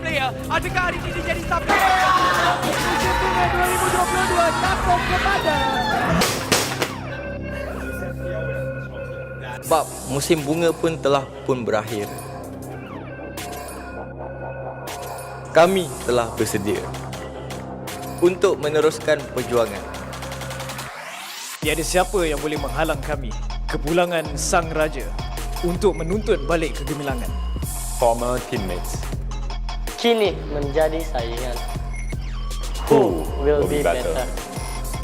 player. Adakah hari ini jadi sampai musim bunga 2022 jatuh kepada sebab musim bunga pun berakhir. Kami telah bersedia untuk meneruskan perjuangan. Tiada siapa yang boleh menghalang kami, kepulangan Sang Raja, untuk menuntut balik kegemilangan. Former teammates. Kini menjadi saingan. Who will be better?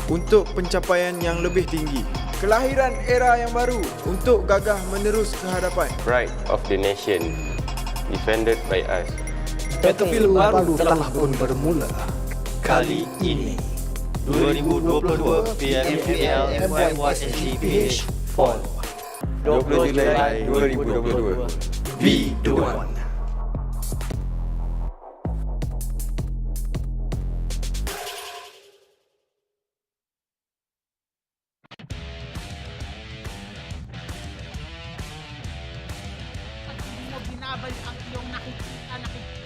Untuk pencapaian yang lebih tinggi. Kelahiran era yang baru untuk gagah menerus ke hadapan. Pride of the nation. Defended by us. Battlefield baru telah pun bermula. Kali ini 2022 PMPL MYSGPH Fall 20 Julai 2022 redONE. binabalik ang iyong nakikita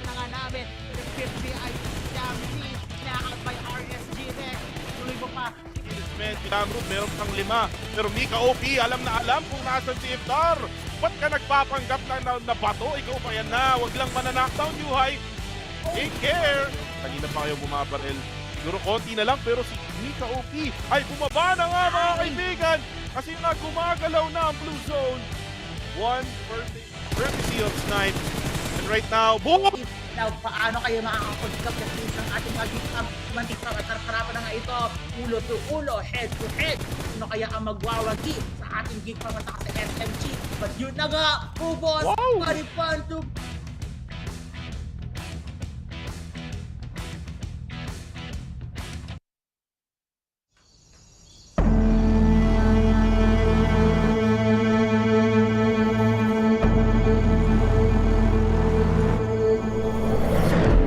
na nga namin. Yung 50 ay Jamsi na at by RSG Rex. Tuloy mo pa. Meron kang 5. Pero Mika OP, alam na alam kung nasan si Iftar. Ba't ka nagpapanggap na bato? Ikaw pa yan na. Huwag lang mananakdown, Yuhay. Take care. Kanina pa kayo bumabaril. Siguro konti na lang pero si Mika OP ay bumaba na nga mga kaibigan. Kasi nga gumagalaw na ang blue zone. One courtesy of Snipe. And right now, boom! Now, paano kayo makakapagkap na ng ating magiging mantikang at harapan na nga ito? Ulo to ulo, head to head. Sino kaya ang magwawagi sa ating GEEK pamatak sa SMG? But yun na nga, HomeBois, Maripan to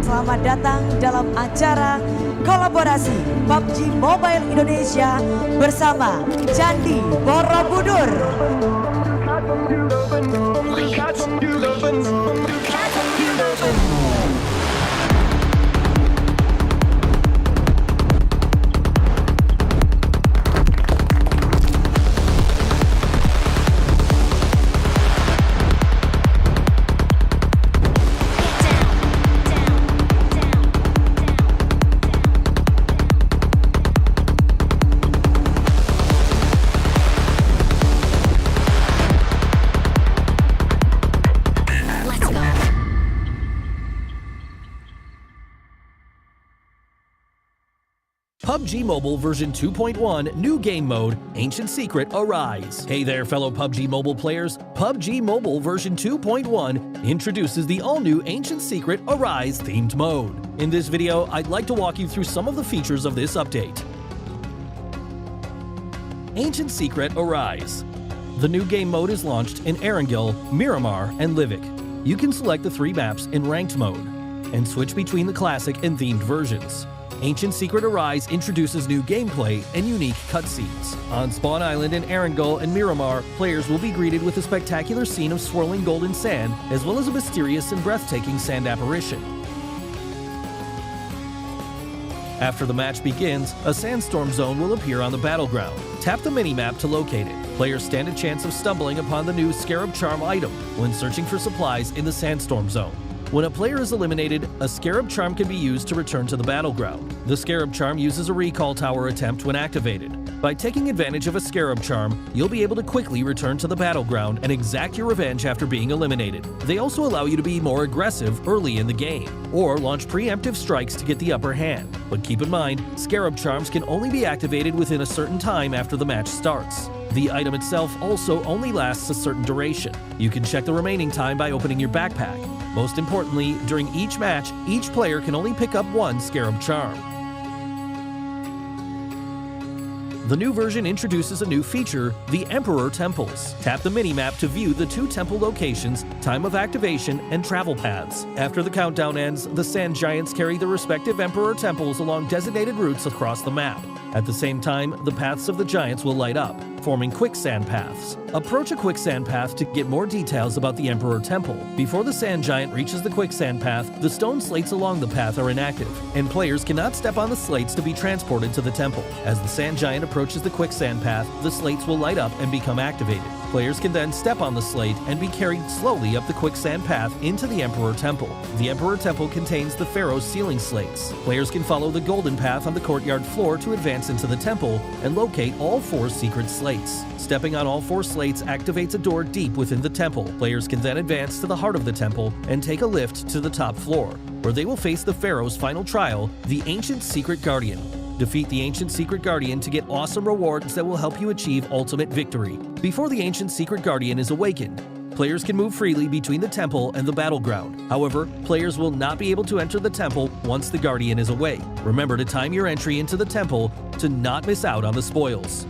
Selamat datang dalam acara kolaborasi PUBG Mobile Indonesia bersama Candi Borobudur. PUBG Mobile version 2.1 new game mode, Ancient Secret Arise. Hey there fellow PUBG Mobile players, PUBG Mobile version 2.1 introduces the all-new Ancient Secret Arise themed mode. In this video, I'd like to walk you through some of the features of this update. Ancient Secret Arise. The new game mode is launched in Erangel, Miramar, and Livik. You can select the 3 maps in ranked mode and switch between the classic and themed versions. Ancient Secret Arise introduces new gameplay and unique cutscenes. On Spawn Island in Erangel and Miramar, players will be greeted with a spectacular scene of swirling golden sand, as well as a mysterious and breathtaking sand apparition. After the match begins, a sandstorm zone will appear on the battleground. Tap the minimap to locate it. Players stand a chance of stumbling upon the new Scarab Charm item when searching for supplies in the sandstorm zone. When a player is eliminated, a Scarab Charm can be used to return to the battleground. The Scarab Charm uses a recall tower attempt when activated. By taking advantage of a Scarab Charm, you'll be able to quickly return to the battleground and exact your revenge after being eliminated. They also allow you to be more aggressive early in the game, or launch preemptive strikes to get the upper hand. But keep in mind, Scarab Charms can only be activated within a certain time after the match starts. The item itself also only lasts a certain duration. You can check the remaining time by opening your backpack. Most importantly, during each match, each player can only pick up 1 Scarab Charm. The new version introduces a new feature, the Emperor Temples. Tap the minimap to view the 2 temple locations, time of activation, and travel paths. After the countdown ends, the Sand Giants carry the respective Emperor Temples along designated routes across the map. At the same time, the paths of the Giants will light up. forming quicksand paths. Approach a quicksand path to get more details about the Emperor Temple. Before the sand giant reaches the quicksand path, the stone slates along the path are inactive, and players cannot step on the slates to be transported to the temple. As the sand giant approaches the quicksand path, the slates will light up and become activated. Players can then step on the slate and be carried slowly up the quicksand path into the Emperor Temple. The Emperor Temple contains the Pharaoh's ceiling slates. Players can follow the golden path on the courtyard floor to advance into the temple and locate all 4 secret slates. Stepping on all 4 slates activates a door deep within the temple. Players can then advance to the heart of the temple and take a lift to the top floor, where they will face the Pharaoh's final trial, the Ancient Secret Guardian. Defeat the Ancient Secret Guardian to get awesome rewards that will help you achieve ultimate victory. Before the Ancient Secret Guardian is awakened, players can move freely between the temple and the battleground. However, players will not be able to enter the temple once the Guardian is away. Remember to time your entry into the temple to not miss out on the spoils.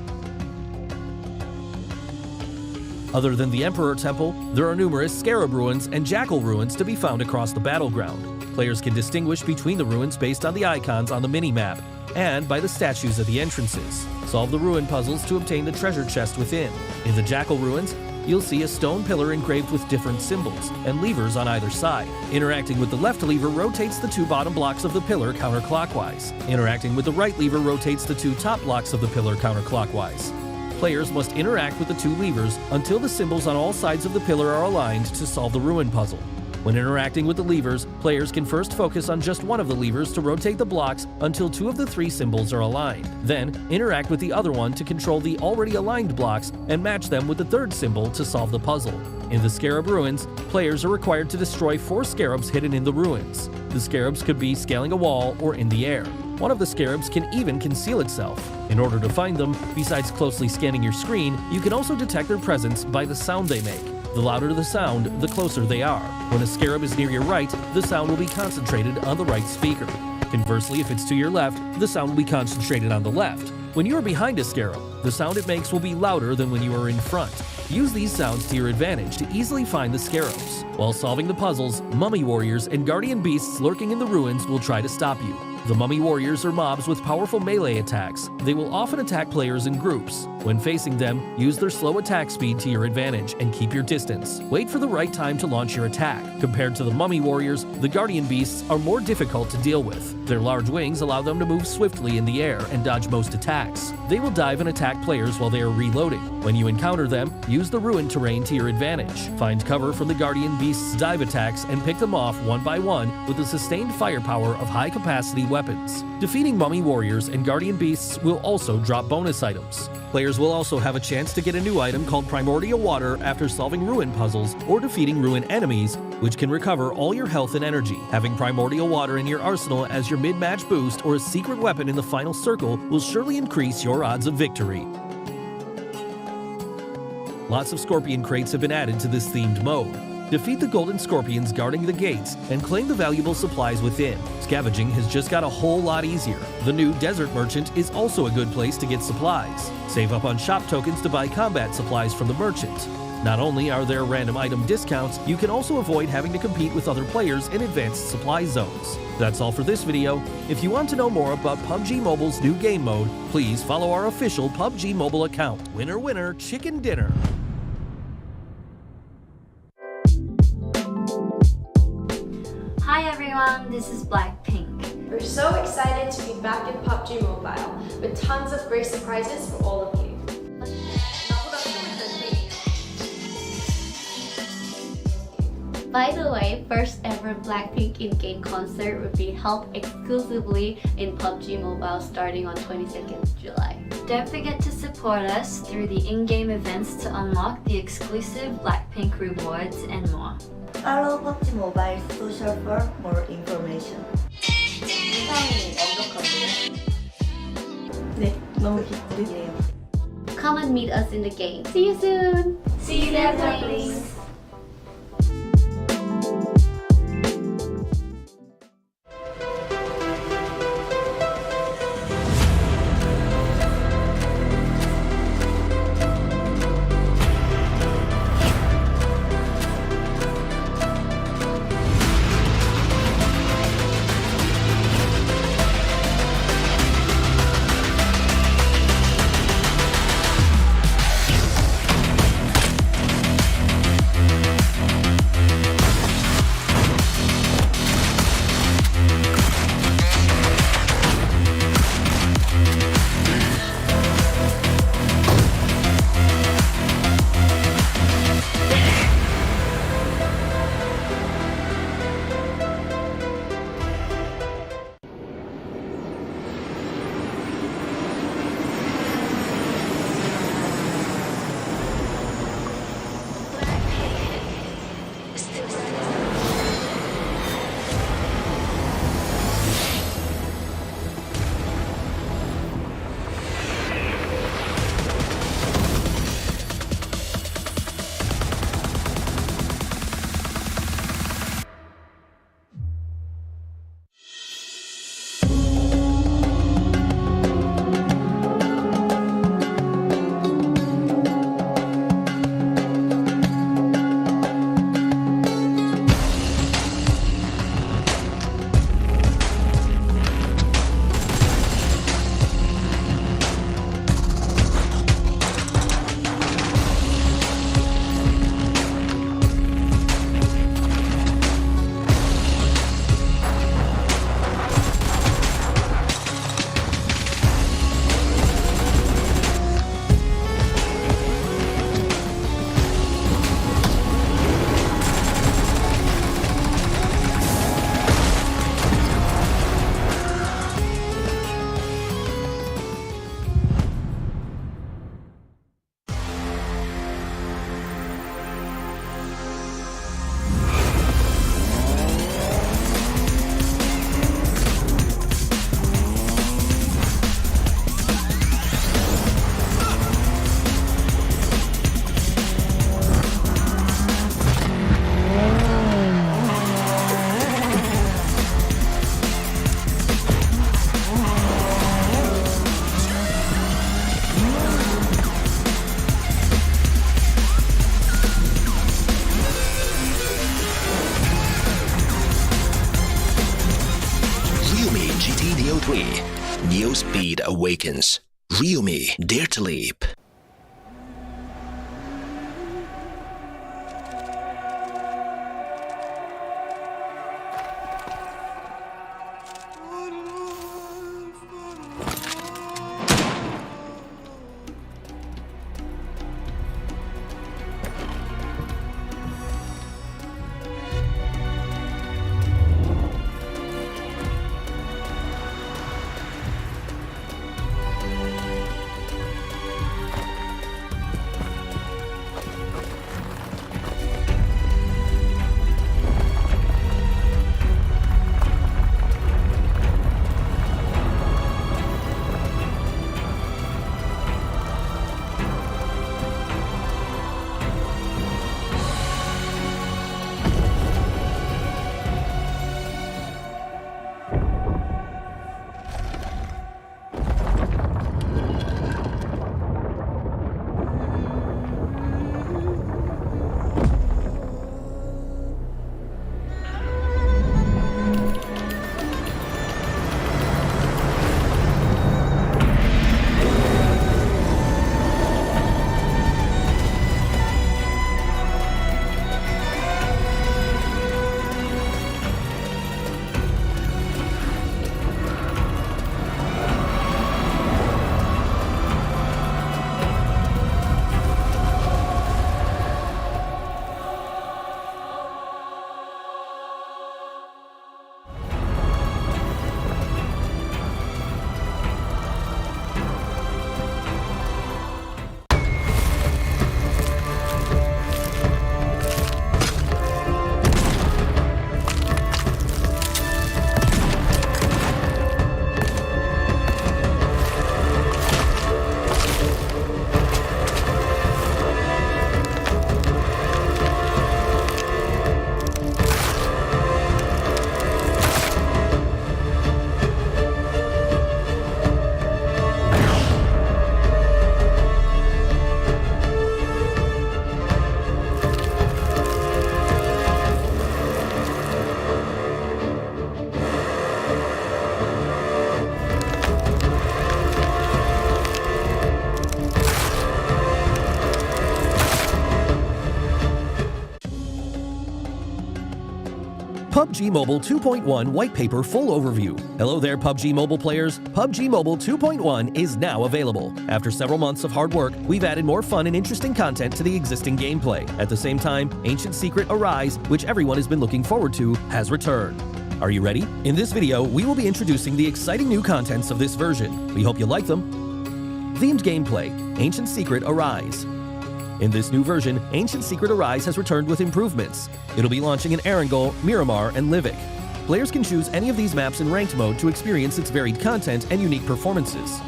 Other than the Emperor Temple, there are numerous Scarab ruins and Jackal ruins to be found across the battleground. Players can distinguish between the ruins based on the icons on the mini-map and by the statues at the entrances. Solve the ruin puzzles to obtain the treasure chest within. In the Jackal ruins, you'll see a stone pillar engraved with different symbols and levers on either side. Interacting with the left lever rotates the 2 bottom blocks of the pillar counterclockwise. Interacting with the right lever rotates the 2 top blocks of the pillar counterclockwise. Players must interact with the 2 levers until the symbols on all sides of the pillar are aligned to solve the ruin puzzle. When interacting with the levers, players can first focus on just one of the levers to rotate the blocks until 2 of the 3 symbols are aligned. Then, interact with the other one to control the already aligned blocks and match them with the 3rd symbol to solve the puzzle. In the Scarab ruins, players are required to destroy 4 scarabs hidden in the ruins. The scarabs could be scaling a wall or in the air. One of the scarabs can even conceal itself. In order to find them, besides closely scanning your screen, you can also detect their presence by the sound they make. The louder the sound, the closer they are. When a scarab is near your right, the sound will be concentrated on the right speaker. Conversely, if it's to your left, the sound will be concentrated on the left. When you are behind a scarab, the sound it makes will be louder than when you are in front. Use these sounds to your advantage to easily find the scarabs. While solving the puzzles, mummy warriors and guardian beasts lurking in the ruins will try to stop you. The mummy warriors are mobs with powerful melee attacks. They will often attack players in groups. When facing them, use their slow attack speed to your advantage and keep your distance. Wait for the right time to launch your attack. Compared to the mummy warriors, the guardian beasts are more difficult to deal with. Their large wings allow them to move swiftly in the air and dodge most attacks. They will dive and attack players while they are reloading. When you encounter them, use the ruined terrain to your advantage. Find cover from the guardian beasts' dive attacks and pick them off one by one with the sustained firepower of high-capacity weapons. Defeating mummy warriors and guardian beasts will also drop bonus items. Players will also have a chance to get a new item called Primordial Water after solving ruin puzzles or defeating ruin enemies, which can recover all your health and energy. Having Primordial Water in your arsenal as your mid-match boost or a secret weapon in the final circle will surely increase your odds of victory. Lots of scorpion crates have been added to this themed mode. Defeat the golden scorpions guarding the gates and claim the valuable supplies within. Scavenging has just got a whole lot easier. The new Desert Merchant is also a good place to get supplies. Save up on shop tokens to buy combat supplies from the merchant. Not only are there random item discounts, you can also avoid having to compete with other players in advanced supply zones. That's all for this video. If you want to know more about PUBG Mobile's new game mode, please follow our official PUBG Mobile account. Winner, winner, chicken dinner. Hi everyone, this is Blackpink. We're so excited to be back in PUBG Mobile with tons of great surprises for all of you. By the way, first ever Blackpink in-game concert will be held exclusively in PUBG Mobile starting on 22nd July. Don't forget to support us through the in-game events to unlock the exclusive Blackpink rewards and more. Follow PUBG Mobile social for more information. 네, 너무 기대돼요. Come and meet us in the game. See you soon! See you there, please! Realme GT Neo 3. Neo speed awakens. Realme Dare to Leap. PUBG Mobile 2.1 White Paper Full Overview. Hello there, PUBG Mobile players. PUBG Mobile 2.1 is now available. After several months of hard work, we've added more fun and interesting content to the existing gameplay. At the same time, Ancient Secret Arise, which everyone has been looking forward to, has returned. Are you ready? In this video, we will be introducing the exciting new contents of this version. We hope you like them. Themed gameplay, Ancient Secret Arise. In this new version, Ancient Secret Arise has returned with improvements. It'll be launching in Erangel, Miramar, and Livik. Players can choose any of these maps in ranked mode to experience its varied content and unique performances.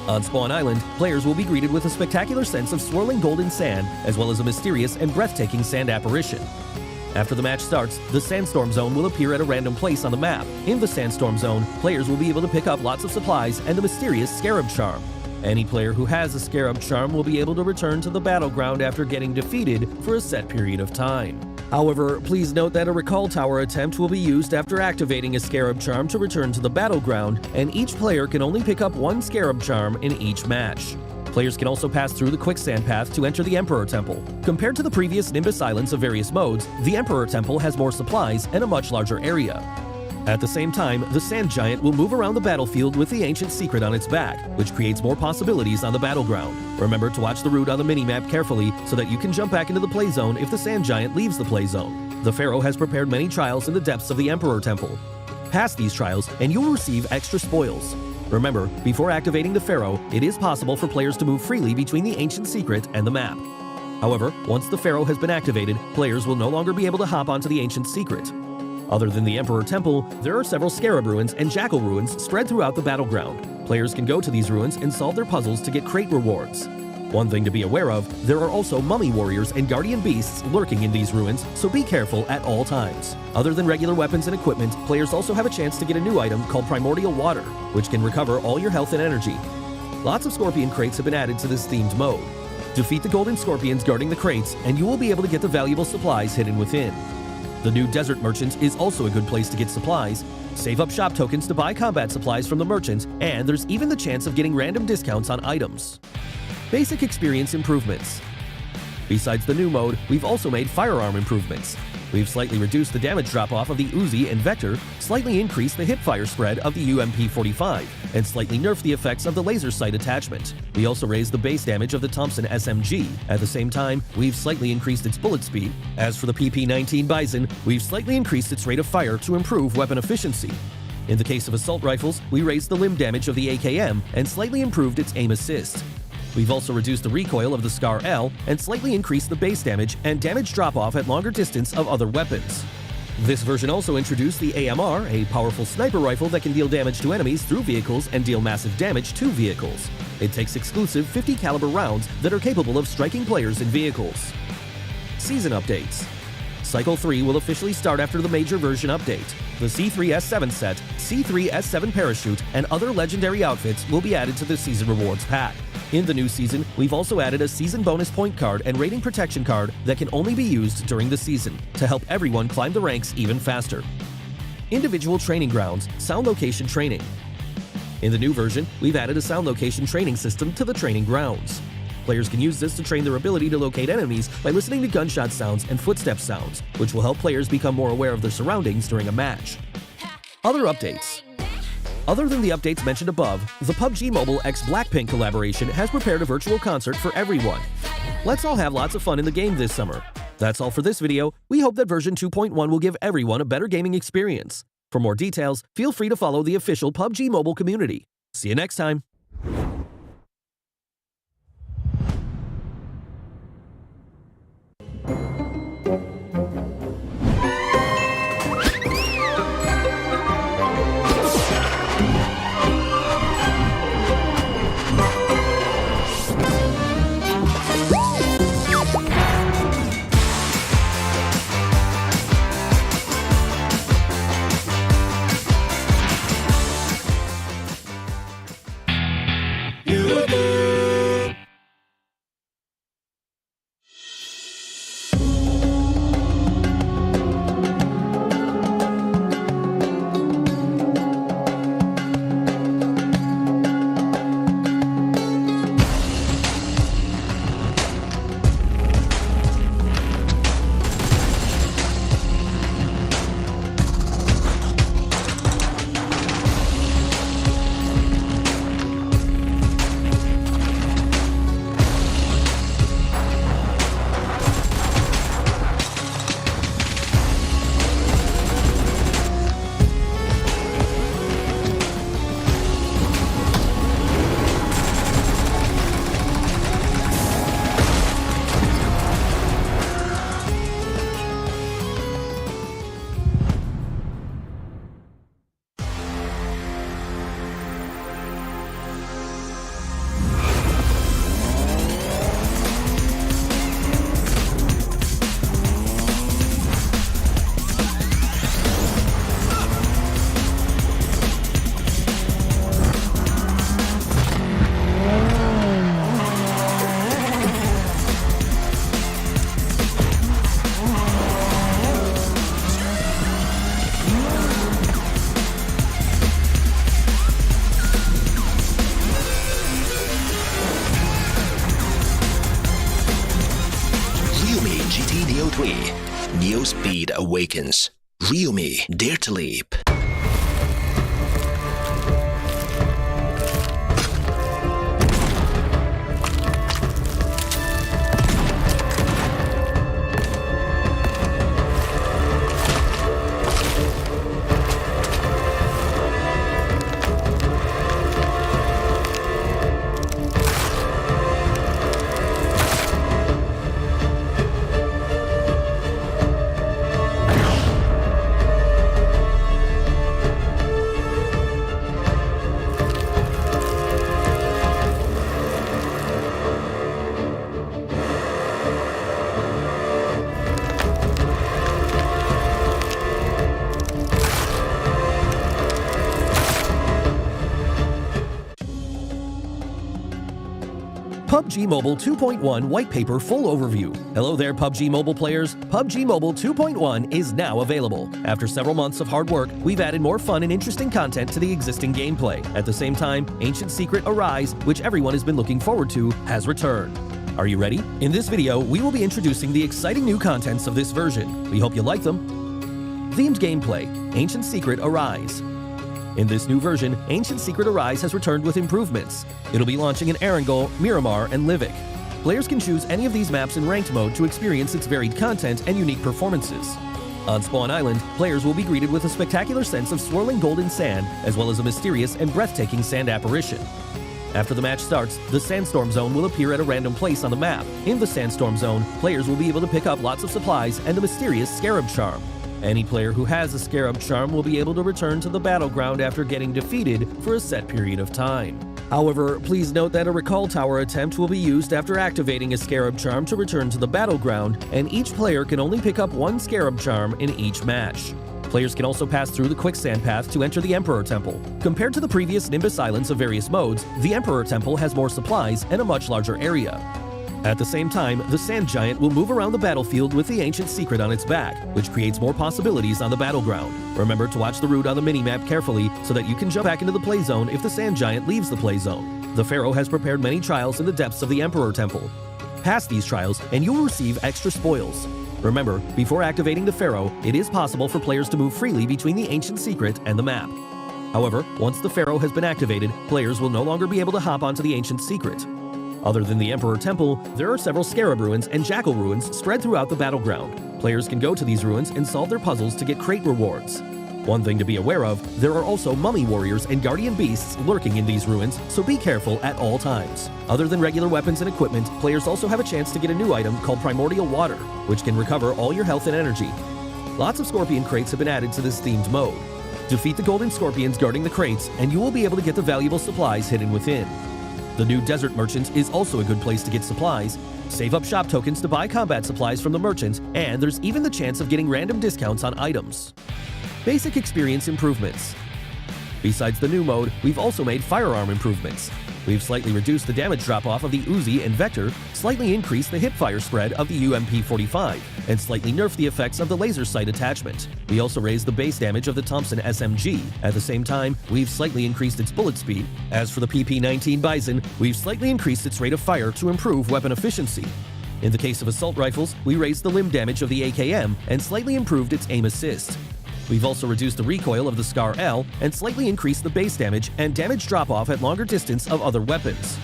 On Spawn Island, players will be greeted with a spectacular sense of swirling golden sand, as well as a mysterious and breathtaking sand apparition. After the match starts, the Sandstorm Zone will appear at a random place on the map. In the Sandstorm Zone, players will be able to pick up lots of supplies and the mysterious Scarab Charm. Any player who has a Scarab Charm will be able to return to the battleground after getting defeated for a set period of time. However, please note that a Recall Tower attempt will be used after activating a Scarab Charm to return to the battleground, and each player can only pick up one Scarab Charm in each match. Players can also pass through the Quicksand Path to enter the Emperor Temple. Compared to the previous Nimbus Islands of various modes, the Emperor Temple has more supplies and a much larger area. At the same time, the Sand Giant will move around the battlefield with the Ancient Secret on its back, which creates more possibilities on the battleground. Remember to watch the route on the minimap carefully so that you can jump back into the play zone if the Sand Giant leaves the play zone. The Pharaoh has prepared many trials in the depths of the Emperor Temple. Pass these trials and you will receive extra spoils. Remember, before activating the Pharaoh, it is possible for players to move freely between the Ancient Secret and the map. However, once the Pharaoh has been activated, players will no longer be able to hop onto the Ancient Secret. Other than the Emperor Temple, there are several Scarab Ruins and Jackal Ruins spread throughout the battleground. Players can go to these ruins and solve their puzzles to get crate rewards. One thing to be aware of, there are also Mummy Warriors and Guardian Beasts lurking in these ruins, so be careful at all times. Other than regular weapons and equipment, players also have a chance to get a new item called Primordial Water, which can recover all your health and energy. Lots of Scorpion crates have been added to this themed mode. Defeat the Golden Scorpions guarding the crates, and you will be able to get the valuable supplies hidden within. The new Desert Merchant is also a good place to get supplies. Save up shop tokens to buy combat supplies from the merchant, and there's even the chance of getting random discounts on items. Basic experience improvements. Besides the new mode, we've also made Firearm improvements. We've slightly reduced the damage drop-off of the Uzi and Vector, slightly increased the hip-fire spread of the UMP-45, and slightly nerfed the effects of the laser sight attachment. We also raised the base damage of the Thompson SMG. At the same time, we've slightly increased its bullet speed. As for the PP-19 Bison, we've slightly increased its rate of fire to improve weapon efficiency. In the case of assault rifles, we raised the limb damage of the AKM and slightly improved its aim assist. We've also reduced the recoil of the Scar L and slightly increased the base damage and damage drop-off at longer distance of other weapons. This version also introduced the AMR, a powerful sniper rifle that can deal damage to enemies through vehicles and deal massive damage to vehicles. It takes exclusive 50 caliber rounds that are capable of striking players in vehicles. Season updates. Cycle 3 will officially start after the major version update. The C3S7 set, C3S7 parachute, and other legendary outfits will be added to the season rewards pack. In the new season, we've also added a season bonus point card and rating protection card that can only be used during the season to help everyone climb the ranks even faster. Individual training grounds, sound location training. In the new version, we've added a sound location training system to the training grounds. Players can use this to train their ability to locate enemies by listening to gunshot sounds and footstep sounds, which will help players become more aware of their surroundings during a match. Other updates. Other than the updates mentioned above, the PUBG Mobile x Blackpink collaboration has prepared a virtual concert for everyone. Let's all have lots of fun in the game this summer. That's all for this video. We hope that version 2.1 will give everyone a better gaming experience. For more details, feel free to follow the official PUBG Mobile community. See you next time. New speed awakens. Realme, dare to leap. PUBG Mobile 2.1 White Paper Full Overview. Hello there, PUBG Mobile players. PUBG Mobile 2.1 is now available. After several months of hard work, we've added more fun and interesting content to the existing gameplay. At the same time, Ancient Secret Arise, which everyone has been looking forward to, has returned. Are you ready? In this video, we will be introducing the exciting new contents of this version. We hope you like them. Themed gameplay, Ancient Secret Arise. In this new version, Ancient Secret Arise has returned with improvements. It'll be launching in Erangel, Miramar, and Livik. Players can choose any of these maps in ranked mode to experience its varied content and unique performances. On Spawn Island, players will be greeted with a spectacular sense of swirling golden sand, as well as a mysterious and breathtaking sand apparition. After the match starts, the Sandstorm Zone will appear at a random place on the map. In the Sandstorm Zone, players will be able to pick up lots of supplies and a mysterious Scarab Charm. Any player who has a Scarab Charm will be able to return to the battleground after getting defeated for a set period of time. However, please note that a Recall Tower attempt will be used after activating a Scarab Charm to return to the battleground, and each player can only pick up one Scarab Charm in each match. Players can also pass through the Quicksand Path to enter the Emperor Temple. Compared to the previous Nimbus Islands of various modes, the Emperor Temple has more supplies and a much larger area. At the same time, the Sand Giant will move around the battlefield with the Ancient Secret on its back, which creates more possibilities on the battleground. Remember to watch the route on the minimap carefully so that you can jump back into the play zone if the Sand Giant leaves the play zone. The Pharaoh has prepared many trials in the depths of the Emperor Temple. Pass these trials and you will receive extra spoils. Remember, before activating the Pharaoh, it is possible for players to move freely between the Ancient Secret and the map. However, once the Pharaoh has been activated, players will no longer be able to hop onto the Ancient Secret. Other than the Emperor Temple, there are several Scarab Ruins and Jackal Ruins spread throughout the battleground. Players can go to these ruins and solve their puzzles to get crate rewards. One thing to be aware of, there are also Mummy Warriors and Guardian Beasts lurking in these ruins, so be careful at all times. Other than regular weapons and equipment, players also have a chance to get a new item called Primordial Water, which can recover all your health and energy. Lots of Scorpion crates have been added to this themed mode. Defeat the Golden Scorpions guarding the crates, and you will be able to get the valuable supplies hidden within. The new Desert Merchant is also a good place to get supplies. Save up shop tokens to buy combat supplies from the merchant, and there's even the chance of getting random discounts on items. Basic experience improvements. Besides the new mode, we've also made firearm improvements. We've slightly reduced the damage drop-off of the Uzi and Vector, slightly increased the hipfire spread of the UMP-45, and slightly nerfed the effects of the laser sight attachment. We also raised the base damage of the Thompson SMG. At the same time, we've slightly increased its bullet speed. As for the PP-19 Bison, we've slightly increased its rate of fire to improve weapon efficiency. In the case of assault rifles, we raised the limb damage of the AKM and slightly improved its aim assist. We've also reduced the recoil of the Scar L and slightly increased the base damage and damage drop-off at longer distance of other weapons.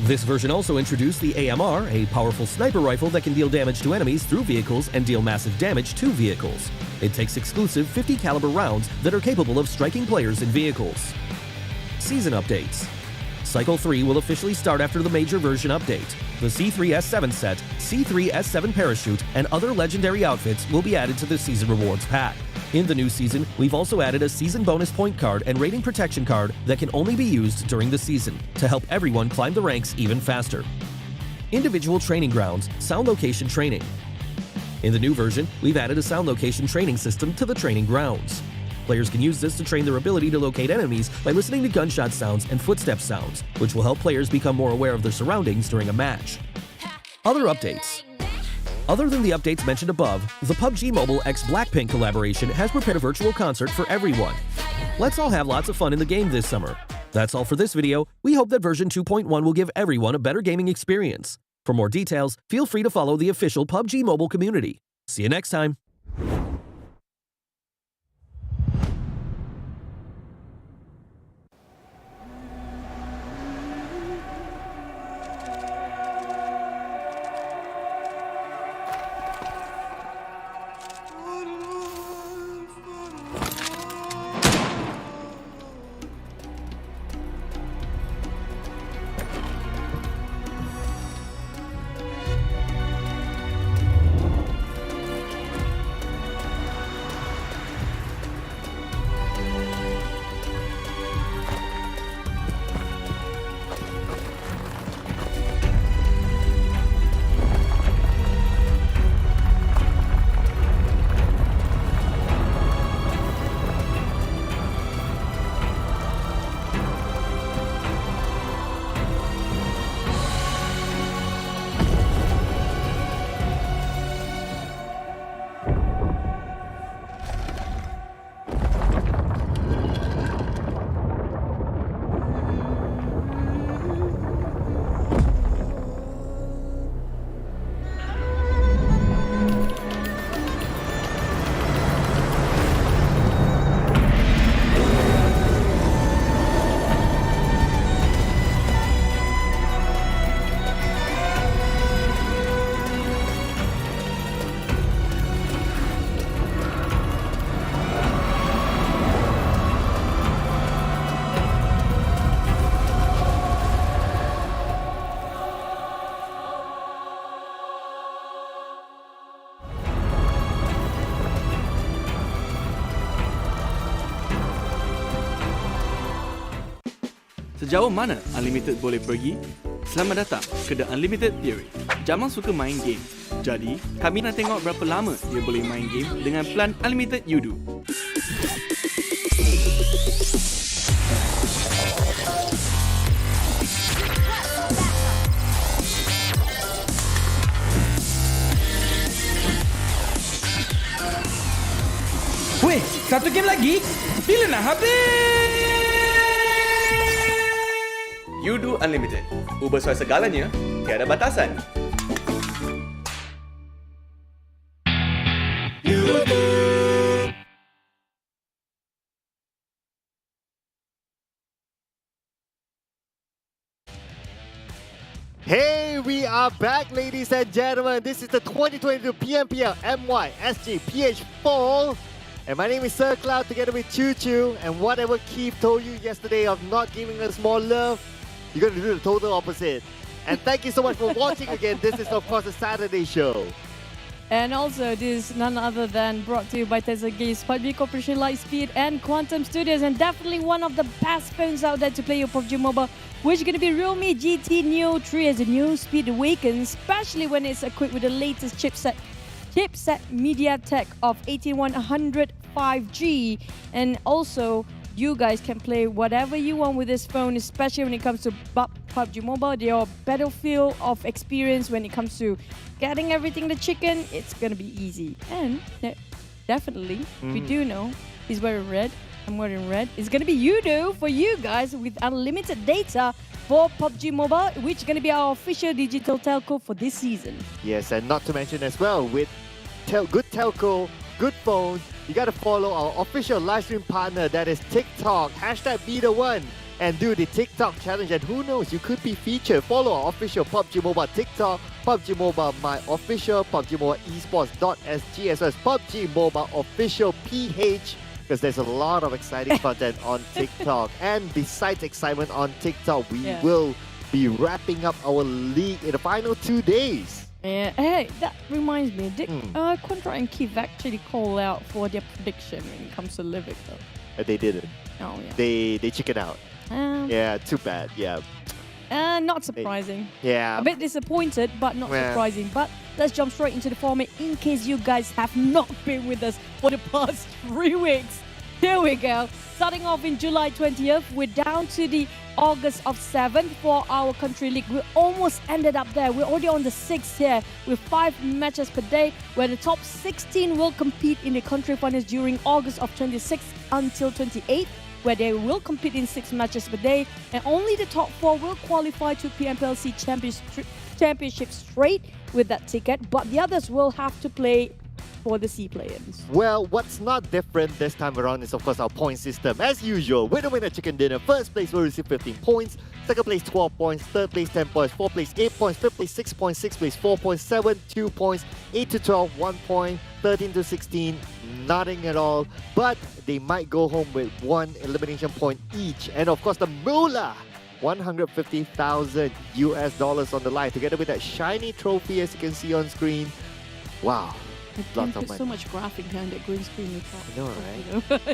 This version also introduced the AMR, a powerful sniper rifle that can deal damage to enemies through vehicles and deal massive damage to vehicles. It takes exclusive 50 caliber rounds that are capable of striking players in vehicles. Season updates. Cycle 3 will officially start after the major version update. The C3S7 set, C3S7 parachute, and other legendary outfits will be added to the Season Rewards pack. In the new season, we've also added a season bonus point card and rating protection card that can only be used during the season to help everyone climb the ranks even faster. Individual training grounds, sound location training. In the new version, we've added a sound location training system to the training grounds. Players can use this to train their ability to locate enemies by listening to gunshot sounds and footstep sounds, which will help players become more aware of their surroundings during a match. Other updates. Other than the updates mentioned above, the PUBG Mobile x Blackpink collaboration has prepared a virtual concert for everyone. Let's all have lots of fun in the game this summer. That's all for this video. We hope that version 2.1 will give everyone a better gaming experience. For more details, feel free to follow the official PUBG Mobile community. See you next time. Sejauh mana Unlimited boleh pergi? Selamat datang ke The Unlimited Theory. Jamal suka main game. Jadi, kami nak tengok berapa lama dia boleh main game dengan plan Unlimited Yoodo. Weh, satu game lagi? Bila nak habis? Yoodo Unlimited. Ubah soal segalanya, tiada batasan. Hey, we are back, ladies and gentlemen. This is the 2022 PMPL MYSGPH Fall. And my name is Sir Cloud together with Choo Choo. And whatever Keith told you yesterday of not giving us more love, you're going to do the total opposite. And thank you so much for watching again. This is, of course, a Saturday show. And also, this is none other than brought to you by Tesla Games, PUBG Corporation, Lightspeed, and Quantum Studios. And definitely one of the best phones out there to play your PUBG Mobile, which is going to be Realme GT Neo 3 as the new speed awakens, especially when it's equipped with the latest chipset MediaTek of 18100 5G. And also, you guys can play whatever you want with this phone, especially when it comes to PUBG Mobile. Your battlefield of experience when it comes to getting everything the chicken, it's gonna be easy. And definitely, we do know he's wearing red. I'm wearing red. It's gonna be Yoodo for you guys with unlimited data for PUBG Mobile, which is gonna be our official digital telco for this season. Yes, and not to mention as well, with good telco, good phones, you got to follow our official live stream partner, that is TikTok, #BeTheOne, and do the TikTok challenge. And who knows, you could be featured. Follow our official PUBG Mobile TikTok, PUBG Mobile My Official, PUBG Mobile Esports.sg, as well as PUBG Mobile Official PH, because there's a lot of exciting content on TikTok. And besides excitement on TikTok, we will be wrapping up our league in the final 2 days. Yeah, hey, that reminds me, did Contra and Keith actually call out for their prediction when it comes to Livik though? They didn't. Oh yeah. They chickened out. Yeah, too bad. Yeah. Not surprising. Yeah. A bit disappointed, but not surprising. But let's jump straight into the format in case you guys have not been with us for the past 3 weeks. Here we go. Starting off in July 20th, we're down to the August of 7th for our country league. We almost ended up there. We're already on the 6th here with 5 matches per day, where the top 16 will compete in the country finals during August of 26th until 28th, where they will compete in 6 matches per day, and only the top 4 will qualify to PMPLC Championship straight with that ticket, but the others will have to play for the C players. Well, what's not different this time around is, of course, our point system. As usual, winner chicken dinner. First place will receive 15 points, second place 12 points, third place 10 points, fourth place 8 points, fifth place 6 points, sixth place 4 points, 7 2 points, 8 to 12 1 point, 13 to 16 nothing at all. But they might go home with 1 elimination point each. And of course, the moolah, $150,000 US on the line, together with that shiny trophy as you can see on screen. Wow. Lots of money. So much graphic behind that green screen. I know, right?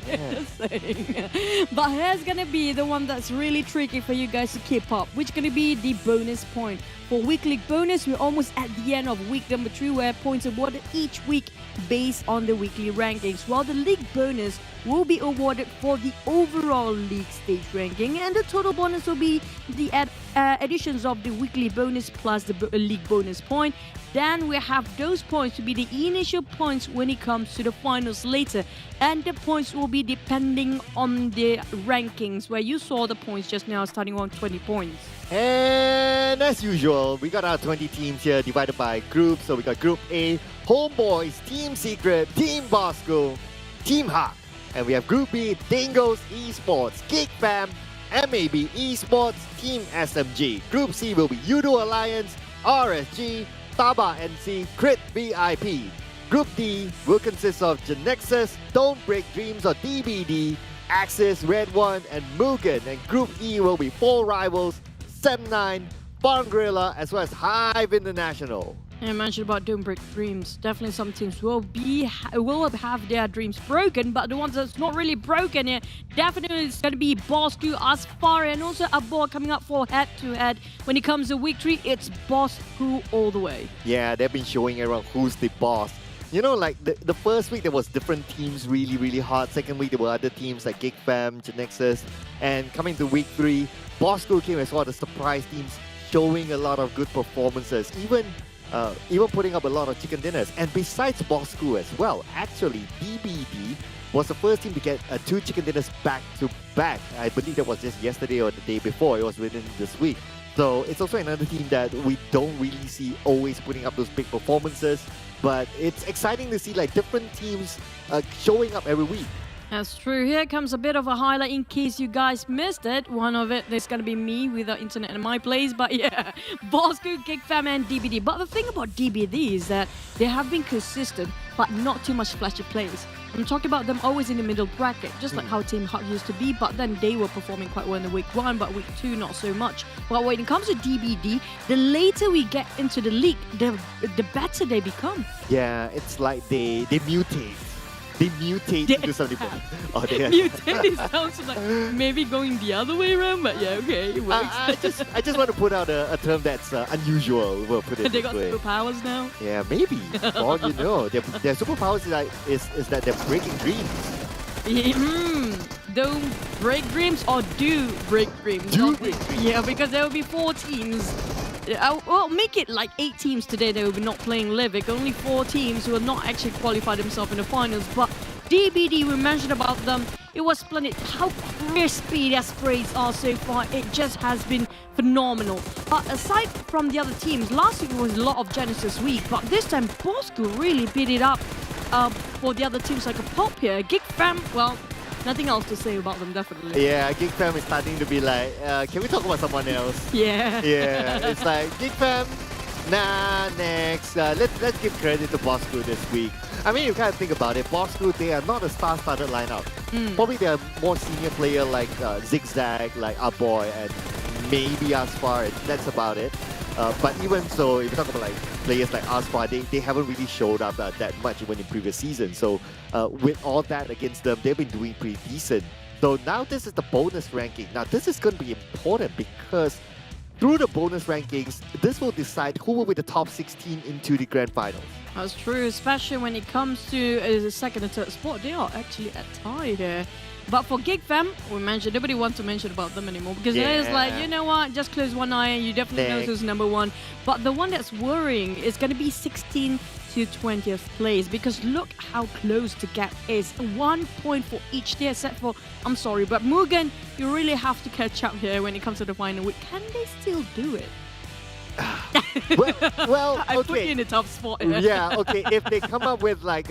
Yeah. But here's gonna be the one that's really tricky for you guys to keep up, which is gonna be the bonus point. For weekly bonus, we're almost at the end of week number 3, where points are awarded each week based on the weekly rankings, while the league bonus will be awarded for the overall league stage ranking, and the total bonus will be the additions of the weekly bonus plus the league bonus point. Then we have those points to be the initial points when it comes to the finals later, and the points will be depending on the rankings, where you saw the points just now starting on 20 points. And as usual, we got our 20 teams here divided by groups. So we got Group A, HomeBois, Team Secret, Team Bosskurr, Team HYVE. And we have Group B, Dingoz Esports, GEEK Fam, MAB Esports, Team SMG. Group C will be Yoodo Alliance, RSG, Tabah NSEA, Crit VIP. Group D will consist of Genexus, Don't Break Dreams or DBD, Axis, redONE, and MUGEN. And Group E will be 4 rivals, Sem9, Farang Guerilla, as well as HYVE International. I mentioned about don't break dreams. Definitely some teams will have their dreams broken, but the ones that's not really broken here, definitely it's going to be Bosskurr, Asfar, and also Abor coming up for head-to-head. When it comes to week 3, it's Bosskurr all the way. Yeah, they've been showing everyone who's the boss. You know, like the first week there was different teams really, really hard. Second week there were other teams like GEEK, Genexus. And coming to week 3, Bosskurr came as one of the surprise teams, showing a lot of good performances, even putting up a lot of chicken dinners. And besides Bosskurr as well, actually DBD was the first team to get 2 chicken dinners back to back. I believe that was just yesterday or the day before. It was within this week. So it's also another team that we don't really see always putting up those big performances. But it's exciting to see like different teams showing up every week. That's true. Here comes a bit of a highlight in case you guys missed it. One of it is going to be me with the internet in my place. But yeah, Bosskurr, GEEK, and DBD. But the thing about DBD is that they have been consistent, but not too much flashy plays. I'm talking about them always in the middle bracket, just like how Team Hut used to be, but then they were performing quite well in the week 1, but week 2 not so much. But when it comes to DBD, the later we get into the league, the better they become. Yeah, it's like they mutate. They mutate into something. Oh, they mutate sounds like maybe going the other way around, but yeah, okay, it works. I just want to put out a term that's unusual. We'll put it They this got way. superpowers now? Yeah, maybe. For all you know, their superpowers is that they're breaking dreams. Don't break dreams or do break dreams. Yeah, because there will be 4 teams. Well, make it like 8 teams today that will be not playing Livik. Only 4 teams who will not actually qualify themselves in the finals. But DBD, we mentioned about them. It was splendid. How crispy their sprays are so far. It just has been phenomenal. But aside from the other teams, last week was a lot of Genexus week. But this time, Bosskurr really beat it up for the other teams like a pop here. GEEK, well, nothing else to say about them, definitely. Yeah, GEEK is starting to be like, can we talk about someone else? Yeah. Yeah, it's like, GEEK, nah, next. Let's give credit to Bosskurr this week. I mean, you kind of think about it, Bosskurr, they are not a star-studded lineup. Probably they are more senior player like Zigzag, like Abor, and maybe Asfar, and that's about it. But even so, if you talk about like players like Asfar, they haven't really showed up that much even in previous seasons. So with all that against them, they've been doing pretty decent. So now this is the bonus ranking. Now this is going to be important because through the bonus rankings, this will decide who will be the top 16 into the grand finals. That's true, especially when it comes to the second and third spot. They are actually at tie here. But for GEEK, we mentioned, nobody wants to mention about them anymore because it's like, you know what, just close one eye and you definitely know who's number 1. But the one that's worrying is going to be 16th to 20th place because look how close the gap is. 1 point for each day except for, I'm sorry, but MUGEN, you really have to catch up here when it comes to the final week. Can they still do it? well, I put you in a tough spot here. Yeah, okay. If they come up with like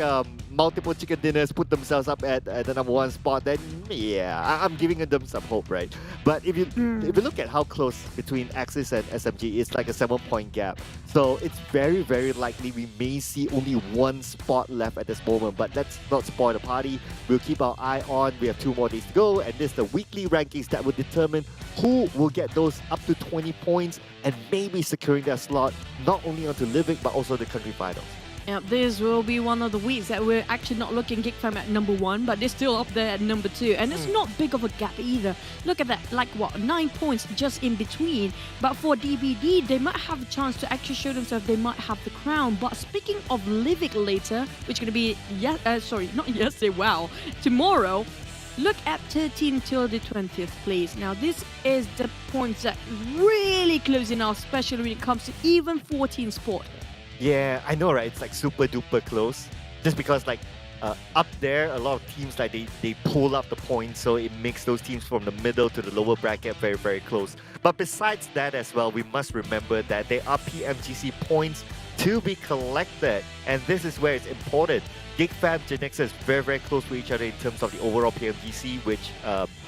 multiple chicken dinners, put themselves up at the number 1 spot, then yeah, I'm giving them some hope, right? But if you look at how close between Axis and SMG, it's like a 7-point gap. So it's very, very likely we may see only 1 spot left at this moment. But let's not spoil the party. We'll keep our eye on. We have 2 more days to go, and this is the weekly rankings that will determine who will get those up to 20 points and maybe securing their slot not only onto Livik but also the country finals. Yeah, this will be one of the weeks that we're actually not looking GEEK at number 1, but they're still up there at number 2. And it's not big of a gap either. Look at that, like what, 9 points just in between. But for DBD, they might have a chance to actually show themselves they might have the crown. But speaking of Livik later, which is going to be, tomorrow, look at 13 till the 20th place. Now, this is the points that really closing out, especially when it comes to even 14 sport. Yeah, I know, right? It's like super duper close. Just because like up there, a lot of teams like they pull up the points, so it makes those teams from the middle to the lower bracket very, very close. But besides that as well, we must remember that there are PMGC points to be collected, and this is where it's important. GEEK, Genexus is very, very close to each other in terms of the overall PMGC, which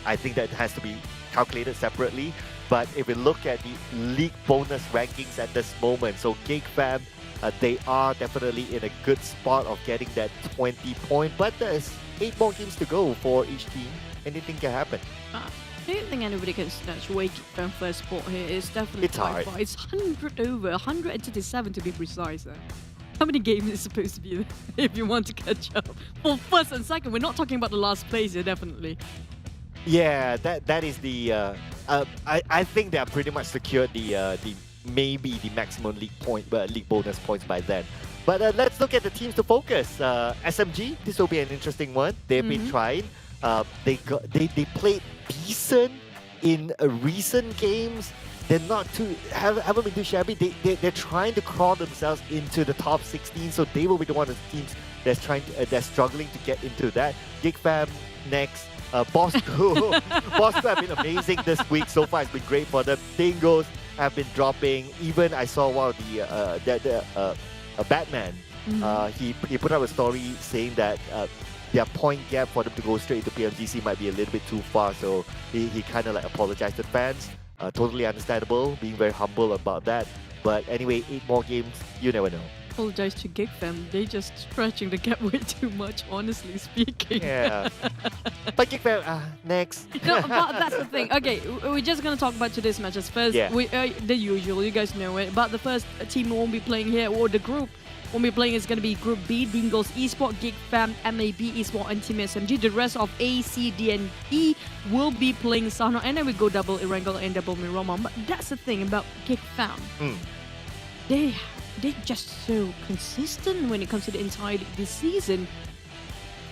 I think that has to be calculated separately. But if we look at the league bonus rankings at this moment, so GEEK, they are definitely in a good spot of getting that 20 point, but there's 8 more games to go for each team. Anything can happen. I don't think anybody can snatch away from first spot here. It's definitely It's quite hard. far. It's 100 over, 137 to be precise. How many games is supposed to be there if you want to catch up? For first and second, we're not talking about the last place here, definitely. Yeah, that is the. I think they are pretty much secured the maybe the maximum league bonus points by then. But let's look at the teams to focus. SMG, this will be an interesting one. They've been trying. They played decent in recent games. They're not too haven't been too shabby. They're trying to crawl themselves into the top 16, so they will be the one of the teams that's struggling to get into that. GEEK Fam next. Bosskurr have been amazing this week so far. It's been great for them. Dingoz have been dropping. Even I saw one of the Batman. He put up a story saying that their point gap for them to go straight into PMGC might be a little bit too far. So he kind of like apologized to fans. Totally understandable, being very humble about that. But anyway, 8 more games, you never know. Apologize to GEEK Fam. They just stretching the gap way too much, honestly speaking. Yeah. But GEEK Fam, next. No, but that's the thing. Okay, we're just gonna talk about today's matches first. Yeah. The usual, you guys know it. But the first team won't be playing here, or the group won't be playing, is gonna be Group B: Dingoz Esports, GEEK Fam, MAB Esports, and Team SMG. The rest of A, C, D, and E will be playing Sano, and then we go double Erangel and double Miroma. But that's the thing about GEEK Fam. They're just so consistent when it comes to the entire league this season.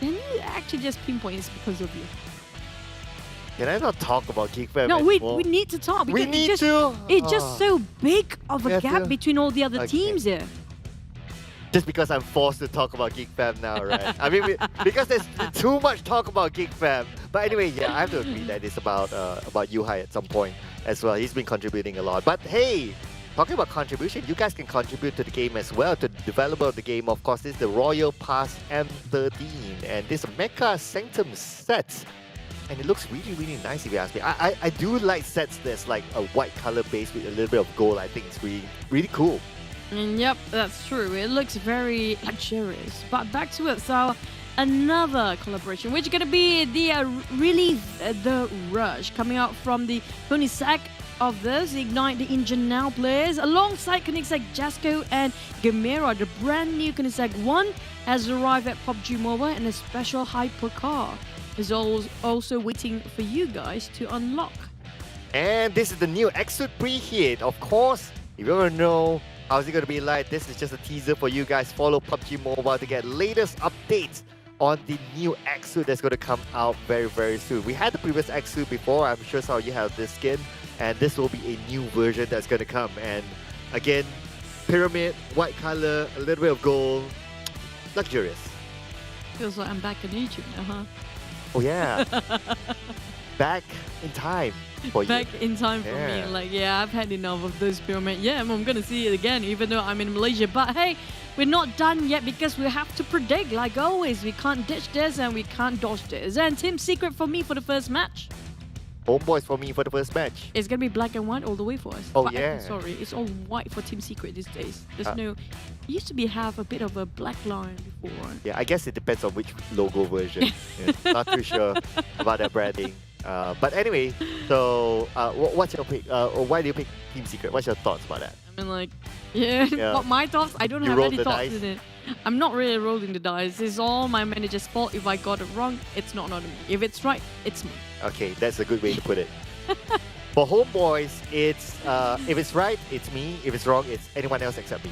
Can you actually just pinpoint it's because of you? Can I not talk about GEEK Fam No, anymore? we need to talk. We Because need it's just so big of a gap between all the other teams here. Just because I'm forced to talk about GEEK Fam now, right? I mean, because there's too much talk about GEEK Fam. But anyway, yeah, I have to agree that it's about Yuhai at some point as well. He's been contributing a lot. But hey, talking about contribution, you guys can contribute to the game as well, to the developer of the game. Of course, this is the Royal Pass M13, and this Mecha Sanctum set. And it looks really, really nice if you ask me. I do like sets that's like a white color base with a little bit of gold. I think it's really, really cool. Yep, that's true. It looks very luxurious. But back to it. So another collaboration, which is going to be the the Rush, coming out from the Koenigsegg of this, Ignite the Engine Now players, alongside Koenigsegg Jasco and Gamera. The brand new Koenigsegg 1 has arrived at PUBG Mobile, and a special hypercar is also waiting for you guys to unlock. And this is the new Exude preheat. Of course, if you want to know how's it going to be like, this is just a teaser for you guys. Follow PUBG Mobile to get latest updates on the new Exude that's going to come out very, very soon. We had the previous Exude before. I'm sure some of you have this skin. And this will be a new version that's going to come. And again, pyramid, white color, a little bit of gold. Luxurious. Feels like I'm back in Egypt now, huh? Oh yeah. Back in time for you. Back in time for me. Like, yeah, I've had enough of those pyramid. Yeah, I'm going to see it again, even though I'm in Malaysia. But hey, we're not done yet because we have to predict, like always. We can't ditch this and we can't dodge this. And Team Secret for me for the first match. HomeBois for me for the first match. It's going to be black and white all the way for us. Oh, but, yeah. Sorry, it's all white for Team Secret these days. There's no... It used to have a bit of a black line before. Yeah, I guess it depends on which logo version. Yeah, not too sure about their branding. But anyway, so what's your pick? Why do you pick Team Secret? What's your thoughts about that? I mean, like, yeah. But my thoughts, I don't have any thoughts in it. I'm not really rolling the dice. It's all my manager's fault. If I got it wrong, it's not on me. If it's right, it's me. Okay, that's a good way to put it. For HomeBois, it's if it's right, it's me. If it's wrong, it's anyone else except me.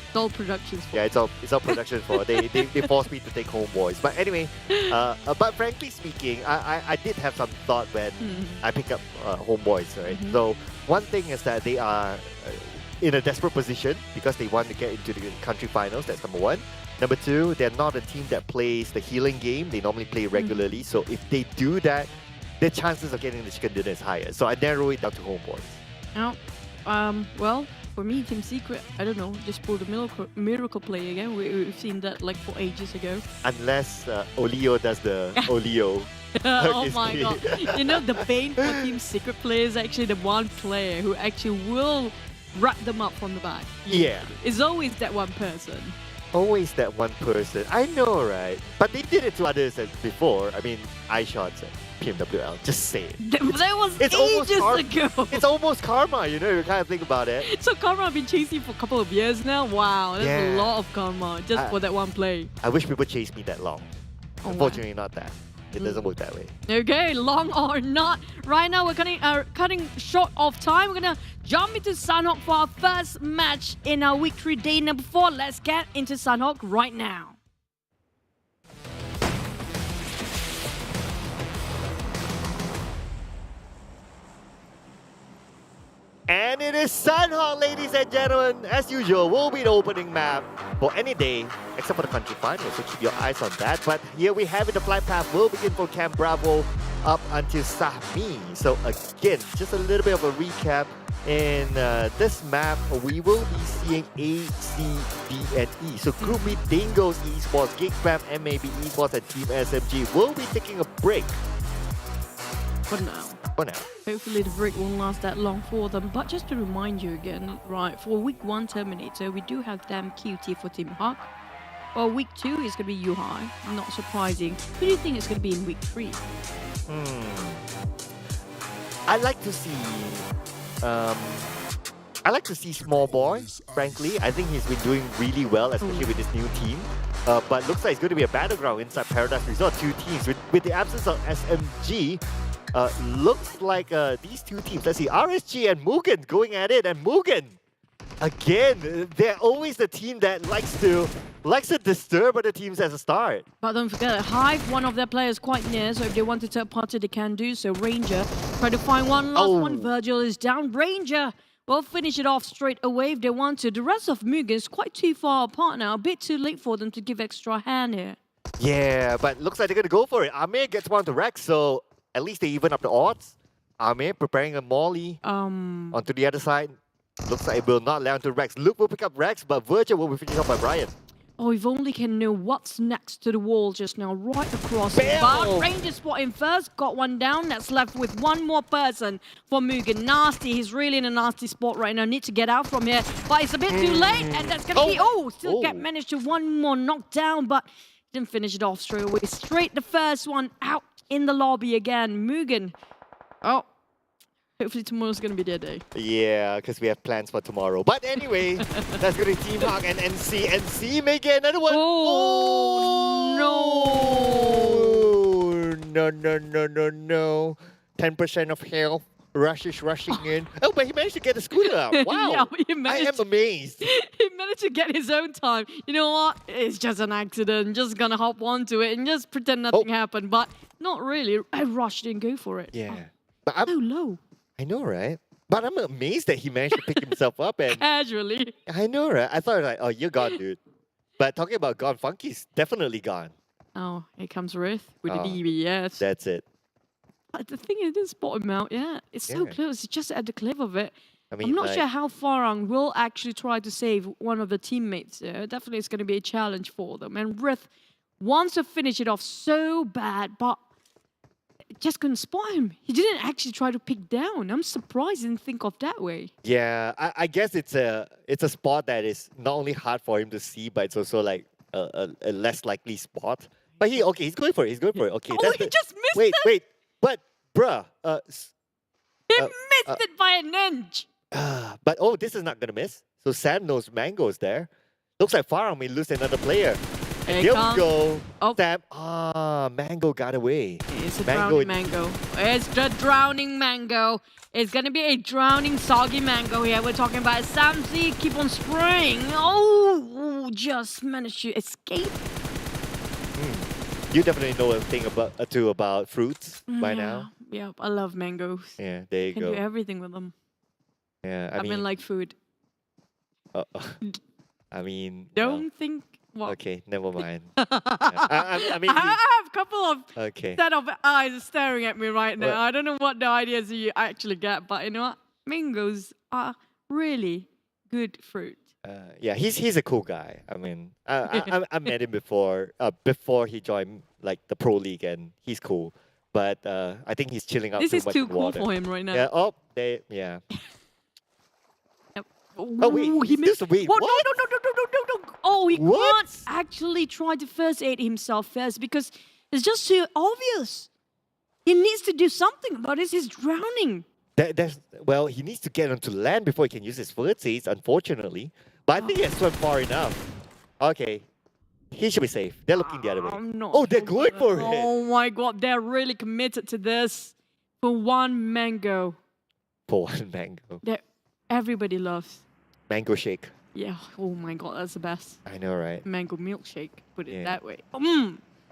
It's all production's fault. Yeah, it's all production's fault. They forced me to take HomeBois. But anyway, but frankly speaking, I did have some thought when I picked up HomeBois, right? So one thing is that they are in a desperate position because they want to get into the country finals. That's number one. Number two, they're not a team that plays the healing game. They normally play regularly. So if they do that, their chances of getting the chicken dinner is higher. So I narrow it down to HomeBois. Now, well, for me, Team Secret, I don't know, just pull the miracle play again. We've seen that like for ages ago. Unless Olio does the Olio. Oh my god. You know, the bane for Team Secret player is actually the one player who actually will wrap them up from the back. Yeah. It's always that one person. Always that one person. I know, right? But they did it to others before. I mean, iShots. PMWL. Just say it. That was It's almost ages ago. It's almost karma, you know, you kind of think about it. So karma have been chasing for a couple of years now. Wow, that's a Yeah. lot of karma just for that one play. I wish people chased me that long. Oh, Unfortunately, not that. It doesn't work that way. Okay, long or not. Right now, we're cutting short of time. We're gonna jump into Sanhok for our first match in our week 3 day number 4. Let's get into Sanhok right now. And it is Sanhok, ladies and gentlemen. As usual, will be the opening map for any day, except for the country final, so keep your eyes on that. But here we have it, the flight path will begin for Camp Bravo up until Sahmi. So again, just a little bit of a recap. In this map, we will be seeing A, C, D, and E. So Group B, Dingoz Esports, GEEK, MAB Esports, and Team SMG will be taking a break. For now. For now. Hopefully the break won't last that long for them. But just to remind you again, right, for week 1 Terminator, we do have them QT for Team Hawk. Well, week 2 is going to be Yuhai. Not surprising. Who do you think is going to be in week 3? I'd like to see... I like to see Small Boy, frankly. I think he's been doing really well, especially with this new team. But looks like it's going to be a battleground inside Paradise Resort. 2 teams. With the absence of SMG, looks like these 2 teams, let's see, RSG and MUGEN going at it. And MUGEN, again, they're always the team that likes to disturb other teams as a start. But don't forget, HYVE, one of their players quite near, so if they want to take part, they can do so. Ranger, try to find one last one. Virgil is down. Ranger will finish it off straight away if they want to. The rest of MUGEN is quite too far apart now. A bit too late for them to give extra hand here. Yeah, but looks like they're going to go for it. Amir gets one to Rex, so at least they even up the odds. Amir preparing a molly onto the other side. Looks like it will not land to Rex. Luke will pick up Rex, but Virgil will be finished off by Brian. Oh, if only can know what's next to the wall just now, right across. But Ranger spot him first, got one down. That's left with one more person for MUGEN. Nasty, he's really in a nasty spot right now. Need to get out from here, but it's a bit too late, and that's gonna be managed to one more knockdown, but didn't finish it off straight away. Straight the first one out in the lobby again. MUGEN. Oh. Hopefully tomorrow's going to be their day. Yeah, because we have plans for tomorrow. But anyway, that's going to be Team Hawk and NC. NC may get another one. Oh, no. No. 10% of health. Rush is rushing in. Oh, but he managed to get the scooter out. Wow. Yeah, I am amazed. He managed to get his own time. You know what? It's just an accident. Just going to hop onto it and just pretend nothing happened. But not really. I rushed and go for it. Yeah. Oh. But I'm so low. I know, right? But I'm amazed that he managed to pick himself up and casually. I know, right? I thought like, oh, you're gone, dude. But talking about gone, Funky's definitely gone. Oh, here comes Riff with the DBS. That's it. But the thing is, I didn't spot him out. Yeah, it's so close. It's just at the cliff of it. I mean, I'm not sure how Farang will actually try to save one of the teammates there. Definitely it's going to be a challenge for them. And Riff wants to finish it off so bad, but just couldn't spot him. He didn't actually try to pick down. I'm surprised he didn't think of that way. Yeah, I guess it's a spot that is not only hard for him to see, but it's also like a less likely spot. But he's going for it. He's going for it. Okay, oh, he just missed it. Wait. But bruh, he missed it by an inch. But this is not gonna miss. So Sam knows Mango's there. Looks like Farang may lose another player. And here we go. Sam. Mango got away. It's a drowning mango. It's the drowning mango. It's gonna be a drowning, soggy mango here. We're talking about Samsi. Keep on spraying. Oh, just managed to escape. You definitely know a thing about fruits by now. Yeah, I love mangoes. Yeah, there you Can go. do everything with them. Yeah, I mean like food. I mean. Don't think. What? Okay, never mind. I mean, I have a couple of set of eyes staring at me right now. I don't know what the ideas you actually get, but you know what? Mangoes are really good fruit. Yeah, he's a cool guy. I mean, I met him before he joined like the pro league, and he's cool. But I think he's chilling out. This is much too in cool water. for him right now. Yeah. Yep. Oh wait, he missed. Wait, what? what? No. Oh, he can't actually try to first aid himself first because it's just too obvious. He needs to do something about this. He's drowning. Well, he needs to get onto land before he can use his vertices, unfortunately. But I think he has swum far enough. Okay. He should be safe. They're looking the other way. Oh, they're going for it. Oh my god, they're really committed to this. For one mango. For one mango. That everybody loves. Mango shake. Yeah, oh my god, that's the best. I know, right? Mango milkshake, put it Yeah. that way.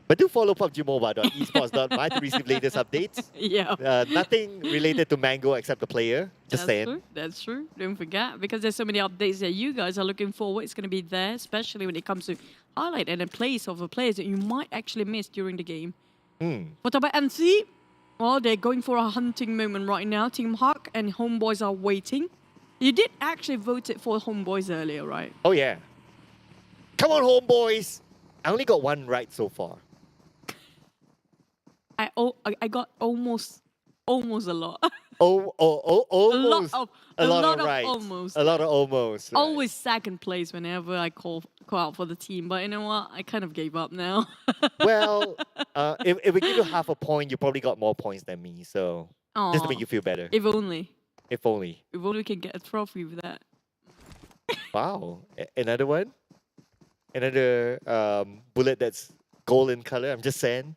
But do follow PUBG Mobile.esports.my to receive latest updates. Yeah. Nothing related to Mango except the player. Just saying. True. That's true. Don't forget, because there's so many updates that you guys are looking for. What's going to be there, especially when it comes to highlight and a place of a players that you might actually miss during the game. For Tabah NSEA, well, they're going for a hunting moment right now. Team Hawk and HomeBois are waiting. You did actually vote it for HomeBois earlier, right? Oh, yeah. Come on, HomeBois. I only got one right so far. I got almost a lot. Almost. A lot of rights. almost. A lot of almost. Right. Always second place whenever I call out for the team. But you know what? I kind of gave up now. Well, if we give you half a point, you probably got more points than me. So just to make you feel better. If only. If only. If only we can get a trophy with that. Wow. Another one? Another bullet that's gold in color? I'm just saying.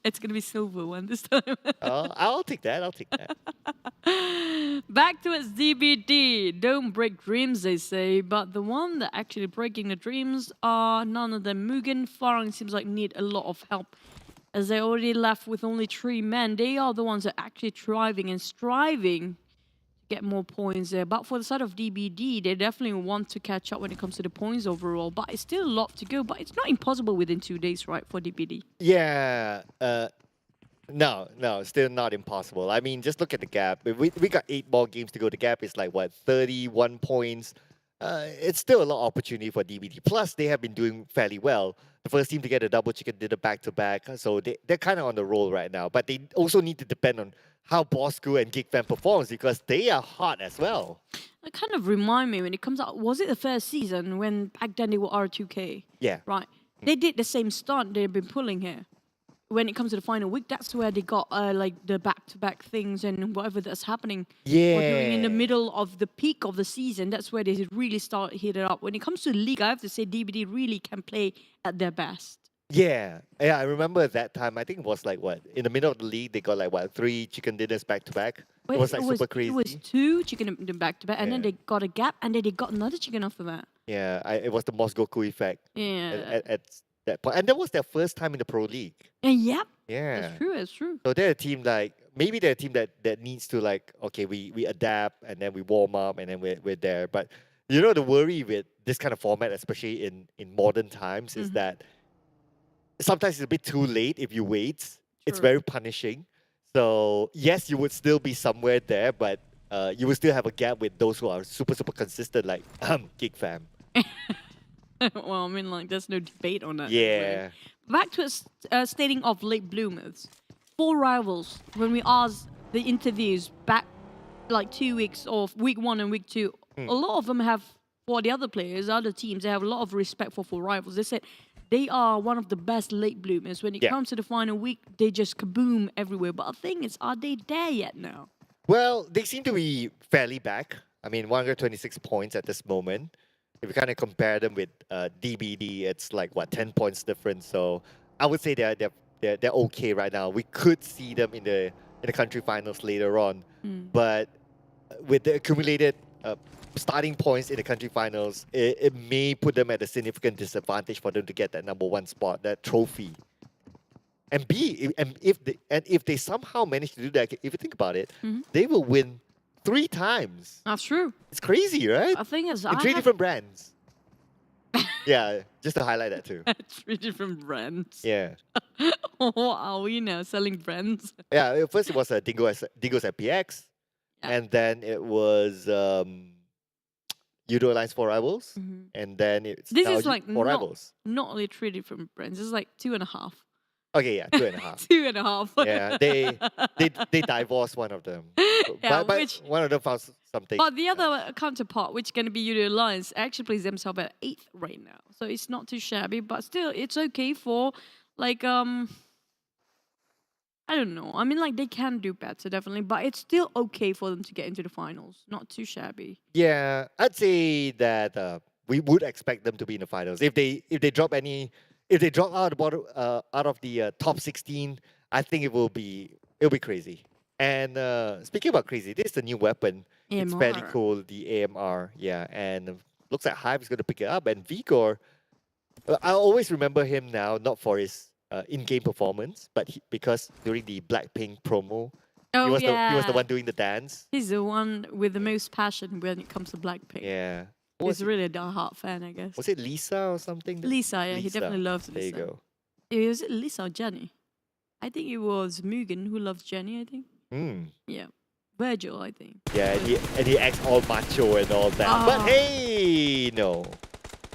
It's going to be silver one this time. I'll take that. I'll take that. Back to its DBD. Don't break dreams, they say. But the one that actually breaking the dreams are none of them. MUGEN, Farang seems like need a lot of help. As they already left with only 3 men. They are the ones that are actually thriving and striving to get more points there. But for the side of DBD, they definitely want to catch up when it comes to the points overall. But it's still a lot to go. But it's not impossible within 2 days, right, for DBD? Yeah. No, still not impossible. I mean, just look at the gap. We got 8 more games to go. The gap is like, what, 31 points? It's still a lot of opportunity for DBD. Plus, they have been doing fairly well. The first team to get a double chicken did a back-to-back. So they're kind of on the roll right now. But they also need to depend on how Bosskurr and GEEK performs because they are hot as well. That kind of remind me when it comes out, was it the first season when back then they were R2K? Yeah. Right. They did the same stunt they've been pulling here. When it comes to the final week, that's where they got like the back-to-back things and whatever that's happening. Yeah. Or during in the middle of the peak of the season, that's where they really start hitting up. When it comes to the league, I have to say DBD really can play at their best. Yeah, I remember at that time. I think it was like what in the middle of the league they got like what 3 chicken dinners back to back. It was like super crazy. It was 2 chicken back to back, and then they got a gap, and then they got another chicken after that. Yeah, it was the Mosgoku effect. Yeah. At that point, and that was their first time in the pro league. And yep. Yeah. That's true. That's true. So they're a team like maybe they're a team that needs to like okay we adapt and then we warm up and then we're there. But you know the worry with this kind of format, especially in modern times, is that sometimes it's a bit too late if you wait. It's very punishing. So yes, you would still be somewhere there, but you will still have a gap with those who are super consistent, like GEEK fam. Well, I mean, like, there's no debate on that. Yeah. Back to stating of late bloomers. 4 rivals. When we asked the interviews back like 2 weeks of week 1 and week 2, a lot of them have, for the other players, other teams, they have a lot of respect for 4 rivals. They said they are one of the best late bloomers. When it comes to the final week, they just kaboom everywhere. But the thing is, are they there yet now? Well, they seem to be fairly back. I mean, 126 points at this moment. If you kind of compare them with DBD, it's like what 10 points difference. So I would say they're okay right now. We could see them in the country finals later on, but with the accumulated starting points in the country finals, it may put them at a significant disadvantage for them to get that #1 spot, that trophy. And if they somehow manage to do that, if you think about it, they will win 3 times. That's true. It's crazy, right? I think it's... In 3 different brands. Yeah, just to highlight that too. 3 different brands. Yeah. What are we now? Selling brands? Yeah, first it was Dingoz Esports, and then it was Yoodo Alliance 4 Rivals, and then it's This is like 4 Rivals. Not only 3 different brands. It's like 2.5. Okay, yeah, 2.5. 2.5. Yeah, they divorced one of them. Yeah, but one of them found something. But the other counterpart, which is going to be Yoodo Alliance, actually plays themselves at 8th right now. So it's not too shabby, but still, it's okay for, like, I I don't know. I mean, like, they can do better, definitely, but it's still okay for them to get into the finals. Not too shabby. Yeah, I'd say that we would expect them to be in the finals. If they drop out of the top 16, I think it'll be crazy. And speaking about crazy, this is the new weapon. It's fairly AMR. cool, the AMR. Yeah, and looks like HYVE is going to pick it up. And Vigor, I always remember him now, not for his in-game performance, but because during the Blackpink promo, Oh, he was yeah. the one doing the dance. He's the one with the most passion when it comes to Blackpink. Yeah. He's really a die-hard fan, I guess. Was it Lisa or something? Lisa, yeah, he Lisa. definitely loves Lisa. There you go. Was it Lisa or Jenny? I think it was Mugen who loves Jenny, I think. Yeah. Virgil, I think. Yeah, and he acts all macho and all that. But hey, no.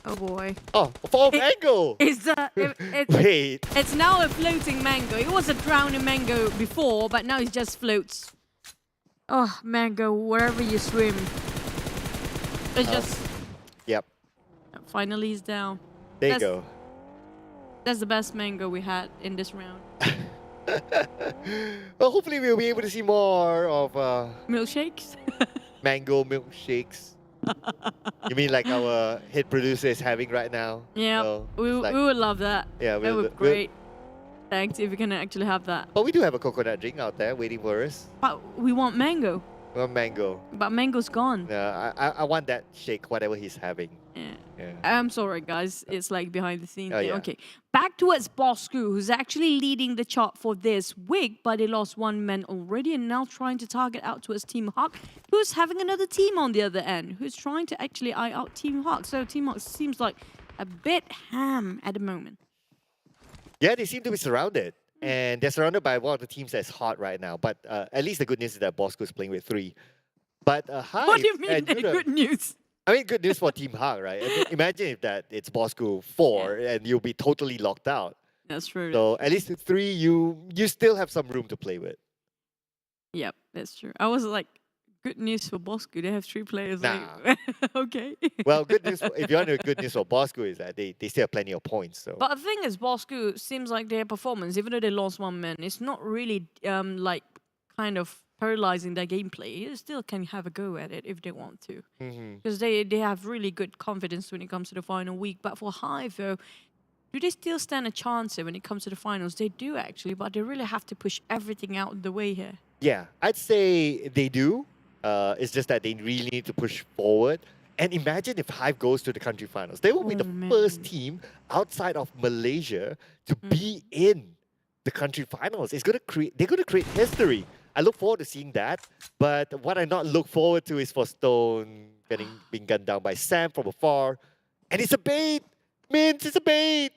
Oh boy. Oh, for mango! Wait. It's now a floating mango. It was a drowning mango before, but now it just floats. Oh, mango, wherever you swim. It's just... Yep. Finally he's down. There you go. That's the best mango we had in this round. Well, hopefully we'll be able to see more of Milkshakes? mango milkshakes. You mean like our hit producer is having right now? Yeah, So, we it's like- would love that. Yeah, that would be great. Thanks if we can actually have that. But we do have a coconut drink out there waiting for us. But we want mango. We want mango. But mango's gone. I want that shake, whatever he's having. Yeah. I'm sorry, guys. It's like behind the scenes. Oh, thing. yeah. Okay. Back towards Bosskurr, who's actually leading the chart for this week, but they lost one man already and now trying to target out towards Team Hawk, who's having another team on the other end, who's trying to actually eye out Team Hawk. So Team Hawk seems like a bit ham at the moment. Yeah, they seem to be surrounded. And they're surrounded by one of the teams that's hot right now. But at least the good news is that Bosskurr is playing with 3. But HYVE... What do you mean and the Yoodo- good news? I mean, good news for Team Hawk, right? I mean, imagine if that it's Bosskurr 4 and you'll be totally locked out. That's true. So at least in 3, you still have some room to play with. Yep, that's true. I was like, good news for Bosskurr. They have 3 players. Nah. Like, okay. Well, good news. If you want the good news for Bosskurr is that they still have plenty of points. So But the thing is, Bosskurr seems like their performance, even though they lost one man, it's not really like kind of paralyzing their gameplay. They still can have a go at it if they want to. Because they have really good confidence when it comes to the final week. But for HYVE, though, do they still stand a chance here when it comes to the finals? They do actually, but they really have to push everything out the way here. yeah, I'd say they do. It's just that they really need to push forward. And imagine if HYVE goes to the country finals. They will be the first team outside of Malaysia to be in the country finals. They're gonna create history. I look forward to seeing that. But what I not look forward to is for Stone being gunned down by Sam from afar. And it's a bait! Mince, it's a bait!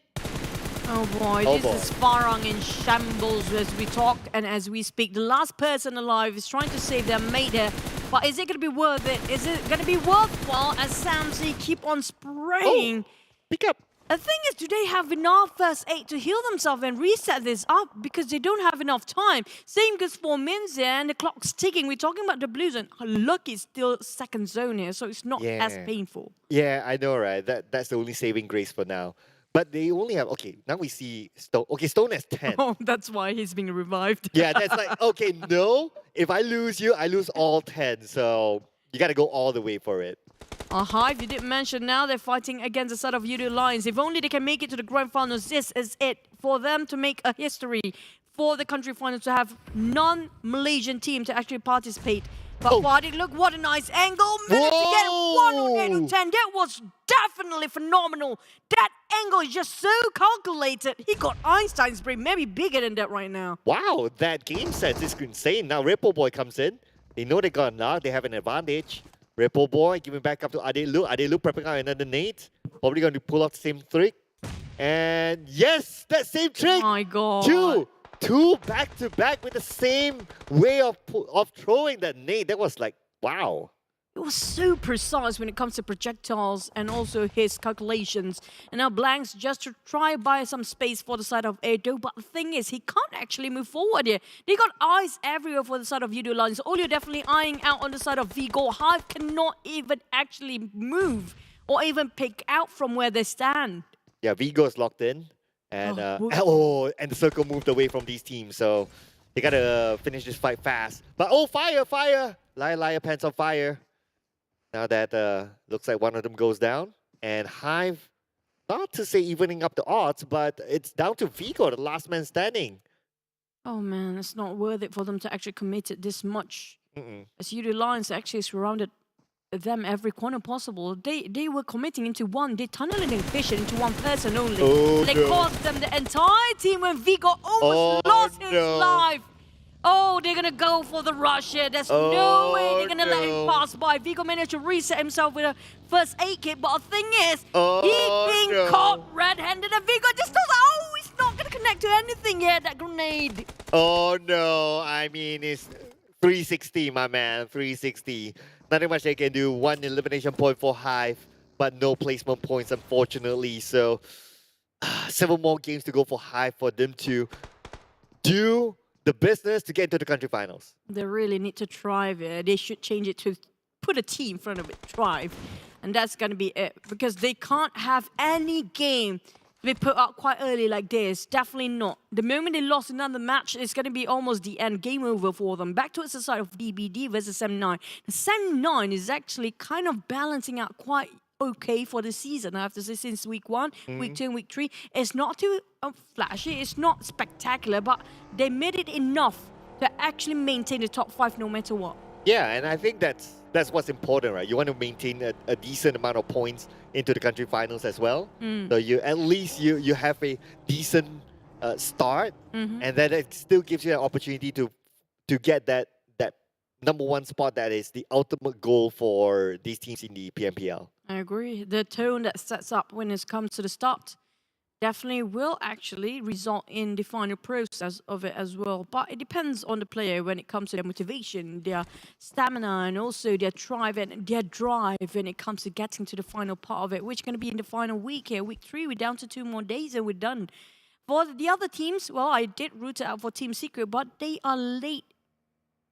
Oh boy, Oh this boy. is Farang in shambles as we talk and as we speak. The last person alive is trying to save their mate here. But is it going to be worth it? Is it going to be worthwhile as Samsey keep on spraying? Pick up. The thing is, do they have enough first aid to heal themselves and reset this up? Because they don't have enough time. Same goes for Minze and the clock's ticking. We're talking about the Blues and look, it's still second zone here, so it's not as painful. Yeah, I know, right? That's the only saving grace for now. But they only have, okay, now we see Stone. Okay, Stone has 10. Oh, that's why he's being revived. Yeah, that's like, okay, no. If I lose you, I lose all 10. So you got to go all the way for it. HYVE, you didn't mention now they're fighting against the side of Yoodo Alliance. If only they can make it to the grand finals, this is it. For them to make a history for the country finals, to have non-Malaysian team to actually participate. But Wadi, look, what a nice angle. Managed to get 1 on 8 on 10. That was definitely phenomenal. That angle is just so calculated. He got Einstein's brain, maybe bigger than that right now. Wow, that game sense is insane. Now Ripple Boy comes in. They know they got knocked. They have an advantage. Ripple Boy giving back up to Adelu. Adelu prepping out another nade. Probably going to pull off the same trick. And yes, that same trick. Oh my God. Two back to back with the same way of throwing that nade. That was like, wow. It was so precise when it comes to projectiles and also his calculations. And now Blanks just to try buy some space for the side of Edo. But the thing is, he can't actually move forward here. They got eyes everywhere for the side of Yoodo Alliance. All you're definitely eyeing out on the side of Vigor. HYVE cannot even actually move or even pick out from where they stand. Yeah, Vigo's locked in. And and the circle moved away from these teams. So They gotta finish this fight fast. But oh, fire! Liar, pants on fire. Now that looks like one of them goes down. And HYVE, not to say evening up the odds, but it's down to Vigo, the last man standing. Oh man, it's not worth it for them to actually commit it this much. As Yoodo Alliance actually surrounded them every corner possible. They were committing into one. They tunneling their vision into one person only. Oh, they no. cost them the entire team when Vigo almost lost his life. Oh, they're gonna go for the rush here. There's no way they're gonna let him pass by. Vigo managed to reset himself with a first aid kit, but the thing is, he's being caught red-handed, and Vigo just thought, oh, he's not gonna connect to anything yet, that grenade. Oh no, I mean, it's 360, my man, 360. Nothing much they can do. One elimination point for HYVE, but no placement points, unfortunately. So, 7 more games to go for HYVE for them to do the business to get into the country finals. They really need to thrive it. They should change it to put a T in front of it, thrive. And that's going to be it. Because they can't have any game be put out quite early like this. Definitely not. The moment they lost another match, it's going to be almost the end. Game over for them. Back towards the side of DBD versus M9. The M9 is actually kind of balancing out quite okay for the season, I have to say, since week 1, week 2, and week 3. It's not too flashy, it's not spectacular, but they made it enough to actually maintain the top 5 no matter what. Yeah, and I think that's what's important, right? You want to maintain a decent amount of points into the country finals as well. So you at least you have a decent start, and then it still gives you an opportunity to get that #1 spot that is the ultimate goal for these teams in the PMPL. I agree. The tone that sets up when it comes to the start definitely will actually result in the final process of it as well. But it depends on the player when it comes to their motivation, their stamina, and also their drive when it comes to getting to the final part of it, which is going to be in the final week here. Week 3, we're down to 2 more days and we're done. For the other teams, well, I did root it out for Team Secret, but they are late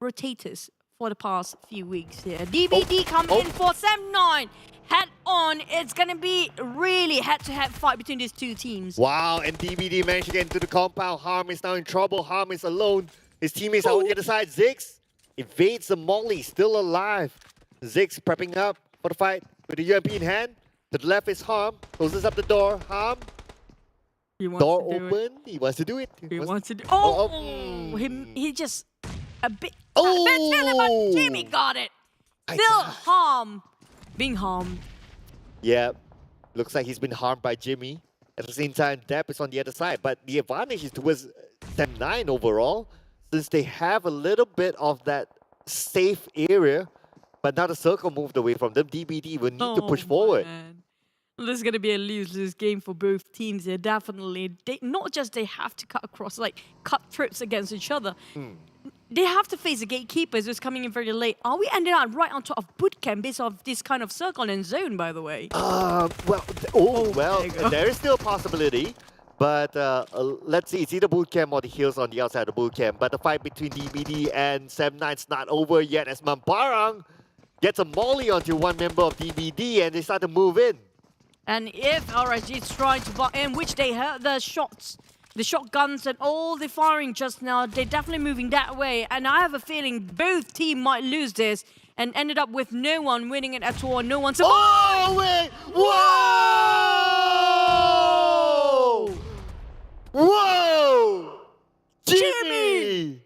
rotators for the past few weeks here. DBD come in for Sam9. Head on. It's going to be really head-to-head fight between these two teams. Wow, and DBD managed to get into the compound. Harm is now in trouble. Harm is alone. His teammates are on the other side. Ziggs evades the molly, still alive. Ziggs prepping up for the fight with the UMP in hand. To the left is Harm. Closes up the door. Harm. Door open. He wants to do it. He wants to do it. He just a bit. But Jimmy got it. Still Harm. Being harmed. Yeah, looks like he's been harmed by Jimmy. At the same time, Depp is on the other side. But the advantage is towards Sam9 overall, since they have a little bit of that safe area. But now the circle moved away from them. DBD will need to push forward. Man. This is going to be a lose-lose game for both teams here, definitely. Not just they have to cut across, like cut trips against each other. They have to face the gatekeepers who's coming in very late. Are we ending up right on top of bootcamp based off this kind of circle and zone, by the way? There is still a possibility. But let's see, it's either bootcamp or the heels on the outside of bootcamp. But the fight between DBD and Sam9's not over yet as Mamparang gets a molly onto one member of DBD and they start to move in. And if RSG is trying to butt in, which they heard the shots, the shotguns and all the firing just now, they're definitely moving that way. And I have a feeling both teams might lose this and ended up with no one winning it at all. No one survived. Oh, wait! Whoa! Whoa! Jimmy!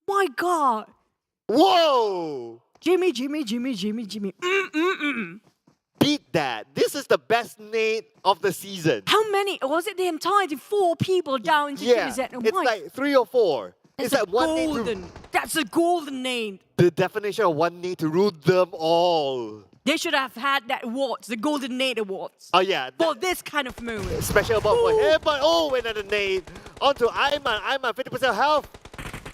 My God! Whoa! Jimmy. Beat that. This is the best nade of the season. How many? Was it the entire 4 people down into it's like 3 or 4. It's like one nade. That's a golden name. The definition of one nade to rule them all. They should have had that awards, the Golden Nade Awards. Oh yeah. For this kind of moment. Special about for him, but another nade. Onto Ayman. Ayman, 50% health.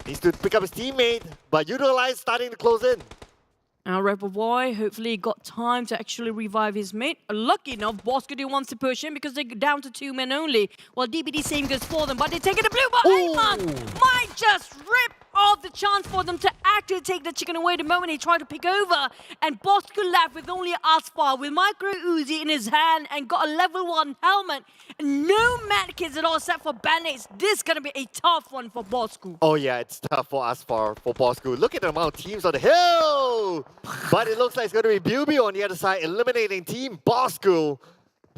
Needs to pick up his teammate, but Yoodo Alliance starting to close in. Now Rebel Boy hopefully got time to actually revive his mate. Lucky enough, Bosskurr wants to push him because they're down to 2 men only. While DBD same goes for them, but they're taking the blue, but Ayman might just rip of the chance for them to actually take the chicken away the moment he tried to pick over. And Bosskurr left with only Asfar with Micro Uzi in his hand and got a level 1 helmet. No medkits at all except for band-aids. This is going to be a tough one for Bosskurr. Oh yeah, it's tough for Asfar, for Bosskurr. Look at the amount of teams on the hill! But it looks like it's going to be Bilby on the other side, eliminating Team Bosskurr.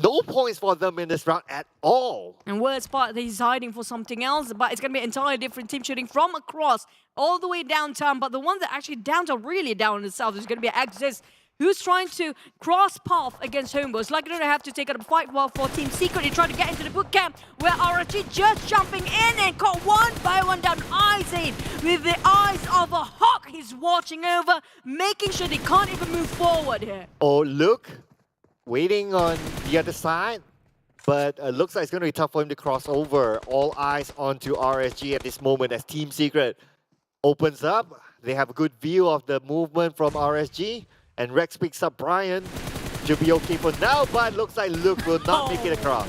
No points for them in this round at all. And worst part, he's hiding for something else, but it's going to be an entirely different team shooting from across all the way downtown. But the ones that actually downtown, really down in the south, is going to be Axis, who's trying to cross path against HomeBois. Like they have to take out a fight while for Team Secret. They try to get into the boot camp where RSG just jumping in and caught one by one down Izzy with the eyes of a hawk. He's watching over, making sure they can't even move forward here. Oh, look. Waiting on the other side, but looks like it's going to be tough for him to cross over. All eyes onto RSG at this moment as Team Secret opens up. They have a good view of the movement from RSG, and Rex picks up Brian. Should be okay for now, but looks like Luke will not make it across.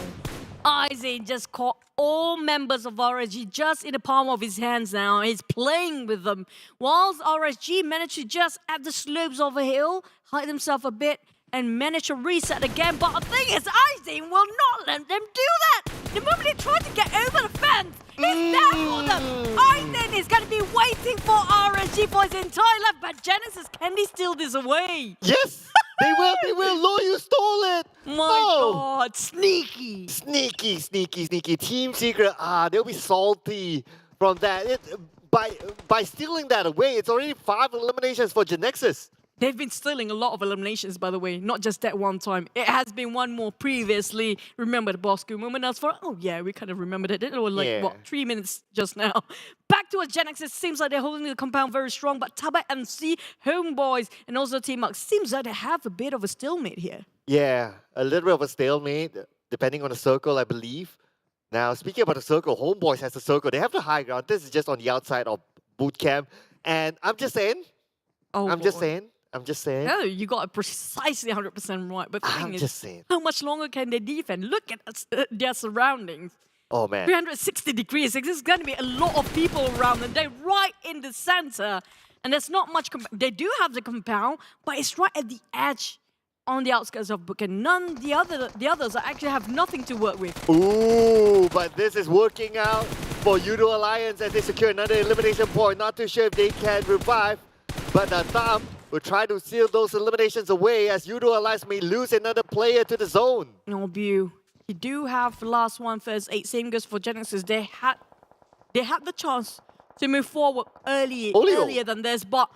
Isaac just caught all members of RSG just in the palm of his hands now. He's playing with them. Whilst RSG managed to just at the slopes of a hill, hide himself a bit, and manage to reset again. But the thing is, Isaac will not let them do that. The moment they try to get over the fence, he's there for them. Isaac is going to be waiting for RSG for his entire life. But Genexus, can they steal this away? Yes, they will. Lo, you stole it. My God, sneaky. Sneaky. Team Secret, they'll be salty from that. By stealing that away, it's already 5 eliminations for Genexus. They've been stealing a lot of eliminations, by the way, not just that one time. It has been one more previously. Remember the Bosskurr moment? I was for, oh yeah, we kind of remembered it. It was like, what, 3 minutes just now. Back to Genexus. Seems like they're holding the compound very strong, but Tabah NSEA, HomeBois, and also Team MUGEN seems like they have a bit of a stalemate here. Yeah, a little bit of a stalemate, depending on the circle, I believe. Now, speaking about the circle, HomeBois has the circle. They have the high ground. This is just on the outside of boot camp. And I'm just saying. I'm just saying. No, you got it precisely 100% right. But the thing is, how much longer can they defend? Look at their surroundings. Oh, man. 360 degrees. There's going to be a lot of people around them. They're right in the center. And there's not much... They do have the compound, but it's right at the edge on the outskirts of Bookend. The others actually have nothing to work with. Ooh, but this is working out for Yoodo Alliance as they secure another elimination point. Not too sure if they can revive, but the Thumb will try to seal those eliminations away as Yoodo Alliance may lose another player to the zone. No, Bew. You do have the last one first 8. Same goes for Genexus. They had the chance to move forward earlier than this, but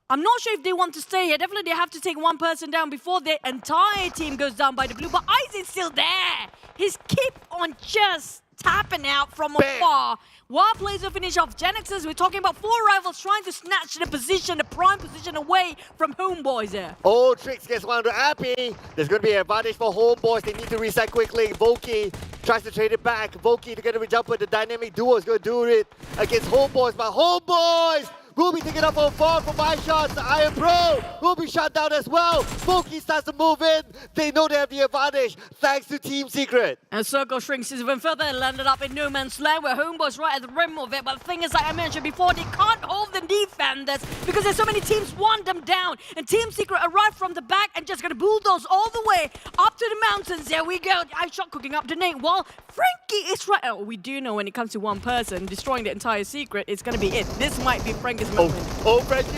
I'm not sure if they want to stay here. Definitely they have to take one person down before their entire team goes down by the blue, but Isaac's still there. He's keep on just tapping out from afar. While players will finish off Genexus, we're talking about 4 rivals trying to snatch the prime position away from HomeBois there. Oh, Trix gets one to Appy. There's going to be an advantage for HomeBois. They need to reset quickly. Voki tries to trade it back. Voki together with Jumper. The dynamic duo is going to do it against HomeBois, but HomeBois will be taken up on 4 for 5 shots. The Iron Pro will be shot down as well. Voki starts to move in. They know they have the advantage thanks to Team Secret. And Circle shrinks even further and landed up in no man's land where HomeBois right at the rim of it. But the thing is, like I mentioned before, they can't hold the defenders because there's so many teams want them down. And Team Secret arrived from the back and just going to bulldoze all the way up to the mountains. There we go. The ice shot cooking up the Nate while Frankie is right. Oh, we do know when it comes to one person destroying the entire Secret, it's going to be it. This might be Frankie's moment. Oh, Frankie!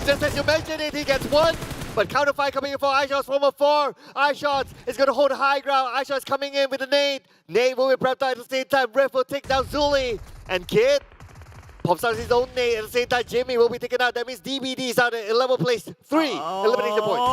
Just as you mentioned it, he gets one. But counterfire coming in for iShots from afar. iShots is going to hold the high ground. iShots coming in with a nade. Nade will be prepped out at the same time. Riff will take down Zuli. And Kid pops out his own nade. At the same time, Jimmy will be taken out. That means DBD is out at 11th place. 3 elimination points.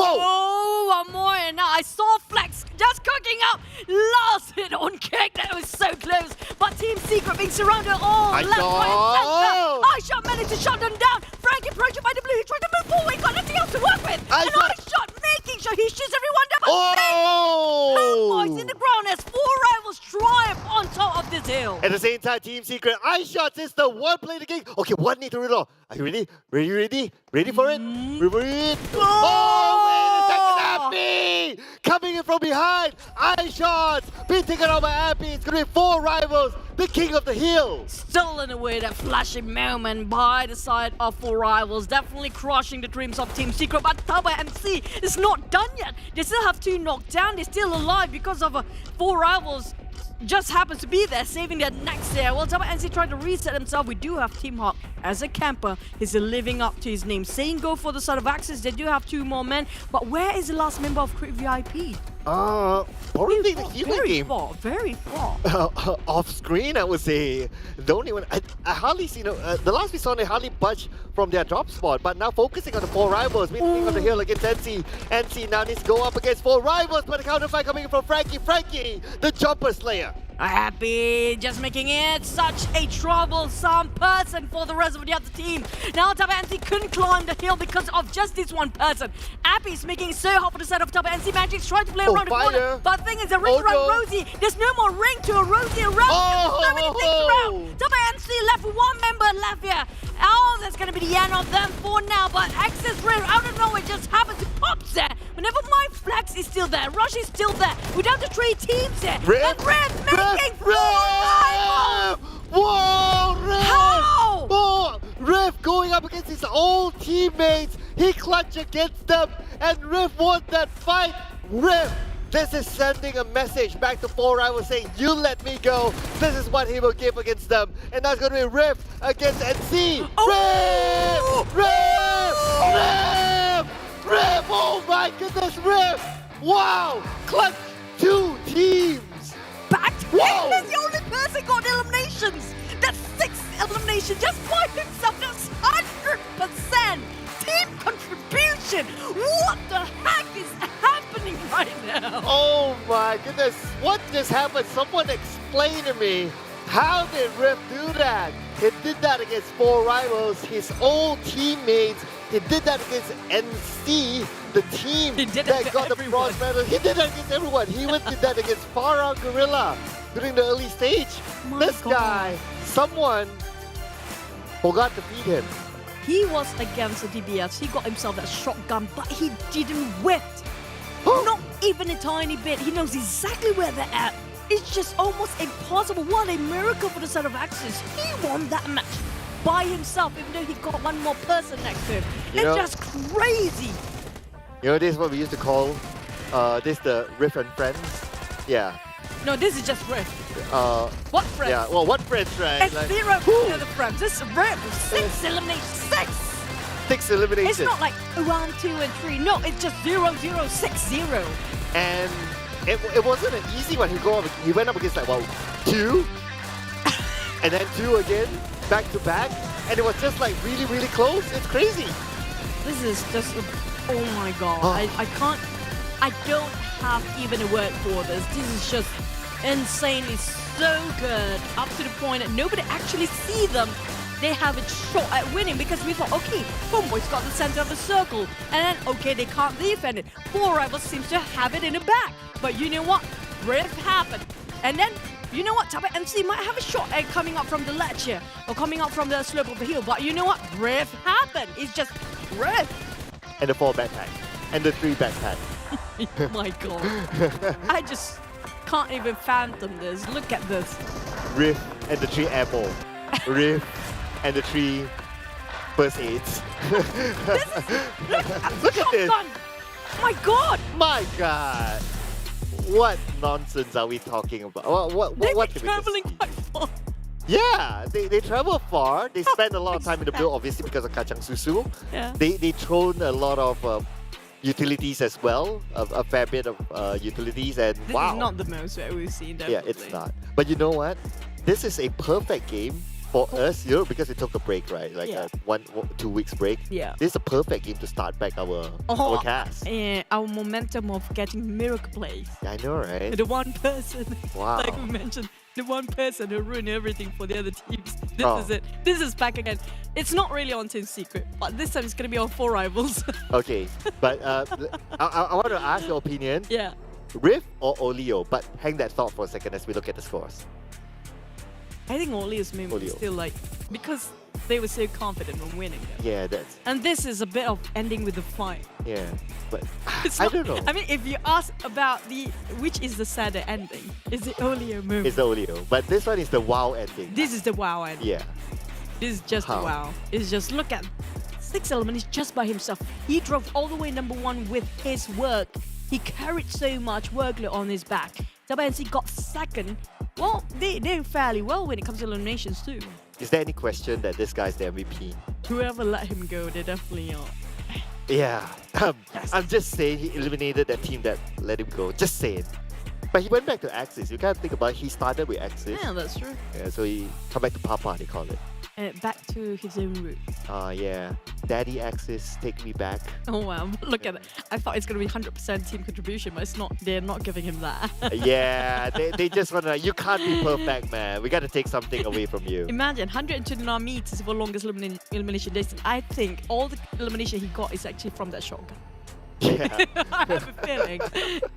Oh, one more. And now I saw Flex just cooking up. Last hit on kick. That was so close. But Team Secret being surrounded all left, right, and center. iShot managed to shut them down. Frankie approached by the blue. He tried to move forward. He got nothing else to work with. And iShot making sure he shoots everyone down. But HomeBois in the ground as 4 rivals triumph on top of this hill. At the same time, Team Secret, iShots is the one play the game. Okay, one need to reload. Are you ready? Ready for it? Ready? Oh, wait a second, Appy! Come coming in from behind. Eye shots being taken out by Abby. It's going to be 4 rivals. The king of the hill. Stolen away that flashing moment by the side of 4 rivals. Definitely crushing the dreams of Team Secret. But Tabah NSEA is not done yet. They still have 2 knocked down. They're still alive because of 4 rivals. Just happens to be there, saving their necks there. Well, Tabah NSEA trying to reset himself. We do have Team Hawk as a camper. He's living up to his name. Saying go for the side of Axis. They do have 2 more men. But where is the last member of Crit VIP? Probably the healing game. Very far. Off screen, I would say. The only one, I hardly see, the last we saw, they hardly budge from their drop spot. But now focusing on the 4 rivals, meeting on the hill against NC. NC now needs to go up against 4 rivals, but the counter fight coming in from Frankie. Frankie, the jumper slayer. Happy, just making it such a troublesome person for the rest of the other team. Now Tabah NSEA couldn't climb the hill because of just this one person. Happy's making it so hard for the side of Tabah NSEA. Magic's trying to play around the corner, but the thing is, the ring around Rosie. There's no more ring to a Rosie around. So many things around. Tabah NSEA left with 1 member left here. Oh, that's going to be the end of them for now. But Access Ring out of nowhere just happens to pop there. But never mind, Flex is still there. Rush is still there. Without the 3 teams there. And Red making 4 rivals. Whoa, Riff! How? Oh, Riff going up against his old teammates. He clutched against them, and Riff won that fight. Riff, this is sending a message back to 4 rivals saying, you let me go. This is what he will give against them. And that's going to be Riff against NC. Oh. Riff! Riff! Riff! Riff! Oh my goodness, Riff! Wow! Clutch 2 teams! Back to He's the only person got eliminations. That's 6 eliminations just by himself. That's 100% team contribution. What the heck is happening right now? Oh my goodness, what just happened? Someone explain to me. How did Riff do that? He did that against 4 rivals, his old teammates. He did that against NC, the team that got the bronze medal. He did that against everyone. He went did that against Farang Guerilla during the early stage. This guy, someone forgot to feed him. He was against the DBS. He got himself that shotgun, but he didn't whip. Not even a tiny bit. He knows exactly where they're at. It's just almost impossible. What a miracle for the side of Axis. He won that match by himself, even though he got 1 more person next to him. It's just crazy. You know, this is what we used to call, this the Riff and Friends. Yeah. No, this is just Riff. What friends? Yeah, well, what friends, right? It's like, 0 to the friends. This is Riff. 6 eliminations. 6 eliminations. It's not like 1, 2, and 3. No, it's just 0, 0, 6, 0. And it wasn't an easy one. He went up against like, 2, and then 2 again, back to back, and it was just like really, really close. It's crazy. This is just, oh my god. I don't have even a word for this. This is just insanely so good, up to the point that nobody actually see them. They have a shot at winning because we thought, okay, HomeBois got the center of the circle, and then, okay, they can't defend it. 4 rivals seems to have it in the back. But you know what? Riff happened. And then, you know what? Tabah NSEA might have a shot at coming up from the ledge here, or coming up from the slope of the hill. But you know what? Riff happened. It's just Riff. And the 4 backpack. And the 3 backpack. Oh my god. I just can't even fathom this. Look at this. Riff and the 3 apple. Riff and the 3 first aids. Look at this. My god. My god. What nonsense are we talking about? What traveling quite far. Yeah, they travel far. They spend a lot of time in the build, obviously because of Kacang Susu. Yeah. They thrown a lot of utilities as well, a fair bit of utilities, and This wow. is not the most that we've seen, definitely. Yeah, it's not. But you know what? This is a perfect game for us, because we took a break, right? Like a 2 weeks break. Yeah. This is a perfect game to start back our cast. Our momentum of getting miracle plays. Yeah, I know, right? The 1 person, Wow. like we mentioned, the 1 person who ruined everything for the other teams. This is it. This is back again. It's not really on Team Secret, but this time it's going to be on 4 rivals. Okay, but I want to ask your opinion. Yeah. Riff or Olio? But hang that thought for a second as we look at the scores. I think Oli's maybe still like, because They were so confident when winning them. Yeah, that's... And this is a bit of ending with the fight. Yeah, but It's I not- don't know. I mean, if you ask about which is the sadder ending, is it Olio moment? It's the Olio, but this one is the wow ending. This is the wow ending. Yeah. This is just How? the wow. It's just, look at 6 Elements just by himself. He drove all the way #1 with his work. He carried so much workload on his back. Tabah NSEA got second. Well, they're fairly well when it comes to eliminations too. Is there any question that this guy's the MVP? Whoever let him go, they definitely are. Yeah. I'm just saying he eliminated that team that let him go. Just saying. But he went back to Axis. You can't think about it. He started with Axis. Yeah, that's true. Yeah, so he come back to Papa, they call it. Back to his own roots. Yeah. Daddy Axis, take me back. Oh wow, look at it. I thought it's going to be 100% team contribution, but it's not. They're not giving him that. Yeah, they just want to, you can't be perfect, man. We got to take something away from you. Imagine 129 meters for longest elimination distance. I think all the elimination he got is actually from that shotgun. Yeah. I have a feeling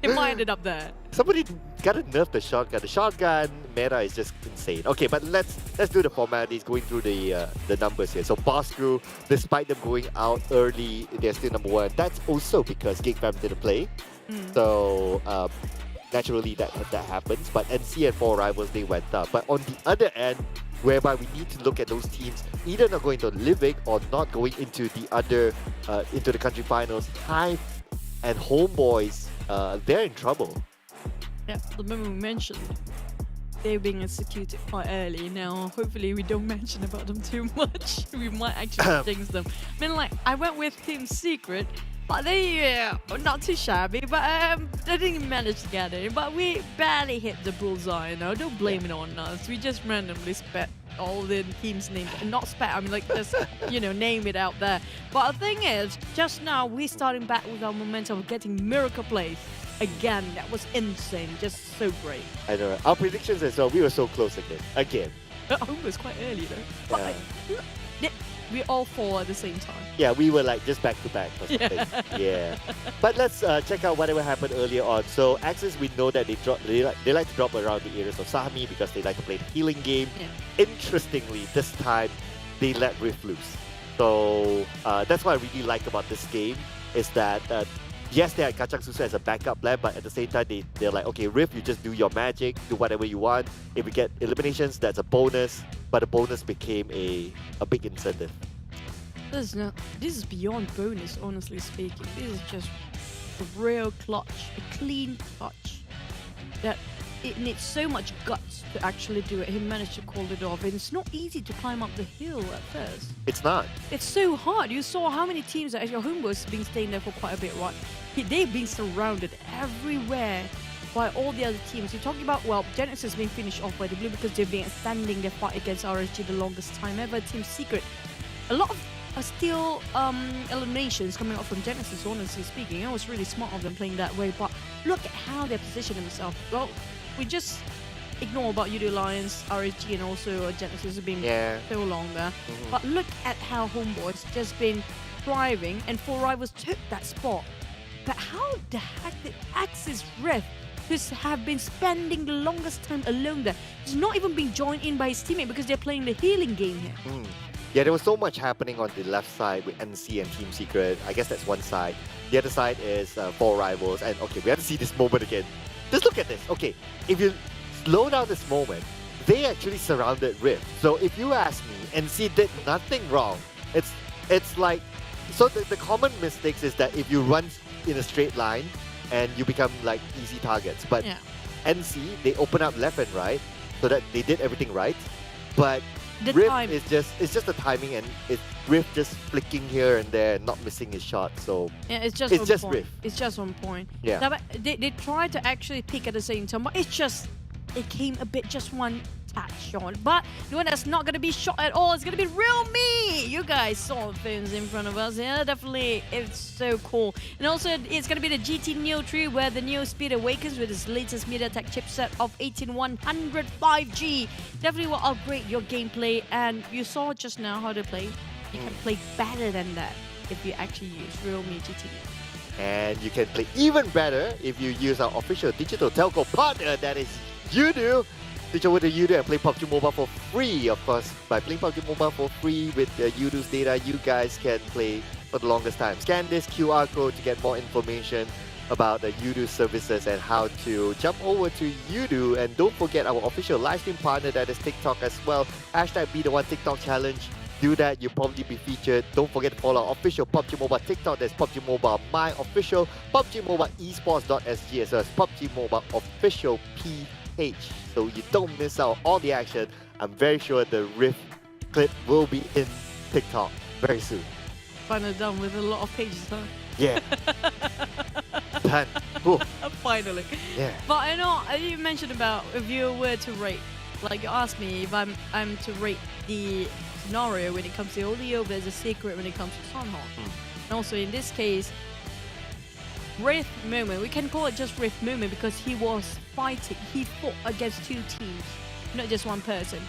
it might ended up there. Somebody gotta nerf the shotgun. The shotgun meta is just insane. Okay, but let's do the formalities, going through the numbers here. So Bosskurr, despite them going out early, they're still #1. That's also because GEEK fam didn't play. So naturally that happens. But NC and 4 rivals, they went up. But on the other end, whereby we need to look at those teams either not going to Livik or not going into the other into the country finals, HYVE and HomeBois, they're in trouble. Yeah, the moment we mentioned they're being executed quite early. Now, hopefully we don't mention about them too much. We might actually jinx them. I mean, like, I went with Team Secret, but they not too shabby, but they didn't manage to get it. But we barely hit the bullseye, you know. Don't blame it on us. We just randomly spat all the teams' names. And not spat, I mean, like, just, you know, name it out there. But the thing is, just now, we're starting back with our momentum of getting miracle plays. Again, that was insane. Just so great. I know. Our predictions as well, we were so close again. It was quite early, though. But, like, we're all 4 at the same time. Yeah, we were like just back to back or something. Yeah. But let's check out whatever happened earlier on. So Axis, we know that they like to drop around the areas of Sahami because they like to play the healing game. Yeah. Interestingly, this time they let Rift loose. So that's what I really like about this game is that yes, they had Kacang Susu as a backup plan, but at the same time, they're like, okay, Rift, you just do your magic, do whatever you want. If we get eliminations, that's a bonus, but the bonus became a big incentive. This is beyond bonus, honestly speaking. This is just a real clutch, a clean clutch. That it needs so much guts to actually do it. He managed to call it off, and it's not easy to climb up the hill at first. It's not. It's so hard. You saw how many teams at your HomeBois have been staying there for quite a bit, right? They've been surrounded everywhere by all the other teams. You're talking about, well, Genexus has been finished off by the blue because they've been extending their fight against RSG the longest time ever. Team Secret, a lot of still eliminations coming out from Genexus, honestly speaking. It was really smart of them playing that way, but look at how they position themselves. Well, we just ignore about Yoodo Alliance, RSG, and also Genexus have been so long there. But look at how HomeBois just been thriving, and 4 rivals took that spot. But how the heck did Axis Rift just have been spending the longest time alone there? He's not even being joined in by his teammate because they're playing the healing game here. Yeah, there was so much happening on the left side with NC and Team Secret. I guess that's one side. The other side is 4 rivals. And okay, we have to see this moment again. Just look at this. Okay, if you slow down this moment, they actually surrounded Rift. So if you ask me, NC did nothing wrong. It's like, so the common mistakes is that if you run in a straight line and you become like easy targets. But NC, they open up left and right so that they did everything right. But Rift is just the timing, and Rift just flicking here and there and not missing his shot. So yeah, it's just on point. Rift. It's just on point. Yeah. Now, they tried to actually pick at the same time, but it came a bit just one touch shot. But the one that's not gonna be shot at all is gonna be real me. You guys saw things in front of us. Yeah, definitely, it's so cool. And also, it's gonna be the GT Neo 3, where the Neo Speed awakens with its latest MediaTek chipset of 18100 5G. Definitely will upgrade your gameplay, and you saw just now how to play. You can play better than that if you actually use Realme GT Neo. And you can play even better if you use our official digital telco partner, that is Yoodo switch over to Yoodo and play PUBG Mobile for free. Of course, by playing PUBG Mobile for free with Yoodo's data, you guys can play for the longest time. Scan this QR code to get more information about the Yoodo services and how to jump over to Yoodo. And don't forget our official live stream partner, that is TikTok as well. Hashtag Be The One TikTok Challenge. Do that, you'll probably be featured. Don't forget to follow our official PUBG Mobile TikTok. That's PUBG Mobile My Official, PUBG Mobile Esports.sg, as well as PUBG Mobile Official PH. So you don't miss out all the action. I'm very sure the Rift clip will be in TikTok very soon. Finally done with a lot of pages, huh? Yeah. Done. Ooh. Finally. Yeah. But I know you mentioned about if you were to rate, like you asked me if I'm to rate the scenario when it comes to Olio versus Secret when it comes to Sunhawk. And also in this case, Rift moment, we can call it just Rift moment because he was fighting. He fought against two teams, not just one person.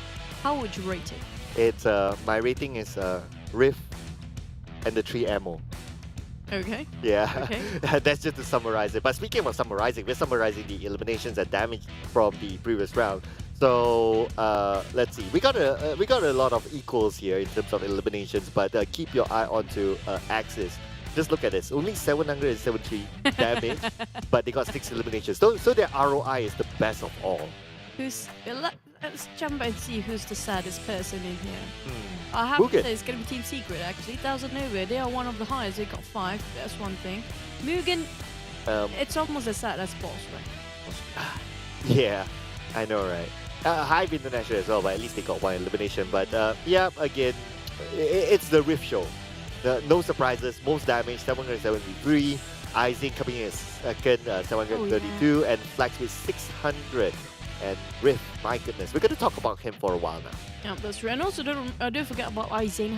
How would you rate it? It's my rating is Rift and the 3 ammo. Okay. Yeah, Okay. That's just to summarize it. But speaking of summarizing, we're summarizing the eliminations and damage from the previous round. So let's see. We got a lot of equals here in terms of eliminations, but keep your eye onto Axis. Just look at this. Only 773 damage, but they got 6 eliminations. So their ROI is the best of all. Let's jump and see who's the saddest person in here. I have MUGEN. to say it's going to be Team Secret actually. Thousand Nova, they are one of the highest. They got 5. That's one thing. MUGEN, it's almost as sad as Boss, right? Yeah, I know, right? HYVE International as well, but at least they got 1 elimination. But yeah, again, it's the Rift show. No surprises. Most damage, 773. Izing coming in second, 732, and Flax with 600. And Rift, my goodness, we're going to talk about him for a while now. Yeah, that's true. And also don't forget about Izing,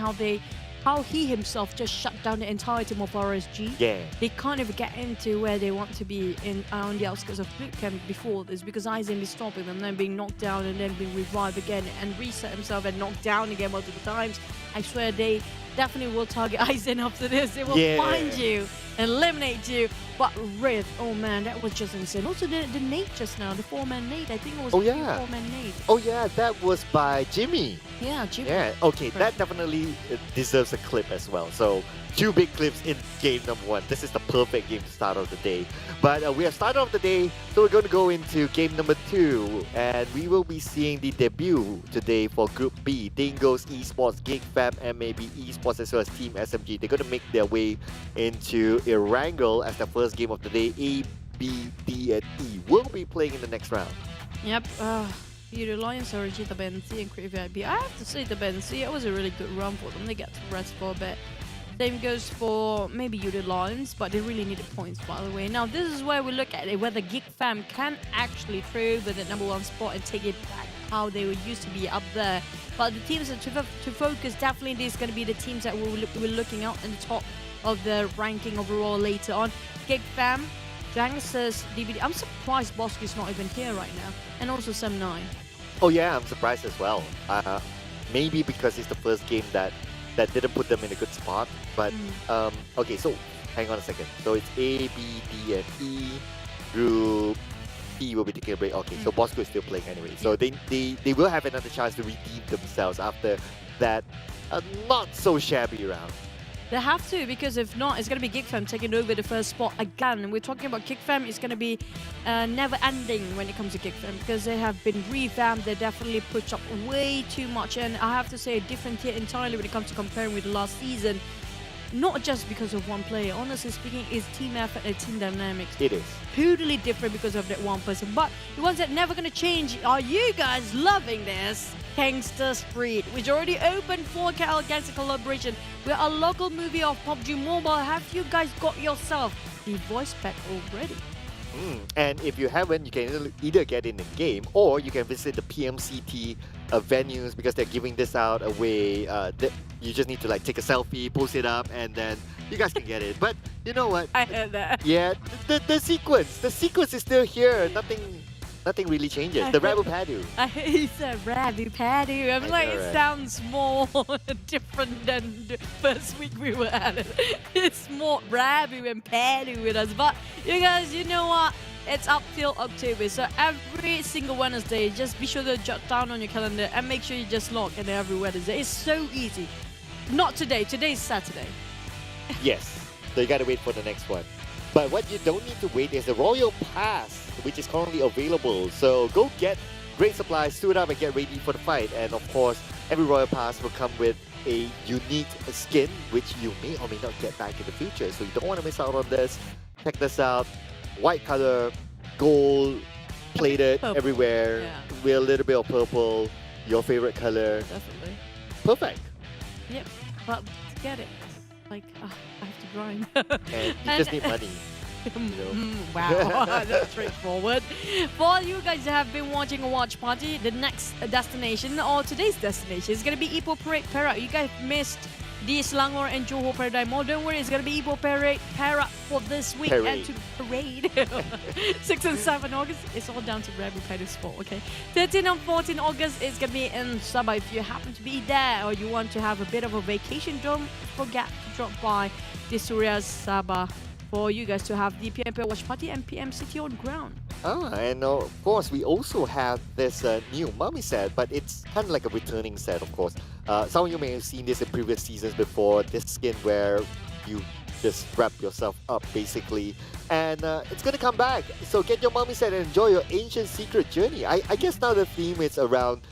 how he himself just shut down the entire team of RSG. Yeah. They can't even get into where they want to be on the outskirts of bootcamp before this because Izing is stopping them, then being knocked down and then being revived again and reset himself and knocked down again multiple times. I swear they definitely will target Izing after this. They will find you, eliminate you. But Rift, oh man, that was just insane. Also the nade just now, the 4-man nade. I think it was a 4-man nade. Oh yeah, that was by Jimmy. Yeah, Jimmy. Yeah, okay, that definitely deserves a clip as well. So 2 big clips in game number 1. This is the perfect game to start off the day. But we have started off the day, so we're going to go into game number 2. And we will be seeing the debut today for Group B. Dingoz Esports, GEEK, MAB Esports, as well as Team SMG. They're going to make their way into Erangel as the first game of the day. A, B, D, and E will be playing in the next round. Yep. Yoodo Alliance, RG, Tabah NSEA, and Create VIP. I have to say Tabah NSEA, it was a really good run for them. They get to rest for a bit. Same goes for maybe Yoodo Alliance, but they really needed points, by the way. Now, this is where we look at it, whether GEEK Fam can actually throw over the #1 spot and take it back how they were used to be up there. But the teams that to focus, definitely is going to be the teams that we're looking out in the top of the ranking overall later on. GEEK Fam, Genexus, DVD. I'm surprised Bosskurr is not even here right now. And also Sem9. Oh yeah, I'm surprised as well. Maybe because it's the first game that didn't put them in a good spot. But okay, so hang on a second. So it's A, B, D, and E. Group E will be taking a break. Okay, so Bosskurr is still playing anyway. So they will have another chance to redeem themselves after that not so shabby round. They have to, because if not, it's going to be GEEK Fam taking over the first spot again. And we're talking about GEEK Fam, it's going to be never ending when it comes to GEEK Fam because they have been revamped. They definitely put up way too much. And I have to say, a different tier entirely when it comes to comparing with the last season. Not just because of one player. Honestly speaking, it's team effort and team dynamics. It is. Totally different because of that one person. But the ones that never going to change, are you guys loving this? Gangster Street, which already opened for Cal Gangster collaboration with a local movie of PUBG Mobile. Have you guys got yourself the voice pack already? And if you haven't, you can either get it in-game or you can visit the PMCT venues because they're giving this out away. You just need to like take a selfie, post it up, and then you guys can get it. But you know what? I heard that. Yeah, the sequence is still here. Nothing really changes. The Rabu Padu. He said Rabu Padu. I'm like, it sounds more different than the first week we were at it. It's more Rabu and Padu with us. But you guys, you know what? it's up till October. So every single Wednesday, just be sure to jot down on your calendar and make sure you just log in every Wednesday. It's so easy. Not today. Today's Saturday. Yes. So you gotta wait for the next one. But what you don't need to wait is the Royal Pass, which is currently available. So go get great supplies, suit up and get ready for the fight. And of course, every Royal Pass will come with a unique skin, which you may or may not get back in the future. So you don't want to miss out on this. Check this out. White color, gold, plated Purple. everywhere, with a little bit of purple, your favorite color. Definitely. Perfect. Yep. But to get it, like, I have to grind. And you just need money. Wow, that's straightforward. For all you guys that have been watching a watch party, the next destination or today's destination is going to be Ipoh Parade Perak. You guys missed the Selangor and Johor Paradigm Mall. Don't worry, it's going to be Ipoh Parade Perak for this week and to parade. 6 and 7 August, it's all down to where we play the sport, okay? 13 and 14 August, it's going to be in Sabah. If you happen to be there or you want to have a bit of a vacation, don't forget to drop by the Surya Sabah for you guys to have the PMPL Watch Party and PM City on ground. And of course, we also have this new mummy set, but it's kind of like a returning set, of course. Some of you may have seen this in previous seasons before, this skin where you just wrap yourself up, basically. And it's going to come back. So get your mummy set and enjoy your ancient secret journey. I guess now the theme is around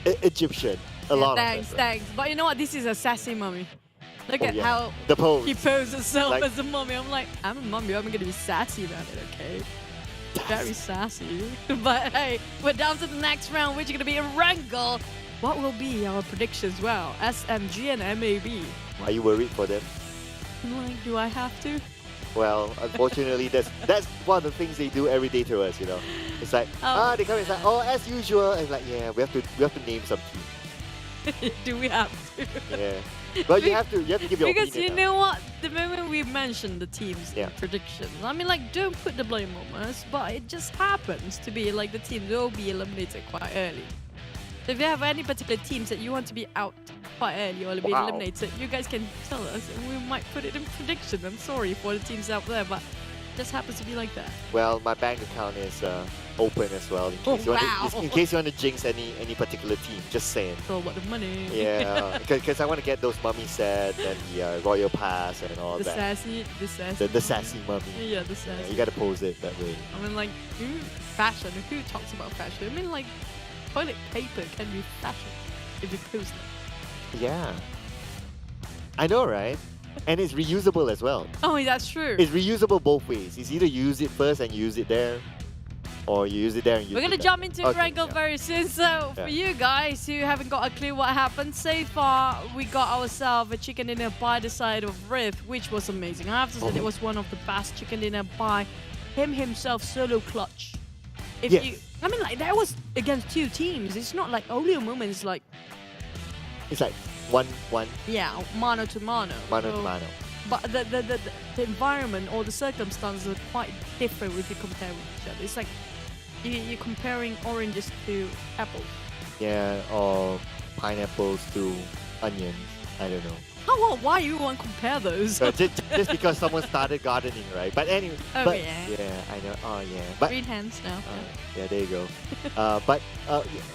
Egyptian. A lot of it. Thanks. But you know what? This is a sassy mummy. Look at how the pose. he poses himself Like- as a mummy. I'm like, I'm a mummy. I'm going to be sassy about it, okay? Very sassy. But hey, we're down to the next round, which is going to be a wrangle. What will be our predictions? Well, SMG and MAB. Are you worried for them? I'm like, do I have to? Well, unfortunately, that's one of the things they do every day to us, you know. It's like, they come and say, oh, as usual. And like, yeah, we have to name some team. Do we have to? Yeah. Well, you have to give your Because opinion you now. know what? The moment we mentioned the teams in predictions, I mean, like, don't put the blame on us, but it just happens to be like the team will be eliminated quite early. So if you have any particular teams that you want to be out quite early or be eliminated, you guys can tell us and we might put it in prediction. I'm sorry for the teams out there, but it just happens to be like that. Well, my bank account is open as well. In case you want to jinx any particular team, just saying. So what the money? Yeah, because I want to get those mummy sets and the Royal Pass and all The that. sassy. The sassy mummy. Yeah, the sassy. Yeah, you gotta pose it that way. I mean, like, fashion. Who talks about fashion? I mean, like, toilet paper can be fashion if you pose it. Yeah. I know, right? And it's reusable as well. Oh, that's true. It's reusable both ways. It's either you use it first and use it there, or you use it there and use it We're going to there. jump into Wrangle very soon. So, for you guys who haven't got a clue what happened, so far, we got ourselves a chicken dinner by the side of Riff, which was amazing. I have to say, it was one of the best chicken dinner by him himself, solo clutch. If you, I mean, like, that was against two teams. It's not like only a moment. It's like... It's like one. Yeah, mano to mano. Mano to mano. But the environment or the circumstances are quite different if you compare with each other. It's like you're comparing oranges to apples. Yeah, or pineapples to onions. I don't know. Why you want to compare those? Just because someone started gardening, right? But anyway. Oh, but, yeah. I know. Oh, yeah. But, Green hands now. yeah, there you go.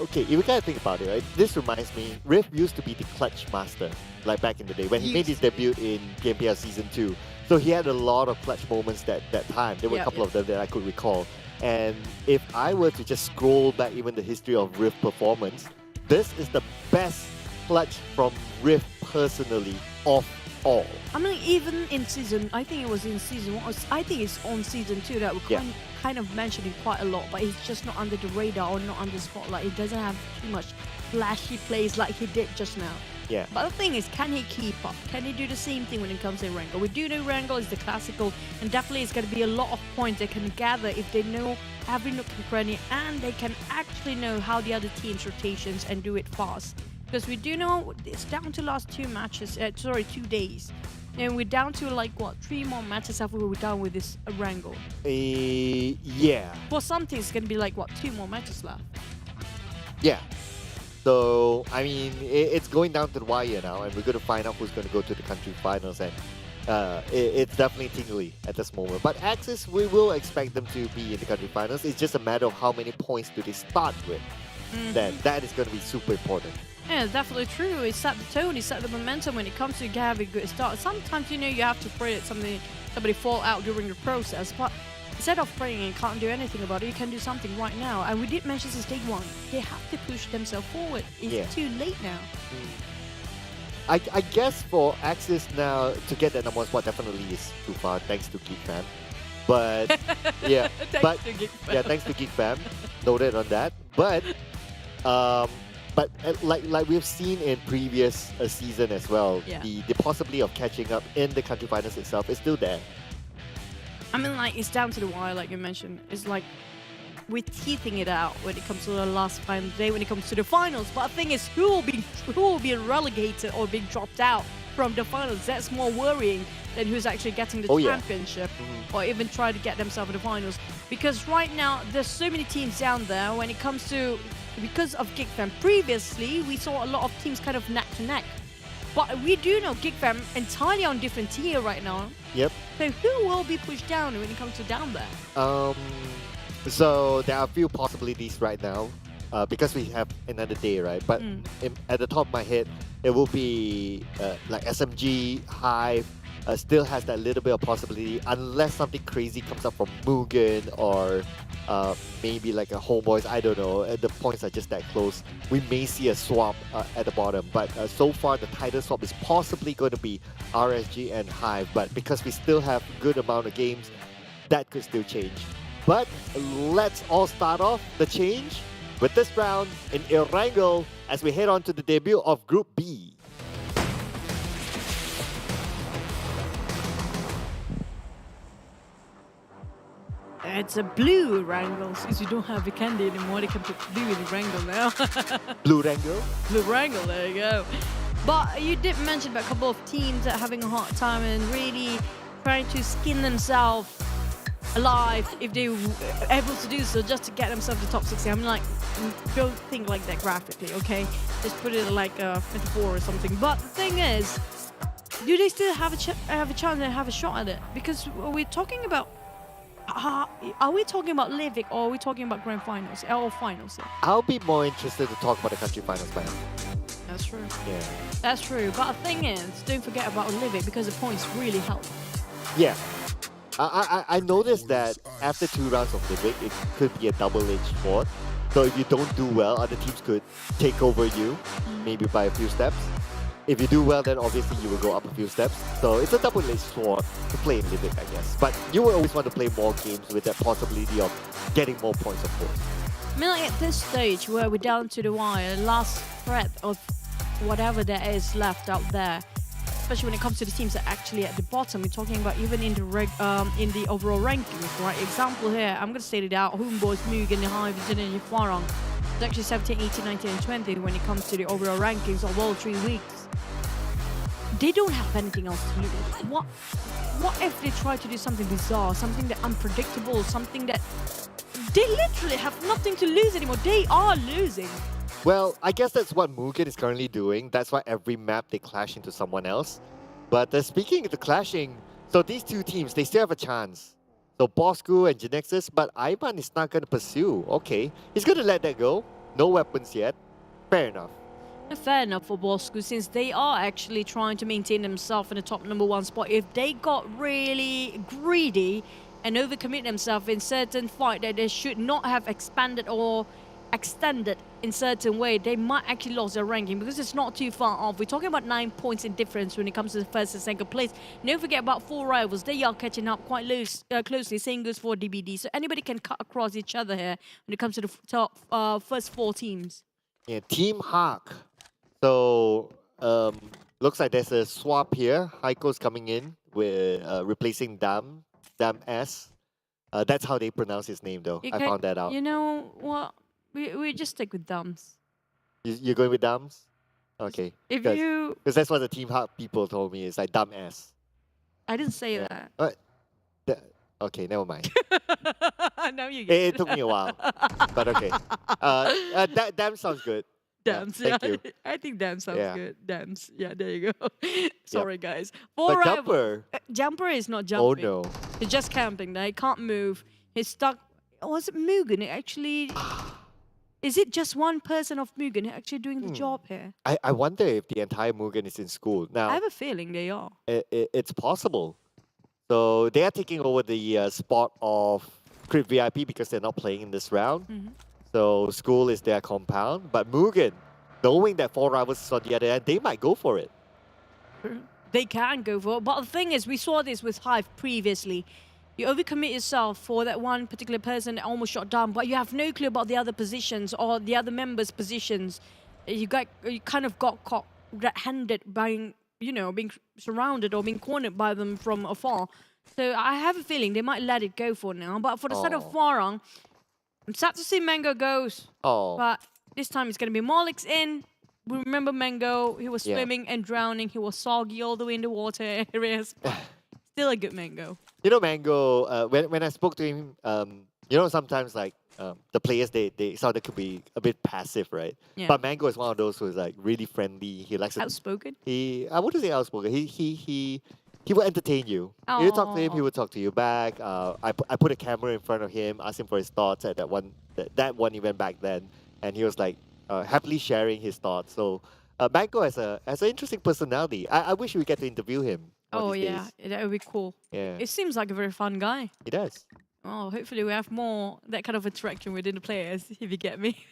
Okay, if you gotta think about it, right? This reminds me, Riff used to be the clutch master, like back in the day when he made his debut in PMPL Season 2. So he had a lot of clutch moments that time. There were a couple of them that I could recall. And if I were to just scroll back even the history of Riff performance, this is the best clutch from Riff personally of all. I mean, even in season, I think it was in season 1, I think it's on season 2 that we're kind of mentioning quite a lot, but it's just not under the radar or not under the spotlight. It doesn't have too much flashy plays like he did just now. Yeah. But the thing is, can he keep up? Can he do the same thing when it comes to Wrangle? We do know Wrangle is the classical, and definitely it's going to be a lot of points they can gather if they know every nook and cranny, and they can actually know how the other team's rotations and do it fast. Because we do know it's down to last 2 matches, 2 days. And we're down to like, what, 3 more matches after we're done with this Wrangle. Yeah. For some teams, it's going to be like, what, 2 more matches left? Yeah. So, I mean, it's going down to the wire now, and we're going to find out who's going to go to the country finals. And It's definitely tingly at this moment. But Axis, we will expect them to be in the country finals. It's just a matter of how many points do they start with. That is going to be super important. Yeah, it's definitely true. It set the tone, it set the momentum when it comes to having a good start. Sometimes, you know, you have to pray that somebody fall out during the process, but instead of praying and can't do anything about it, you can do something right now. And we did mention since day one, they have to push themselves forward. It's too late now. I guess for Axis now to get that number one spot definitely is too far, thanks to Geek Fam. But yeah, Thanks to Geek Fam. Yeah, thanks to Geek Fam. Noted on that. But like we've seen in previous season as well, the possibility of catching up in the country finals itself is still there. I mean, like, it's down to the wire, like you mentioned. It's like we're teething it out when it comes to the last final day, when it comes to the finals. But the thing is, who will be relegated or being dropped out from the finals? That's more worrying than who's actually getting the championship or even try to get themselves in the finals. Because right now, there's so many teams down there when it comes to, because of Geek Fam. Previously, we saw a lot of teams kind of neck to neck. But we do know Geek Fam entirely on different tier right now. Yep. So who will be pushed down when it comes to down there? So there are a few possibilities right now because we have another day, right? But at the top of my head, it will be like SMG, HYVE, still has that little bit of possibility unless something crazy comes up from MUGEN or maybe like a HomeBois, I don't know. The points are just that close. We may see a swap at the bottom, but so far the title swap is possibly going to be RSG and HYVE, but because we still have a good amount of games, that could still change. But let's all start off the change with this round in Erangel as we head on to the debut of Group B. It's a blue Wrangle, since you don't have the candy anymore, they can put blue in the Wrangle now. Blue Wrangle? Blue Wrangle, there you go. But you did mention about a couple of teams that are having a hard time and really trying to skin themselves alive if they were able to do so just to get themselves to top 60. I'm like, don't think like that graphically, okay? Just put it like a metaphor or something. But the thing is, do they still have a chance and have a shot at it? Because we're talking about, are we talking about Livik or are we talking about grand finals or finals? I'll be more interested to talk about the country finals by now. That's true. Yeah. That's true. But the thing is, don't forget about Livik because the points really help. Yeah. I noticed that after 2 rounds of Livik, it could be a double-edged sword. So if you don't do well, other teams could take over you, maybe by a few steps. If you do well, then obviously you will go up a few steps. So it's a double-edged sword to play in Livik, I guess. But you will always want to play more games with that possibility of getting more points, of course. I mean, like at this stage where we're down to the wire, last threat of whatever there is left out there, especially when it comes to the teams that are actually at the bottom, we're talking about even in the overall rankings, right? Example here, I'm going to state it out, HomeBois, MUGEN, HYVE, and Farang. It's actually 17, 18, 19, and 20 when it comes to the overall rankings of all 3 weeks. They don't have anything else to lose. What if they try to do something bizarre, something that unpredictable, something that they literally have nothing to lose anymore? They are losing. Well, I guess that's what MUGEN is currently doing. That's why every map they clash into someone else. But speaking of the clashing, so these 2 teams, they still have a chance. So Bosskurr and Genexus, but Ivan is not going to pursue. Okay, he's going to let that go. No weapons yet. Fair enough. Fair enough for Bosskurr, since they are actually trying to maintain themselves in the top #1 spot. If they got really greedy and overcommit themselves in certain fight that they should not have expanded or extended in certain way, they might actually lose their ranking because it's not too far off. We're talking about 9 points in difference when it comes to the first and second place. Don't forget about 4 rivals. They are catching up quite closely. Same goes for DBD. So anybody can cut across each other here when it comes to the top first 4 teams. Yeah, Team Hawk. So looks like there's a swap here. Heiko's coming in with replacing Dam S. That's how they pronounce his name, though. I found that out. You know what? We just stick with Dams. You're going with Dams? Okay. Because that's what the Team Hawk people told me. It's like Dam S. I didn't say that. Okay, never mind. Now you get it took me a while, but okay. Dam sounds good. Dams, thank yeah. you. I think Dams sounds Yeah. good. Dams, yeah, there you go. Sorry, guys. But For Jumper. Jumper is not Oh jumping. no. He's just camping. He can't move. He's stuck. Was it Mugen? It actually. Is it just one person of Mugen actually doing the job here? I wonder if the entire Mugen is in school now. I have a feeling they are. It's possible. So they are taking over the spot of Crypt VIP because they're not playing in this round. Mhm. So school is their compound, but Mugen, knowing that 4 rivals is on the other end, they might go for it. They can go for it. But the thing is, we saw this with HYVE previously. You overcommit yourself for that one particular person that almost shot down, but you have no clue about the other positions or the other members' positions. You kind of got caught red-handed by, being surrounded or being cornered by them from afar. So I have a feeling they might let it go for now. But for the side of Farang, I'm sad to see Mango goes. But this time it's going to be Malik's in. We remember Mango, he was swimming and drowning. He was soggy all the way in the water areas. Still a good Mango. Mango, when I spoke to him, sometimes like the players, they sounded could be a bit passive, right? Yeah. But Mango is one of those who's like really friendly. He likes outspoken. I wouldn't say outspoken. He will entertain you. You talk to him, he will talk to you back. I put a camera in front of him, asked him for his thoughts at that one event back then, and he was like happily sharing his thoughts. So Mango has an interesting personality. I wish we get to interview him. Oh yeah, that would be cool. Yeah. It seems like a very fun guy. He does. Oh, hopefully we have more that kind of interaction within the players, if you get me.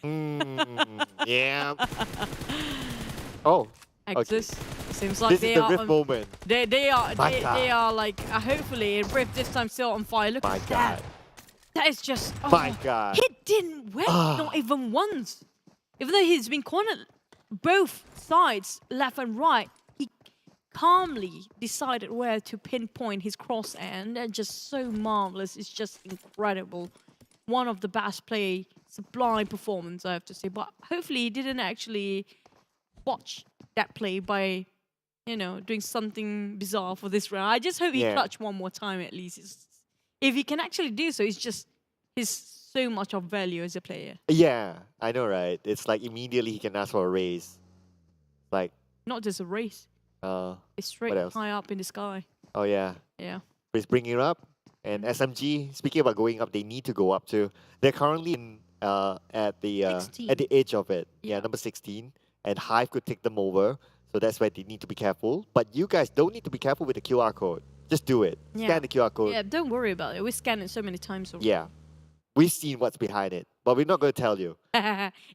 Yeah. Oh. Axis. Okay. Seems like this they is the are Rift moment. They are My they God. are like hopefully Rift this time still on fire. Look My at God. that. That is just My God. He didn't win, not even once. Even though he's been cornered both sides, left and right, he calmly decided where to pinpoint his crosshair, and they're just so marvelous. It's just incredible. One of the best play, sublime performance, I have to say. But hopefully he didn't actually watch that play by, doing something bizarre for this round. I just hope he clutch one more time at least. If he can actually do so, he's so much of value as a player. Yeah, I know, right? It's like immediately he can ask for a raise. Like Not just a race. It's straight what else? high up in the sky. Oh yeah. Yeah. He's bringing it up. And SMG, speaking about going up, they need to go up too. They're currently at the edge of it. Yeah, number 16. And HYVE could take them over. So that's why they need to be careful. But you guys don't need to be careful with the QR code. Just do it. Scan the QR code. Yeah, don't worry about it. We scanned it so many times already. Yeah. We've seen what's behind it. But we're not going to tell you.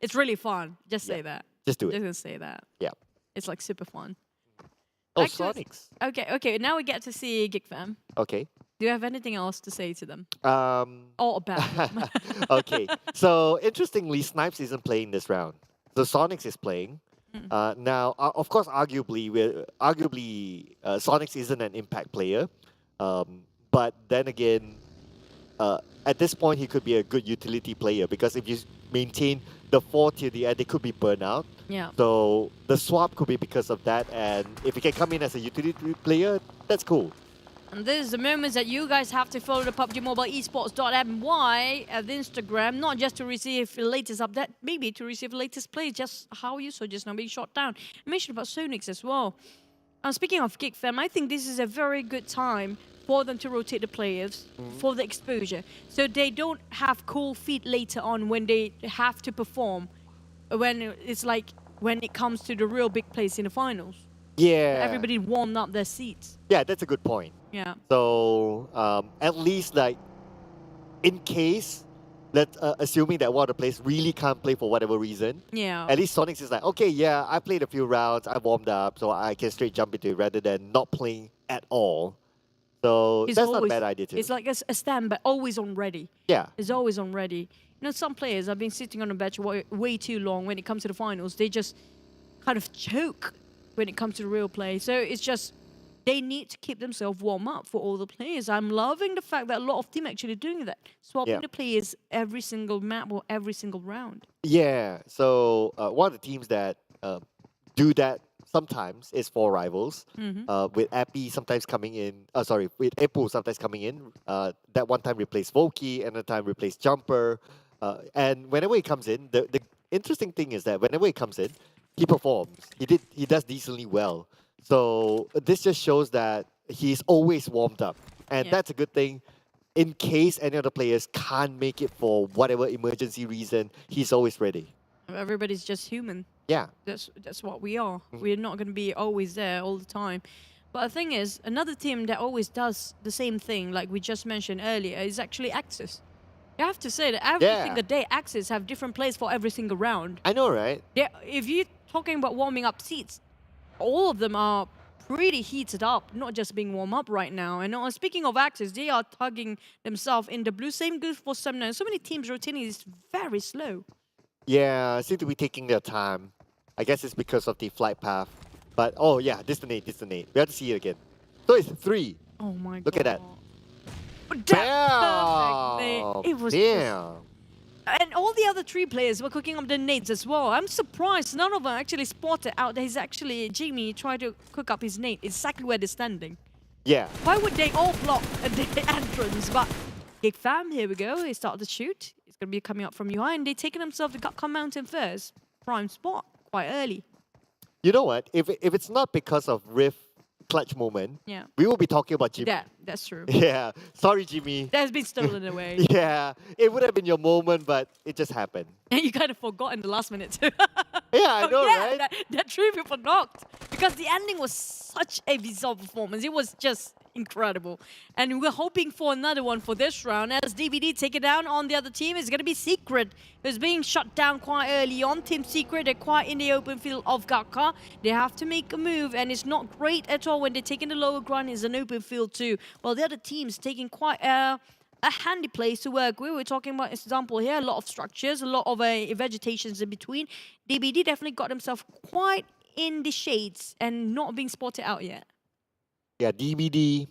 It's really fun. Just say that. Just do it. Just gonna say that. Yeah. It's like super fun. Oh, Actually, Sonics. Okay. Now we get to see GEEK fam. Okay. Do you have anything else to say to them? Or about them? Okay. So, interestingly, Snipes isn't playing this round. So, Sonics is playing. Now, of course, arguably, Sonics isn't an impact player. But then again, at this point, he could be a good utility player because if you maintain the 4 till the end, they could be burnt out. Yeah. So the swap could be because of that, and if he can come in as a utility player, that's cool. And this is the moments that you guys have to follow the PUBG Mobile Esports.my at Instagram, not just to receive the latest update, maybe to receive the latest play, just how you saw just now being shot down. I mentioned about Sonics as well. Speaking of GEEK fam, I think this is a very good time for them to rotate the players for the exposure, so they don't have cold feet later on when they have to perform, when it's like when it comes to the real big plays in the finals. Yeah. Everybody warmed up their seats. Yeah, that's a good point. Yeah. So at least like in case, assuming that one of the players really can't play for whatever reason, Yeah. at least Sonics is like, okay, yeah, I played a few rounds, I warmed up, so I can straight jump into it rather than not playing at all. So He's that's not a always- bad idea too. It's like a standby, always on ready. Yeah. It's always on ready. Some players have been sitting on a bench way too long when it comes to the finals. They just kind of choke when it comes to the real play. So it's just, they need to keep themselves warm up for all the players. I'm loving the fact that a lot of teams actually doing that. Swapping the players every single map or every single round. Yeah, so one of the teams that do that sometimes is 4 rivals. With Appy sometimes coming in, with Epo sometimes coming in. That one time replaced Volky, another time replaced Jumper. And whenever he comes in, the interesting thing is that whenever he comes in, he performs. He does decently well. So this just shows that he's always warmed up. And that's a good thing. In case any other players can't make it for whatever emergency reason, he's always ready. Everybody's just human. Yeah. That's what we are. We're not going to be always there all the time. But the thing is, another team that always does the same thing, like we just mentioned earlier, is actually Axis. You have to say that every single day, Axis have different plays for every single round. I know, right? If you're talking about warming up seats, all of them are pretty heated up, not just being warm up right now. And speaking of Axis, they are tugging themselves in the blue. Same goes for Semna. So many teams rotating is very slow. Yeah, seem to be taking their time. I guess it's because of the flight path. But, oh yeah, distonate. We have to see it again. So it's 3. Oh my god. Look at that. Perfect. It was Damn. And all the other 3 players were cooking up the nades as well. I'm surprised none of them actually spotted out that he's actually, Jimmy tried to cook up his nade exactly where they're standing. Yeah. Why would they all block the entrance? But GEEK fam, here we go. They start to shoot. It's going to be coming up from UI, and they're taking themselves to Gakka Mountain first. Prime spot, quite early. You know what? If it's not because of Rift clutch moment, we will be talking about Jimmy. Yeah, that's true. Yeah. Sorry, Jimmy. That has been stolen away. Yeah. It would have been your moment, but it just happened. And you kind of forgot in the last minute too. Yeah, I know, right? That 3 people knocked. Because the ending was such a bizarre performance. It was just incredible. And we're hoping for another one for this round. As DBD take it down on the other team, it's going to be Secret, who's being shut down quite early on. Team Secret, they're quite in the open field of Gakka. They have to make a move, and it's not great at all when they're taking the lower ground. It's an open field too. Well, the other team's taking quite a handy place to work with. We're talking about, example here, a lot of structures, a lot of vegetations in between. DBD definitely got himself quite in the shades and not being spotted out yet. Yeah, DBD,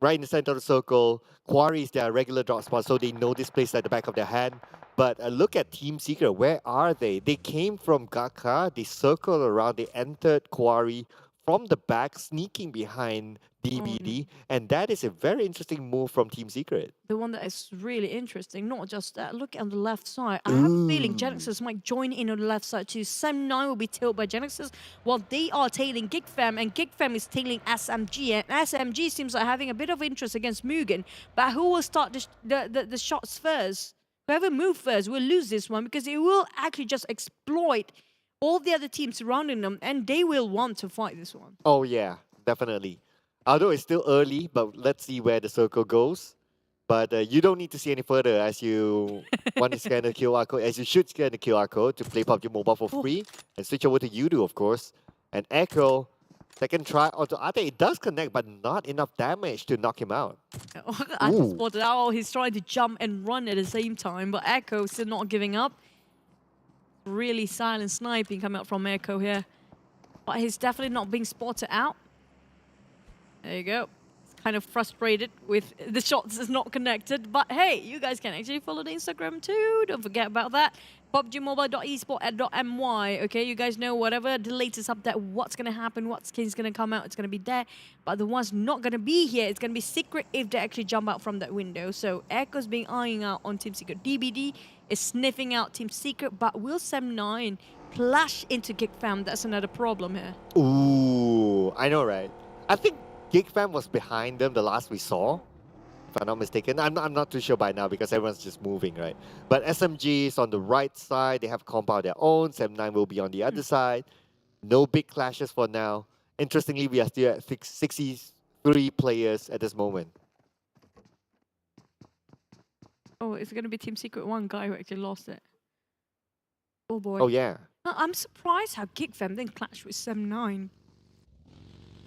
right in the center of the circle. Quarry is their regular drop spot, so they know this place at the back of their hand. But look at Team Secret. Where are they? They came from Gakka, they circled around, they entered Quarry from the back, sneaking behind DBD. And that is a very interesting move from Team Secret. The one that is really interesting, not just that, look on the left side. I have a feeling Genexus might join in on the left side too. Sem9 will be tailed by Genexus, while they are tailing GEEK fam, and GEEK fam is tailing SMG. And SMG seems like having a bit of interest against MUGEN. But who will start the shots first? Whoever moves first will lose this one, because it will actually just exploit all the other teams surrounding them, and they will want to fight this one. Oh yeah, definitely. Although it's still early, but let's see where the circle goes. But you don't need to see any further as you want to scan the QR code, as you should scan the QR code to play PUBG Mobile for free and switch over to Yoodo, of course. And Echo, second try onto Ate. It does connect, but not enough damage to knock him out. I just spotted out. He's trying to jump and run at the same time, but Echo still not giving up. Really silent sniping coming out from Echo here. But he's definitely not being spotted out. There you go. He's kind of frustrated with the shots is not connected. But hey, you guys can actually follow the Instagram too. Don't forget about that. PUBGmobile.esport@.my. Okay, you guys know whatever the latest update, what's going to happen, what skin's going to come out, it's going to be there. But the one's not going to be here, it's going to be Secret if they actually jump out from that window. So Echo's being eyeing out on Team Secret. DBD is sniffing out Team Secret, but will Sem9 clash into GEEK fam? That's another problem here. Ooh, I know, right? I think GEEK fam was behind them the last we saw, if I'm not mistaken. I'm not too sure by now because everyone's just moving, right? But SMG is on the right side. They have compound their own. Sem9 will be on the other side. No big clashes for now. Interestingly, we are still at 63 players at this moment. Oh, it's going to be Team Secret, one guy who actually lost it. Oh boy. Oh yeah. I'm surprised how GEEK fam didn't clash with Sem9.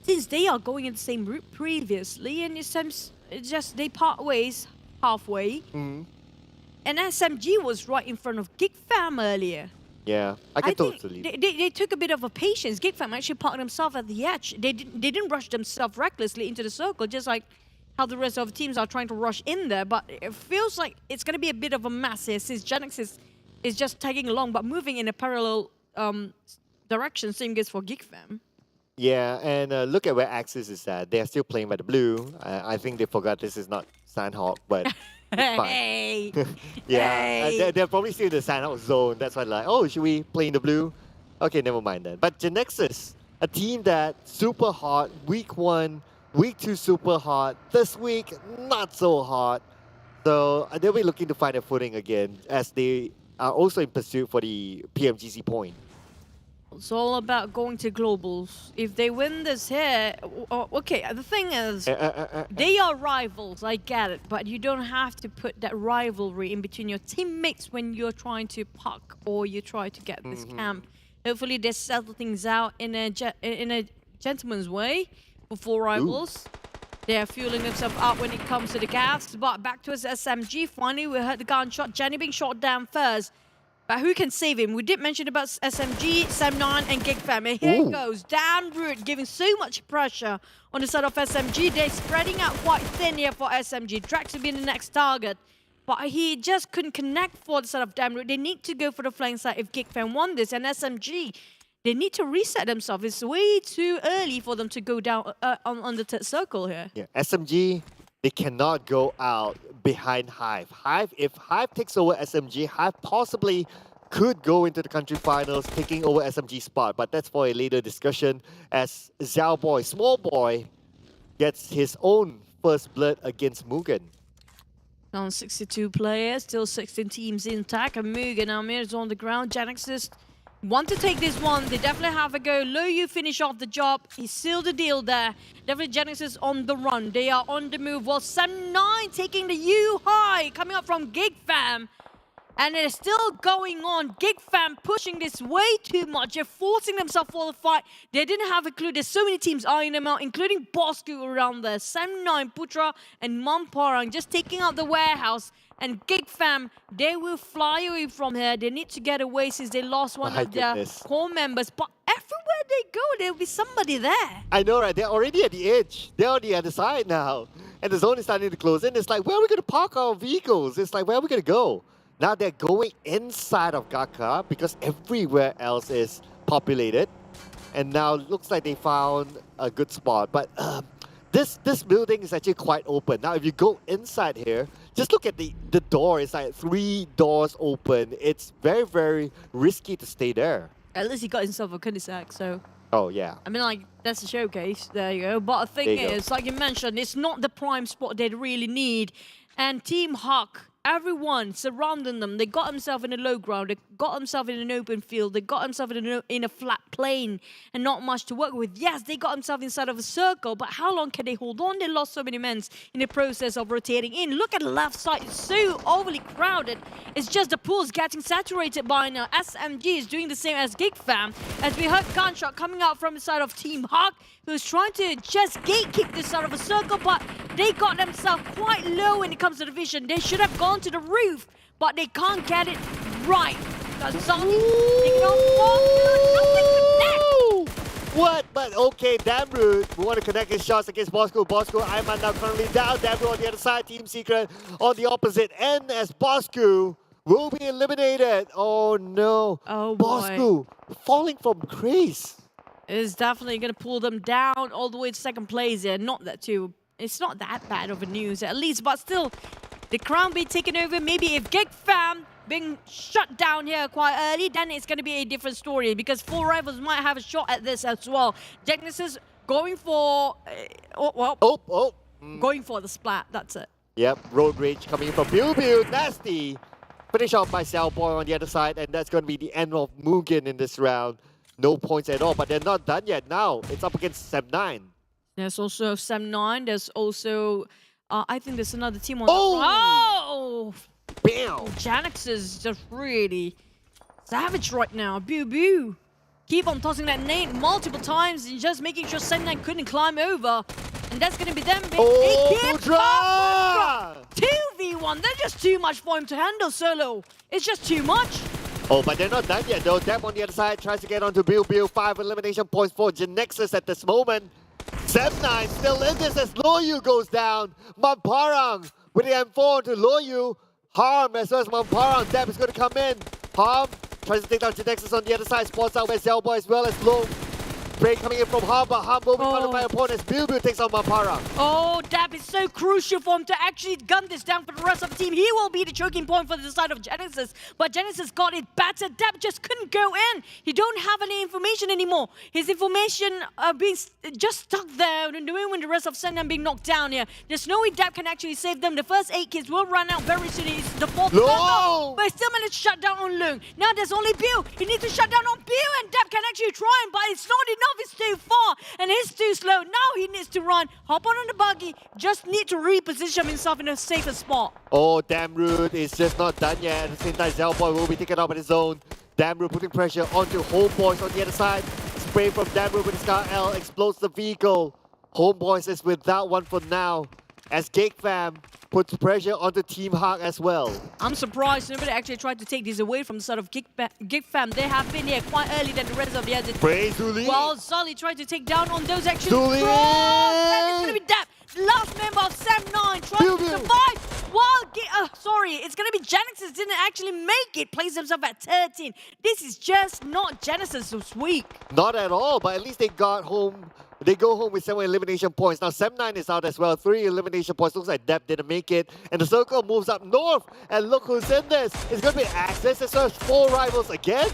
Since they are going in the same route previously, and it seems just they part ways halfway. And SMG was right in front of GEEK fam earlier. Yeah, I can totally. They took a bit of a patience. GEEK fam actually parked themselves at the edge. They didn't rush themselves recklessly into the circle, just like how the rest of the teams are trying to rush in there. But it feels like it's going to be a bit of a mess here, since Genexus is just tagging along but moving in a parallel direction. Same goes for GEEK fam. Yeah, and look at where Axis is at. They are still playing by the blue. I think they forgot this is not Sandhawk, but it's fine. Hey! Yeah, Hey. they're probably still in the Sandhawk zone. That's why they're like, oh, should we play in the blue? Okay, never mind then. But Genexus, a team that super hot, week 1, week 2 super hot, this week not so hot. So they'll be looking to find a footing again as they are also in pursuit for the PMGC point. It's all about going to globals. If they win this here, okay, the thing is, they are rivals, I get it, but you don't have to put that rivalry in between your teammates when you're trying to puck or you try to get this camp. Hopefully they settle things out in a gentleman's way before rivals. They're fueling themselves up when it comes to the gas, but back to his SMG. Finally, we heard the gunshot. Jenny being shot down first. But who can save him? We did mention about SMG, Sam9, and GEEK Fam. And here it goes. Damn Root giving so much pressure on the side of SMG. They're spreading out quite thin here for SMG. Drax will be the next target. But he just couldn't connect for the side of Damn Root. They need to go for the flank side if GEEK Fam won this. And SMG, they need to reset themselves. It's way too early for them to go down on the third circle here. Yeah, SMG, they cannot go out behind HYVE. If HYVE takes over SMG, HYVE possibly could go into the country finals, taking over SMG spot. But that's for a later discussion as Xiao Boy, small boy, gets his own first blood against MUGEN. On 62 players, still 16 teams intact. And MUGEN Amir is on the ground. Genexus want to take this one. They definitely have a go. Loyu finish off the job. He sealed the deal there. Definitely Genexus on the run. They are on the move. Well, Sam9 taking the U high, coming up from GEEK Fam. And it's still going on. GEEK Fam pushing this way too much. They're forcing themselves for the fight. They didn't have a clue. There's so many teams eyeing them out, including Bosskurr around there. Sam9, Putra, and Mamparang just taking out the warehouse. And GEEK Fam, they will fly away from here. They need to get away since they lost one of their core members. But everywhere they go, there will be somebody there. I know, right? They're already at the edge. They're on the other side now. And the zone is starting to close in. It's like, where are we going to park our vehicles? It's like, where are we going to go? Now they're going inside of Gaka because everywhere else is populated. And now it looks like they found a good spot. But this building is actually quite open. Now if you go inside here, just look at the door. It's like 3 doors open. It's very, very risky to stay there. At least he got himself a cul-de-sac, so... Oh, yeah. I mean, like, that's a showcase. There you go. But the thing is, like you mentioned, it's not the prime spot they really need. And Team Huck, everyone surrounding them, they got themselves in a low ground, they got themselves in an open field, they got themselves in a flat plane and not much to work with. Yes, they got themselves inside of a circle, but how long can they hold on? They lost so many men in the process of rotating in. Look at the left side, it's so overly crowded. It's just the pool's getting saturated by now. SMG is doing the same as GEEK Fam, as we heard gunshot coming out from the side of Team Huck, who's trying to just gatekeep this side of a circle, but they got themselves quite low when it comes to the vision. They should have gone to the roof, but they can't get it right. What? But okay, Damn Root. We want to connect his shots against Bosskurr. Bosskurr, Ayman now currently down. Damn Root on the other side. Team Secret on the opposite end as Bosskurr will be eliminated. Oh no. Oh boy. Bosskurr falling from grace. Is definitely going to pull them down all the way to second place here. It's not that bad of a news at least, but still, the crown being taken over. Maybe if GEEK Fam being shut down here quite early, then it's going to be a different story because 4 rivals might have a shot at this as well. Genexus going for... going for the splat, that's it. Yep, Road Rage coming in from Bill. Nasty. Finish off by Xiao Boy on the other side, and that's going to be the end of MUGEN in this round. No points at all, but they're not done yet now. It's up against Sam9. There's also Sam9. There's also, I think there's another team on Bam! Genexus is just really savage right now. Boo. Keep on tossing that nade multiple times and just making sure Sam9 couldn't climb over. And that's going to be them being 2v1. They're just too much for him to handle solo. It's just too much. Oh, but they're not done yet though. Deb on the other side tries to get onto Bill. 5 elimination points for Genexus at this moment. Sam9 still in this as Loyu goes down. Mamparang with the M4 to Loyu. Harm as well as Mamparang. Deb is going to come in. Harm tries to take down Genexus on the other side. Spots out where Xiao Boy as well as Low. spray coming in from Ham, but Ham will be countered by opponents. Bilbil takes on Mapara. Oh, Dab is so crucial for him to actually gun this down for the rest of the team. He will be the choking point for the side of Genexus, but Genexus got it better. Dab just couldn't go in. He don't have any information anymore. His information being just stuck there, knowing when the rest of Sendam being knocked down here. There's no way Dab can actually save them. The first 8 kills will run out very soon. It's the 4th turn, but he still managed to shut down on Lung. Now there's only Bill. He needs to shut down on Bill, and Dab can actually try him, but it's not enough. It's too far, and he's too slow. Now he needs to run, hop on the buggy, just need to reposition himself in a safer spot. Oh, Damroot is just not done yet. At the same time, Zellboy will be taken up in his zone. Damroot putting pressure onto HomeBois on the other side. Spray from Damroot with his Scar L explodes the vehicle. HomeBois is without one for now, as GEEK Fam puts pressure onto Team Hawk as well. I'm surprised nobody actually tried to take this away from the side of GEEK Fam. They have been here quite early than the rest of the others. Praise Zuli. Well, Zali tried to take down on those actions. Zuli! And it's going to be Dab. Last member of Sam9 trying to survive. While, sorry, it's going to be Genexus didn't actually make it. Plays himself at 13. This is just not Genesis this week. Not at all, but at least they got home. They go home with 7 elimination points. Now Sam9 is out as well. 3 elimination points. Looks like Deb didn't make it. And the circle moves up north. And look who's in this. It's going to be Access as well as 4 rivals again.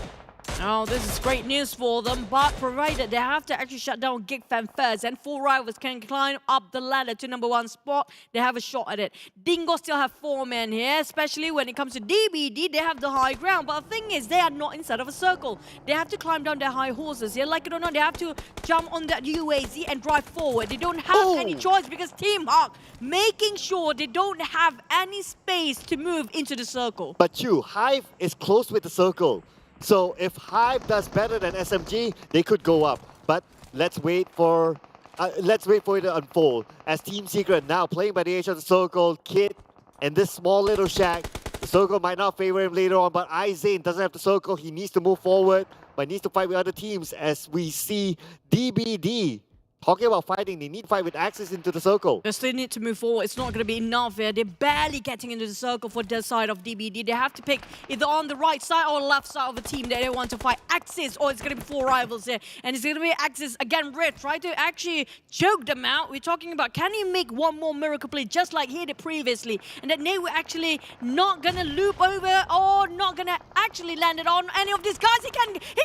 Oh, this is great news for them, but provided they have to actually shut down GEEK Fam first and 4 rivals can climb up the ladder to #1 spot, they have a shot at it. Dingo still have 4 men here, especially when it comes to DBD, they have the high ground. But the thing is, they are not inside of a circle. They have to climb down their high horses here. Like it or not, they have to jump on that UAZ and drive forward. They don't have any choice because Team Hawk making sure they don't have any space to move into the circle. But HYVE is close with the circle. So if HYVE does better than SMG, they could go up. But let's wait for it to unfold. As Team Secret now playing by the edge of the circle, Kid and this small little shack. The circle might not favor him later on, but Izane doesn't have the circle. He needs to move forward, but needs to fight with other teams as we see DBD. Talking about fighting, they need to fight with access into the circle. They still need to move forward. It's not going to be enough here. They're barely getting into the circle for their side of DBD. They have to pick either on the right side or left side of the team that they want to fight. Axis, or it's going to be 4 rivals here. And it's going to be Axis again. Red try to actually choke them out. We're talking about, can he make one more miracle play just like he did previously? And that they were actually not going to loop over or not going to actually land it on any of these guys. He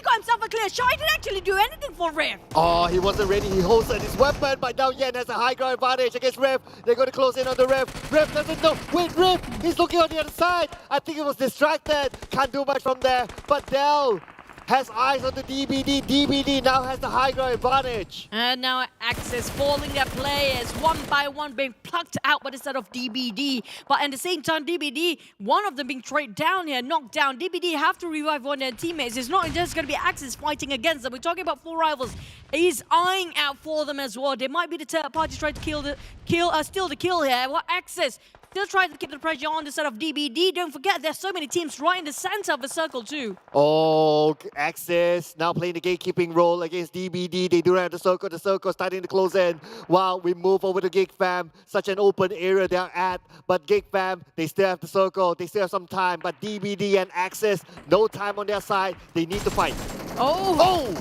got himself a clear shot. He didn't actually do anything for Red. Oh, he wasn't ready. He holds his weapon, but now Yen has a high ground advantage against Rev. They're going to close in on the Rev. Rev doesn't know. Wait, Rev, he's looking on the other side. I think he was distracted. Can't do much from there. But Dell has eyes on the DBD. DBD now has the high ground advantage. And now Axis falling their players one by one being plucked out by the side of DBD. But at the same time, DBD, one of them being traded down here, knocked down. DBD have to revive one of their teammates. It's not just going to be Axis fighting against them. We're talking about 4 rivals. He's eyeing out for them as well. They might be the third party trying to steal the kill here. Well, Axis still trying to keep the pressure on the side of DBD. Don't forget, there's so many teams right in the center of the circle too. Oh, Axis now playing the gatekeeping role against DBD. They do have the circle starting to close in. While we move over to GEEK Fam, such an open area they're at. But GEEK Fam, they still have the circle. They still have some time. But DBD and Axis, no time on their side. They need to fight. Oh!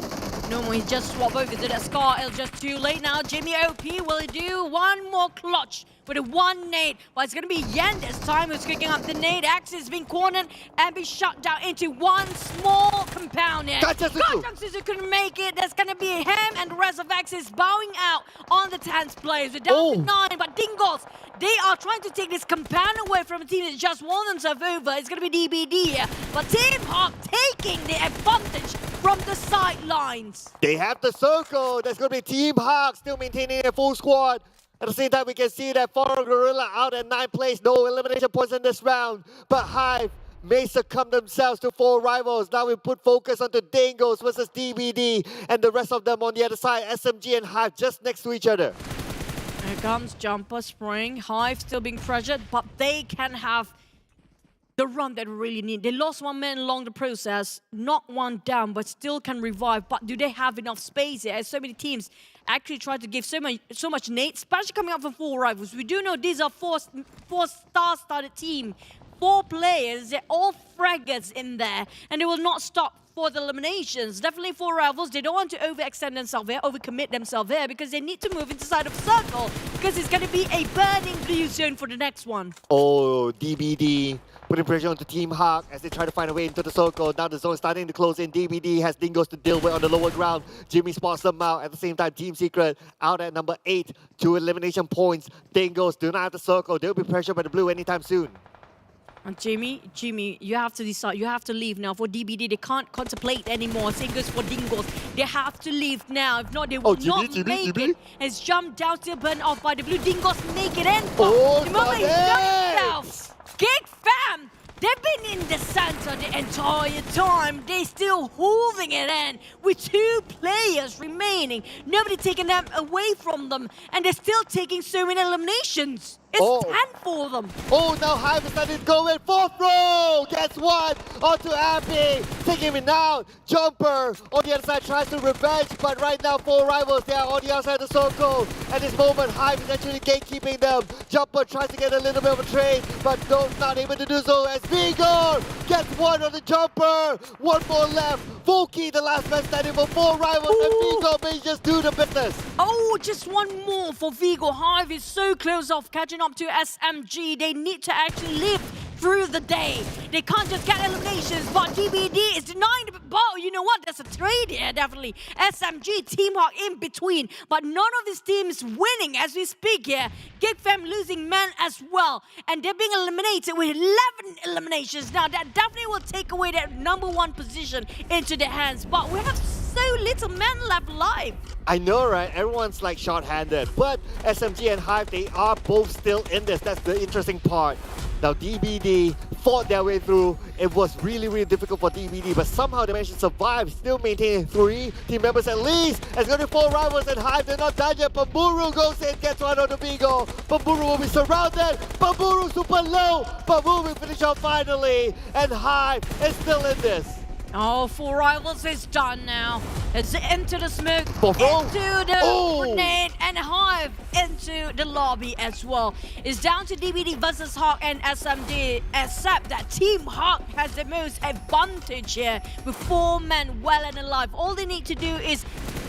No more, he just swapped over to that Scar L just too late now. Jimmy OP, will he do one more clutch with a 1 nade? But it's going to be Yen this time who's kicking up the nade. Axis being cornered and be shut down into one small compound here. Suzu couldn't make it. There's going to be him and the rest of Axis bowing out on the 10th place. We're down to 9, but Dingoz, they are trying to take this compound away from a team that just won themselves over. It's going to be DBD here. But Team Hawk taking the advantage from the sidelines. They have the circle. There's going to be Team Hawk still maintaining their full squad. At the same time, we can see that Farang Guerilla out at 9th place. No elimination points in this round. But HYVE may succumb themselves to 4 rivals. Now we put focus onto Dingoz versus DBD and the rest of them on the other side. SMG and HYVE just next to each other. Here comes Jumper Spring. HYVE still being pressured, but they can have the run that we really need. They lost 1 man along the process, knocked 1 down, but still can revive. But do they have enough space here? As so many teams actually try to give so much nade, especially coming up from 4 rivals. We do know these are four star-started team. 4 players, they're all fraggers in there, and they will not stop spot eliminations. Definitely for rivals, they don't want to overextend themselves there, overcommit themselves there, because they need to move into side of circle, because it's going to be a burning blue zone for the next one. Oh, DBD putting pressure onto Team Hawk as they try to find a way into the circle. Now the zone is starting to close in. DBD has Dingoz to deal with on the lower ground. Jimmy spots them out. At the same time, Team Secret out at number 8, 2 elimination points. Dingoz do not have the circle. They'll be pressured by the blue anytime soon. And Jimmy, you have to decide. You have to leave now. For DBD, they can't contemplate anymore. Same goes for Dingoz. They have to leave now. If not, they will not make it. Has jumped down, still burned off by the blue. Dingoz make it in. The moment he jumped out. GEEK fam, they've been in the center the entire time. They're still holding it in with 2 players remaining. Nobody taking them away from them. And they're still taking so many eliminations. It's 10 for them. Oh, now HYVE is starting to go in. 4th row gets one onto Abby. Taking him out. Jumper on the other side tries to revenge, but right now 4 rivals, they are on the outside of the circle. At this moment, HYVE is actually gatekeeping them. Jumper tries to get a little bit of a trade, but no, not able to do so as Vigor gets one on the Jumper. 1 more left. Volky, the last man standing for 4 rivals, and Vigor may just do the business. Oh, just 1 more for Vigor. HYVE is so close off catching up to SMG. They need to actually live through the day. They can't just get eliminations, but DBD is denying the ball. You know what? There's a trade here, definitely. SMG, Team Hawk in between, but none of this team is winning as we speak here. GEEK fam losing men as well, and they're being eliminated with 11 eliminations. Now, that definitely will take away that #1 position into their hands, but we have so little men left alive. I know, right? Everyone's like short-handed, but SMG and HYVE, they are both still in this. That's the interesting part. Now DBD fought their way through. It was really, really difficult for DBD, but somehow they managed to survive, still maintaining 3 team members at least. It's going to be 4 rivals and HYVE, they're not done yet. Bamburu goes in, gets one on the Vigo. Bamburu will be surrounded. Bamburu super low. Bamburu will finish off finally, and HYVE is still in this. Oh, 4 rivals is done now. It's into the smoke, into the grenade, and HYVE into the lobby as well. It's down to DBD versus Hawk and SMG, except that Team Hawk has the most advantage here with 4 men well and alive. All they need to do is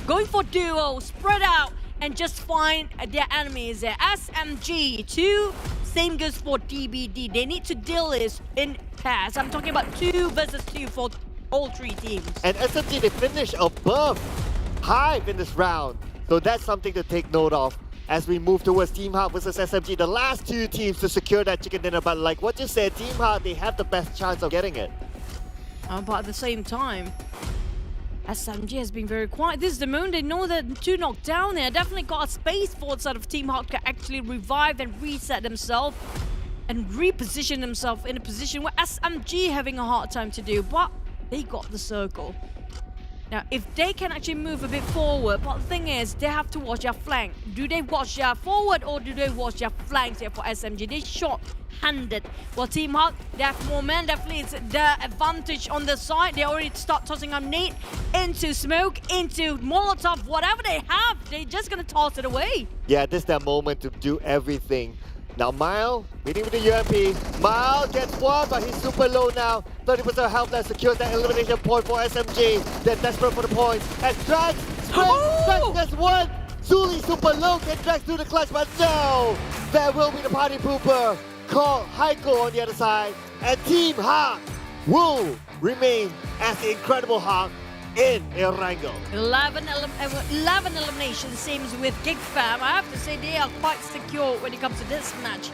going for duo, spread out, and just find their enemies there. SMG, 2, same goes for DBD. They need to deal this in pairs. I'm talking about 2 versus 2 for all 3 teams. And SMG, they finish above HYVE in this round. So that's something to take note of as we move towards Team Hawk versus SMG. The last 2 teams to secure that chicken dinner. But like what you said, Team Hawk, they have the best chance of getting it. But at the same time, SMG has been very quiet. This is the moment they know that 2 knocked down there. Definitely got a space for the side of Team Hawk to actually revive and reset themselves and reposition themselves in a position where SMG having a hard time to do. But they got the circle. Now, if they can actually move a bit forward, but the thing is, they have to watch their flank. Do they watch their forward or do they watch their flanks here for SMG? They short-handed. Well, Team Hawk, they have more men. Definitely, it's the advantage on the side. They already start tossing up nade into smoke, into Molotov, whatever they have. They're just going to toss it away. Yeah, this is their moment to do everything. Now Mile, meeting with the UMP. Mile gets one, but he's super low now. 30% health that secures that elimination point for SMG. They're desperate for the points. And Drax, Drax gets one. Zuli super low, can Drax do the clutch, but no! There will be the party pooper. Call Heiko on the other side. And Team Hawk will remain as the incredible Hawk in Erangel. 11 eliminations, seems with GEEK fam. I have to say they are quite secure when it comes to this match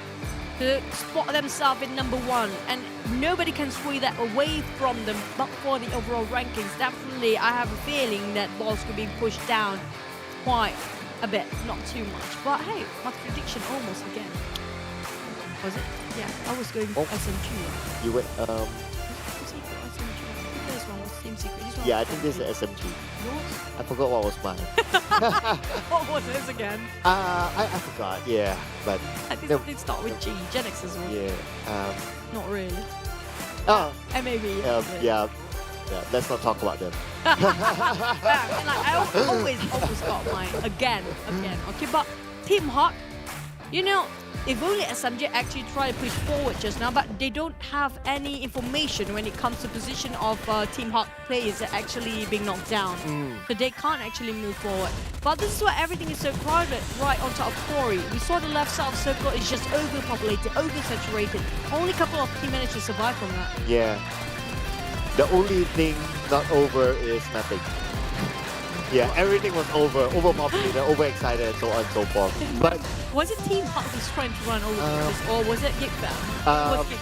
to spot themselves in #1, and nobody can sway that away from them. But for the overall rankings, definitely I have a feeling that balls could be pushed down quite a bit, not too much. But hey, my prediction almost again. Was it? Yeah, I was going for SMG. You went, Team Secret. yeah, I think this is SMG. Yours? I forgot what was mine. What was this again? I forgot, yeah. But I think something start with G. Genexus, right? Yeah. Not really. Oh. MAB. Yeah. Let's not talk about them. I always got mine again. Okay, but Team Hawk, you know, if only SMG actually try to push forward just now, but they don't have any information when it comes to position of Team Hawk players actually being knocked down. So they can't actually move forward. But this is why everything is so crowded right on top of Quarry. We saw the left side of circle is just overpopulated, oversaturated. Only a couple of teams managed to survive from that. Yeah. The only thing not over is nothing. Yeah, everything was overpopulated, overexcited, and so on and so forth. But was it Team Hawk who's trying to run over this, or was it GEEK? Was GEEK?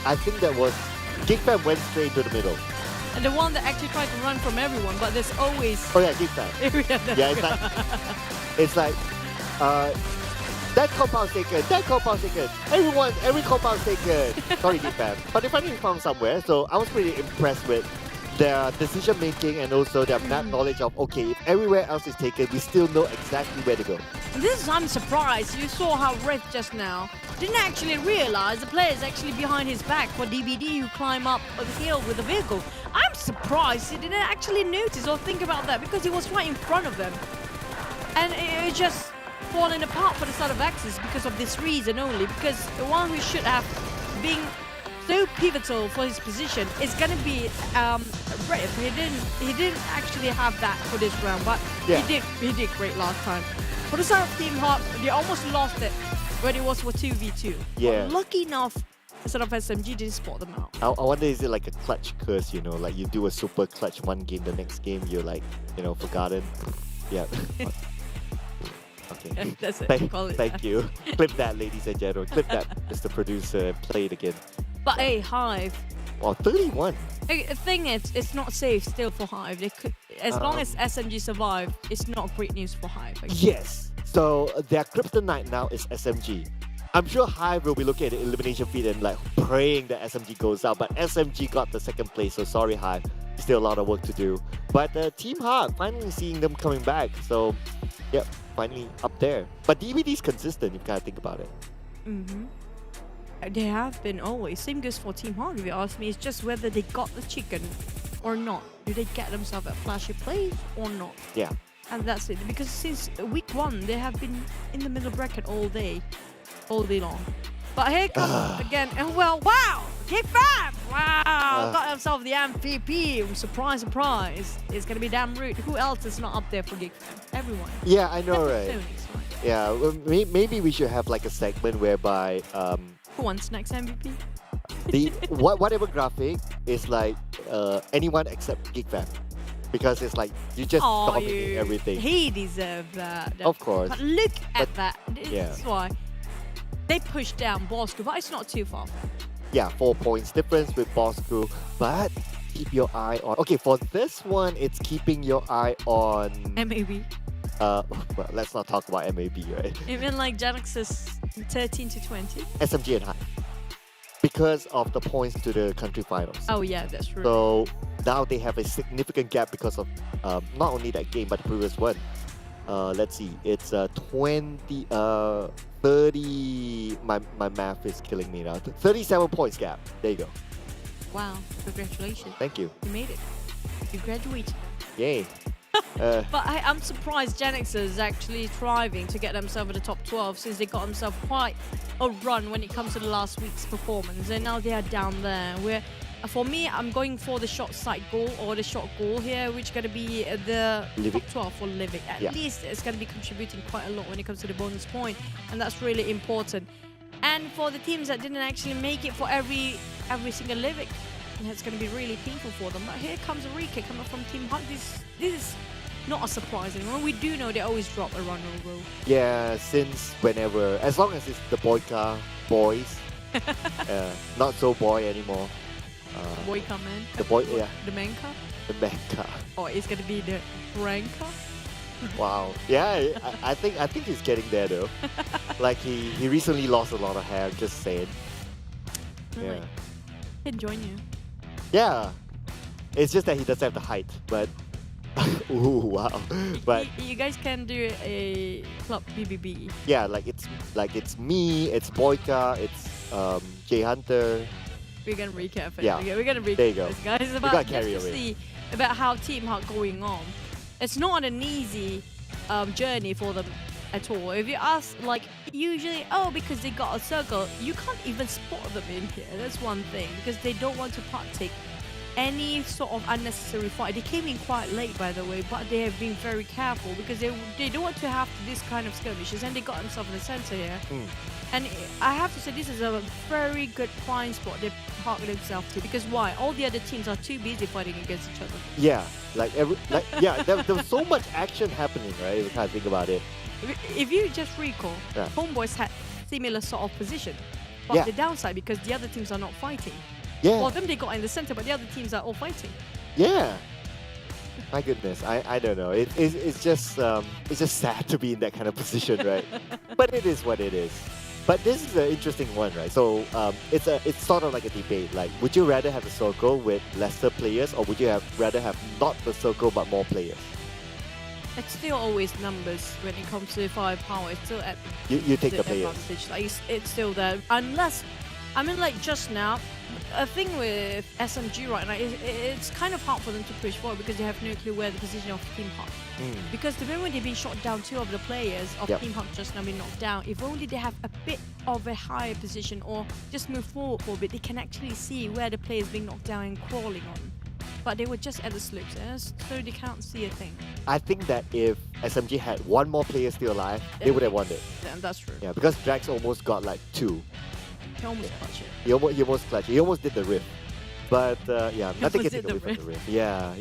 I think that was GEEK went straight into the middle. And the one that actually tried to run from everyone, but there's always... Oh yeah, GEEK. Yeah, it's like, that compound's taken, that compound's taken. Every compound's taken. Sorry, GEEK. But they finally found somewhere, so I was pretty impressed with their decision making and also their map knowledge of, okay, if everywhere else is taken, we still know exactly where to go. This is, I'm surprised. You saw how Rift just now didn't actually realize the player is actually behind his back for DBD who climb up the hill with the vehicle. I'm surprised he didn't actually notice or think about that because he was right in front of them. And it just fallen apart for the start of Axis because of this reason only, because the one who should have been so pivotal for his position is going to be Rift. He didn't actually have that for this round, but he did great last time. For the side of Team Hawk, they almost lost it when it was for 2v2. Yeah. But lucky enough, instead of SMG, didn't spot them out. I wonder, is it like a clutch curse, you know, like you do a super clutch one game, the next game you're like, you know, forgotten. Yeah. Okay. That's it. Thank you. Clip that, ladies and gentlemen. Clip that, Mr. Producer. Play it again. But hey, HYVE. Oh, 31. The thing is, it's not safe still for HYVE. They could, as long as SMG survive, it's not great news for HYVE. Yes. So their kryptonite now is SMG. I'm sure HYVE will be looking at the elimination feed and like praying that SMG goes out, but SMG got the second place, so sorry HYVE. Still a lot of work to do. But Team Hawk, finally seeing them coming back, so yep, finally up there. But DBD's consistent, you kind of think about it. They have been always. Same goes for Team Hawk, if you ask me. It's just whether they got the chicken or not. Do they get themselves a flashy plays or not? Yeah. And that's it. Because since week 1, they have been in the middle bracket all day long. But here comes again, and well, wow! GEEK! Wow! Got themselves the MVP. Surprise, surprise. It's gonna be damn rude. Who else is not up there for GEEK? Everyone. Yeah, I know, right? Yeah, well, maybe we should have like a segment whereby who wants next MVP? the whatever graphic is like anyone except GEEK, because it's like you just dominate everything. He deserves that. Of course. But look at that. This is why they pushed down Bosskurr, but it's not too far. Yeah, 4 points difference with Bosskurr, but keep your eye on. Okay, for this one, it's keeping your eye on MAB. Well, let's not talk about MAB, right? Even like Genexus 13 to 20. SMG and HYVE. Because of the points to the country finals. Oh yeah, that's true. So now they have a significant gap because of not only that game, but the previous one. Let's see, it's 30, my math is killing me now. 37 points gap. There you go. Wow, congratulations. Thank you. You made it. You graduated. Yay. But I'm surprised Genexus is actually thriving to get themselves in the top 12 since they got themselves quite a run when it comes to the last week's performance, and now they are down there. Where, for me, I'm going for the shot side goal or the shot goal here, which is going to be the top 12 for Livik. At least it's going to be contributing quite a lot when it comes to the bonus point, and that's really important. And for the teams that didn't actually make it for every single Livik, it's going to be really painful for them. But here comes a recap coming from Team Hawk. This is not a surprise anymore. We do know they always drop a run or roll. Yeah, since whenever, as long as it's the boys, not so boy anymore. Boyka man. The boy, yeah. The manka. The manka. Or it's going to be the ranka. Wow. Yeah, I think he's getting there though. Like he recently lost a lot of hair. Just saying. Yeah. Can join you. Yeah, it's just that he doesn't have the height, but ooh, wow. But you guys can do a club BBB. Yeah, like it's me, it's Boyka, it's J Hunter. We're gonna recap it. Yeah, we're gonna recap there you go. this, guys. About just to see about how Team Hawk going on. It's not an easy journey for them at all. If you ask, like, usually, oh, because they got a circle, you can't even spot them in here. That's one thing, because they don't want to partake any sort of unnecessary fight. They came in quite late, by the way, but they have been very careful because they don't want to have this kind of skirmishes, and they got themselves in the center here. And I have to say, this is a very good prime spot they parked themselves to, because why? All the other teams are too busy fighting against each other. Yeah, there was so much action happening, right? If you kind of think about it. If you just recall, Yeah. HomeBois had similar sort of position, but Yeah. the downside, because the other teams are not fighting. Yeah. Well, them they got in the center, but the other teams are all fighting. Yeah. My goodness, I don't know. It's just sad to be in that kind of position, right? But it is what it is. But this is an interesting one, right? So it's sort of like a debate. Like, would you rather have a circle with lesser players, or would you rather have not the circle but more players? It's still always numbers when it comes to firepower. It's still at You take the players. advantage. Like it's still there, unless I mean, like just now, a thing with SMG right now, it's kind of hard for them to push forward because they have no clue where the position of Team Hawk. Because the moment they've been shot down, two of the players of Team Hawk just now been knocked down. If only they have a bit of a higher position or just move forward for a bit, they can actually see where the player is being knocked down and crawling on. But they were just at the slopes, so they can't see a thing. I think that if SMG had one more player still alive, they would have won it. Yeah, that's true. Yeah, because Drax almost got like 2. He almost clutched it. He almost clutched it. He almost did the rift. But yeah, nothing can take away from the rift. Yeah,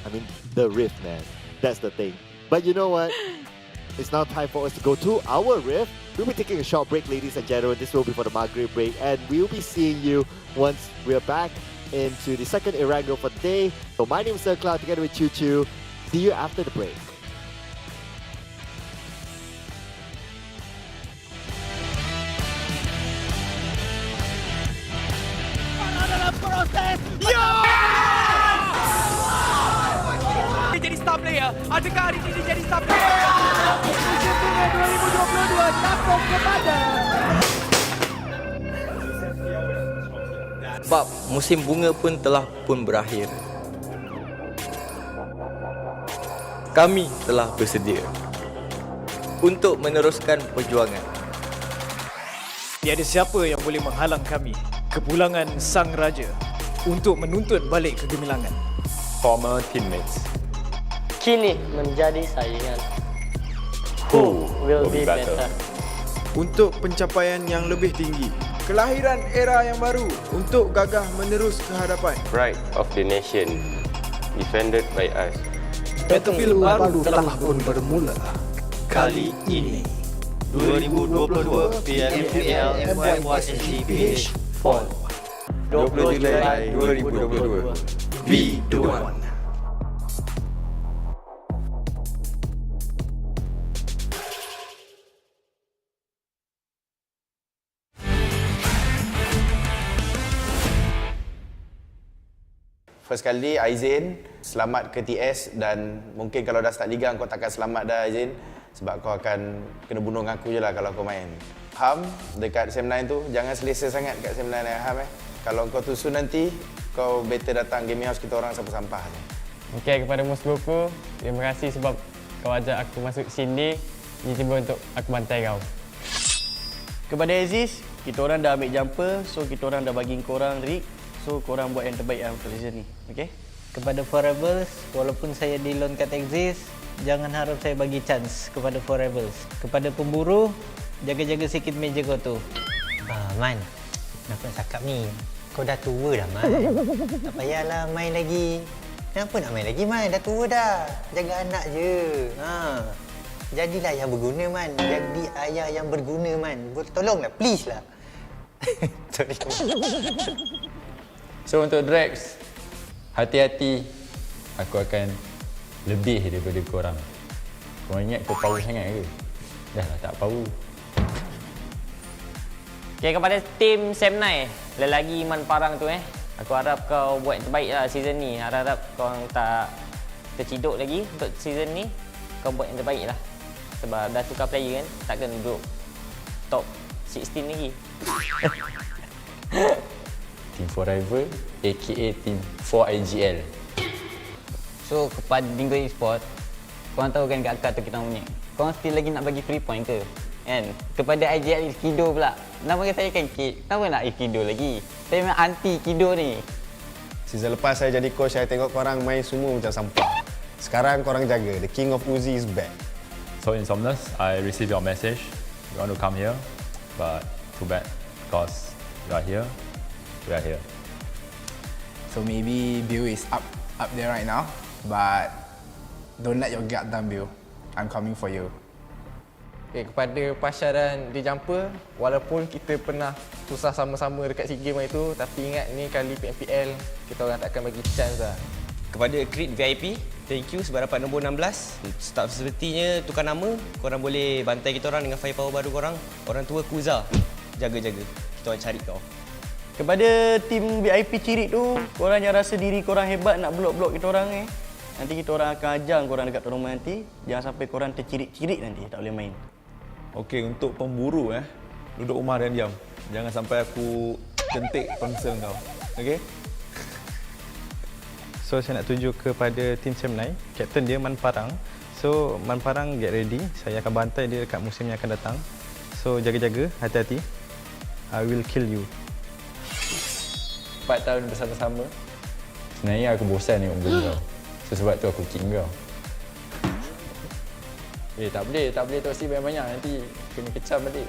I mean, the rift, man. That's the thing. But you know what? It's now time for us to go to our rift. We'll be taking a short break, ladies and gentlemen. This will be for the Maghrib break. And we'll be seeing you once we're back into the second Irango for the day. So my name is Sir Cloud, together with Choo Choo. See you after the break. Dalam proses. Ya! Dia jadi star player. Adakah hari ini dia jadi star player? Musim bunga 2022 takut kepada. Sebab musim bunga pun telah pun berakhir. Kami telah bersedia untuk meneruskan perjuangan. Tiada siapa yang boleh menghalang kami, kepulangan Sang Raja, untuk menuntut balik kegemilangan. Former teammates. Kini menjadi saingan. Who will be better? Untuk pencapaian yang lebih tinggi. Kelahiran era yang baru untuk gagah menerus ke hadapan. Pride of the nation. Defended by us. Battlefield baru telah pun bermula. Kali ini 2022 PMPL MYSGPH W3D4 20 Julai 2022 redONE. First kali Aizin, selamat ke TS, dan mungkin kalau dah start liga kau takkan selamat dah Aizin, sebab kau akan kena bunuh dengan aku je lah kalau kau main. Ham dekat SEM9 tu, jangan selesa sangat kat SEM9 Ham Kalau kau tusu nanti, kau better datang gaming house kita orang sampah-sampah. Okay, kepada Bosskurr, terima kasih sebab kau ajak aku masuk sini. Ini cuba untuk aku bantai kau. Kepada Aziz, kita orang dah ambil jumper, so kita orang dah bagi korang rig. So, korang buat yang terbaik untuk season ni, okay? Kepada Forever's, walaupun saya di loan kat Exist, jangan harap saya bagi chance kepada Forever's. Kepada pemburu, jaga-jaga sikit meja kau tu. Man, nak cakap ni, kau dah tua dah, Man. Tak payahlah main lagi. Kenapa nak main lagi, Man? Dah tua dah. Jaga anak je. Jadilah yang berguna, Man. Jadi ayah yang berguna, Man. Tolonglah, please lah. Sorry. So untuk Drax, hati-hati, aku akan lebih daripada korang. Korang ingat kau power sangat ke? Dah lah tak power. Okay, kepada tim SEM9, lelaki Iman Farang tu aku harap kau buat yang terbaik lah season ni. Harap kau tak terciduk lagi untuk season ni. Kau buat yang terbaik lah. Sebab dah tukar player kan, takkan duduk top 16 lagi. Team Forever, aka Team 4IGL. So, kepada Dingoz Esports, korang tahu kan kat akar tu kita punya. korang still lagi nak bagi free point ke? Kan? Kepada IJL Kido pula. Nama saya kan Kid. Kenapa nak Kido lagi? Saya memang anti Kido ni. Season lepas saya jadi coach, saya tengok korang main semua macam sampah. Sekarang korang jaga. The King of Uzi is back. So Insomnus, I received your message. You want to come here, but too bad because you are here. We are here. So maybe Bill is up there right now, but don't let your guard down, Bill. I'm coming for you. Okay, kepada Pasha dan The Jumper, walaupun kita pernah susah sama-sama dekat SEA Games itu, tapi ingat ni kali PMPL kita orang tak akan bagi chance lah. Kepada Creed VIP, thank you sebab dapat nombor 16. Tak sepertinya tukar nama, korang boleh bantai kita orang dengan firepower baru korang. Orang tua Kuza, jaga-jaga. Kita orang cari kau. Kepada tim VIP Cirit tu, korang jangan rasa diri korang hebat nak blok-blok kita orang Nanti kita orang akan ajar korang dekat tournament nanti. Jangan sampai korang tercirit-cirit nanti, tak boleh main. Okey, untuk pemburu duduk rumah dan diam. Jangan sampai aku kentik ponsel kau. Okey? So saya nak tunjuk kepada tim Semnai, kapten dia Man Farang. So Man Farang get ready, saya akan bantai dia dekat musim yang akan datang. So jaga-jaga, hati-hati. I will kill you. 4 tahun bersama-sama. Sebenarnya aku bosan tengok benda kau. So sebab tu aku kick kau. Tak boleh toksi banyak-banyak, nanti kena kecam balik.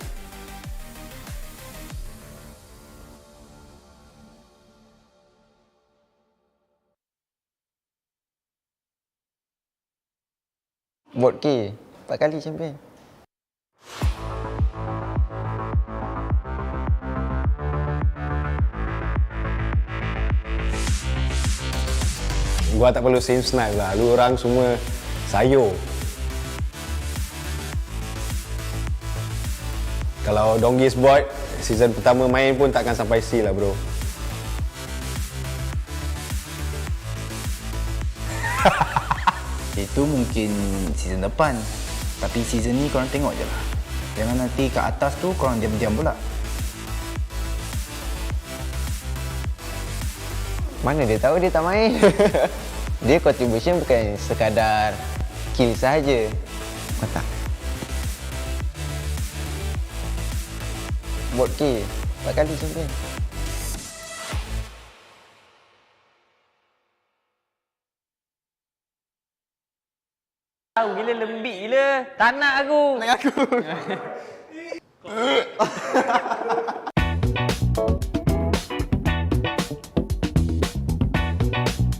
Bot K, 4 kali champion. Gua tak perlu same snipe lah. Lu orang semua sayur. Kalau Dingoz Esports, season pertama main pun takkan sampai C lah bro. Itu mungkin season depan. Tapi season ni korang tengok je lah. Jangan nanti kat atas tu korang diam-diam pula. Mana dia tahu dia tak main? Dia contribution bukan sekadar kill sahaja. Mantap. Bot K, 4 kali champion. Tahu gila, lembik gila. Tak nak aku. Nak aku.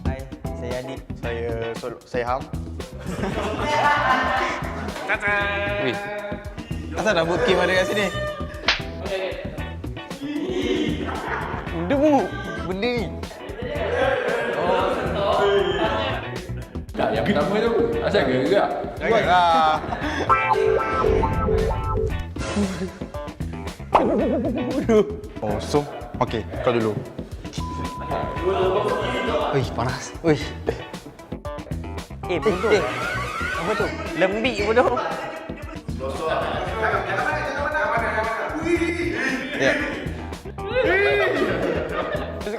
Hai, saya Adi. Saya Ham. Wih. Asal dah boot game ada kat sini? Benda ni. Tak, yang pertama tu asal gerak. Gerak. Oh, so okey, kau dulu. Wih, panas. Wih. Bodoh. Apa tu? Lembik bodoh. Ya.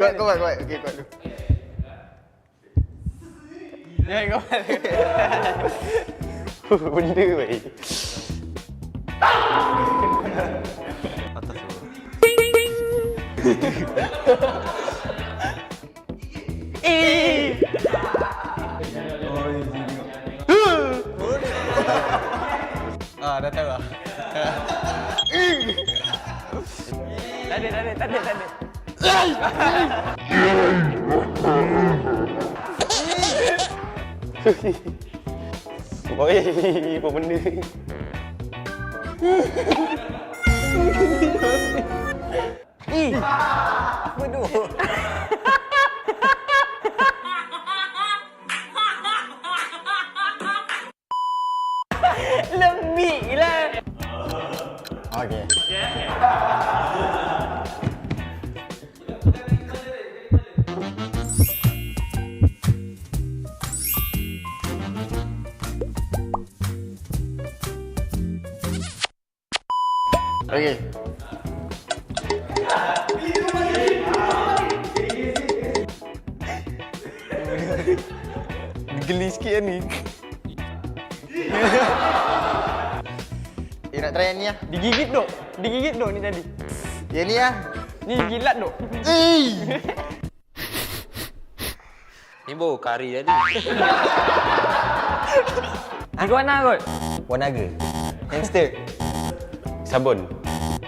Kuat. Okey, kuat dulu. Jangan kau. Benda baik. Atas tu. Dah tahu lah. Tak ada. Oi, apa benda ni? Apa tu? Lembik gila. Okey. Okey. Geli sikit ni. try yang ni lah. Digigit dok. Digigit dok ni tadi. Yang ni lah. Ni gilat dok. Ni baru kari tadi. Angkat mana kot? Wanaga. Hamster. Sabun.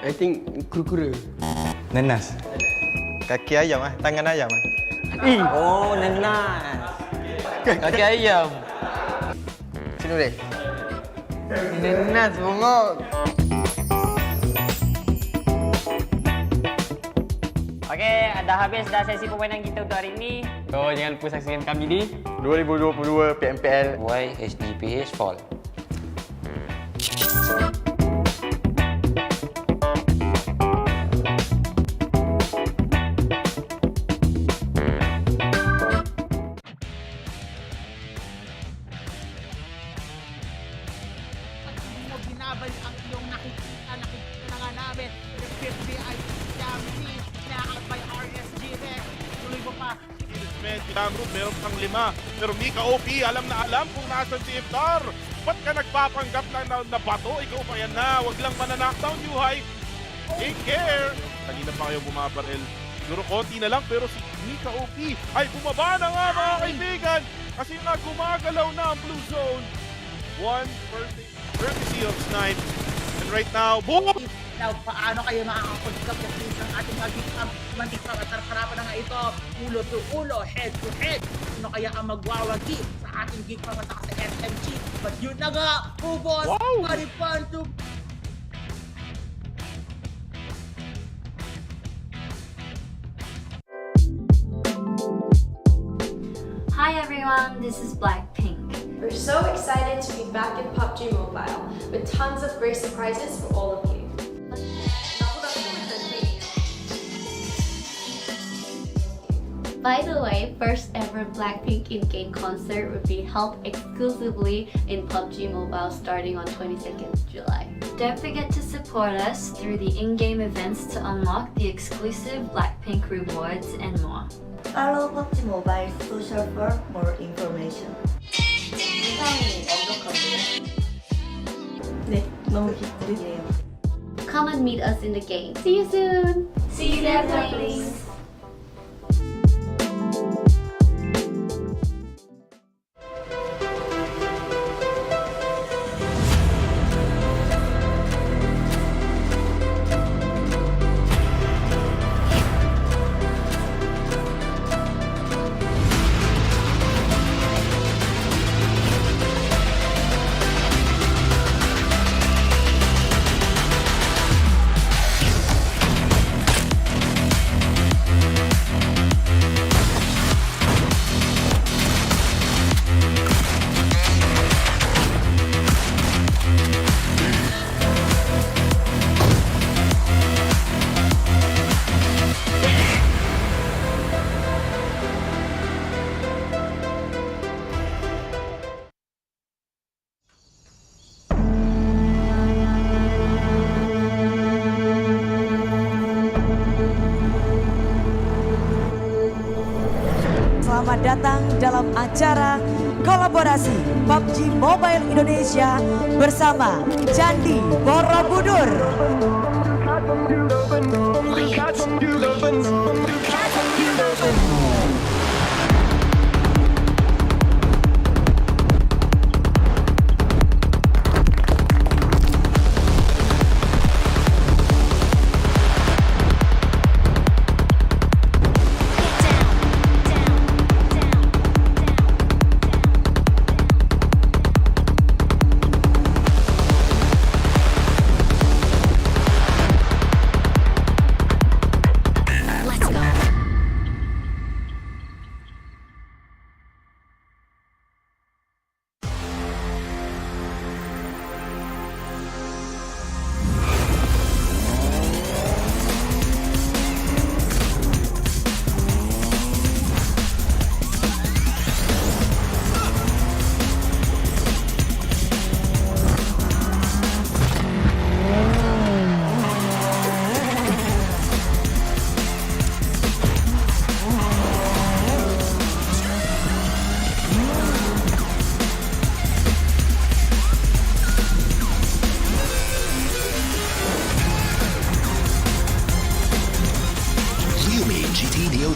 I think kura-kura. Nenas. Kaki ayam ah, tangan ayam ah. Oh, nenas. Kaki ayam. Sini boleh. Nenas bongok. Okey, dah habis dah sesi permainan kita untuk hari ini. So jangan lupa saksikan kami di 2022 PMPL MYSGPH Fall. Binabalik ang iyong nakikita na nga namin. The 50 ay Yamsi na by RSG Rex. Tuloy mo pa. Ang group meron pang 5. Pero Mika OP, alam na alam kung nasan si Iftar. Ba't ka nagpapanggap na bato? Ikaw pa yan na. Huwag lang mananakdown, HYVE. Take care. Kanina pa kayo bumabaril. Siguro konti na lang pero si Mika OP ay bumaba na nga mga kaibigan. Kasi na gumagalaw na ang blue zone. 1 courtesy of Snipe. And right now, boom! Now, paano kayo makakapag-gap ng ating mag-gap? Mantikang at harapan na nga ito, ulo to ulo, head to head. Sino kaya ang magwawagi sa ating GEEK pamata sa SMG? But yun na nga, HomeBois, paripan to... Hi everyone, this is Blackpink. We're so excited to be back in PUBG Mobile with tons of great surprises for all of you. By the way, first ever Blackpink in-game concert will be held exclusively in PUBG Mobile starting on 22nd July. Don't forget to support us through the in-game events to unlock the exclusive Blackpink rewards and more. Follow PUBG Mobile social for more information. 네, 너무 기쁘게요. Come and meet us in the game. See you soon! See you there, please. Selamat datang dalam acara kolaborasi PUBG Mobile Indonesia bersama Candi Borobudur.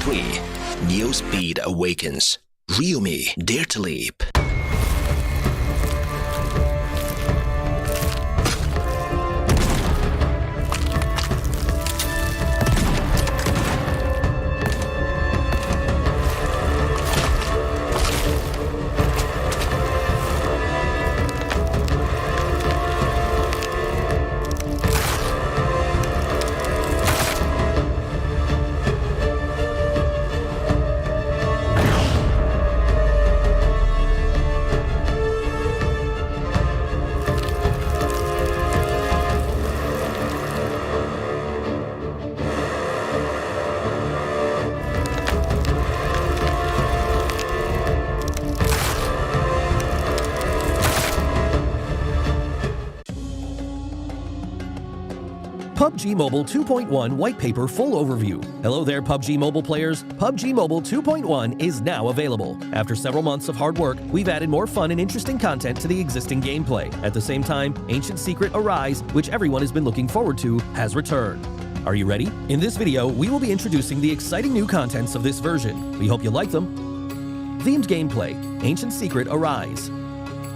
3. Neo Speed Awakens. Real me, dare to leap. PUBG Mobile 2.1 White Paper Full Overview. Hello there, PUBG Mobile players. PUBG Mobile 2.1 is now available. After several months of hard work, we've added more fun and interesting content to the existing gameplay. At the same time, Ancient Secret Arise, which everyone has been looking forward to, has returned. Are you ready? In this video, we will be introducing the exciting new contents of this version. We hope you like them. Themed gameplay, Ancient Secret Arise.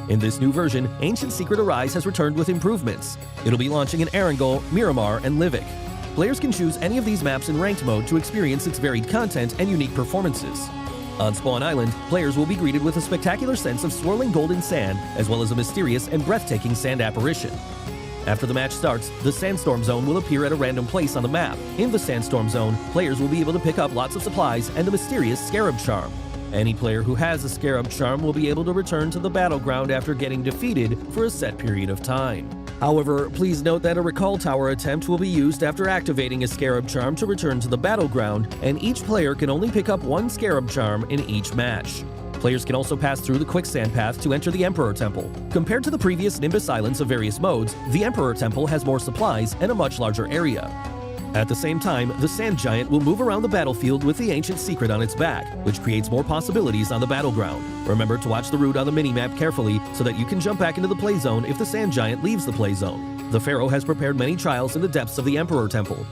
In this new version, Ancient Secret Arise has returned with improvements. It'll be launching in Erangel, Miramar, and Livik. Players can choose any of these maps in ranked mode to experience its varied content and unique performances. On Spawn Island, players will be greeted with a spectacular sense of swirling golden sand, as well as a mysterious and breathtaking sand apparition. After the match starts, the Sandstorm Zone will appear at a random place on the map. In the Sandstorm Zone, players will be able to pick up lots of supplies and the mysterious Scarab Charm. Any player who has a Scarab Charm will be able to return to the battleground after getting defeated for a set period of time. However, please note that a Recall Tower attempt will be used after activating a Scarab Charm to return to the battleground, and each player can only pick up one Scarab Charm in each match. Players can also pass through the Quicksand Path to enter the Emperor Temple. Compared to the previous Nimbus Islands of various modes, the Emperor Temple has more supplies and a much larger area. At the same time, the Sand Giant will move around the battlefield with the Ancient Secret on its back, which creates more possibilities on the battleground. Remember to watch the route on the minimap carefully so that you can jump back into the play zone if the Sand Giant leaves the play zone. The Pharaoh has prepared many trials in the depths of the Emperor Temple.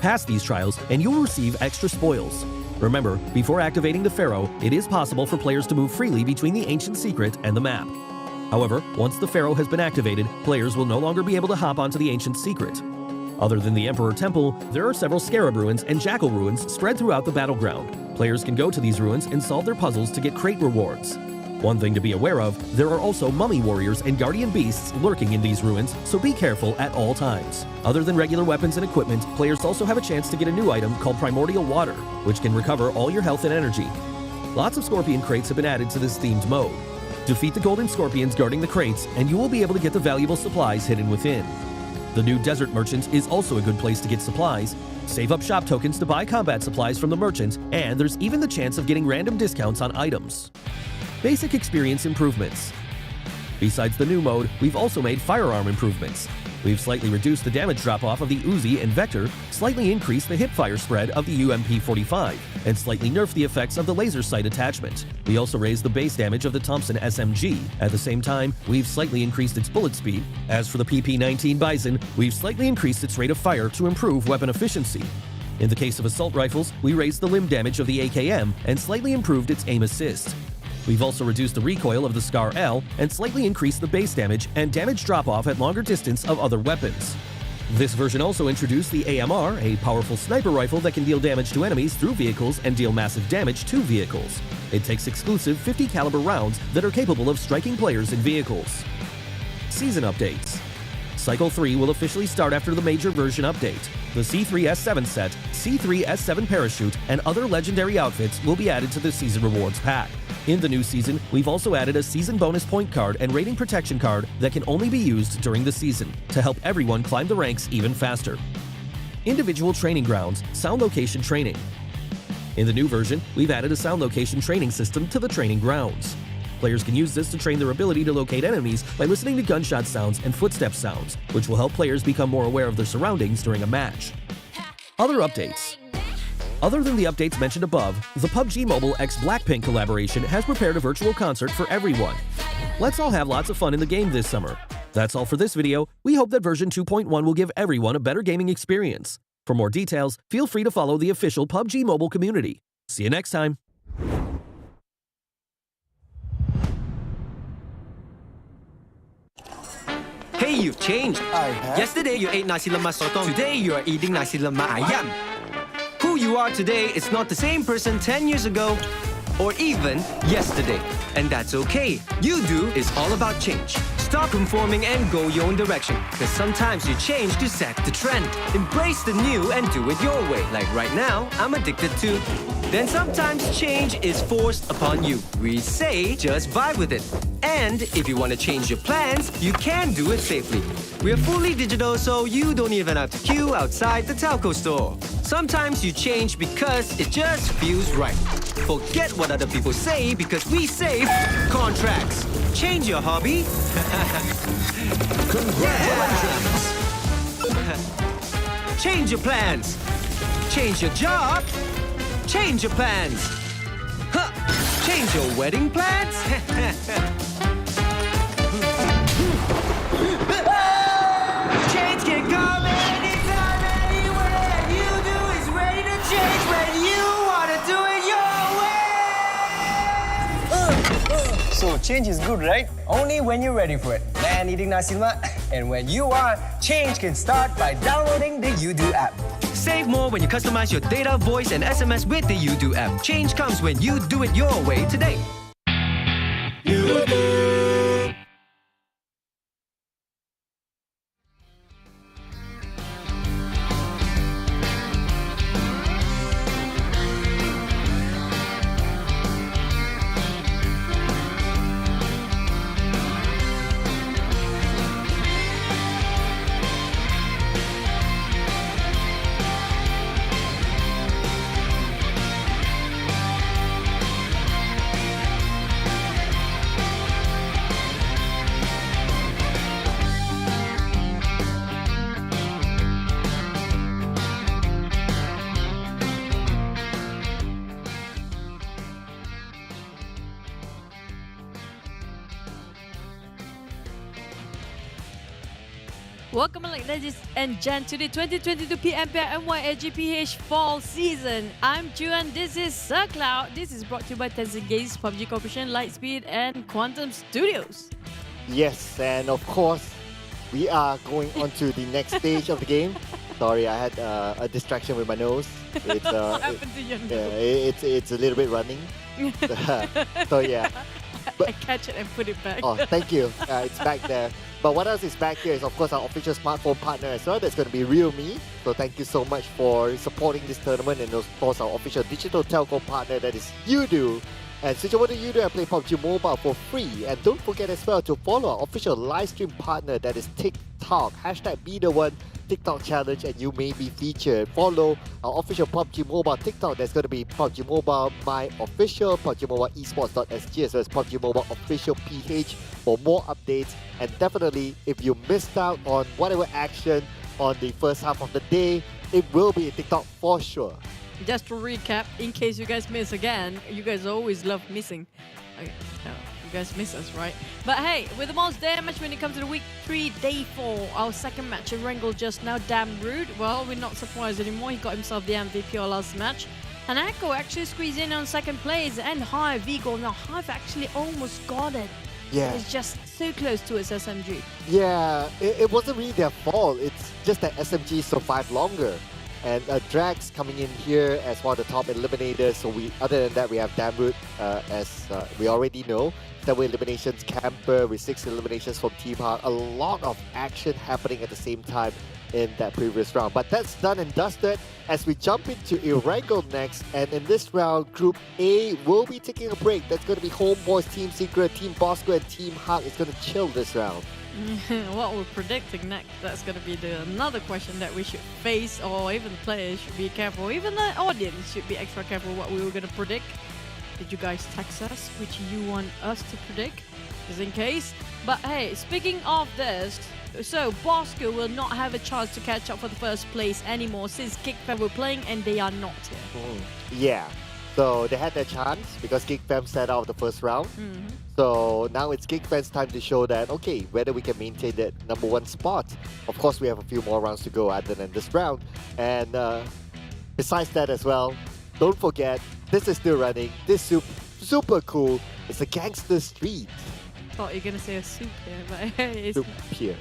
Pass these trials and you will receive extra spoils. Remember, before activating the Pharaoh, it is possible for players to move freely between the Ancient Secret and the map. However, once the Pharaoh has been activated, players will no longer be able to hop onto the Ancient Secret. Other than the Emperor Temple, there are several Scarab Ruins and Jackal Ruins spread throughout the battleground. Players can go to these ruins and solve their puzzles to get crate rewards. One thing to be aware of, there are also Mummy Warriors and Guardian Beasts lurking in these ruins, so be careful at all times. Other than regular weapons and equipment, players also have a chance to get a new item called Primordial Water, which can recover all your health and energy. Lots of Scorpion crates have been added to this themed mode. Defeat the Golden Scorpions guarding the crates, and you will be able to get the valuable supplies hidden within. The new Desert Merchant is also a good place to get supplies. Save up shop tokens to buy combat supplies from the merchant, and there's even the chance of getting random discounts on items. Basic experience improvements. Besides the new mode, we've also made firearm improvements. We've slightly reduced the damage drop-off of the Uzi and Vector, slightly increased the hipfire spread of the UMP-45, and slightly nerfed the effects of the laser sight attachment. We also raised the base damage of the Thompson SMG. At the same time, we've slightly increased its bullet speed. As for the PP-19 Bison, we've slightly increased its rate of fire to improve weapon efficiency. In the case of assault rifles, we raised the limb damage of the AKM and slightly improved its aim assist. We've also reduced the recoil of the Scar L and slightly increased the base damage and damage drop-off at longer distance of other weapons. This version also introduced the AMR, a powerful sniper rifle that can deal damage to enemies through vehicles and deal massive damage to vehicles. It takes exclusive 50 caliber rounds that are capable of striking players in vehicles. Season updates. Cycle 3 will officially start after the major version update. The C3S7 set, C3S7 parachute, and other legendary outfits will be added to the Season Rewards pack. In the new season, we've also added a season bonus point card and rating protection card that can only be used during the season to help everyone climb the ranks even faster. Individual training grounds, sound location training. In the new version, we've added a sound location training system to the training grounds. Players can use this to train their ability to locate enemies by listening to gunshot sounds and footstep sounds, which will help players become more aware of their surroundings during a match. Other updates. Other than the updates mentioned above, the PUBG Mobile x Blackpink collaboration has prepared a virtual concert for everyone. Let's all have lots of fun in the game this summer. That's all for this video. We hope that version 2.1 will give everyone a better gaming experience. For more details, feel free to follow the official PUBG Mobile community. See you next time. Hey, you've changed. I have. Yesterday you ate nasi lemak sotong. Today you are eating nasi lemak ayam. Who you are today is not the same person 10 years ago or even yesterday. And that's okay. Yoodo is all about change. Stop conforming and go your own direction. Because sometimes you change to set the trend. Embrace the new and do it your way. Like right now, I'm addicted to. Then sometimes change is forced upon you. We say just vibe with it. And if you want to change your plans, you can do it safely. We're fully digital, so you don't even have to queue outside the telco store. Sometimes you change because it just feels right. Forget what other people say because we save contracts. Change your hobby. Congratulations. Change your plans. Change your job. Change your plans. Huh. Change your wedding plans. Change can come anytime, anywhere. Yoodo is ready to change when you want to do it your way. So change is good, right? Only when you're ready for it. Man eating nasi lemak. And when you are, change can start by downloading the Yoodo app. Save more when you customize your data, voice, and SMS with the Yoodo app. Change comes when you do it your way today. Yoodo. Welcome, ladies and gents, to the 2022 PMPL MYSGPH Fall Season. I'm Juan, this is Sir Cloud. This is brought to you by Tencent Games, PUBG Corporation, Lightspeed, and Quantum Studios. Yes, and of course, we are going on to the next stage of the game. Sorry, I had a distraction with my nose. It's, What happened to your nose? It's a little bit running. So yeah. I catch it and put it back. Oh, thank you. It's back there. But what else is back here is, of course, our official smartphone partner as well. That's going to be Realme. So thank you so much for supporting this tournament. And of course, our official digital telco partner, that is Yoodo. And switch over to Yoodo and play PUBG Mobile for free. And don't forget as well to follow our official live stream partner, that is TikTok. Hashtag be the one TikTok challenge and you may be featured. Follow our official PUBG Mobile TikTok. That's going to be PUBG Mobile My Official, PUBG Mobile Esports.sg, as well as PUBG Mobile Official PH for more updates. And definitely, if you missed out on whatever action on the first half of the day, it will be a TikTok for sure. Just to recap, in case you guys miss again, you guys always love missing. Okay, no, you guys miss us, right? But hey, with the most damage when it comes to the week 3, day 4, our second match, Erangel just now, damn rude. Well, we're not surprised anymore. He got himself the MVP of last match. And Echo actually squeezed in on second place, and HYVE Vigo. Now, HYVE actually almost got it. Yeah. It's just so close to its SMG. Yeah, it wasn't really their fault. It's just that SMG survived longer. And Drax coming in here as one of the top eliminators. So other than that, we have Damroot as we already know. 7 eliminations, Camper with 6 eliminations from Team Hawk. A lot of action happening at the same time in that previous round. But that's done and dusted as we jump into Erangel next. And in this round, Group A will be taking a break. That's going to be HomeBois, Team Secret, Team Bosskurr, and Team Hawk is going to chill this round. What we're predicting next, that's going to be another question that we should face, or even the players should be careful, even the audience should be extra careful what we were going to predict. Did you guys text us which you want us to predict, just in case? But hey, speaking of this, so Bosskurr will not have a chance to catch up for the first place anymore since GEEK were playing and they are not here. Yeah, so they had their chance because GEEK set out the first round. So now it's GEEK time to show that, okay, whether we can maintain that #1 spot. Of course, we have a few more rounds to go other than this round. And besides that as well, don't forget, this is still running. This super cool. It's a Gangster Street. Thought you're gonna say a soup here, but it's Soup here.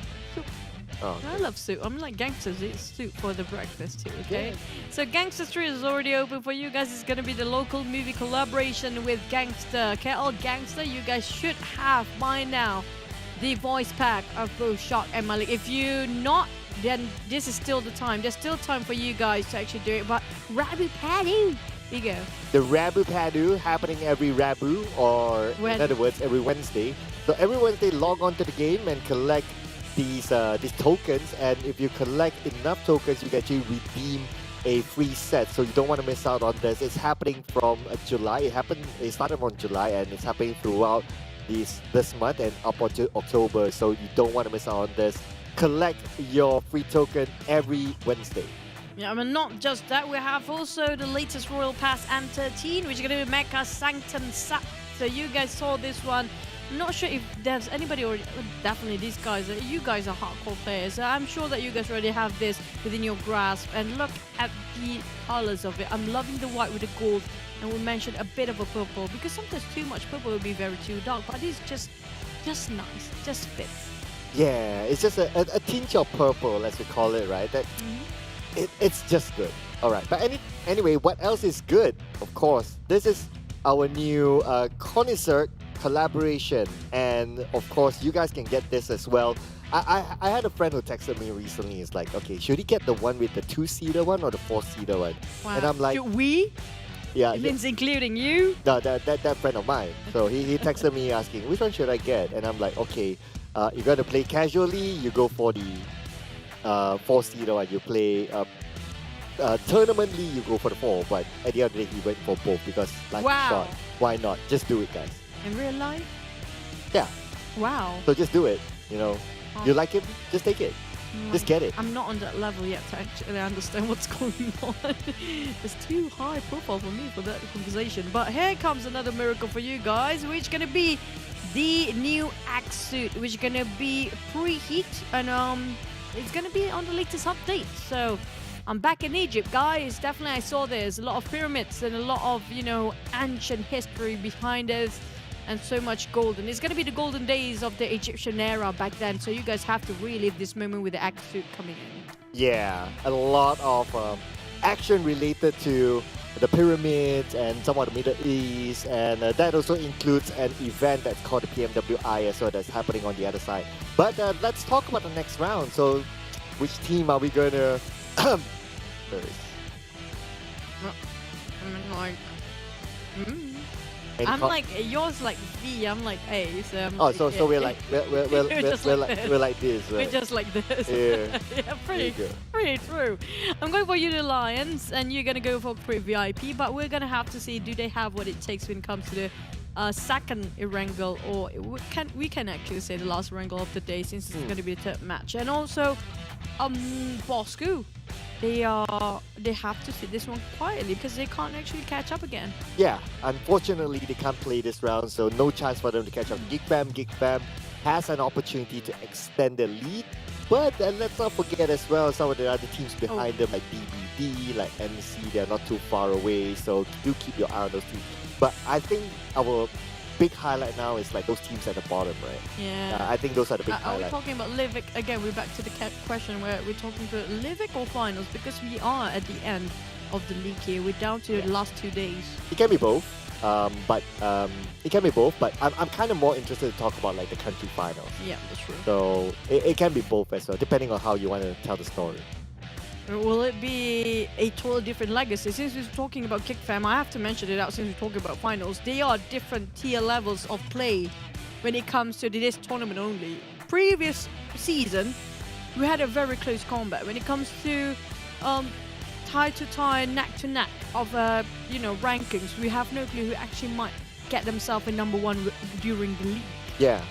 Oh, I love soup. I'm like gangsters. Eat soup for the breakfast too. Okay. So Gangster Street is already open for you guys. It's gonna be the local movie collaboration with Gangster. KL Gangster. You guys should have by now the voice pack of both Shock and Malik. If you're not, then this is still the time. There's still time for you guys to actually do it. But Rabu Paddy, here you go. The Rabu Padu happening every Rabu, or in other words, every Wednesday. So every Wednesday, log on to the game and collect these tokens. And if you collect enough tokens, you can actually redeem a free set. So you don't want to miss out on this. It's happening from July. It started on July and it's happening throughout this month and up until October. So you don't want to miss out on this. Collect your free token every Wednesday. Yeah, I mean, not just that, we have also the latest Royal Pass and 13, which is going to be Mecha Sanctum Sap. So you guys saw this one. I'm not sure if there's anybody already, definitely these guys, you guys are hardcore players. So I'm sure that you guys already have this within your grasp. And look at the colors of it. I'm loving the white with the gold. And we mentioned a bit of a purple, because sometimes too much purple will be very too dark. But it's just nice, just fits. Yeah, it's just a tinge of purple, as we call it, right? That it's just good. All right, but anyway, what else is good? Of course, this is our new Connoisseur collaboration, and of course, you guys can get this as well. I had a friend who texted me recently. It's like, okay, should he get the one with the 2-seater one or the 4-seater one? Wow. And I'm like, Should we? Yeah, It means including you? No, that friend of mine. So he texted me asking, which one should I get? And I'm like, okay, you're going to play casually, you go for the 4-seater one. You play tournamentally, you go for the 4. But at the end of the day, he went for both because life is short. Why not? Just do it, guys. In real life? Yeah. Wow. So just do it, you know. You like it, just take it. Just get it. I'm not on that level yet to actually understand what's going on. It's too high profile for me for that conversation. But here comes another miracle for you guys, which is going to be the new Axe suit, which is going to be preheat, and it's going to be on the latest update. So I'm back in Egypt, guys. Definitely I saw there's a lot of pyramids and a lot of, you know, ancient history behind us. And so much golden. It's going to be the golden days of the Egyptian era back then. So you guys have to relive this moment with the Axe suit coming in. Yeah, a lot of action related to the pyramids and some of the Middle East. And that also includes an event that's called the PMWI as well, that's happening on the other side. But let's talk about the next round. So which team are we going to... I'm like, yours like V, I'm like A, so I'm oh, like, so we're like we're like this. Right? We're just like this. Yeah, yeah, pretty true. I'm going for Yoodo Alliance, and you're gonna go for pre-VIP, but we're gonna have to see, do they have what it takes when it comes to the second wrangle, or we can actually say the last wrangle of the day, since it's gonna be the third match. And also Bosskurr, they have to sit this one quietly because they can't actually catch up again. Yeah, unfortunately they can't play this round, so no chance for them to catch up. GEEK Fam has an opportunity to extend the lead, but let's not forget as well some of the other teams behind them, like DBD, like NSEA. They're not too far away, so do keep your eye on those teams. But I think our big highlight now is like those teams at the bottom, right? Yeah. I think those are the big Are we highlights. talking about Livik? Again, we're back to the question where we're talking about Livik or finals, because we are at the end of the league here. We're down to the last 2 days. It can be both, but it can be both. But I'm kind of more interested to talk about like the country finals. Yeah, that's true. So it can be both as well, depending on how you want to tell the story. Will it be a totally different legacy? Since we're talking about GEEK Fam, I have to mention it out since we're talking about finals. They are different tier levels of play when it comes to this tournament only. Previous season, we had a very close combat. When it comes to tie to tie, neck to neck of rankings, we have no clue who actually might get themselves in #1 during the league. Yeah.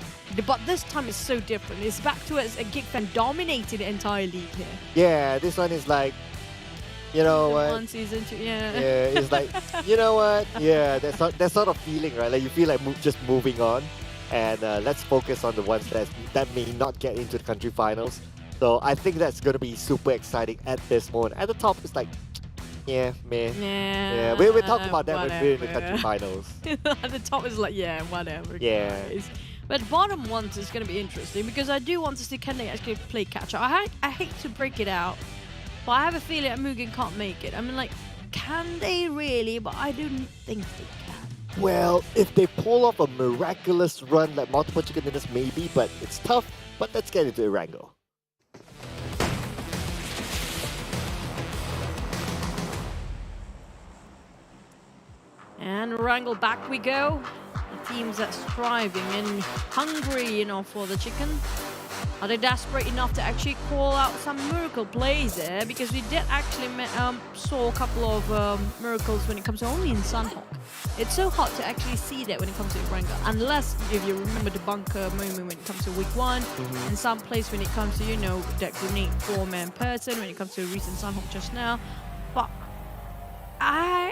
But this time it's so different. It's back to as a GEEK Fam dominating the entire league here. Yeah, this one is like, you know what? One season, two, yeah. Yeah, it's like, you know what? Yeah, that sort of feeling, right? Like you feel like just moving on, and let's focus on the ones that may not get into the country finals. So I think that's going to be super exciting at this moment. At the top, it's like, Yeah, man. Yeah. We'll talk about that when we're in the whatever. country finals. The top is like, yeah, whatever. Yeah. Guys. But bottom ones is going to be interesting because I do want to see can they actually play catch up. I hate to break it out, but I have a feeling that Mugen can't make it. I mean, like, can they really? But I don't think they can. Well, if they pull off a miraculous run like multiple chicken dinners, maybe, but it's tough. But let's get into Erangel. And Wrangle, back we go. The teams that's striving and hungry, you know, for the chicken. Are they desperate enough to actually call out some miracle plays there? Because we did actually saw a couple of miracles when it comes to only in Sunhawk. It's so hard to actually see that when it comes to Wrangle, unless if you remember the bunker moment when it comes to week 1, and some plays when it comes to, you know, that grenade 4-man person, when it comes to recent Sunhawk just now. But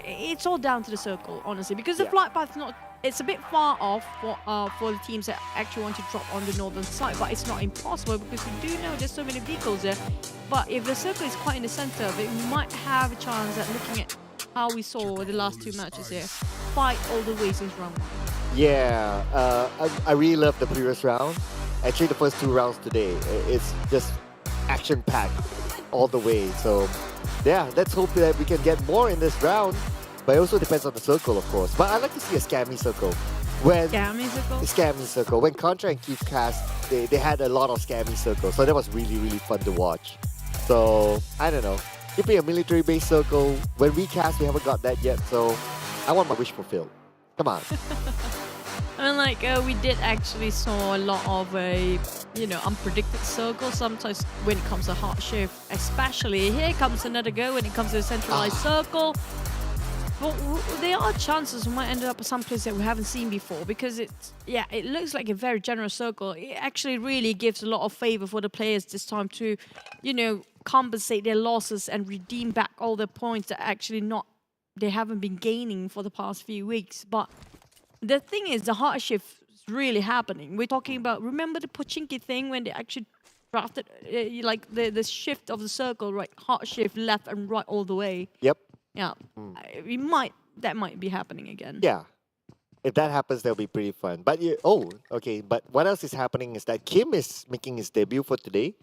it's all down to the circle, honestly, because the flight path's not. It's a bit far off for the teams that actually want to drop on the northern side, but it's not impossible because we do know there's so many vehicles there. But if the circle is quite in the center of it, we might have a chance at looking at how we saw the last 2 matches here, fight all the way since round 1. Yeah, I really love the previous round. Actually, the first 2 rounds today, it's just action-packed all the way. So, yeah, let's hope that we can get more in this round. But it also depends on the circle, of course. But I like to see a scammy circle. Scammy circle? Scammy circle. When Contra and Keith cast, they had a lot of scammy circles. So that was really, really fun to watch. So, I don't know. Give me a military-based circle. When we cast, we haven't got that yet. So, I want my wish fulfilled. Come on. I mean, like, we did actually saw a lot of you know, unpredicted circles sometimes when it comes to hard shift. Especially, here comes another go when it comes to a centralized circle. But there are chances we might end up someplace that we haven't seen before because it looks like a very generous circle. It actually really gives a lot of favor for the players this time to, you know, compensate their losses and redeem back all the points that actually they haven't been gaining for the past few weeks. But the thing is, the hard shift is really happening. We're talking about, remember the Pochinki thing when they actually drafted like the shift of the circle, right? Hard shift left and right all the way. Yep. Yeah, that might be happening again. Yeah, if that happens, that'll be pretty fun. But okay. But what else is happening is that Kim is making his debut for today.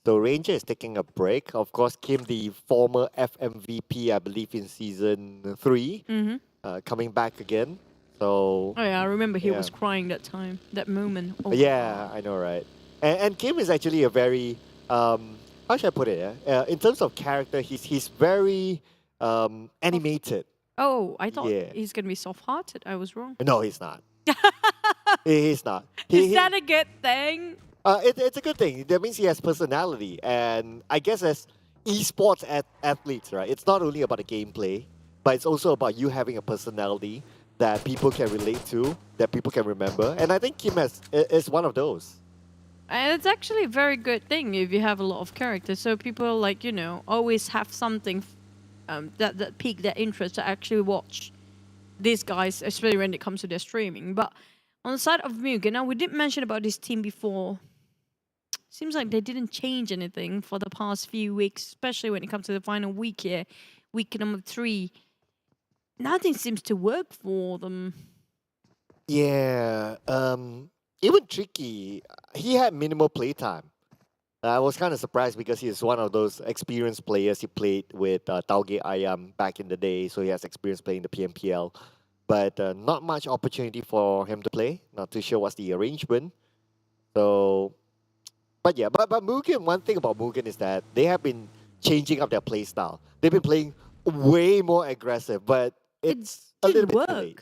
So Ranger is taking a break. Of course, Kim, the former FMVP, I believe in season 3, coming back again. So. Oh yeah, I remember he was crying that time, that moment. Oh, yeah, I know, right? And Kim is actually a very how should I put it? In terms of character, he's very animated. Oh, I thought he's going to be soft-hearted. I was wrong. No, he's not. He's not. Is that a good thing? It's a good thing. That means he has personality. And I guess as esports athletes, right, it's not only about the gameplay, but it's also about you having a personality that people can relate to, that people can remember. And I think Kim is one of those. And it's actually a very good thing if you have a lot of characters. So people, like, you know, always have something that pique their interest to actually watch these guys, especially when it comes to their streaming. But on the side of Mugen, now we did mention about this team before. Seems like they didn't change anything for the past few weeks, especially when it comes to the final week here, week number 3. Nothing seems to work for them. Yeah, even Tricky, he had minimal playtime. I was kind of surprised because he's one of those experienced players. He played with Tauge Ayam back in the day, so he has experience playing the PMPL. But not much opportunity for him to play. Not too sure what's the arrangement. So, but yeah, but Mugen, one thing about Mugen is that they have been changing up their play style. They've been playing way more aggressive, but it's a little bit too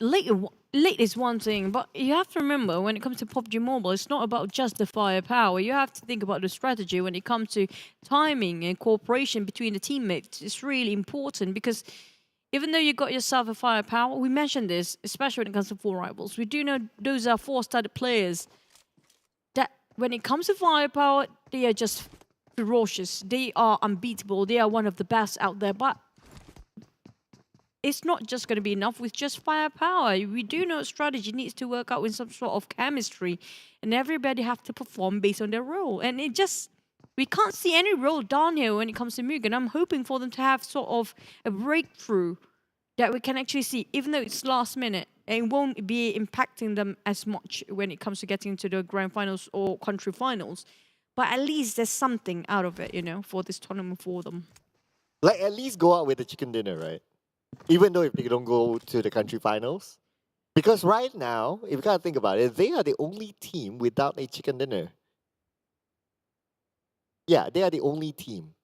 late. Late is one thing, but you have to remember when it comes to PUBG Mobile, it's not about just the firepower. You have to think about the strategy when it comes to timing and cooperation between the teammates. It's really important because even though you got yourself a firepower, we mentioned this, especially when it comes to 4 rivals. We do know those are 4-studded players that when it comes to firepower, they are just ferocious. They are unbeatable. They are one of the best out there, but it's not just going to be enough with just firepower. We do know strategy needs to work out with some sort of chemistry, and everybody have to perform based on their role. And it just we can't see any roll down here when it comes to MUGEN. I'm hoping for them to have sort of a breakthrough that we can actually see, even though it's last minute. It won't be impacting them as much when it comes to getting into the grand finals or country finals. But at least there's something out of it, you know, for this tournament for them. Like, at least go out with a chicken dinner, right? Even though if they don't go to the country finals. Because right now, if you gotta think about it, they are the only team without a chicken dinner. Yeah, they are the only team.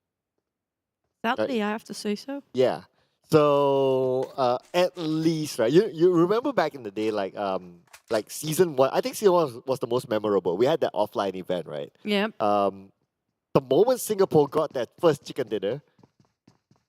Sadly, I have to say so. Yeah. So at least, right? You remember back in the day, like season 1. I think season 1 was the most memorable. We had that offline event, right? Yep. The moment Singapore got that first chicken dinner,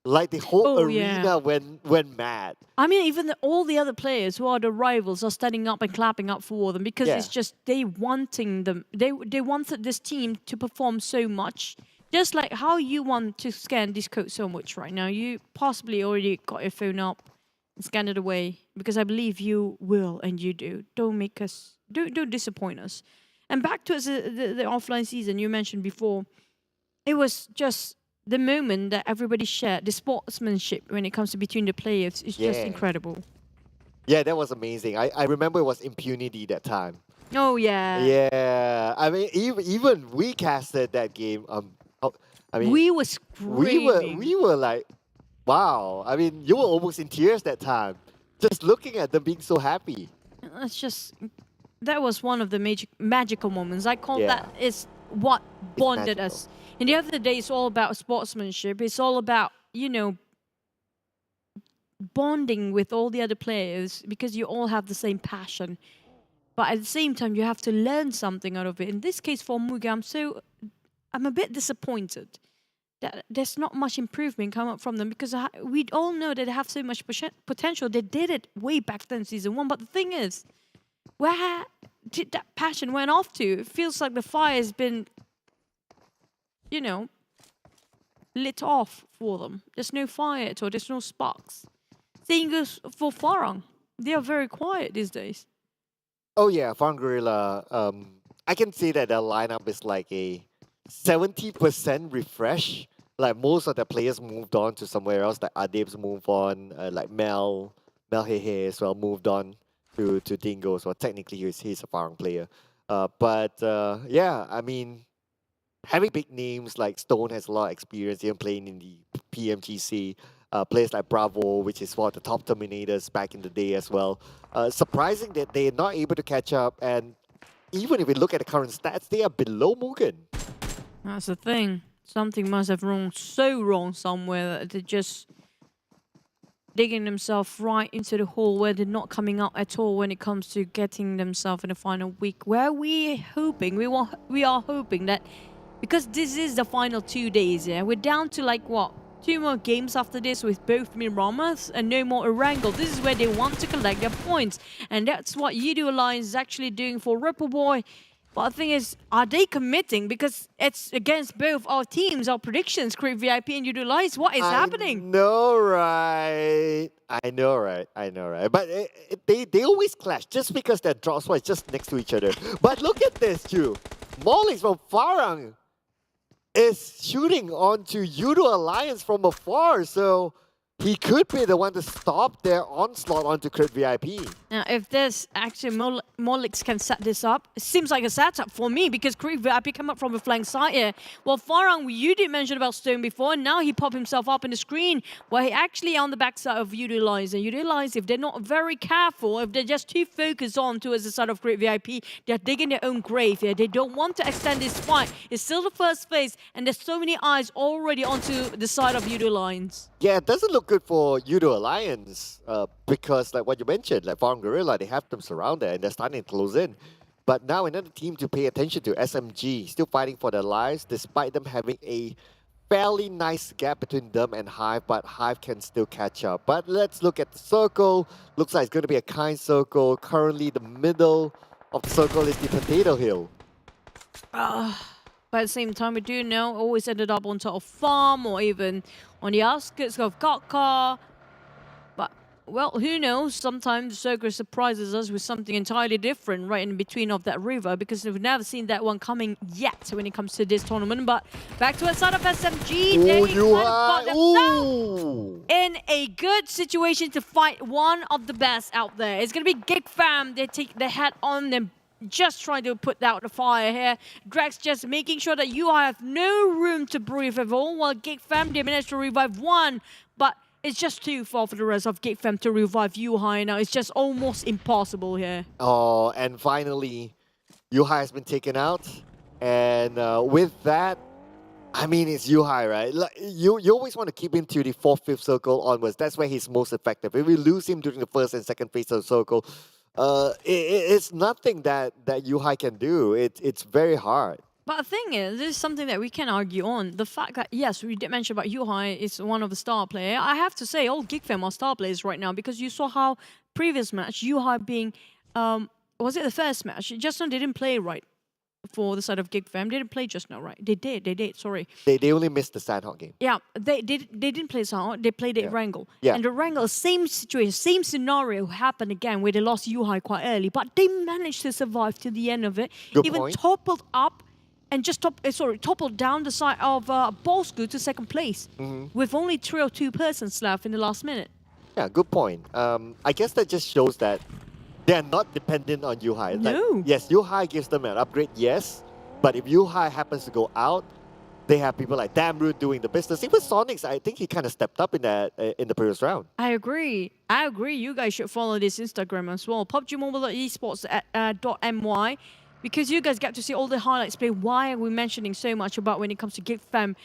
like the whole arena went mad. I mean, even all the other players who are the rivals are standing up and clapping up for them because it's just they wanting them. They wanted this team to perform so much. Just like how you want to scan this code so much right now. You possibly already got your phone up and scanned it away because I believe you will and you do. Don't make us, don't disappoint us. And back to the offline season you mentioned before, it was just the moment that everybody shared, the sportsmanship when it comes to between the players is just incredible. Yeah, that was amazing. I remember it was impunity that time. Oh yeah. Yeah, I mean even we casted that game. I mean, we were screaming. We were like, wow. I mean, you were almost in tears that time, just looking at them being so happy. That was one of the magical moments. I call that is what bonded us. And the other day, it's all about sportsmanship. It's all about, you know, bonding with all the other players because you all have the same passion. But at the same time, you have to learn something out of it. In this case, for MUGEN, I'm a bit disappointed that there's not much improvement come up from them because we all know that they have so much potential. They did it way back then, season 1. But the thing is, where did that passion went off to? It feels like the fire has been, you know, lit off for them. There's no fire at all. There's no sparks. Same goes for Farang. They are very quiet these days. Oh yeah, Farang Guerilla. I can say that their lineup is like a 70% refresh. Like most of the players moved on to somewhere else. Like Adib's moved on. Like Mel Hehe as well moved on to Dingoz. Well, technically he's a Farang player. But yeah, I mean, having big names like Stone has a lot of experience even playing in the PMGC. Players like Bravo, which is one of the top Terminators back in the day as well. Surprising that they're not able to catch up. And even if we look at the current stats, they are below MUGEN. That's the thing. Something must have wrong so wrong somewhere that they're just digging themselves right into the hole where they're not coming out at all when it comes to getting themselves in the final week. Where we are hoping that because this is the final 2 days, yeah, we're down to like what? 2 more games after this with both Miramas and no more Erangel. This is where they want to collect their points. And that's what Yoodo Alliance is actually doing for RippleBoy. But the thing is, are they committing? Because it's against both our teams, our predictions, Creep VIP and Yoodo Alliance. What is happening? I know, right? But they always clash just because their drop spot is just next to each other. But look at this, too. Molix from Farang is shooting onto Yoodo Alliance from afar, so he could be the one to stop their onslaught onto Crit VIP. Now, if this actually Molix can set this up, it seems like a setup for me because Crit VIP come up from the flank side here. Well, Farang, you did mention about Stone before, and now he popped himself up in the screen where he actually on the backside of Yoodo Alliance. And Yoodo Alliance, if they're not very careful, if they're just too focused on towards the side of Crit VIP, they're digging their own grave here. They don't want to extend this fight. It's still the first phase, and there's so many eyes already onto the side of Yoodo Alliance. Yeah, it doesn't look good for Yoodo Alliance because, like what you mentioned, like Farang Guerilla, they have them surrounded and they're starting to close in. But now another team to pay attention to, SMG, still fighting for their lives despite them having a fairly nice gap between them and HYVE, but HYVE can still catch up. But let's look at the circle. Looks like it's going to be a kind circle. Currently, the middle of the circle is the Potato Hill. But at the same time, we do know always ended up on top of farm or even on the outskirts of Gokka. But well, who knows? Sometimes Circle surprises us with something entirely different right in between of that river, because we've never seen that one coming yet when it comes to this tournament. But back to the side of SMG, they kind of got themselves in a good situation to fight one of the best out there. It's going to be GEEK Fam. They take their hat on them, just trying to put out the fire here. Drex just making sure that you have no room to breathe at all, while GEEK Fam, they managed to revive one, but it's just too far for the rest of GEEK Fam to revive Yuhai now. It's just almost impossible here. Oh, and finally, Yuhai has been taken out. And with that, I mean, it's Yuhai, right? Like, you always want to keep him to the 4th, 5th circle onwards. That's where he's most effective. If we lose him during the 1st and 2nd phase of the circle, it's nothing that Yuhai can do. It's very hard. But the thing is, this is something that we can argue on. The fact that, yes, we did mention about Yuhai is one of the star players. I have to say, all GEEK Fam are star players right now, because you saw how previous match, Yuhai being, was it the first match? Just now they didn't play right for the side of GEEK Fam. They didn't play just now right. They did, sorry. They only missed the Sandhawk game. Yeah, they didn't play Sandhawk, they played it Wrangle. Yeah. And the Wrangle, same situation, same scenario happened again, where they lost Yuhai quite early, but they managed to survive to the end of it. Good even point. Toppled up and just toppled down the side of Bosskurr to 2nd place, with only 3 or 2 persons left in the last minute. Yeah, good point. I guess that just shows that they're not dependent on Yuhai. No. Yes, Yuhai gives them an upgrade, yes. But if Yuhai happens to go out, they have people like Damroot doing the business. Even Sonics, I think he kind of stepped up in the previous round. I agree. You guys should follow this Instagram as well. PUBG Mobile Esports .my. Because you guys get to see all the highlights play. Why are we mentioning so much about when it comes to GEEK Fam,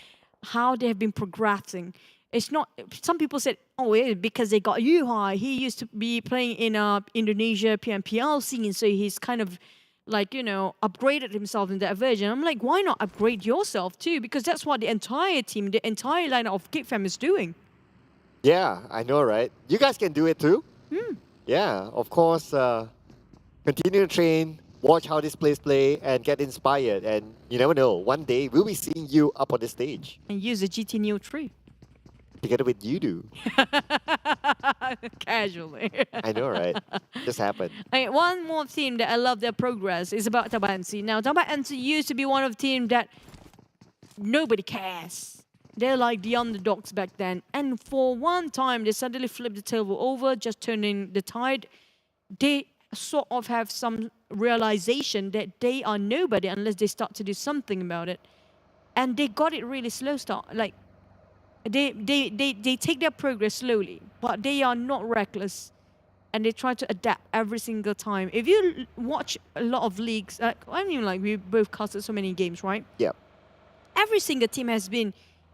how they have been progressing? It's not, some people said, oh, yeah, because they got Yuhai. He used to be playing in Indonesia PMPL scene, so he's kind of like, you know, upgraded himself in that version. I'm like, why not upgrade yourself too? Because that's what the entire team, the entire lineup of GEEK Fam is doing. Yeah, I know, right? You guys can do it too. Yeah, of course, continue to train, watch how these players play, and get inspired. And you never know, one day we'll be seeing you up on the stage. And use the GT Neo 3. Together with Yoodo. Casually. I know, right? Just happened. One more team that I love their progress is about Tabah NSEA. Now, Tabah NSEA used to be one of the teams that nobody cares. They're like the underdogs back then. And for one time, they suddenly flipped the table over, just turning the tide. They sort of have some realization that they are nobody unless they start to do something about it. And they got it really slow start. Like, they take their progress slowly, but they are not reckless. And they try to adapt every single time. If you watch a lot of leagues, I mean, like, we both casted so many games, right? Yeah. Every single team has been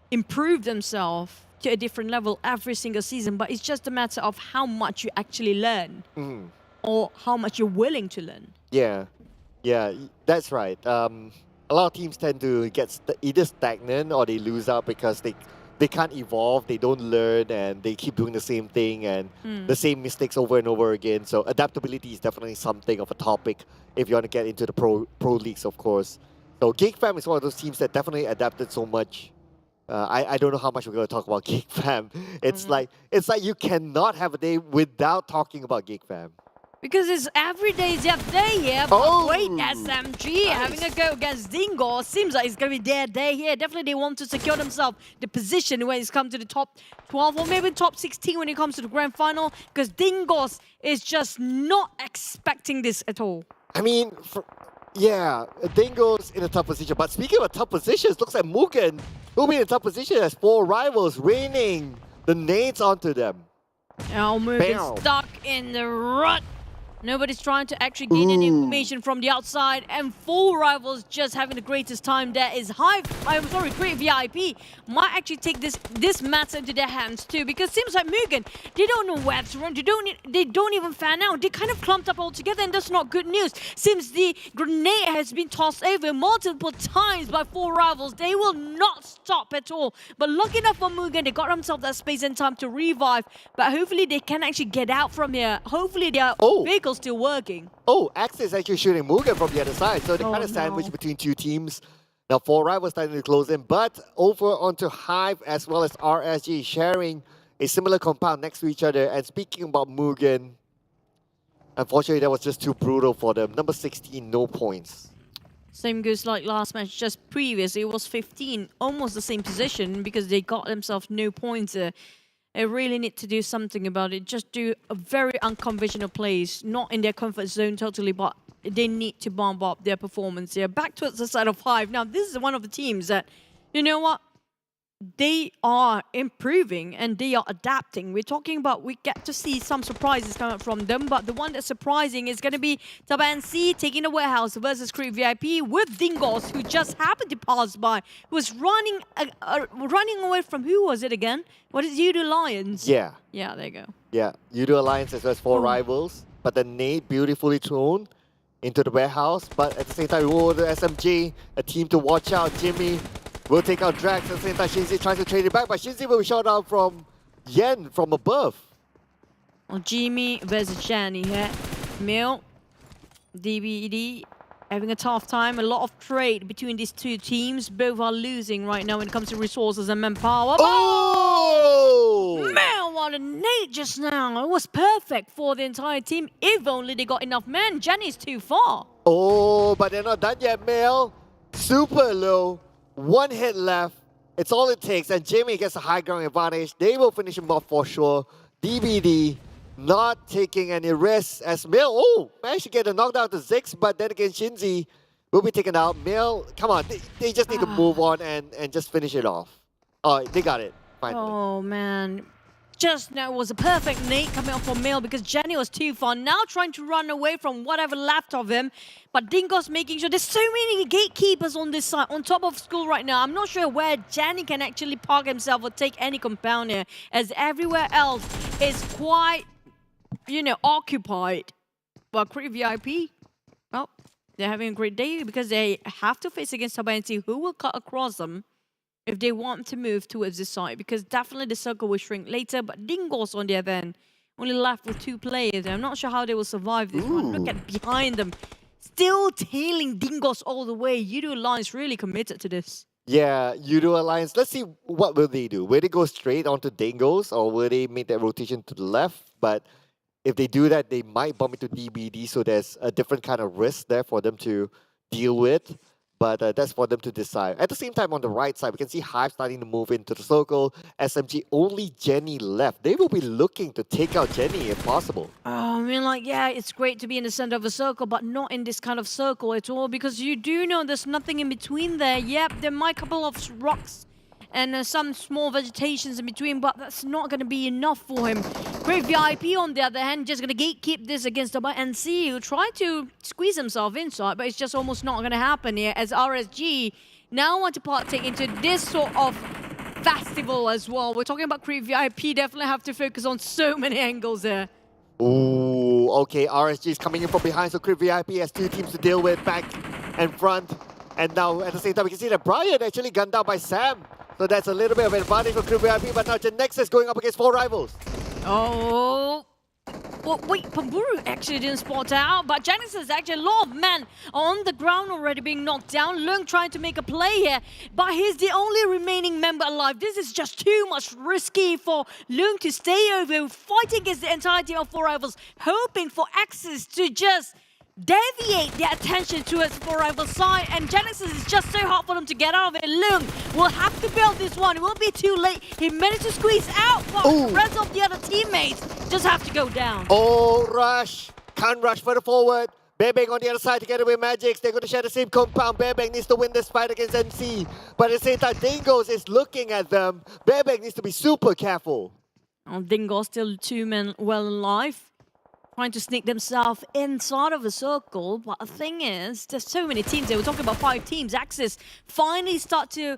improved themselves to a different level every single season, but it's just a matter of how much you actually learn or how much you're willing to learn. Yeah, that's right. A lot of teams tend to get either stagnant or they lose out because they can't evolve, they don't learn, and they keep doing the same thing and the same mistakes over and over again. So adaptability is definitely something of a topic if you want to get into the pro leagues, of course. So GEEK Fam is one of those teams that definitely adapted so much. I don't know how much we're going to talk about GEEK Fam. It's like you cannot have a day without talking about GEEK Fam. Because it's every day is their day here. But wait, SMG having a go against Dingoz. Seems like it's going to be their day here. Definitely they want to secure themselves the position when it's come to the top 12 or maybe top 16 when it comes to the grand final. Because Dingoz is just not expecting this at all. I mean, Dingoz in a tough position. But speaking of tough positions, looks like MUGEN will be in a tough position as 4 rivals raining the nades onto them. Now MUGEN stuck in the rut. Nobody's trying to actually gain any information from the outside, and 4 rivals just having the greatest time. There is Great VIP might actually take this matter into their hands too, because it seems like MUGEN, they don't know where to run. They don't even fan out. They kind of clumped up all together, and that's not good news. Since the grenade has been tossed over multiple times by 4 rivals, they will not stop at all. But lucky enough for MUGEN, they got themselves that space and time to revive. But hopefully they can actually get out from here. Hopefully their vehicles still working. Axe is actually shooting MUGEN from the other side, so they kind of sandwiched between 2 teams. Now 4 rivals starting to close in, but over onto HYVE as well as RSG sharing a similar compound next to each other. And speaking about MUGEN, unfortunately, that was just too brutal for them. Number 16, no points. Same goes like last match, just previously it was 15, almost the same position because they got themselves no points. They really need to do something about it. Just do a very unconventional plays, not in their comfort zone totally, but they need to bump up their performance here. Back towards the side of HYVE. Now, this is one of the teams that, you know what? They are improving and they are adapting. We're talking about, we get to see some surprises coming from them, but the one that's surprising is going to be Tabah NSEA taking the warehouse versus Creep VIP with Dingoz, who just happened to pass by, who was running away from, who was it again? What is Yoodo Alliance? Yeah. Yeah, there you go. Yeah, Yoodo Alliance as well as 4 rivals, but the nade beautifully thrown into the warehouse, but at the same time, the SMG, a team to watch out. Jimmy will take out Drax, at the same time Shinzi tries to trade it back, but Shinzi will be shot out from Yen from above. Well, Jimmy versus Shani here. Mill, DBD, having a tough time. A lot of trade between these two teams. Both are losing right now when it comes to resources and manpower. Oh! Man, what a nade just now. It was perfect for the entire team. If only they got enough men. Jenny's too far. Oh, but they're not done yet, Mel. Super low. 1 hit left. It's all it takes. And Jimmy gets a high ground advantage. They will finish him off for sure. DBD not taking any risks as Mill, managed to get a knockdown to Zix, but then again Shinzi will be taken out. Mill, come on, they just need to move on and just finish it off. Oh, they got it, finally. Oh, man. Just now was a perfect nade coming up from Mill because Jenny was too far. Now trying to run away from whatever left of him. But Dingoz making sure there's so many gatekeepers on this side, on top of school right now. I'm not sure where Jenny can actually park himself or take any compound here, as everywhere else is quite, you know, occupied. But Creep VIP, well, they're having a great day because they have to face against Tabah NSEA, who will cut across them if they want to move towards this side, because definitely the circle will shrink later. But Dingoz on the other end, only left with 2 players. I'm not sure how they will survive this one. Look at behind them. Still tailing Dingoz all the way. Yoodo Alliance really committed to this. Yeah, Yoodo Alliance. Let's see what will they do. Will they go straight onto Dingoz or will they make that rotation to the left? But if they do that, they might bump into DBD, so there's a different kind of risk there for them to deal with. But that's for them to decide. At the same time, on the right side, we can see HYVE starting to move into the circle. SMG, only Jenny left. They will be looking to take out Jenny if possible. Oh, I mean, like, yeah, it's great to be in the center of a circle, but not in this kind of circle at all, because you do know there's nothing in between there. Yep, there might be a couple of rocks and some small vegetations in between, but that's not going to be enough for him. Great VIP, on the other hand, just going to gatekeep this against Tabah NSEA, who tried to squeeze himself inside, but it's just almost not going to happen here, as RSG now want to partake into this sort of festival as well. We're talking about Creep VIP, definitely have to focus on so many angles there. Ooh, okay, RSG is coming in from behind, so Creep VIP has 2 teams to deal with, back and front. And now, at the same time, we can see that Brian actually gunned down by Sam. So that's a little bit of an advantage for Creep VIP, but now Genexus going up against 4 rivals. Oh, well, wait, Pamburu actually didn't spot out, but Genexus actually a lot of men on the ground already being knocked down. Leung trying to make a play here, but he's the only remaining member alive. This is just too much risky for Leung to stay over, fighting against the entirety of 4 rivals, hoping for access to just deviate their attention towards 4 rival side, and Genexus is just so hard for them to get out of it. Leung will have to build this one. It will be too late. He managed to squeeze out, but the rest of the other teammates just have to go down. Oh, rush. Can't rush further forward. Bebeng on the other side together with Magix. They're going to share the same compound. Bebeng needs to win this fight against NC. But at the same time, Dingoz is looking at them. Bebeng needs to be super careful. Oh, Dingoz still 2 men well alive, trying to sneak themselves inside of a circle. But the thing is, there's so many teams there. We're talking about 5 teams. Axis finally start to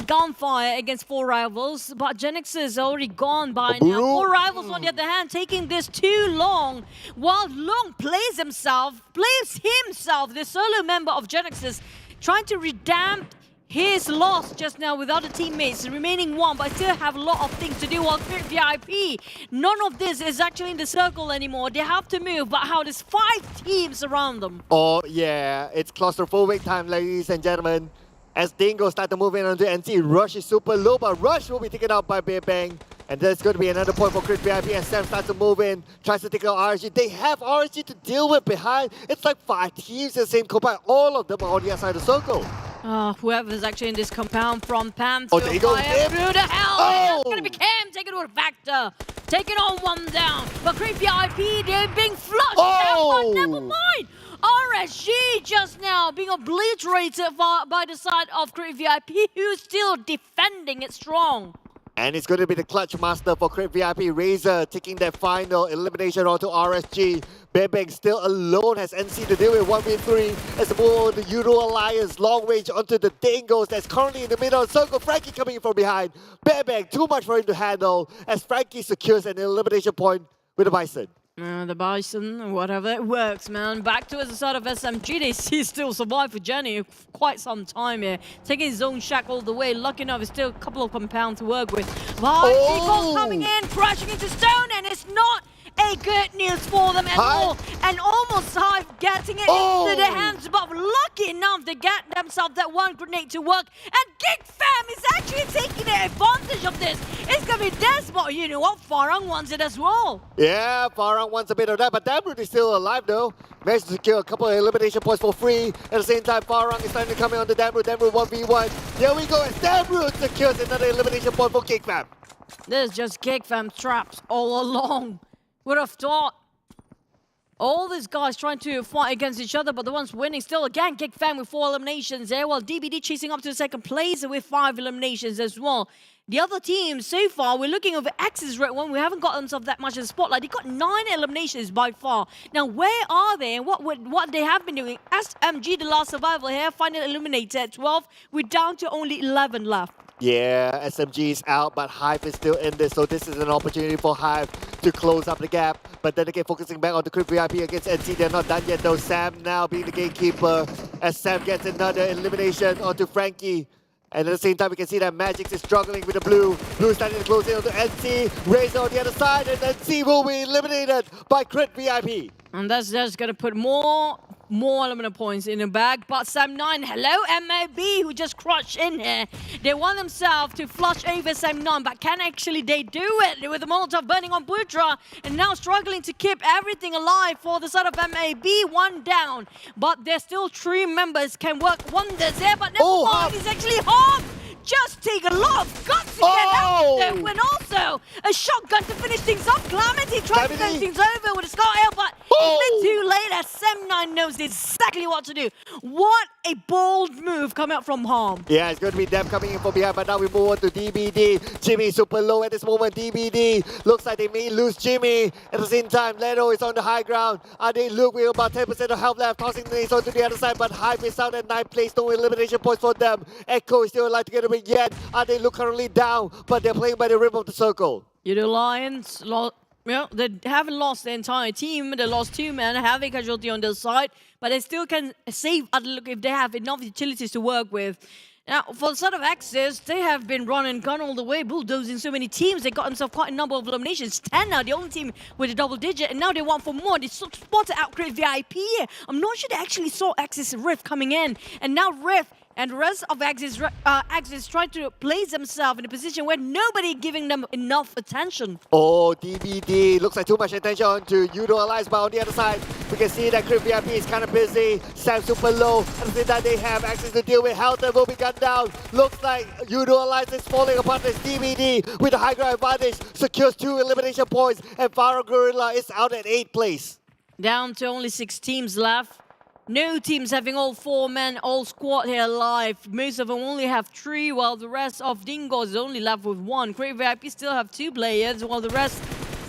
gunfire against 4 rivals, but Genexus is already gone by now. 4 rivals, on the other hand, taking this too long, while Long plays himself, the solo member of Genexus, trying to redamp his loss just now with other teammates, remaining 1, but still have a lot of things to do. While Creep VIP, none of this is actually in the circle anymore. They have to move, but how there's 5 teams around them. Oh yeah, it's claustrophobic time, ladies and gentlemen. As Dingo start to move in onto NC, Rush is super low, but Rush will be taken out by Bebeng. And there's going to be another point for Crit VIP as Sam starts to move in, tries to take out RSG. They have RSG to deal with behind. It's like 5 teams in the same compound. All of them are on the outside of the circle. Whoever's actually in this compound from Pam to there you go. fire through the hell. Oh! It's going to be Cam taking with Vector. Taking on one down. But Crit VIP, they're being flushed. Oh! Never mind. RSG just now being obliterated by the side of Crit VIP, who's still defending it strong. And it's going to be the clutch master for Crit VIP. Razor taking that final elimination onto RSG. Bebek still alone, has NC to deal with 1v3 as the move on the Yoodo Alliance. Long range onto the Dingoz that's currently in the middle of the circle. Frankie coming in from behind. Bebek, too much for him to handle as Frankie secures an elimination point with the Bison. The Bison, whatever, it works, man. Back to the side of SMG, they see still survive for Jenny quite some time here. Taking his own shack all the way. Lucky enough, it's still a couple of compounds to work with. But coming in, crashing into stone, and it's not a good news for them at all. And almost HYVE getting it into their hands, but lucky enough to get themselves that one grenade to work. And GEEK Fam is actually taking advantage of this. It's going to be their spot. You know what? Farang wants it as well. Yeah, Farang wants a bit of that, but Damroot is still alive though. Managed to secure a couple of elimination points for free. At the same time, Farang is starting to come in on the Damroot. Damroot 1v1. Here we go as Damroot secures another elimination point for GEEK Fam. There's just GEEK Fam traps all along. Would have thought all these guys trying to fight against each other, but the ones winning still again GEEK Fam with 4 eliminations there, while DBD chasing up to the second place with 5 eliminations as well. The other teams so far, we're looking over Axis Red One. We haven't got themselves that much in the spotlight. They got 9 eliminations by far. Now, where are they and what they have been doing? SMG, the last survivor here, finally eliminated at 12. We're down to only 11 left. Yeah, SMG is out, but HYVE is still in this, so this is an opportunity for HYVE to close up the gap. But then again, focusing back on the Crit VIP against NC, they're not done yet though. Sam now being the gatekeeper as Sam gets another elimination onto Frankie. And at the same time, we can see that Magix is struggling with the blue. Blue starting to close in onto NC. Razor on the other side, and NC will be eliminated by Crit VIP. And that's just going to put more eliminate points in the bag. But Sam9, hello MAB, who just crushed in here. They want themselves to flush over Sam9, but can actually they do it with the Molotov burning on Butra and now struggling to keep everything alive for the side of MAB. 1 down, but there's still 3 members can work wonders there, but never mind, it's actually hard. Just take a lot of guts to get out there. When also a shotgun to finish things up. Calamity trying to finish things over with a Scar Air, but it's too late as Sam9 knows exactly what to do. What a bold move coming out from Harm. Yeah, it's going to be them coming in from behind, but now we move on to DBD. Jimmy super low at this moment. DBD looks like they may lose Jimmy. At the same time, Leto is on the high ground. They look with about 10% of health left, tossing the nades onto the other side, but HYVE is out at 9th place. No elimination points for them. Echo is still alive together with Yet. They look currently down, but they're playing by the rim of the circle. Yoodo Alliance, they haven't lost the entire team. They lost 2 men, have a casualty on their side, but they still can save Look if they have enough utilities to work with. Now, for the side of Axis, they have been running gun all the way, bulldozing so many teams. They got themselves quite a number of eliminations. 10 now, the only team with a double digit, and now they want for more. They spotted out Crit VIP here. I'm not sure they actually saw Axis Rift coming in, and now Rift and the rest of Axis trying to place themselves in a position where nobody giving them enough attention. DBD looks like too much attention to Yoodo Alliance, but on the other side, we can see that Crit VIP is kind of busy. Sam super low. At the same time, they have access to deal with. Health will be gunned down. Looks like Yoodo Alliance is falling apart as DBD with a high ground advantage secures 2 elimination points, and Farang Guerilla is out at 8th place. Down to only 6 teams left. No teams having all 4 men, all squad here alive. Most of them only have 3, while the rest of Dingoz is only left with 1. Crit VIP still have 2 players, while the rest,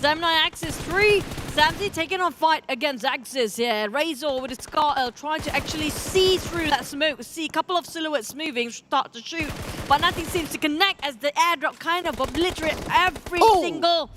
Sam9 Axis 3. Samzy taking on fight against Axis here. Razor with a Scar trying to actually see through that smoke. See a couple of silhouettes moving, start to shoot, but nothing seems to connect as the airdrop kind of obliterate every single...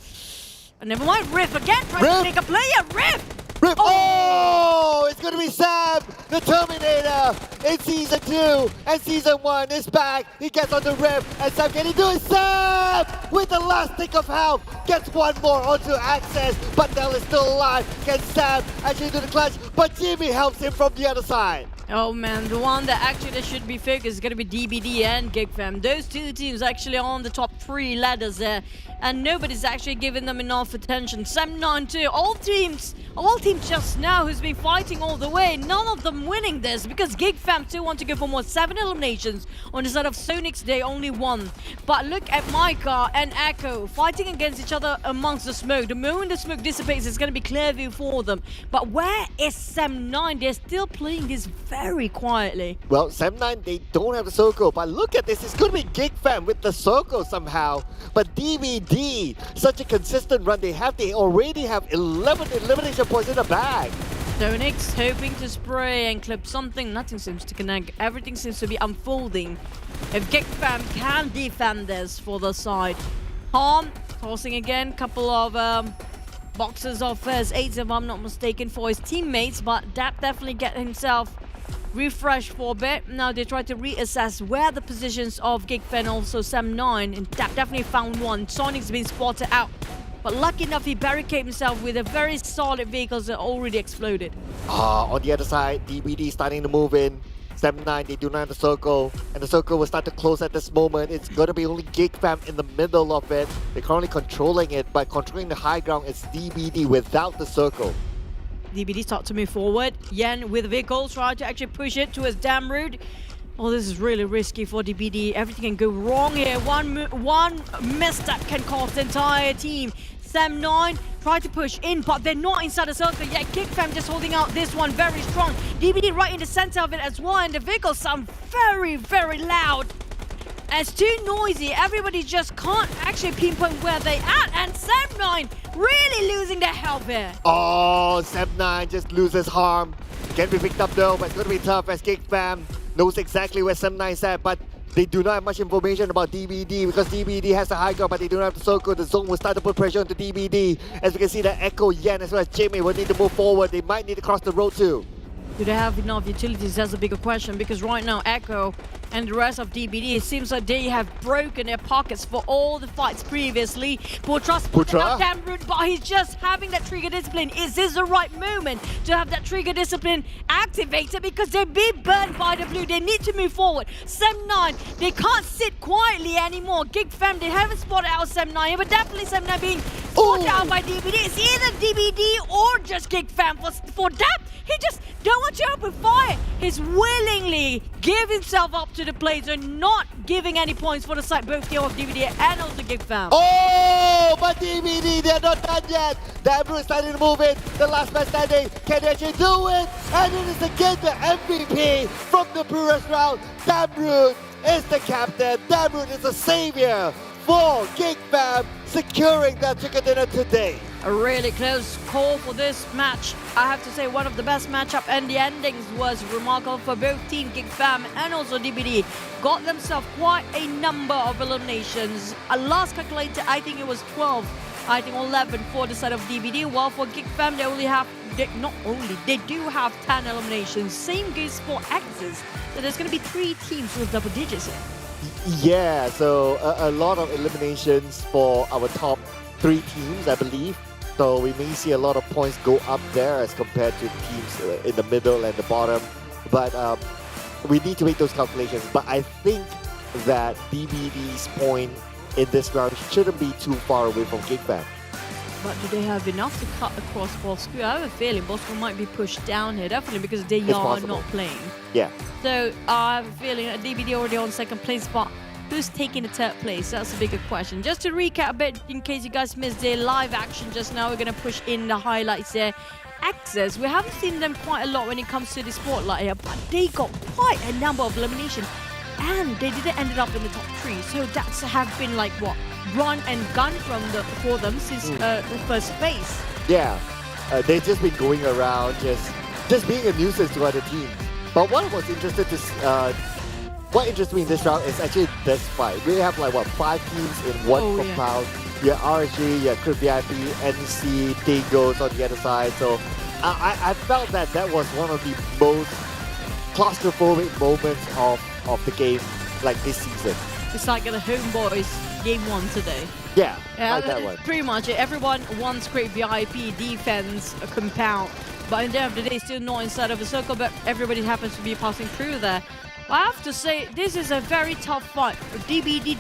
Never mind, Riff again, trying to make a player. Riff! It's going to be Sam, the Terminator, in Season 2, and Season 1 is back. He gets on the rim, and Sam, can he do it? Sam, with the last tick of health, gets 1 more onto Access, but Nell is still alive. Can Sam actually do the clutch? But Jimmy helps him from the other side. Oh man, the one that actually should be focused is going to be DBD and GEEK fam. Those two teams actually on the top 3 ladders there, and nobody's actually giving them enough attention. Sam9 too, all teams just now who's been fighting all the way, none of them winning this because GEEK fam too want to go for more 7 eliminations. On the side of Sonic's they only 1. But look at Micah and Echo fighting against each other amongst the smoke. The moment the smoke dissipates, it's going to be clear view for them. But where is Sam9? They're still playing this very quietly. Well, Sam9, they don't have the circle, but look at this. It's going to be GEEK fam with the circle somehow. But DBD, such a consistent run they have. They already have 11 elimination points in the bag. Donix hoping to spray and clip something. Nothing seems to connect. Everything seems to be unfolding. If GEEK fam can defend this for the side. Harm tossing again. Couple of boxes of first aids, if I'm not mistaken, for his teammates. But Dap definitely get himself refreshed for a bit. Now they try to reassess where the positions of GEEK fam, also Sam9, and Dap definitely found one. Sonic's been spotted out. But lucky enough, he barricaded himself with a very solid vehicle that already exploded. On the other side, DBD starting to move in. Sam9, they do not have the circle, and the circle will start to close at this moment. It's going to be only GEEK fam in the middle of it. They're currently controlling it, but controlling the high ground is DBD without the circle. DBD start to move forward. Yen with the vehicle, try to actually push it towards Dam Route. Oh, this is really risky for DBD. Everything can go wrong here. One misstep can cost the entire team. Sam9 try to push in, but they're not inside the circle yet. GEEK fam just holding out this one very strong. DBD right in the center of it as well, and the vehicles sound very, very loud. And it's too noisy. Everybody just can't actually pinpoint where they at. And Sam9 really losing their health here. Oh, Sam9 just loses Harm. Can be picked up though, but it's going to be tough as GEEK fam knows exactly where Sam9's at, but they do not have much information about DBD because DBD has the high ground, but they don't have the circle. The zone will start to put pressure onto DBD. As we can see that Echo, Yen, as well as Jimmy will need to move forward. They might need to cross the road too. Do they have enough utilities? That's a bigger question, because right now Echo and the rest of DBD, it seems like they have broken their pockets for all the fights previously. Putra damn route, but he's just having that trigger discipline. Is this the right moment to have that trigger discipline activated? Because they're being burned by the blue. They need to move forward. Sam9, they can't sit quietly anymore. GEEK fam, they haven't spotted out Sam9, but definitely Sam9 being spotted out by DBD. It's either DBD or just GEEK fam. For that, he just don't want to open fire. He's willingly give himself up to the players and not giving any points for the side, both the of DBD and also GEEK fam. Oh, but DBD, they're not done yet. Dabru is starting to move in. The last man standing. Can they actually do it? And it is again the MVP from the previous round. Dabru is the captain. Dabru is the savior for GEEK fam, securing that chicken dinner today. A really close call for this match. I have to say, one of the best matchup, and the endings was remarkable for both team GEEK fam and also DBD. Got themselves quite a number of eliminations. Last calculator, I think it was 12. I think 11 for the side of DBD. While for GEEK fam, they do have 10 eliminations. Same goes for X's. So there's going to be 3 teams with double digits here. Yeah, so a lot of eliminations for our top 3 teams, I believe. So we may see a lot of points go up there as compared to the teams in the middle and the bottom. But we need to make those calculations. But I think that DBD's point in this round shouldn't be too far away from GEEK fam. But do they have enough to cut across Bosskurr? I have a feeling Bosskurr might be pushed down here, definitely, because they are not playing. Yeah. So I have a feeling that DBD already on second place, but who's taking the third place? That's a bigger question. Just to recap a bit, in case you guys missed their live action just now, we're going to push in the highlights there. Access, we haven't seen them quite a lot when it comes to the spotlight here, but they got quite a number of eliminations, and they didn't end up in the top 3. So that's have been like what, run and gun for them since the first phase. Yeah, they've just been going around just being a nuisance to other teams. But what was interested to what interests me in this round is actually this fight. We have like what, 5 teams in one compound. You have RG, you have Crib VIP, NC, Dingoz on the other side. So I felt that was one of the most claustrophobic moments of the game, like this season. It's like the HomeBois game 1 today. Yeah, Yeah, like that one. pretty much. Everyone wants great VIP defense compound, but in the end of the day, still not inside of a circle, but everybody happens to be passing through there. I have to say, this is a very tough fight. DBD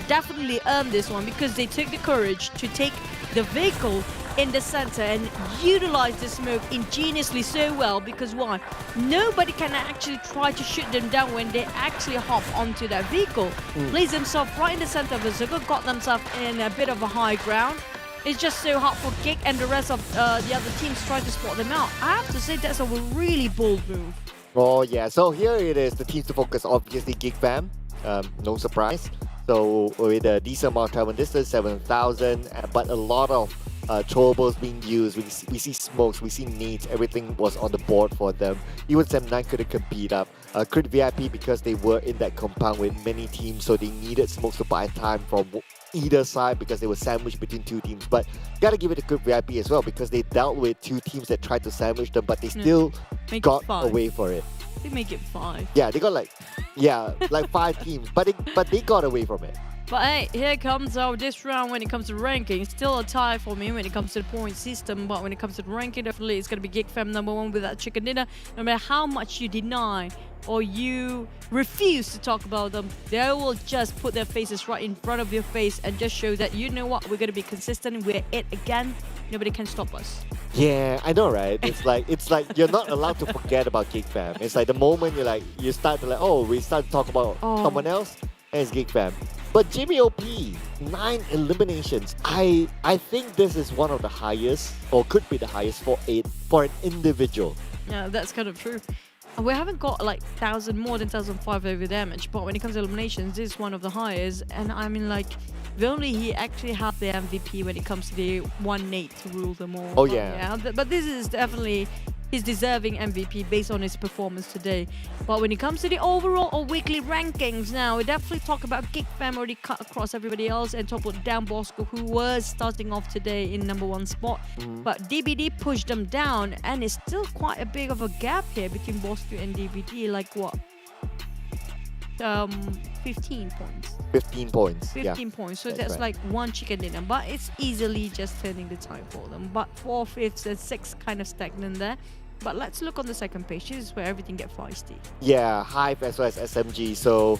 definitely earned this one because they took the courage to take the vehicle in the center and utilize this move ingeniously so well, because why? Nobody can actually try to shoot them down when they actually hop onto that vehicle. Place themselves right in the center of the circle, got themselves in a bit of a high ground. It's just so hard for GEEK and the rest of the other teams trying to spot them out. I have to say that's a really bold move. Oh yeah, so here it is, the teams to focus, obviously GEEK fam, no surprise. So with a decent amount of travel distance, 7,000, but a lot of throwables being used. We see smokes, we see nades, everything was on the board for them. Even Sem9 couldn't compete up. Crit VIP because they were in that compound with many teams, so they needed smokes to buy time from either side because they were sandwiched between two teams. But gotta give it a Crit VIP as well because they dealt with two teams that tried to sandwich them, but they still got away for it. They make it 5. Yeah, they got like 5 teams, but they got away from it. But hey, here comes this round when it comes to ranking. Still a tie for me when it comes to the point system, but when it comes to the ranking, definitely it's going to be GEEK fam #1 with that chicken dinner. No matter how much you deny or you refuse to talk about them, they will just put their faces right in front of your face and just show that, you know what, we're going to be consistent, we're it again, nobody can stop us. Yeah, I know, right? It's like you're not allowed to forget about GEEK fam. It's like the moment you start to we start to talk about someone else, and it's GEEK fam. But JBOP, 9 eliminations. I think this is one of the highest, or could be the highest for an individual. Yeah, that's kind of true. We haven't got like more than 1,005 over damage, but when it comes to eliminations, this is one of the highest. And I mean, like, only he actually had the MVP when it comes to the 1 nade to rule them all. Oh yeah. But this is definitely his deserving MVP based on his performance today. But when it comes to the overall or weekly rankings now, we definitely talk about GEEK fam already cut across everybody else and toppled down Bosskurr, who was starting off today in #1 spot. But DBD pushed them down, and it's still quite a big of a gap here between Bosskurr and DBD. Like what? 15 points. 15 points. 15 points. So that's right. like 1 chicken dinner. But it's easily just turning the time for them. But 4th, 5th, and 6th kind of stagnant there. But let's look on the second page. This is where everything gets feisty. Yeah, HYVE as well as SMG. So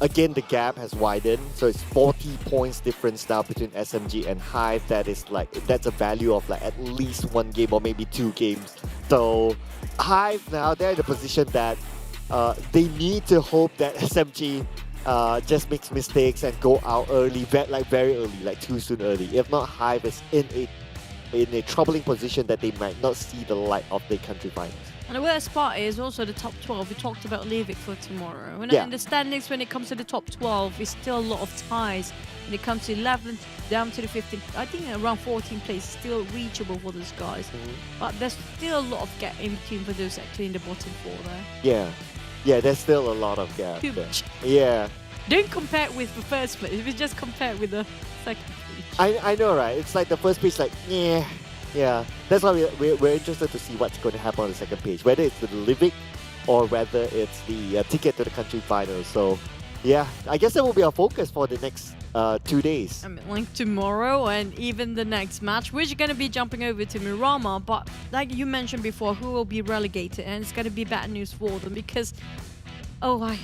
again, the gap has widened. So it's 40 points difference now between SMG and HYVE. That's a value of like at least 1 game or maybe 2 games. So HYVE now, they're in the position that they need to hope that SMG just makes mistakes and go out early, very early, like too soon early. If not, HYVE is in a troubling position that they might not see the light of the country finals. And the worst part is also the top 12. We talked about Livik for tomorrow. And in the standings, when it comes to the top 12, it's still a lot of ties. When it comes to 11th down to the 15th, I think around 14th place is still reachable for those guys. But there's still a lot of gap in between for those actually in the bottom 4 there. Yeah, there's still a lot of gap. Too much. Yeah. Don't compare it with the first place. If you just compare it with the second place. I know, right? It's like the first page, like, yeah. That's why we're interested to see what's going to happen on the second page. Whether it's the Livik or whether it's the ticket to the country finals. So, yeah, I guess that will be our focus for the next 2 days. I mean, like tomorrow and even the next match, we're going to be jumping over to Miramar. But like you mentioned before, who will be relegated? And it's going to be bad news for them because, I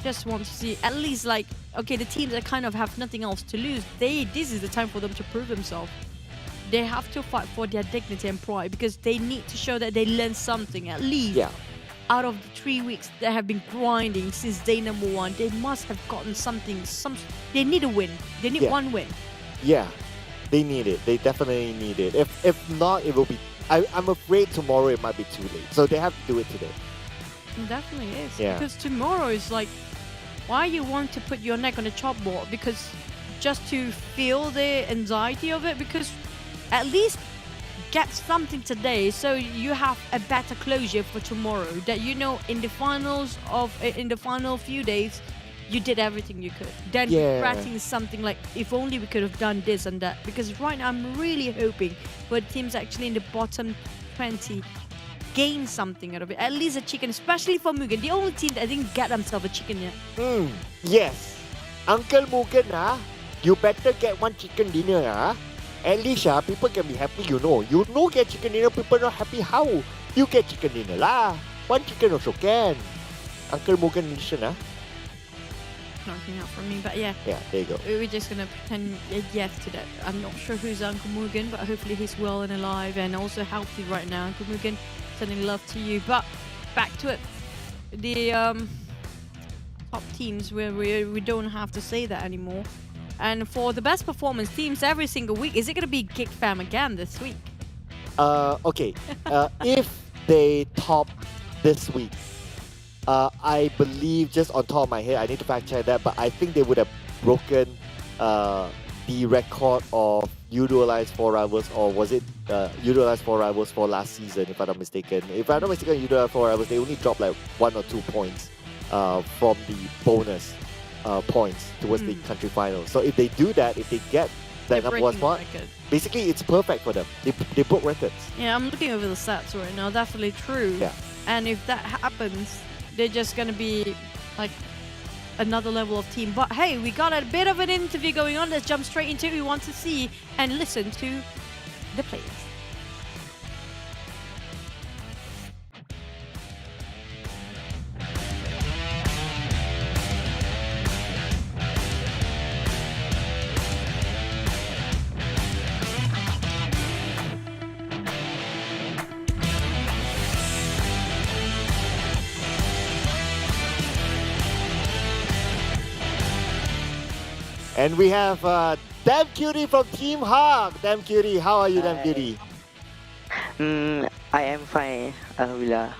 just want to see at least the teams that kind of have nothing else to lose, this is the time for them to prove themselves. They have to fight for their dignity and pride because they need to show that they learned something at least. Out of the 3 weeks they have been grinding since day #1, they must have gotten something. They need a win. They need 1 win. Yeah, they need it. They definitely need it. If not, it will be. I'm afraid tomorrow it might be too late. So they have to do it today. It definitely is. Yeah. Because tomorrow is like, why you want to put your neck on the chalkboard? Because just to feel the anxiety of it? Because at least get something today so you have a better closure for tomorrow, that you know in the final few days you did everything you could. Then regretting something like, if only we could have done this and that. Because right now I'm really hoping for teams actually in the bottom 20 gain something out of it, at least a chicken, especially for MUGEN, the only team that didn't get themselves a chicken yet. Yes, Uncle MUGEN, you better get one chicken dinner. At least people can be happy, You get chicken dinner, people not happy. How? You get chicken dinner lah. One chicken also can. Uncle Mugen edition Not coming out from me, but yeah. Yeah, there you go. We're just gonna pretend yes to that. I'm not sure who's Uncle Mugen, but hopefully he's well and alive and also healthy right now. Uncle Mugen, sending love to you. But back to it. The top teams where we don't have to say that anymore. And for the best performance teams every single week, is it going to be GEEK Fam again this week? Okay. If they top this week, I believe, just on top of my head, I need to fact check that, but I think they would have broken the record of Yoodo Alliance 4 Rivals, or was it Yoodo Alliance 4 Rivals for last season, if I'm not mistaken. If I'm not mistaken, Yoodo Alliance 4 Rivals, they only dropped like 1 or 2 points from the bonus points towards the country final. So if they do that, if they get that number one spot, basically it's perfect for them. They broke records. Yeah, I'm looking over the stats right now. Definitely true. Yeah. And if that happens, they're just going to be like another level of team. But hey, we got a bit of an interview going on. Let's jump straight into it. We want to see and listen to the players. And we have Damn Cutie from Team Hawk. Damn Cutie, how are you, Damn Cutie? I am fine, Alhamdulillah.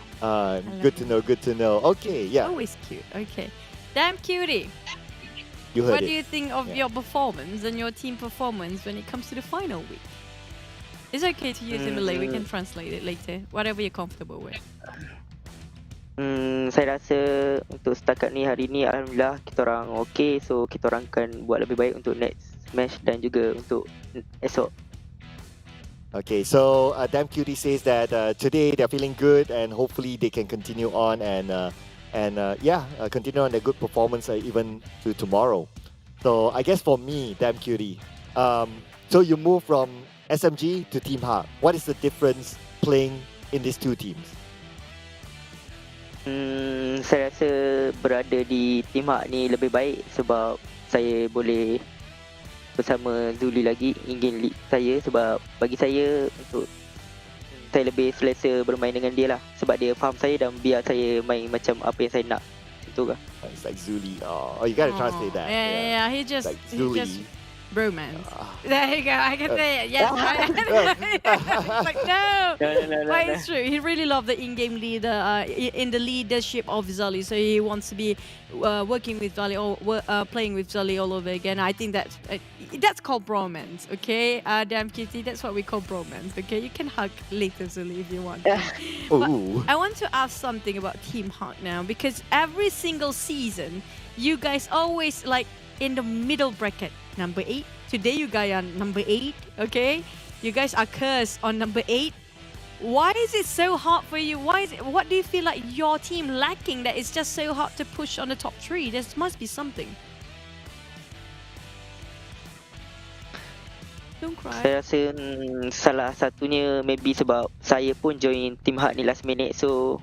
Good to know, good to know. Okay, yeah. Always cute. Okay. Damn Cutie. You heard what it. do you think of your performance and your team performance when it comes to the final week? It's okay to use in Malay. We can translate it later. Whatever you're comfortable with. Saya rasa untuk setakat ni hari ni alhamdulillah kita orang okey, so kita orang akan buat lebih baik untuk next match dan juga untuk esok. Okay, so Damn Cutie says that today they're feeling good and hopefully they can continue on and continue on their good performance even to tomorrow. So I guess for me, Damn Cutie, so you move from SMG to Team Hawk. What is the difference playing in these two teams? Saya rasa berada di Team Hawk ni lebih baik sebab saya boleh bersama Zuli lagi ingin lead saya, sebab bagi saya untuk saya lebih selesa bermain dengan dia lah sebab dia faham saya dan biar saya main macam apa yang saya nak. Macam tu lah. It's like Zuli. Oh, you gotta translate that. Yeah. He just like Zuli. Bromance. There you go. I can say it. Yes, right. It's like no. But it's true. He really loved the in-game leader, in the leadership of Zully. So he wants to be working with Zully or playing with Zully all over again. I think that's called bromance. Okay, Damn Kitty. That's what we call bromance. Okay, you can hug later, Zully, if you want. But I want to ask something about Team Hawk now, because every single season, you guys always like in the middle bracket. Number 8. Today you guys are number 8, okay? You guys are cursed on number 8. Why is it so hard for you? What do you feel like your team lacking that it's just so hard to push on the top 3? There must be something. Don't cry. Saya rasa salah satunya maybe sebab saya pun join Team Hawk ni last minute, so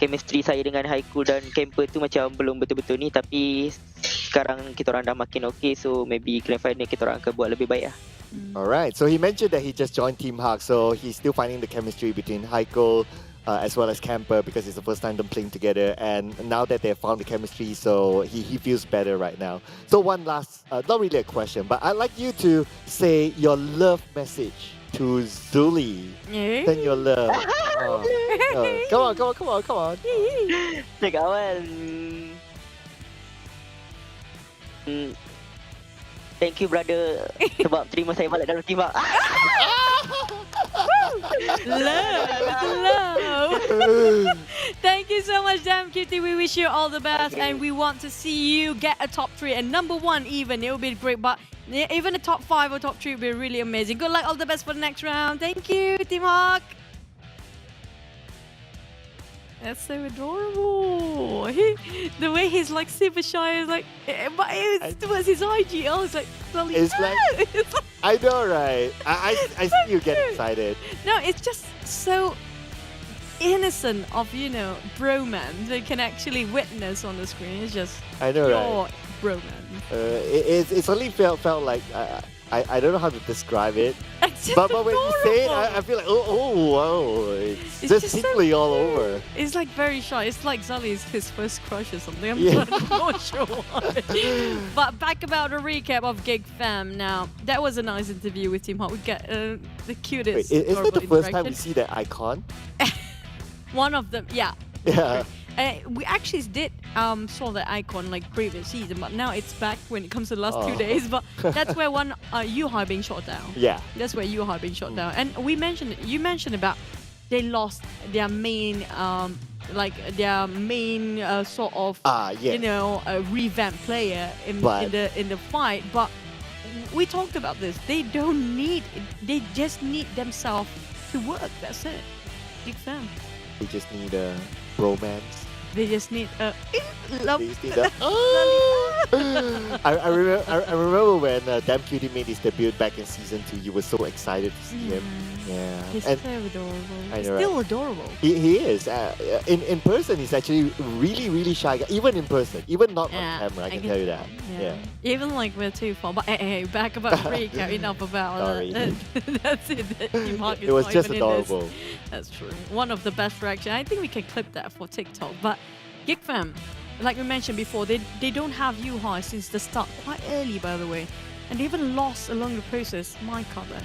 chemistry saya dengan Haiku dan Camper tu macam belum betul-betul ni, tapi sekarang kita orang dah makin okay, so maybe grand final kita orang akan buat lebih baik lah. Alright, so he mentioned that he just joined Team Hawk, so he's still finding the chemistry between Heiko as well as Camper because it's the first time them playing together, and now that they've found the chemistry, so he feels better right now. So one last, not really a question, but I'd like you to say your love message to Zuli. Send your love. Come on. Cakap awal. Thank you, brother, sebab terima saya balik dalam Team Hawk. Love. Thank you so much, Damn Cutie. We wish you all the best, and we want to see you get a top 3 and number 1 even. It will be great, but even a top 5 or top 3 will be really amazing. Good luck, all the best for the next round. Thank you, Team Hawk. That's so adorable. The way he's like super shy is like, but it was his IG. I was like, Sully, It's no! like- It's like- I know, right? I see you get excited. No, it's just so innocent of, you know, bromance they can actually witness on the screen. It's just I know, pure right? bromance. It's only felt like I don't know how to describe it. It's just But when you say it, adorable. I feel like wow, it's It's just just so tingly all cute. over. It's like very shy. It's like Sully's his first crush or something. I'm Yeah. not sure why. But back about the recap of GEEK Fam now. That was a nice interview with Team Hot. We get the Wait, cutest is that the verbal first time we interaction. see that icon? One of them, yeah. Yeah. We actually did saw the icon like previous season, but now it's back when it comes to the last 2 days. But that's where one Yuhai being shot down. Yeah. That's where Yuhai being shot down. And you mentioned about they lost their main sort of you know revamped player in the fight. But we talked about this. They just need themselves to work. That's it. Big fan. They just need a romance. They just need a love. They just need a I remember when Damn Cutie made his debut back in season 2. You were so excited to see him. Yeah. He's And so adorable. I He's know, still right? adorable. He is. In person, he's actually really shy guy. Even in person, even not on camera, I can tell you that. Yeah. Even like we're too far. But hey, back about recap. Enough about Sorry. that's it. Team Hawk is It was not just even in this. adorable. That's true. One of the best reaction. I think we can clip that for TikTok. But GEEK Fam, like we mentioned before, they don't have Yuhai since the start, quite early by the way, and they even lost along the process. My color.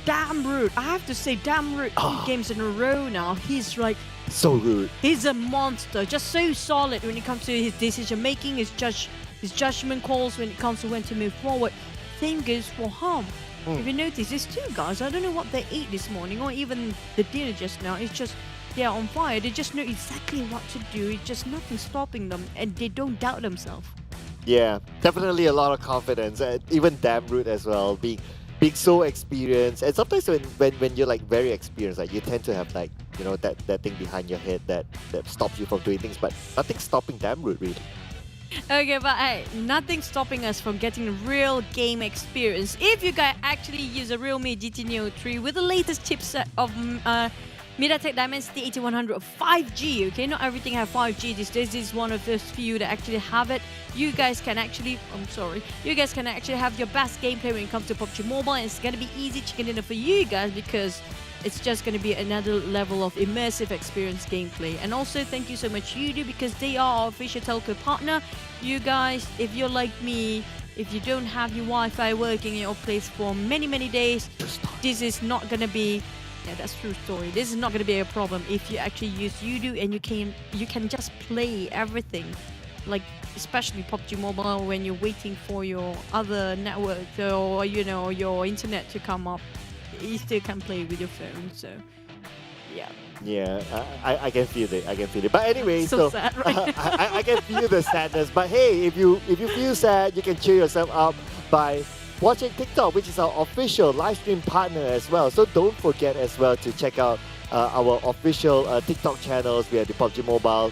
Damn rude. I have to say, damn rude. 2 games in a row now. He's like so rude. He's a monster. Just so solid when it comes to his decision making, his judgment calls when it comes to when to move forward. Same goes for Hum. If you notice, these 2 guys, I don't know what they ate this morning or even the dinner just now. It's just they're on fire. They just know exactly what to do. It's just nothing stopping them, and they don't doubt themselves. Yeah, definitely a lot of confidence. Even damn rude as well. Being so experienced, and sometimes when you're like very experienced, like you tend to have like that thing behind your head that stops you from doing things, but nothing's stopping damn rude really. Okay, but hey, nothing's stopping us from getting real game experience. If you guys actually use a Realme GT Neo 3 with the latest chipset of MediaTek Dimensity 8100 5G, okay? Not everything have 5G these days. This is one of those few that actually have it. You guys can actually have your best gameplay when it comes to PUBG Mobile, and it's gonna be easy chicken dinner for you guys because it's just going to be another level of immersive experience gameplay. And also thank you so much Yoodo, because they are our official telco partner. You guys, if you're like me, if you don't have your Wi-Fi working in your place for many days, this is not going to be, yeah, that's true story. This is not going to be a problem if you actually use Yoodo, and you can just play everything, like especially PUBG Mobile when you're waiting for your other network or your internet to come up. You still can play with your phone, so yeah. Yeah, I can feel it. I can feel it. But anyway, So sad, right? I can feel the sadness. But hey, if you feel sad, you can cheer yourself up by watching TikTok, which is our official live stream partner as well. So don't forget as well to check out our official TikTok channels. We have the PUBG Mobile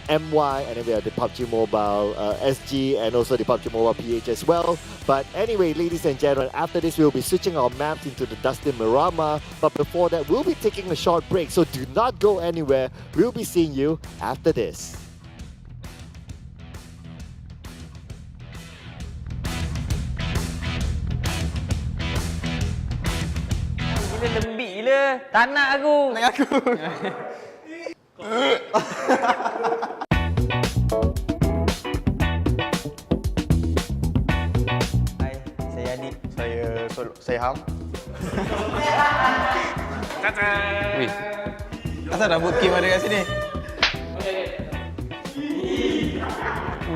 MY, and then we have the PUBG Mobile SG, and also the PUBG Mobile PH as well. But anyway, ladies and gentlemen, after this we'll be switching our maps into the Dustin Miramar. But before that, we'll be taking a short break, so do not go anywhere. We'll be seeing you after this. Gila lembik gila. Tak nak aku. Hai, saya Adik. Saya Ham. Wih, asal dah booking ada kat sini?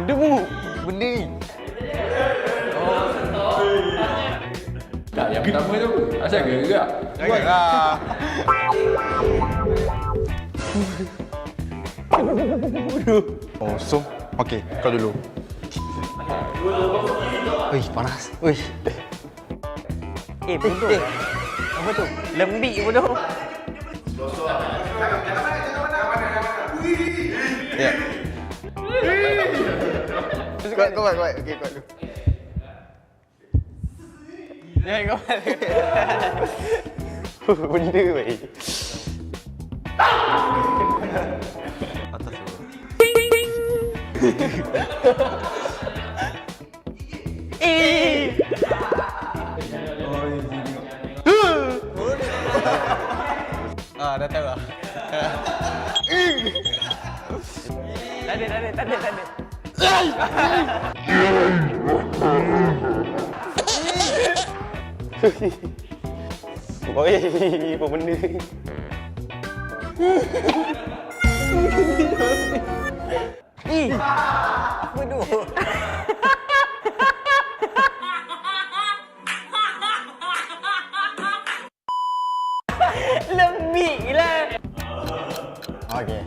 Benda ni. Tak, yang pertama tu asal gerak. Janganlah. Oh, so okey, kau dulu. Wih, panas. Wih. Bodoh. Apa tu? Lembik bodoh. Ya. Kuat. Okey, kuat dulu. Jangan kuat. Benda baik. Atas tu. Dah tahu lah. Tak ada. Oi, apa benda? Bodoh. Lebih lah. Okey.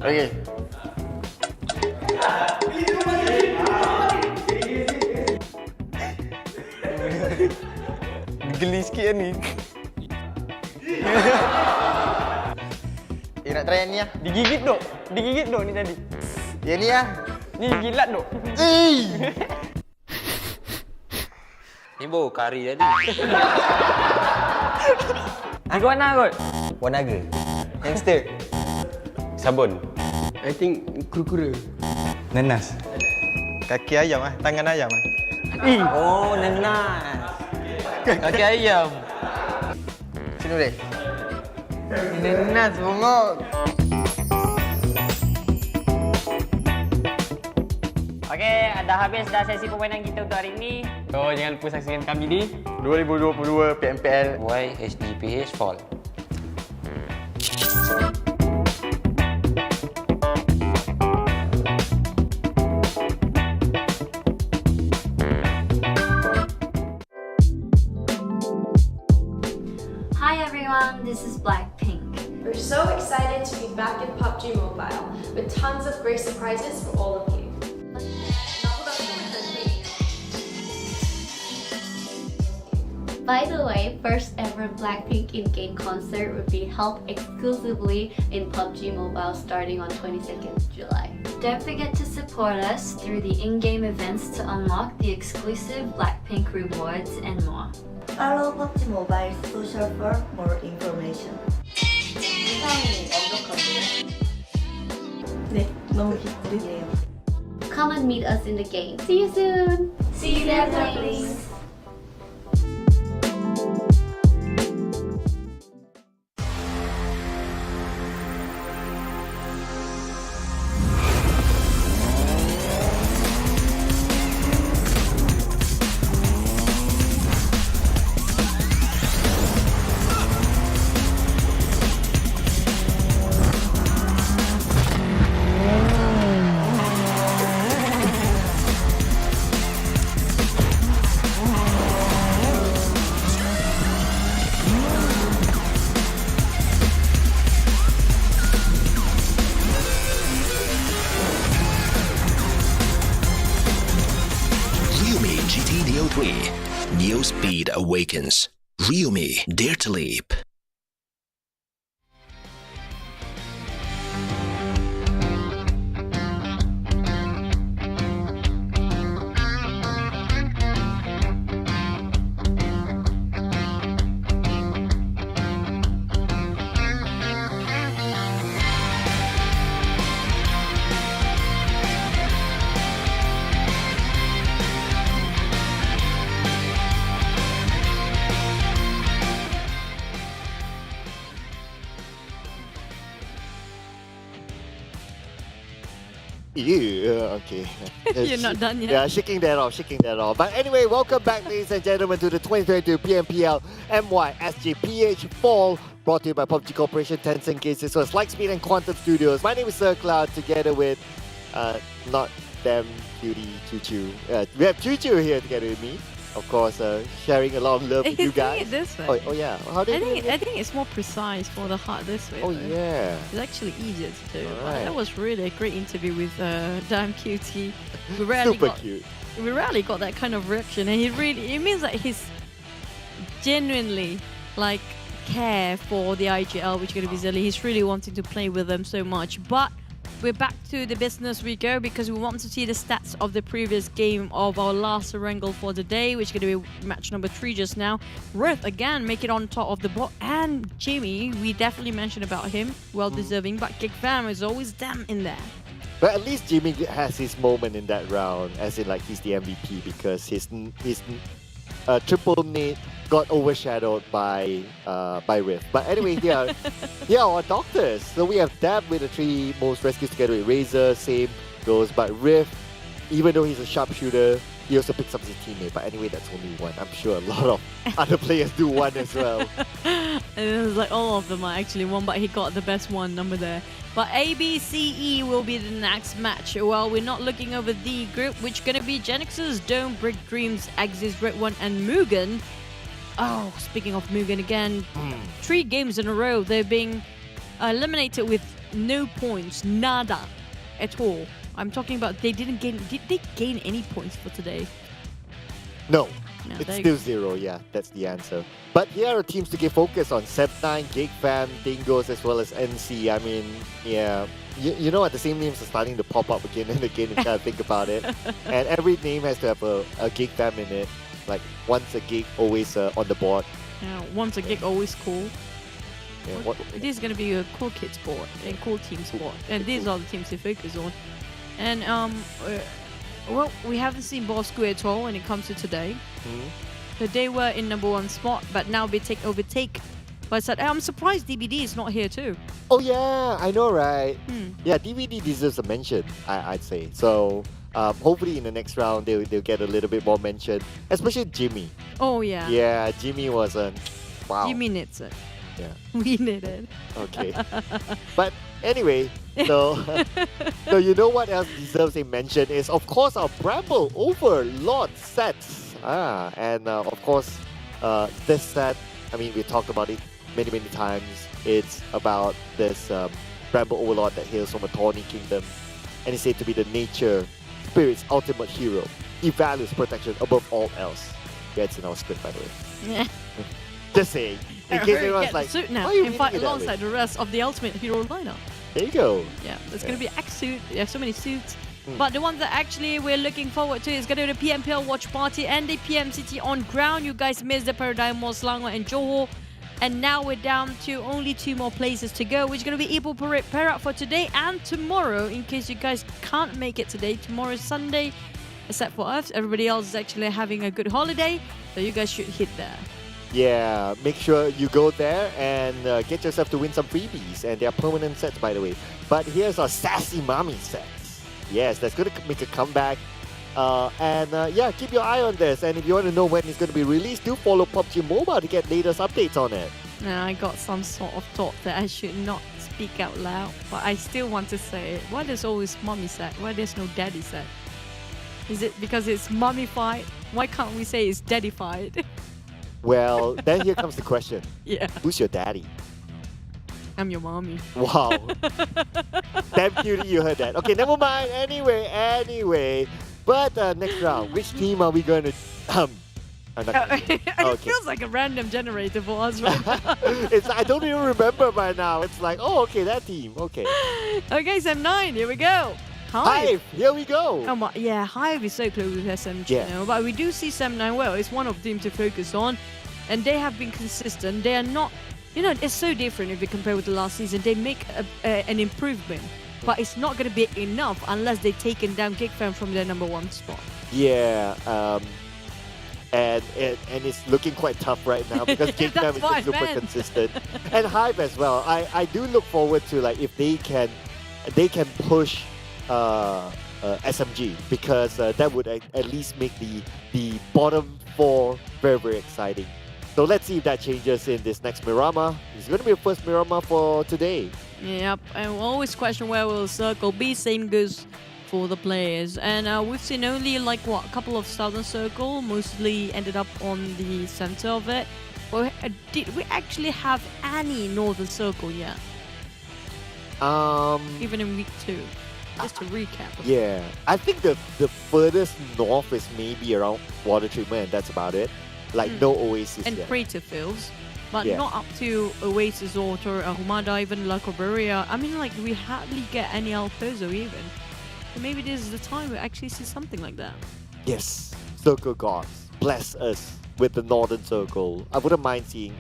Okey. Geli sikit ni. Nak try yang ni lah. Digigit dok ni tadi. Yang ni lah. Ni gilat dok. Ni baru kari tadi. Aku warna kot? Warna naga. Hamster. Sabun. I think kura-kura. Nanas. Kaki ayam ah, tangan ayam ah. Oh, nanas. Kaki ayam. Sini boleh. Nanas bongok. Okey, dah habis sesi permainan kita untuk hari ini. So, jangan lupa saksikan kami di 2022 PMPL MYSGPH Fall. Hi everyone, this is Blackpink. We're so excited to be back in PUBG Mobile with tons of great surprises for all of you. By the way, first ever Blackpink in-game concert will be held exclusively in PUBG Mobile starting on 22nd July. Don't forget to support us through the in-game events to unlock the exclusive Blackpink rewards and more. Follow PUBG Mobile social for more information. 네, 너무 기쁘네요. Come and meet us in the game. See you soon! See you there, please. Neo Speed Awakens. Real me, dare to leap. Yeah, okay. You're not done yet. Yeah, shaking that off. But anyway, welcome back, ladies and gentlemen, to the 2022 PMPL MYSGPH Fall, brought to you by PUBG Corporation, Tencent Cases, so it's Lightspeed and Quantum Studios. My name is Sir Cloud, together with not them, Beauty, Choo Choo. We have Choo Choo here together with me. of course, sharing a lot of love with you guys. It this way. Oh yeah. How do you I think it's more precise for the heart this way. Oh though. yeah. It's actually easier to do. Alright. That was really a great interview with Damn Cutie. We rarely Super got, cute. We rarely got that kind of reaction, and it means that he's genuinely like care for the IGL, which is going to be Zelly. He's really wanting to play with them so much. But we're back to the business we go, because we want to see the stats of the previous game of our last wrangle for the day, which is going to be match number 3 just now. Riff again make it on top of the board, and Jimmy, we definitely mentioned about him, well deserving, but Geek Fam is always damn in there. But at least Jimmy has his moment in that round, as in like he's the MVP, because his triple nade got overshadowed by Riff. But anyway, here are our doctors. So we have Dab with the 3 most rescues together with Razor, same goes. But Riff, even though he's a sharpshooter, he also picks up his teammate. But anyway, that's only one. I'm sure a lot of other players do one as well. And it was like all of them are actually one, but he got the best one number there. But ABCE will be the next match. Well, we're not looking over the group, which is going to be Genexus, Dome, Brick Dreams, Axis, redONE, and MUGEN. Oh, speaking of MUGEN again, 3 games in a row, they're being eliminated with no points, nada at all. I'm talking about did they gain any points for today? No, it's still 0, yeah, that's the answer. But here are teams to get focused on: Sep9, Geek Fam, Dingoz, as well as NC. I mean, yeah, you know what, the same names are starting to pop up again and again if you kind of think about it. And every name has to have a Geek Fam in it. Like, once a Geek, always on the board. Yeah, once a Geek, always cool. Yeah, this is going to be a cool kid sport and cool team sport. And these are the teams they focus on. And, well, we haven't seen Bosskurr at all when it comes to today. So they were in number 1 spot, but now they overtake. But I said, I'm surprised DBD is not here too. Oh yeah, I know, right? Yeah, DVD deserves a mention, I'd say. So hopefully in the next round they'll get a little bit more mention, especially Jimmy. Oh yeah. Yeah, Jimmy was wow. Jimmy needs it. Yeah. We need it. Okay. But anyway, so you know what else deserves a mention is, of course, our Bramble Overlord sets. And of course, this set, I mean, we talked about it many times. It's about this Bramble Overlord that hails from a Tawny Kingdom, and is said to be the nature spirit's ultimate hero. He values protection above all else. Yeah, it's in our script, by the way. Yeah. Just saying. In case everyone's like, suit now. why are you In fact, reading it that way? alongside the rest of the Ultimate Hero lineup. There you go. Yeah, there's going to be X suit. There's so many suits. But the one that actually we're looking forward to is going to be the PMPL Watch Party and the PMCT on ground. You guys missed the Paradigm Mall, Selangor and Johor. And now we're down to only 2 more places to go, which is going to be Ipoh Parade Perak for today and tomorrow. In case you guys can't make it today, tomorrow is Sunday, except for us. Everybody else is actually having a good holiday, so you guys should hit there. Yeah, make sure you go there and get yourself to win some freebies. And they're permanent sets, by the way. But here's our Sassy Mommy sets. Yes, that's going to make a comeback. Yeah, keep your eye on this. And if you want to know when it's going to be released, do follow PUBG Mobile to get latest updates on it. Now, I got some sort of thought that I should not speak out loud, but I still want to say it. Why there's always mommy set? Why there's no daddy set? Is it because it's mummified? Why can't we say it's daddified? Well, then here comes the question. Yeah. Who's your daddy? I'm your mommy. Wow. Damn cutie, you heard that. Okay, never mind. Anyway. But next round, which team are we going to... I'm not gonna It feels like a random generator for us right now. I don't even remember by now. It's like, oh, okay, that team. Okay. Okay, Sem9, here we go. HYVE, here we go. Oh my, yeah, HYVE is so close with SMG now, but we do see Sem9 well. It's one of the teams to focus on, and they have been consistent. They are not, it's so different if you compare with the last season. They make an improvement, but it's not going to be enough unless they've taken down Geek Fam from their number 1 spot. Yeah, and it's looking quite tough right now because Geek Fam is super consistent, and HYVE as well. I do look forward to if they can push SMG, because that would at least make the bottom 4 very, very exciting. So let's see if that changes in this next Miramar. It's going to be the first Miramar for today. Yep, and we always question where will the circle be. Same goes for the players. And we've seen only like what, a couple of southern circle, mostly ended up on the center of it. Or did we actually have any northern circle yet? Even in week 2. Just to recap. Yeah, I think the furthest north is maybe around water treatment, and that's about it. Like no oasis and yet. crater fields, but Yeah. not up to Oasis or Humada, even La Corberia. I mean, like, we hardly get any El Pozo even. So maybe this is the time we actually see something like that. Yes, Circle Gods, bless us with the Northern Circle. I wouldn't mind seeing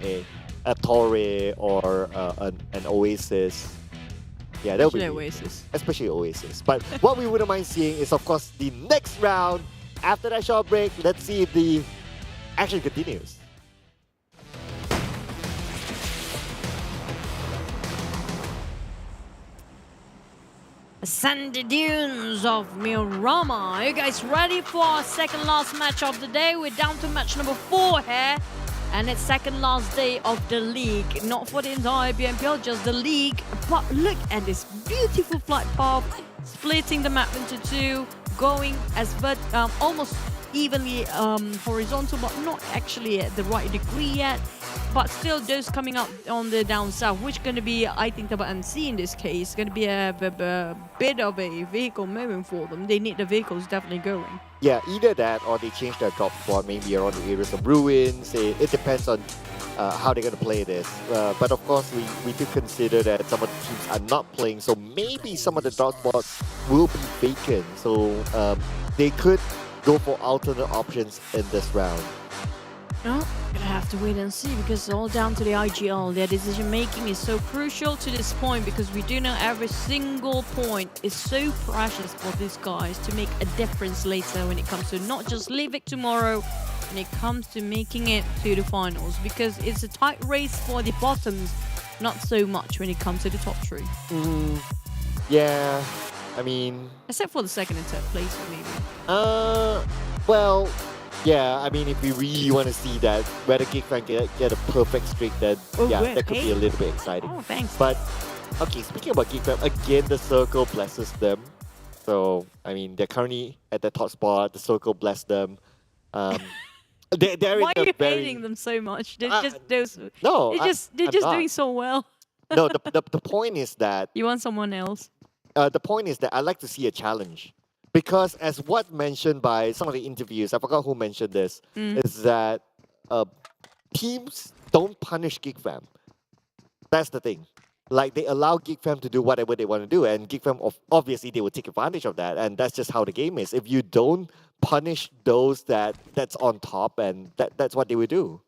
a Torre or an Oasis. Yeah, that would be Especially Oasis. Especially Oasis. But what we wouldn't mind seeing is, of course, the next round. After that short break, let's see if the action continues. Sandy Dunes of Miramar. Are you guys ready for our second last match of the day? We're down to match number 4 here. And it's second last day of the league. Not for the entire PMPL, just the league. But look at this beautiful flight path, splitting the map into 2, going as almost evenly horizontal, but not actually at the right degree yet. But still, those coming up on the down south, which going to be, I think, Tabah NSEA in this case, going to be a bit of a vehicle moment for them. They need the vehicles definitely going. Yeah, either that or they change their drop spot maybe around the areas of ruins. It depends on how they're going to play this. But of course, we do consider that some of the teams are not playing, so maybe some of the drop spots will be vacant. So they could go for alternate options in this round. No, gonna have to wait and see because it's all down to the IGL. Their decision making is so crucial to this point because we do know every single point is so precious for these guys to make a difference later when it comes to not just Livik tomorrow, when it comes to making it to the finals, because it's a tight race for the bottoms, not so much when it comes to the top 3. Yeah, I mean... Except for the second and third place, maybe. Well... Yeah, I mean, if we really want to see that, whether GEEK can get a perfect streak, then that could be a little bit exciting. Oh, thanks. But, okay, speaking about GEEK, again, the circle blesses them. So, I mean, they're currently at the top spot, the circle bless them. They're Why in are you a very... hating them so much? They're No, they're just doing so well. No, the point is that... You want someone else? The point is that I like to see a challenge. Because as what mentioned by some of the interviews, I forgot who mentioned this, is that teams don't punish GEEK Fam. That's the thing. Like, they allow GEEK Fam to do whatever they want to do, and GEEK Fam, obviously, they will take advantage of that, and that's just how the game is. If you don't punish those that's on top, and that's what they will do.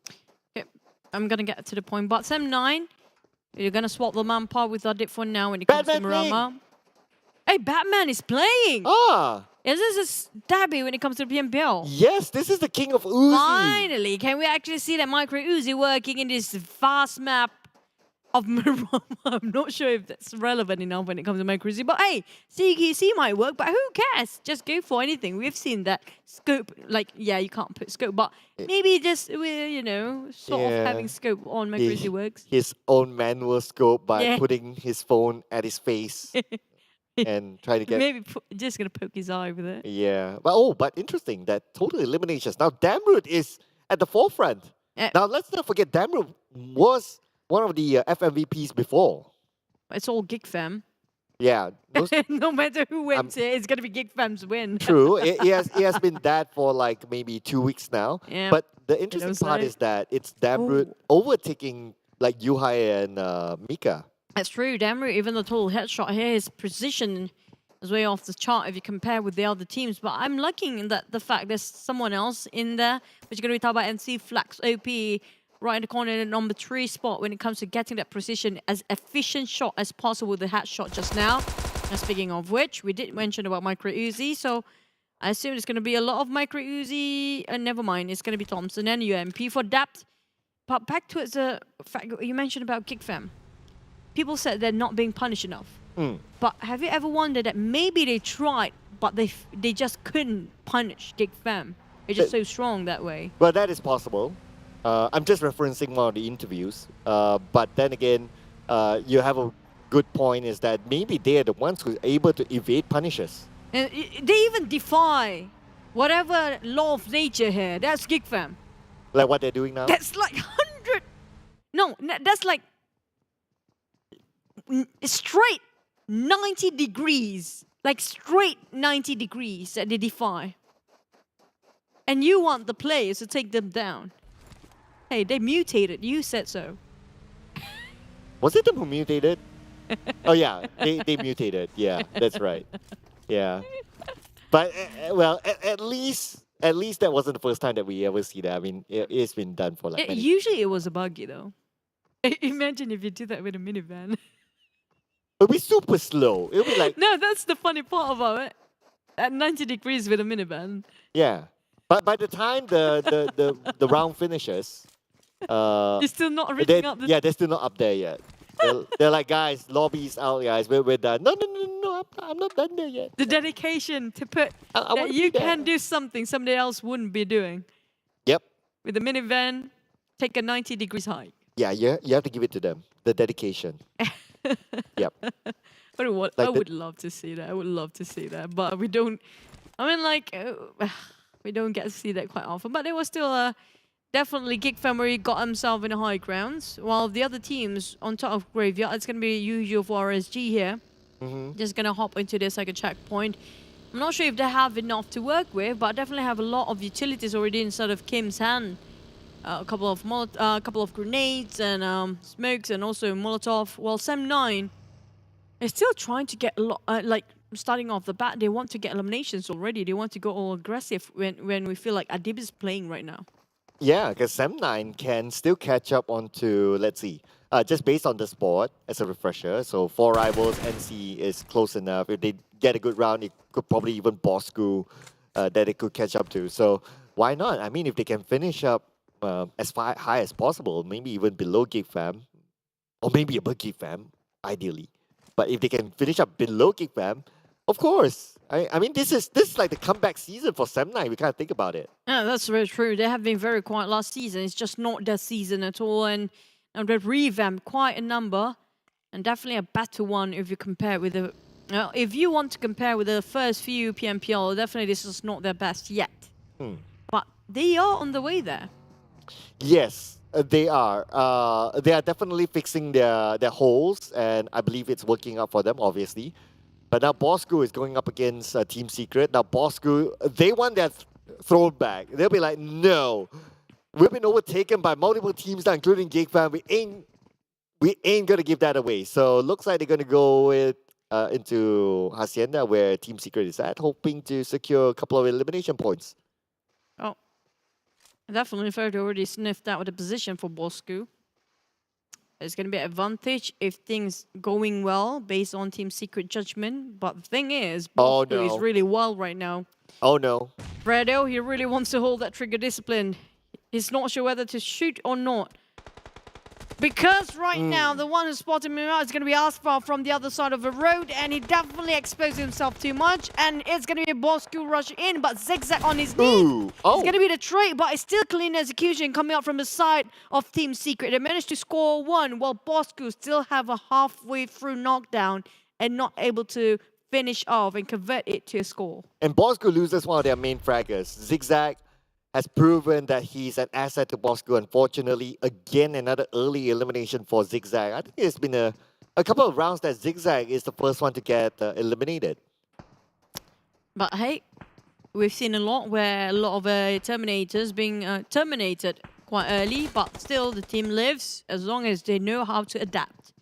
Okay, I'm going to get to the point. But Sam 9, you're going to swap the manpower with Adit for now when it comes to Murama. Hey, Batman is playing! Is this a stabby when it comes to the PMPL? Yes, this is the king of Uzi. Finally, can we actually see that Micro Uzi working in this vast map of Murama? I'm not sure if that's relevant enough when it comes to Micro Uzi, but hey, CQC might work, but who cares? Just go for anything. We've seen that scope, like, yeah, you can't put scope, but maybe just, you know, sort of having scope on Micro Uzi works. His own manual scope by putting his phone at his face. And try to get... Maybe just going to poke his eye with it. Yeah. But interesting that total eliminations. Now, Damroot is at the forefront. Now, let's not forget Damroot was one of the FMVPs before. It's all GEEK Fam. Yeah. No matter who wins it, it's going to be GEEK Fam's win. True. It has been that for like maybe 2 weeks now. Yeah. But the interesting part is that it's Damroot overtaking like Yuhai and Mika. That's true, Damroot, even the total headshot here, his precision is way off the chart if you compare with the other teams. But I'm liking that the fact there's someone else in there, which is going to be Tabah NSEA, Flax OP, right in the corner in the number 3 spot when it comes to getting that precision as efficient shot as possible with the headshot just now. And speaking of which, we did mention about Micro Uzi, so I assume it's going to be a lot of Micro Uzi, and never mind, it's going to be Thompson and UMP for depth. But back to the fact you mentioned about GEEK Fam. People said they're not being punished enough. But have you ever wondered that maybe they tried, but they just couldn't punish GEEK Fam? It's just so strong that way. Well, that is possible. I'm just referencing one of the interviews. But then again, you have a good point is that maybe they are the ones who are able to evade punishes. And they even defy whatever law of nature here. That's GEEK fam. Like what they're doing now? That's like 100. No, that's like straight 90 degrees. Like straight 90 degrees that they defy. And you want the players to take them down. Hey, they mutated. You said so. Was it them who mutated? Oh yeah, they mutated. Yeah, that's right. Yeah. But well, at least that wasn't the first time that we ever see that. I mean, it's been done for like many. Usually it was a buggy though. Imagine if you do that with a minivan. It'll be super slow. It'll be like No, that's the funny part about it. At 90 degrees with a minivan. yeah. But by the time the round finishes, You're still not reaching up the... yeah, they're still not up there yet. They're like, guys, lobby's out, guys. We're done. No, I'm not done there yet. The dedication to put that you can do something somebody else wouldn't be doing. Yep. With a minivan, take a 90 degrees hike. Yeah, you have to give it to them. The dedication. Yep. But what Like I would love to see that. I would love to see that. But we don't... I mean, like... we don't get to see that quite often. But it was still definitely GEEK fam where he got himself in the high grounds. While the other teams on top of Graveyard, it's going to be usual for RSG here. Just going to hop into their second checkpoint. I'm not sure if they have enough to work with, but definitely have a lot of utilities already inside of Kim's hand. A couple of grenades and smokes and also Molotov. While Sem9 is still trying to get a lot, like starting off the bat, they want to get eliminations already. They want to go all aggressive when we feel like Adib is playing right now. Yeah, because Sem9 can still catch up onto, let's see, just based on the sport as a refresher. So 4 rivals, NC is close enough. If they get a good round, it could probably even Bosskurr that it could catch up to. So why not? I mean, if they can finish up as high as possible, maybe even below GEEK fam, or maybe above GEEK fam, ideally. But if they can finish up below GEEK fam, of course. I mean, this is like the comeback season for Sem9. We can't think about it. Yeah, that's very true. They have been very quiet last season. It's just not their season at all. And they've revamped quite a number. And definitely a better one if you compare with the... if you want to compare with the first few PMPL, definitely this is not their best yet. But they are on the way there. Yes, they are. They are definitely fixing their holes. And I believe it's working out for them, obviously. But now Bosskurr is going up against Team Secret. Now Bosskurr, they want their throne back. They'll be like, no, we've been overtaken by multiple teams now, including GEEK fam. We ain't gonna give that away. So looks like they're gonna go into Hacienda, where Team Secret is at, hoping to secure a couple of elimination points. Oh, definitely fair to already sniffed out the position for Bosskurr. It's going to be an advantage if things going well based on Team Secret judgment. But the thing is, Bosskurr is really well right now. Oh no. Fredo, he really wants to hold that trigger discipline. He's not sure whether to shoot or not. Because right now, the one who spotted me out is going to be Asfar from the other side of the road, and he definitely exposed himself too much, and it's going to be a Bosskurr rush in, but Zigzag on his knee. It's going to be the trade, but it's still clean execution coming out from the side of Team Secret. They managed to score one, while Bosskurr still have a halfway through knockdown and not able to finish off and convert it to a score. And Bosskurr loses one of their main fraggers. Zigzag has proven that he's an asset to Bosskurr. Unfortunately, again, another early elimination for Zigzag. I think it's been a couple of rounds that Zigzag is the first one to get eliminated. But hey, we've seen a lot where a lot of Terminators being terminated quite early, but still the team lives as long as they know how to adapt.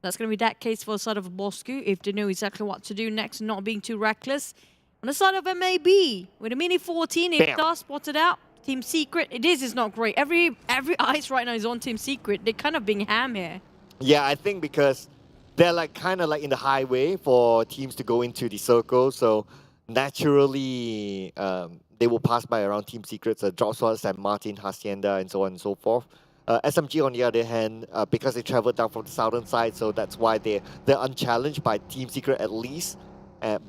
That's going to be that case for the side of Bosskurr, if they know exactly what to do next, not being too reckless. On the side of MAB, with a Mini 14, if Star spotted out, Team Secret, this is not great. Every eyes right now is on Team Secret. They're kind of being ham here. Yeah, I think because they're like kind of like in the highway for teams to go into the circle, so naturally they will pass by around Team Secrets, Dropsword, San Martin, Hacienda, and so on and so forth. SMG, on the other hand, because they traveled down from the southern side, so that's why they're unchallenged by Team Secret at least.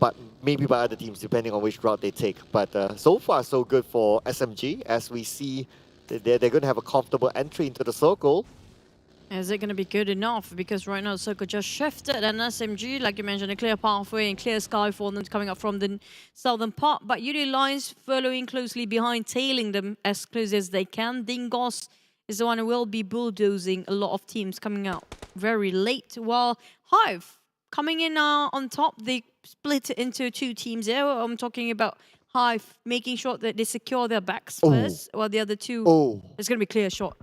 But maybe by other teams, depending on which route they take. But so far, so good for SMG, as we see they're going to have a comfortable entry into the circle. Is it going to be good enough? Because right now, Circle just shifted, and SMG, like you mentioned, a clear pathway and clear sky for them coming up from the southern part. But Yoodo Alliance following closely behind, tailing them as close as they can. Dingoz is the one who will be bulldozing a lot of teams coming out very late. While HYVE coming in on top, they split into 2 teams here. I'm talking about HYVE making sure that they secure their backs first, while the other 2, it's going to be clear shot.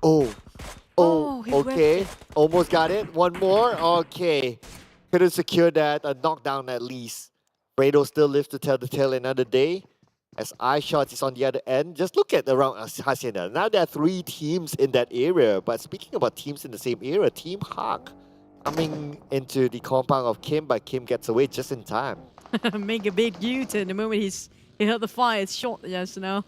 Oh, okay. Almost got it. One more. Okay. Couldn't secure that. A knockdown at least. redONE still lives to tell the tale another day. As iShots is on the other end. Just look at around Hacienda. Now there are 3 teams in that area. But speaking about teams in the same area, Team Hawk coming into the compound of Kim, but Kim gets away just in time. Make a big U-turn the moment he heard the fire. It's shot just now.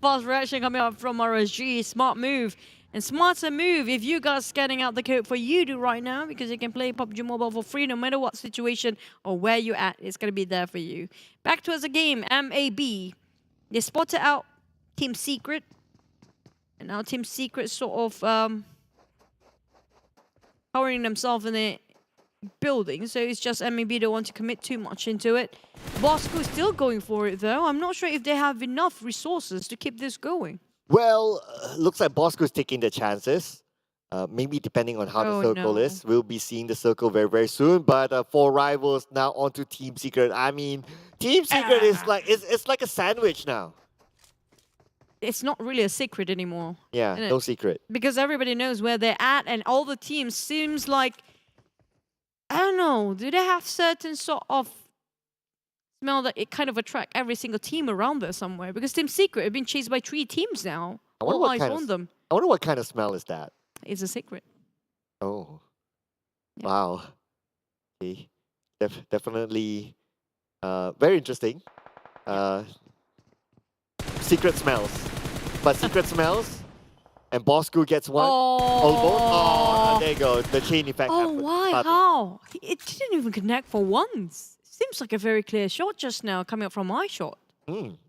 Fast reaction coming up from RSG. Smart move. And smarter move if you guys scanning out the code for Yoodo right now, because you can play PUBG Mobile for free no matter what situation or where you're at. It's going to be there for you. Back towards the game, MAB. They spotted out Team Secret. And now Team Secret sort of powering themselves in a building. So it's just MAB don't want to commit too much into it. Bosskurr still going for it though. I'm not sure if they have enough resources to keep this going. Well, looks like Bosskurr's taking the chances. Maybe depending on how the circle is. We'll be seeing the circle very, very soon. But 4 rivals now onto Team Secret. I mean, Team Secret is like, it's like a sandwich now. It's not really a secret anymore. Yeah, no secret. Because everybody knows where they're at, and all the teams seems like, I don't know, do they have certain sort of smell that it kind of attract every single team around there somewhere? Because Team Secret have been chased by 3 teams now. All eyes on them. I wonder what kind of smell is that. It's a secret. Oh. Yeah. Wow. Okay. Definitely very interesting. Secret smells. But secret smells, and Bosskurr gets one. Almost. Oh, there you go. The chain effect. Oh, why? How? It didn't even connect for once. Seems like a very clear shot just now coming up from my shot.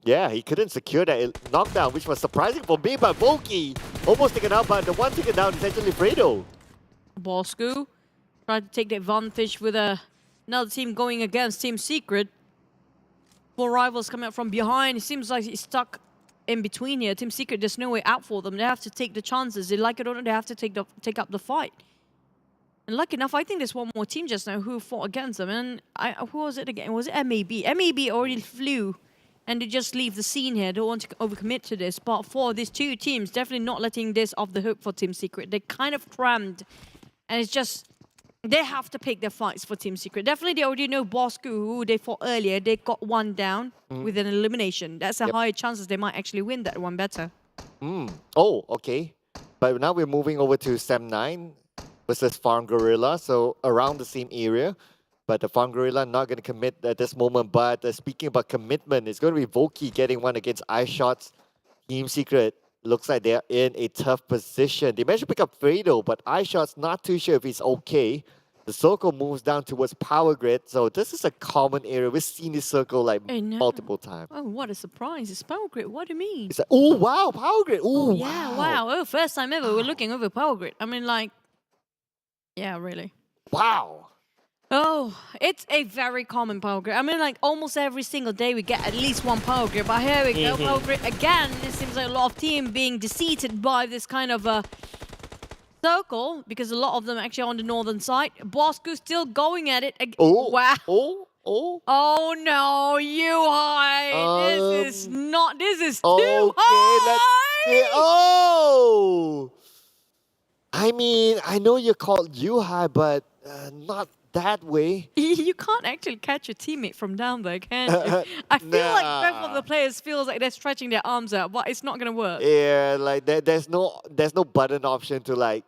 Yeah, he couldn't secure that knockdown, which was surprising for me, but Volky almost taken out, but the one taken down is actually redONE. Bosskurr tried to take the advantage with another team going against Team Secret. 4 rivals coming up from behind. It seems like he's stuck in between here. Team Secret, there's no way out for them. They have to take the chances. They like it or not, they have to take up the fight. And lucky enough, I think there's one more team just now who fought against them. And who was it again? Was it MAB? MAB already flew. And they just leave the scene here. Don't want to overcommit to this. But for these 2 teams, definitely not letting this off the hook for Team Secret. They kind of crammed. And it's just, they have to pick their fights for Team Secret. Definitely they already know Bosskurr, who they fought earlier. They got 1 down with an elimination. That's a higher chances they might actually win that one better. Oh, okay. But now we're moving over to Sam 9 versus Farang Guerilla. So around the same area. But the Farang Guerilla not going to commit at this moment. But speaking about commitment, it's going to be Volky getting one against iShots. Team Secret looks like they're in a tough position. They managed to pick up redONE, but iShots not too sure if he's okay. The circle moves down towards Power Grid. So this is a common area. We've seen this circle like multiple times. Oh, what a surprise. It's Power Grid. What do you mean? It's like, oh, wow, Power Grid. Oh, yeah, wow. Oh, first time ever we're looking over Power Grid. I mean, like, yeah, really. Wow. Oh, it's a very common Power Grid. I mean, like, almost every single day we get at least 1 Power Grid. But here we go, Power Grid again. It seems like a lot of teams being defeated by this kind of circle, because a lot of them actually on the northern side. Bosskurr still going at it. Oh, wow. Oh no, HYVE. This is not, this is too high. Oh! I mean, I know you're called HYVE, but not that way. You can't actually catch a teammate from down there, can you? I feel like both of the players feels like they're stretching their arms out, but it's not gonna work. Yeah, like there's no button option to like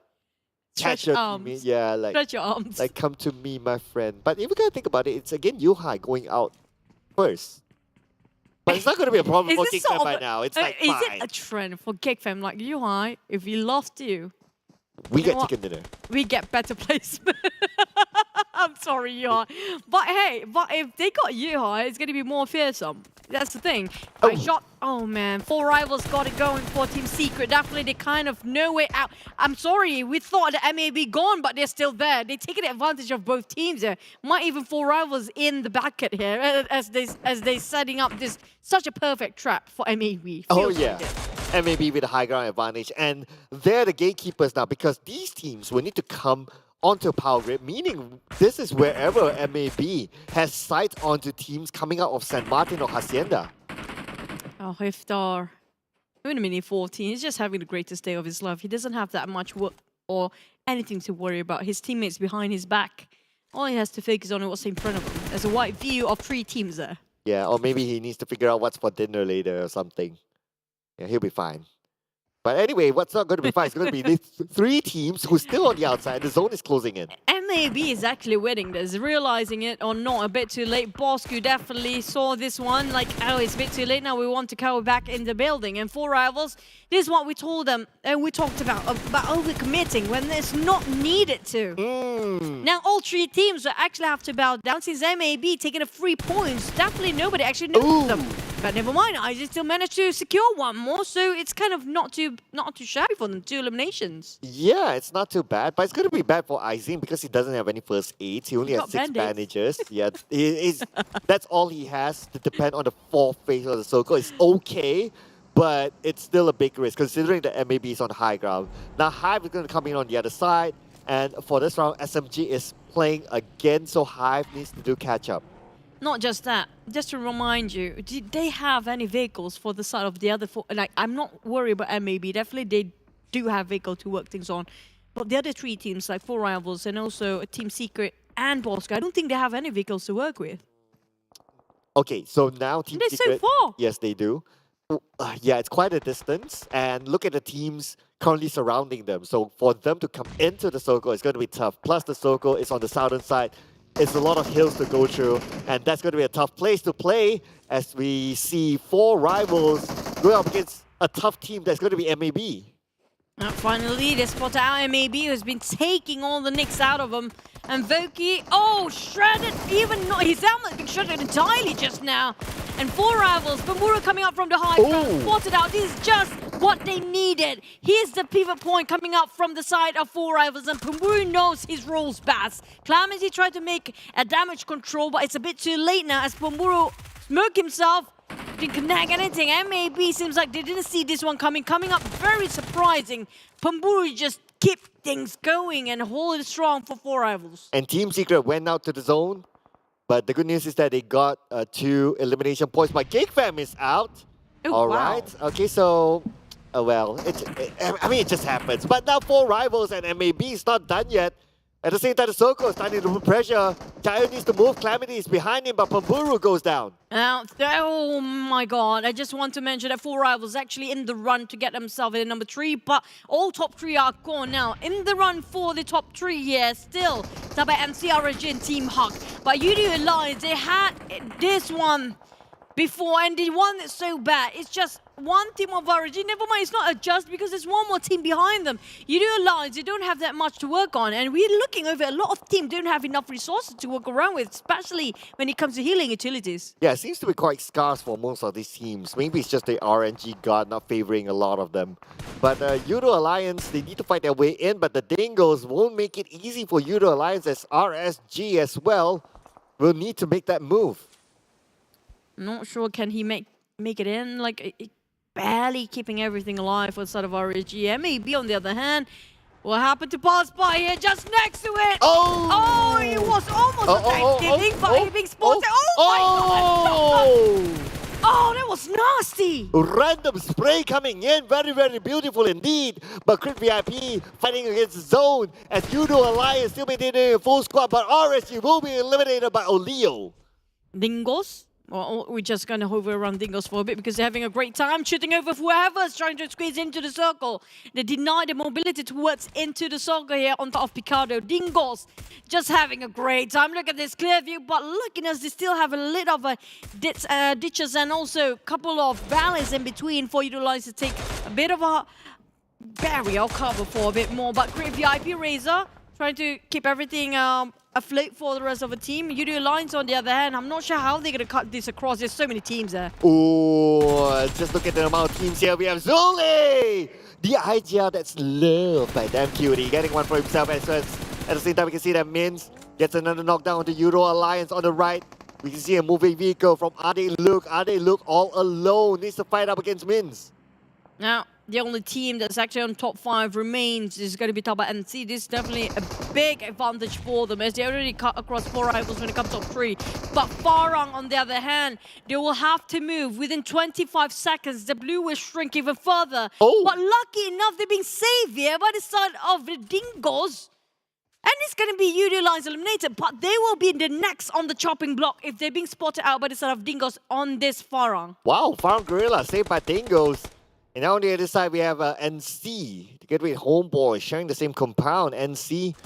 catch your teammate. Yeah, like stretch your arms. Like, come to me, my friend. But if you gotta think about it, it's again HYVE going out first. But it's not gonna be a problem for GEEK by now. It's like is fine. it a trend for GEEK fam? Like HYVE, if we lost you, we get chicken dinner. We get better placement. I'm Sorry, Yuhai. But hey, if they got Yuhai, it's going to be more fearsome. That's the thing. I shot... Oh, man. 4 rivals got it going for Team Secret. Definitely, they kind of know it out. I'm sorry, we thought the MAB gone, but they're still there. They're taking advantage of both teams there. Might even 4 rivals in the bracket here as they setting up this such a perfect trap for MAB. Oh, yeah. MAB with a high ground advantage. And they're the gatekeepers now because these teams will need to come onto a power grid, meaning this is wherever MAB has sight onto teams coming out of San Martin or Hacienda. Oh, Iftar. Even a mini 14, he's just having the greatest day of his life. He doesn't have that much work or anything to worry about. His teammates behind his back. All he has to focus on is what's in front of him. There's a wide view of 3 teams there. Yeah, or maybe he needs to figure out what's for dinner later or something. Yeah, he'll be fine. But anyway, what's not going to be fine is going to be these 3 teams who's still on the outside. The zone is closing in. MAB is actually winning this, realizing it or not, a bit too late. Bosskurr definitely saw this one, like, oh, it's a bit too late now, we want to go back in the building. And 4 rivals, this is what we told them, and we talked about overcommitting when it's not needed to. Now, all 3 teams will actually have to bow down since MAB taking the 3 points. Definitely nobody actually knows them. But never mind, IZ still managed to secure 1 more, so it's kind of not too shabby for them, 2 eliminations. Yeah, it's not too bad, but it's going to be bad for Izin because he doesn't have any first aids. He only has 6 bandages. Yeah, that's all he has to depend on the 4th phase of the circle. It's okay, but it's still a big risk considering that MAB is on the high ground. Now, HYVE is going to come in on the other side, and for this round, SMG is playing again, so HYVE needs to do catch-up. Not just that, just to remind you, did they have any vehicles for the side of the other 4? Like, I'm not worried about MAB. Definitely, they do have vehicle to work things on. But the other 3 teams, like 4 rivals and also Team Secret and Bosskurr, I don't think they have any vehicles to work with. Okay, so now Team Secret... so far. Yes, they do. Yeah, it's quite a distance. And look at the teams currently surrounding them. So for them to come into the circle, it's going to be tough. Plus, the circle is on the southern side. It's a lot of hills to go through, and that's going to be a tough place to play as we see 4 rivals going up against a tough team that's going to be MAB. And finally, they spot out MAB, who's been taking all the nicks out of them. And Voki, oh, shredded, even not, his helmet been shredded entirely just now. And 4 rivals, Pamburu coming up from the high ground, spotted out. This is just what they needed. Here's the pivot point coming up from the side of 4 rivals, and Pamburu knows his roles best. Clemency tried to make a damage control, but it's a bit too late now as Pamburu smoked himself. Didn't connect anything. MAB seems like they didn't see this one coming. Coming up very surprising. Pamburu just kept things going and hold it strong for 4 rivals. And Team Secret went out to the zone, but the good news is that they got 2 elimination points, but GEEK Fam is out. All right. Okay, so, well, I mean, it just happens. But now 4 rivals and MAB is not done yet. At the same time, the circle is starting to put pressure. Jayo needs to move. Calamity is behind him, but Pamburu goes down. Now, oh my god, I just want to mention that 4 rivals actually in the run to get themselves in number 3, but all top 3 are gone now. In the run for the top 3, yeah, still Tabah NSEA and Team HUG. But Yoodo Alliance, they had this one before and they won it so bad. It's just one team of Origin. Never mind, it's not a just because there's one more team behind them. Yoodo Alliance, they don't have that much to work on, and we're looking over a lot of teams don't have enough resources to work around with, especially when it comes to healing utilities. Yeah, it seems to be quite scarce for most of these teams. Maybe it's just the RNG god not favoring a lot of them. But Yoodo Alliance, they need to fight their way in, but the Dingoz won't make it easy for Yoodo Alliance as RSG as well will need to make that move. I'm not sure, can he make it in? Like, barely keeping everything alive for the side of RSG. MAB, on the other hand, what happened to pass by here just next to it? Oh, it was almost a Thanksgiving, but he being spotted. Oh my god! Oh, that was nasty! Random spray coming in, very, very beautiful indeed. But Crit VIP fighting against the zone as Yoodo Alliance still maintaining a full squad, but RSG will be eliminated by Olio. Dingoz? Well, we're just going to hover around Dingoz for a bit because they're having a great time shooting over whoever's trying to squeeze into the circle. They deny the mobility towards into the circle here on top of Picardo. Dingoz just having a great time. Look at this clear view, but looking as they still have a little of a ditches and also a couple of valleys in between for Yoodo Alliance to take a bit of a barrier cover for a bit more. But great VIP Razor trying to keep everything afloat for the rest of the team. Yoodo Alliance, on the other hand, I'm not sure how they're going to cut this across. There's so many teams there. Oh, just look at the amount of teams here. We have Zuli, the IGL that's loved by Damn Cutie, getting one for himself as well. At the same time, we can see that Mins gets another knockdown on the Yoodo Alliance on the right. We can see a moving vehicle from Ade Luke. Ade Luke all alone, needs to fight up against Mins. Now, the only team that's actually on top 5 remains is going to be Tabah NSEA. This is definitely a big advantage for them as they already cut across 4 rivals when it comes to top 3. But Farang, on the other hand, they will have to move within 25 seconds. The blue will shrink even further. Oh. But lucky enough, they're being saved here by the side of the Dingoz. And it's going to be Yoodo Alliance eliminated, but they will be the next on the chopping block if they're being spotted out by the side of Dingoz on this Farang. Wow, Farang Guerilla saved by Dingoz. And now on the other side, we have NC together with HomeBois sharing the same compound. NC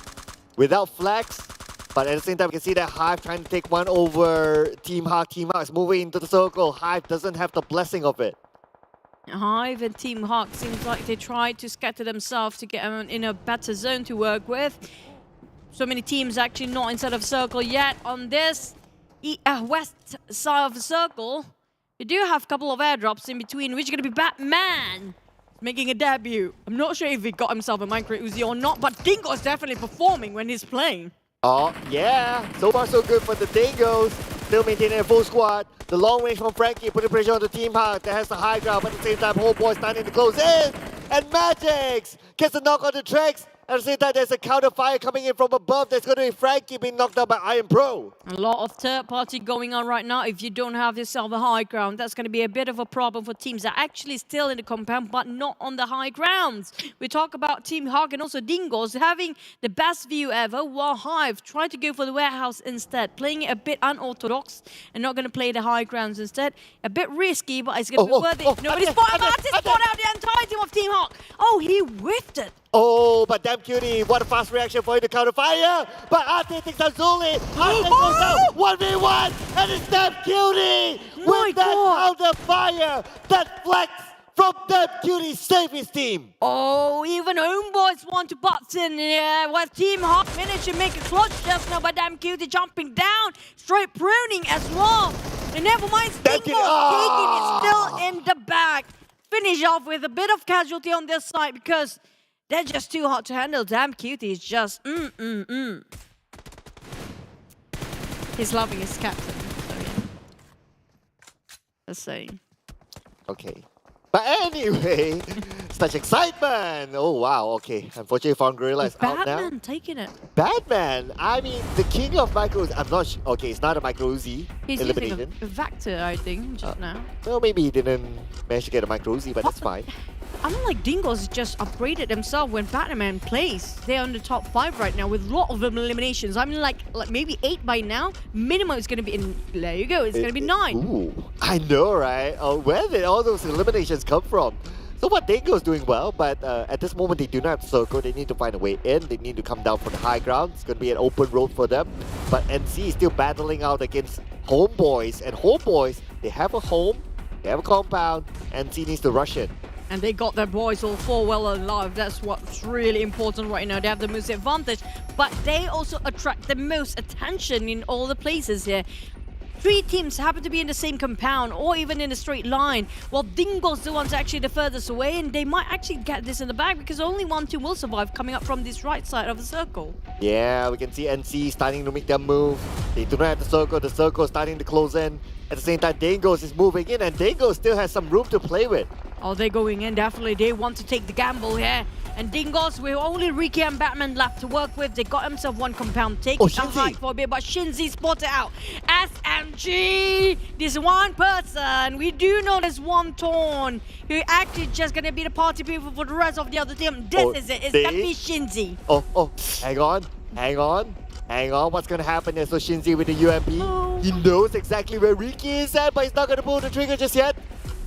without flex, but at the same time, we can see that HYVE trying to take one over Team Hawk. Team Hawk is moving into the circle. HYVE doesn't have the blessing of it. HYVE and Team Hawk seems like they tried to scatter themselves to get in a better zone to work with. So many teams actually not inside of circle yet. On this west side of the circle, we do have a couple of airdrops in between, which is going to be Batman making a debut. I'm not sure if he got himself a micro Uzi or not, but Dingo is definitely performing when he's playing. Oh, yeah. So far, so good for the Dingoz. Still maintaining a full squad. The long range from Frankie putting pressure on the Team Hawk that has the high ground, but at the same time, HomeBois starting to close in. And Magix gets a knock on the tracks. At the same time, there's a counter fire coming in from above. There's going to be Frankie being knocked out by Iron Pro. A lot of third party going on right now. If you don't have yourself a high ground, that's going to be a bit of a problem for teams that are actually still in the compound, but not on the high grounds. We talk about Team Hawk and also Dingoz having the best view ever, while HYVE trying to go for the warehouse instead, playing it a bit unorthodox and not going to play the high grounds instead. A bit risky, but it's going to be worth it. Nobody spotted out the entire team of Team Hawk. Oh, he whiffed it. Oh, but Damn Cutie, what a fast reaction for him to counter fire. But Ate takes out Zuli. Ate goes out 1v1, and it's Damn Cutie with that counter fire. That flex from Damn Cutie save his team. Oh, even HomeBois want to butt in here. Well, Team Hawk managed to make a clutch just now, but Damn Cutie jumping down, straight pruning as well. And never mind, Dingoz taking it still in the back. Finish off with a bit of casualty on this side because they're just too hot to handle. Damn Cutie is just He's loving his captain, so yeah. Just saying. Okay. But anyway, such excitement! Oh wow, okay. Unfortunately, Farang Guerilla is out now. Batman taking it. Batman! I mean, the king of micro I'm not sure. Okay, it's not a micro Uzi He's elimination. using a Vector, I think, just now. Well, maybe he didn't manage to get a micro Uzi, but that's fine. I don't like Dingoz just upgraded himself when Batman plays. They're on the top 5 right now with a lot of eliminations. I mean, like maybe 8 by now. Minimum is going to be in. There you go. It's going to be 9. Ooh, I know, right? Where did all those eliminations come from? So what Dingo's doing well, but at this moment they do not have circle. They need to find a way in. They need to come down from the high ground. It's going to be an open road for them. But NC is still battling out against HomeBois. And HomeBois, they have a home, they have a compound. NC needs to rush in. And they got their boys all 4 well alive. That's what's really important right now. They have the most advantage, but they also attract the most attention in all the places here. 3 teams happen to be in the same compound or even in a straight line, while Dingo's the ones actually the furthest away, and they might actually get this in the bag because only 1 team will survive coming up from this right side of the circle. Yeah, we can see NC starting to make their move. They do not have the circle is starting to close in. At the same time, Dingoz is moving in, and Dingoz still has some room to play with. Oh, they're going in, definitely. They want to take the gamble here. And Dingoz with only Riki and Batman left to work with. They got himself 1 compound take. Oh, Shinzi! For a bit, but Shinzi spotted out. SMG! This one person. We do know there's one Torn who actually just going to be the party people for the rest of the other team. This is it. It's going to be Shinzi. Oh, hang on. What's going to happen there? So Shinzi with the UMP. He knows exactly where Riki is at, but he's not going to pull the trigger just yet.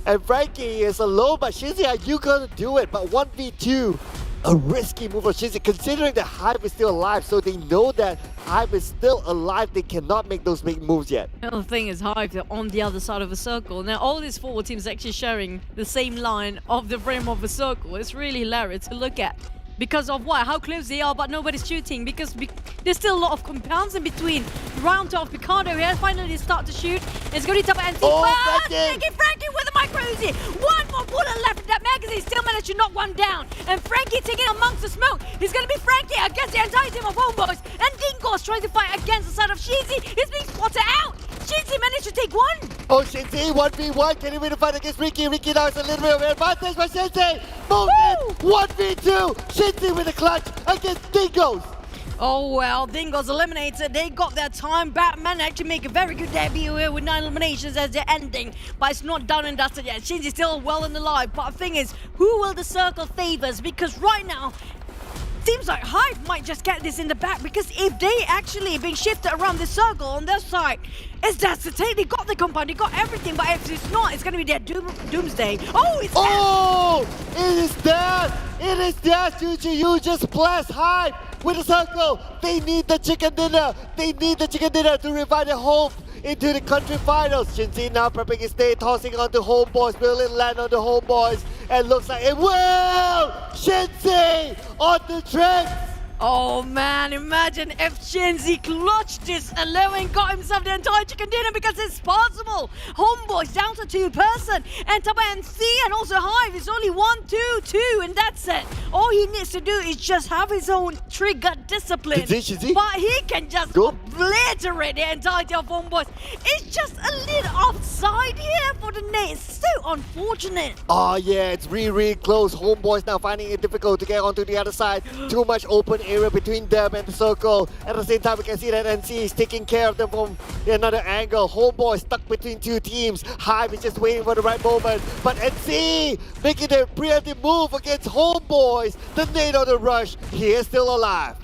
And Frankie is alone, but Shinzi, are you going to do it? But 1v2, a risky move for Shinzi, considering that HYVE is still alive, so they know that HYVE is still alive. They cannot make those big moves yet. The thing is, HYVE, they're on the other side of the circle. Now, all these 4 teams actually sharing the same line of the rim of the circle. It's really hilarious to look at. Because of what? How close they are, but nobody's shooting. Because there's still a lot of compounds in between. Round 12, Picardo here finally start to shoot. It's going to be Tabah NSEA. Frankie with the micro Uzi. One more bullet left in that magazine. Still managed to knock one down. And Frankie taking amongst the smoke. It's going to be Frankie against the entire team of HomeBois. And Dingoz trying to fight against the side of Shinzi. He's being spotted out. Shinzi managed to take one. Oh, Shinzi, 1v1. Can he win the fight against Ricky? Ricky now has a little bit of advantage, but Shinzi moves in. 1v2. Shinzi with a clutch against Dingoz. Oh well, Dingoz eliminated. They got their time. Batman actually make a very good debut here with 9 eliminations as they're ending. But it's not done and dusted yet. Shinzi's still well and alive. But the thing is, who will the circle favors? Because right now, seems like HYVE might just get this in the back, because if they actually being shifted around the circle on their side, it's that's the take. They got the compound, they got everything, but if it's not, it's going to be their doomsday. Oh, it's it is dead! It is dead, Juju. You just blast HYVE with a circle. They need the chicken dinner. They need the chicken dinner to revive their hope into the country finals. Shinzi now prepping his day, tossing on the HomeBois. Will it land on the HomeBois? And looks like it will! Shinzi on the tricks! Oh man, imagine if Shinzi clutched this alone and got himself the entire chicken dinner, because it's possible. HomeBois down to 2-person, and Tabah NSEA and also HYVE is only 1-2-2, and that's it. All he needs to do is just have his own trigger discipline. But he can just obliterate the entirety of HomeBois. It's just a little offside here for the net. It's so unfortunate. Oh yeah, it's really close. HomeBois now finding it difficult to get onto the other side. Too much open area between them and the circle. At the same time, we can see that NSEA is taking care of them from another angle. HomeBois stuck between two teams. HYVE is just waiting for the right moment. But NSEA making their preemptive move against HomeBois. The nade on the rush. He is still alive.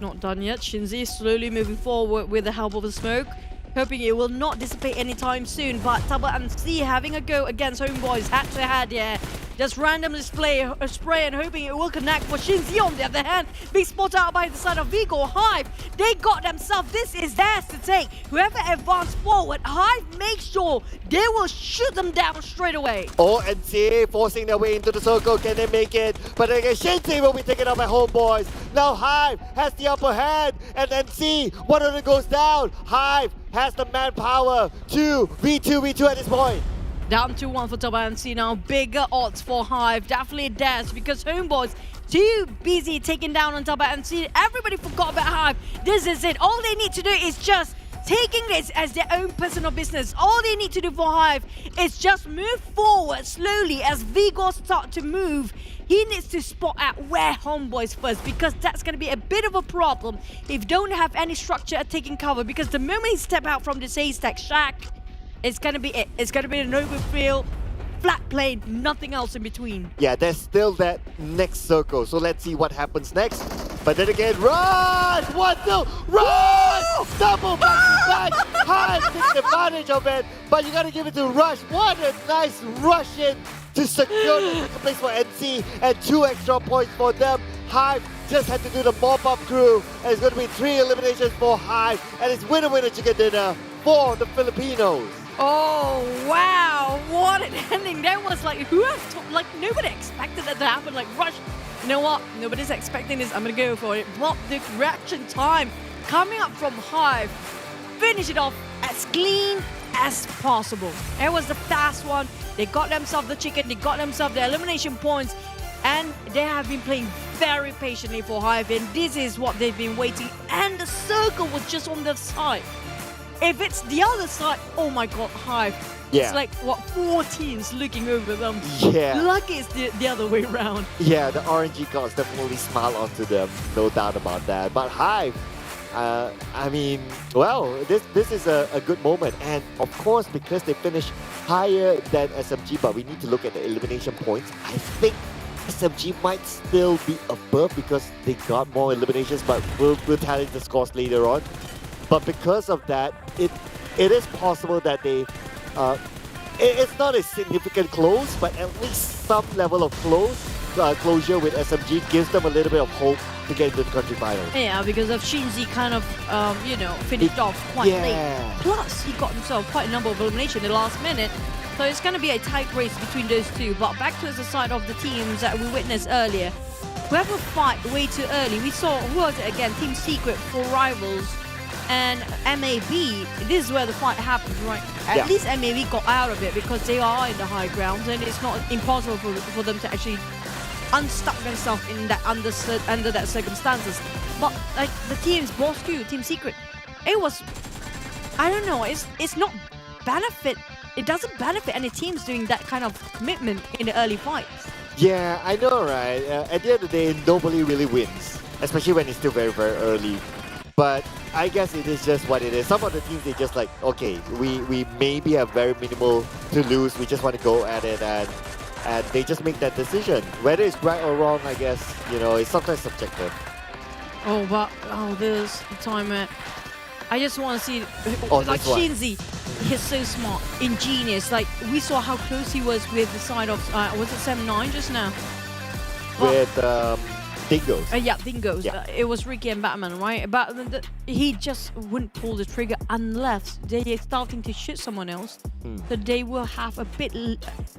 Not done yet. Shinzi slowly moving forward with the help of the smoke, hoping it will not dissipate anytime soon. But Tabah NSEA having a go against HomeBois head-to-head, yeah. Just randomly spray and hoping it will connect for Shinzi. On the other hand, being spotted out by the side of Vigo. HYVE, they got themselves. This is theirs to take. Whoever advanced forward, HYVE makes sure they will shoot them down straight away. Oh, NSEA forcing their way into the circle. Can they make it? But again, Shinzi will be taken out by HomeBois. Now HYVE has the upper hand, and NSEA, one of them goes down. HYVE has the manpower to V2 at this point. Down to 1 for Tabah NSEA now. Bigger odds for HYVE. Definitely dares, because HomeBois too busy taking down on Tabah NSEA. Everybody forgot about HYVE. This is it. All they need to do is just taking this as their own personal business. All they need to do for HYVE is just move forward slowly as Vigo start to move. He needs to spot out where HomeBois first, because that's going to be a bit of a problem if you don't have any structure at taking cover, because the moment he step out from this haystack shack, it's going to be it. It's going to be an open field, flat plane, nothing else in between. Yeah, there's still that next circle. So let's see what happens next. But then again, run! 1-2, run! Double back. HYVE takes advantage of it. But you got to give it to Rush. What a nice rush in to secure the second place for NSEA and 2 extra points for them. HYVE just had to do the mop-up crew. And it's going to be 3 eliminations for HYVE. And it's winner-winner chicken dinner for the Filipinos. Oh wow, what an ending. That was like, like nobody expected that to happen. Like Rush, you know what, nobody's expecting this, I'm gonna go for it. But the reaction time coming up from HYVE, finish it off as clean as possible. It was the fast one. They got themselves the chicken, they got themselves the elimination points, and they have been playing very patiently for HYVE, and this is what they've been waiting. And the circle was just on their side. If it's the other side, oh my god, HYVE. Yeah. It's like, what, 4 teams looking over them. Yeah. Lucky it's the other way around. Yeah, the RNG gods definitely smile onto them, no doubt about that. But HYVE, I mean, well, this is a good moment. And of course, because they finished higher than SMG, but we need to look at the elimination points. I think SMG might still be above because they got more eliminations, but we'll tally the scores later on. But because of that, it is possible that they, it's not a significant close, but at least some level of closure with SMG gives them a little bit of hope to get into the country final. Yeah, because of Shinzi kind of, finished off quite late. Plus, he got himself quite a number of eliminations in the last minute. So it's going to be a tight race between those two. But back to the side of the teams that we witnessed earlier. we have a fight way too early. We saw, who was it again? Team Secret for Rivals and MAB. This is where the fight happened, right? At least MAB got out of it because they are in the high grounds and it's not impossible for them to actually unstuck themselves in that under that circumstances. But like the teams Bosskurr, Team Secret, it was, I don't know, it's not benefit. It doesn't benefit any teams doing that kind of commitment in the early fights. Yeah, I know, right? At the end of the day, nobody really wins, especially when it's still very, very early. But I guess it is just what it is. Some of the teams, they just like, okay, we maybe have very minimal to lose. We just want to go at it, and they just make that decision. Whether it's right or wrong, I guess, you know, it's sometimes subjective. Oh, but this time, I just want to see, like Shinzi, he's so smart, ingenious. Like we saw how close he was with the side of, was it 7-9 just now? With Dingoz. Yeah, Dingoz. Yeah. It was Ricky and Batman, right? But he just wouldn't pull the trigger unless they are starting to shoot someone else. So they will have a bit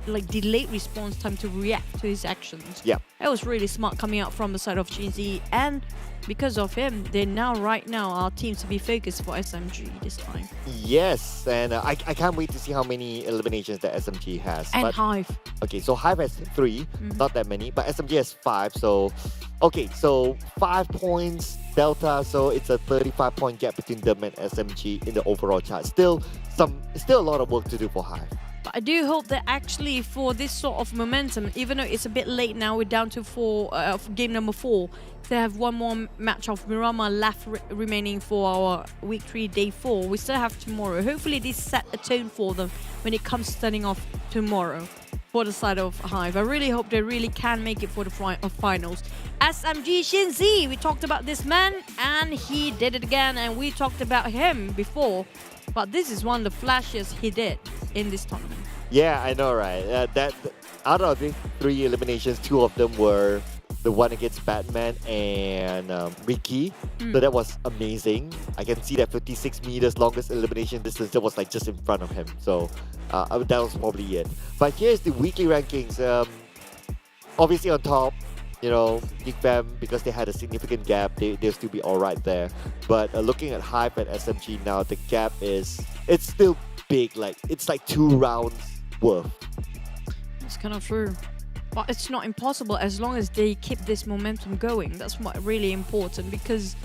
like delayed response time to react to his actions. Yeah. It was really smart coming out from the side of Shinzi, and because of him, they right now are teams to be focused for SMG this time. Yes, and I can't wait to see how many eliminations that SMG has. And HYVE. Okay, so HYVE has 3, not that many, but SMG has 5. So, okay, so 5 points delta. So it's a 35-point gap between them and SMG in the overall chart. Still a lot of work to do for HYVE. But I do hope that actually for this sort of momentum, even though it's a bit late now, we're down to game number 4. They have one more match of Miramar left remaining for our week 3, day 4. We still have tomorrow. Hopefully this set a tone for them when it comes to starting off tomorrow for the side of HYVE. I really hope they really can make it for the finals. SMG Shinzi, we talked about this man and he did it again, and we talked about him before. But this is one of the flashes he did in this tournament. Yeah, I know, right? That out of the 3 eliminations, 2 of them were the one against Batman and Ricky. So that was amazing. I can see that 56 meters longest elimination distance that was like just in front of him. So that was probably it. But here's the weekly rankings. Obviously on top, you know, GEEK Fam, because they had a significant gap, they'll still be all right there. But looking at HYVE and SMG now, the gap it's still big. Like it's like 2 rounds worth. It's kind of true. But it's not impossible as long as they keep this momentum going. That's what really important, because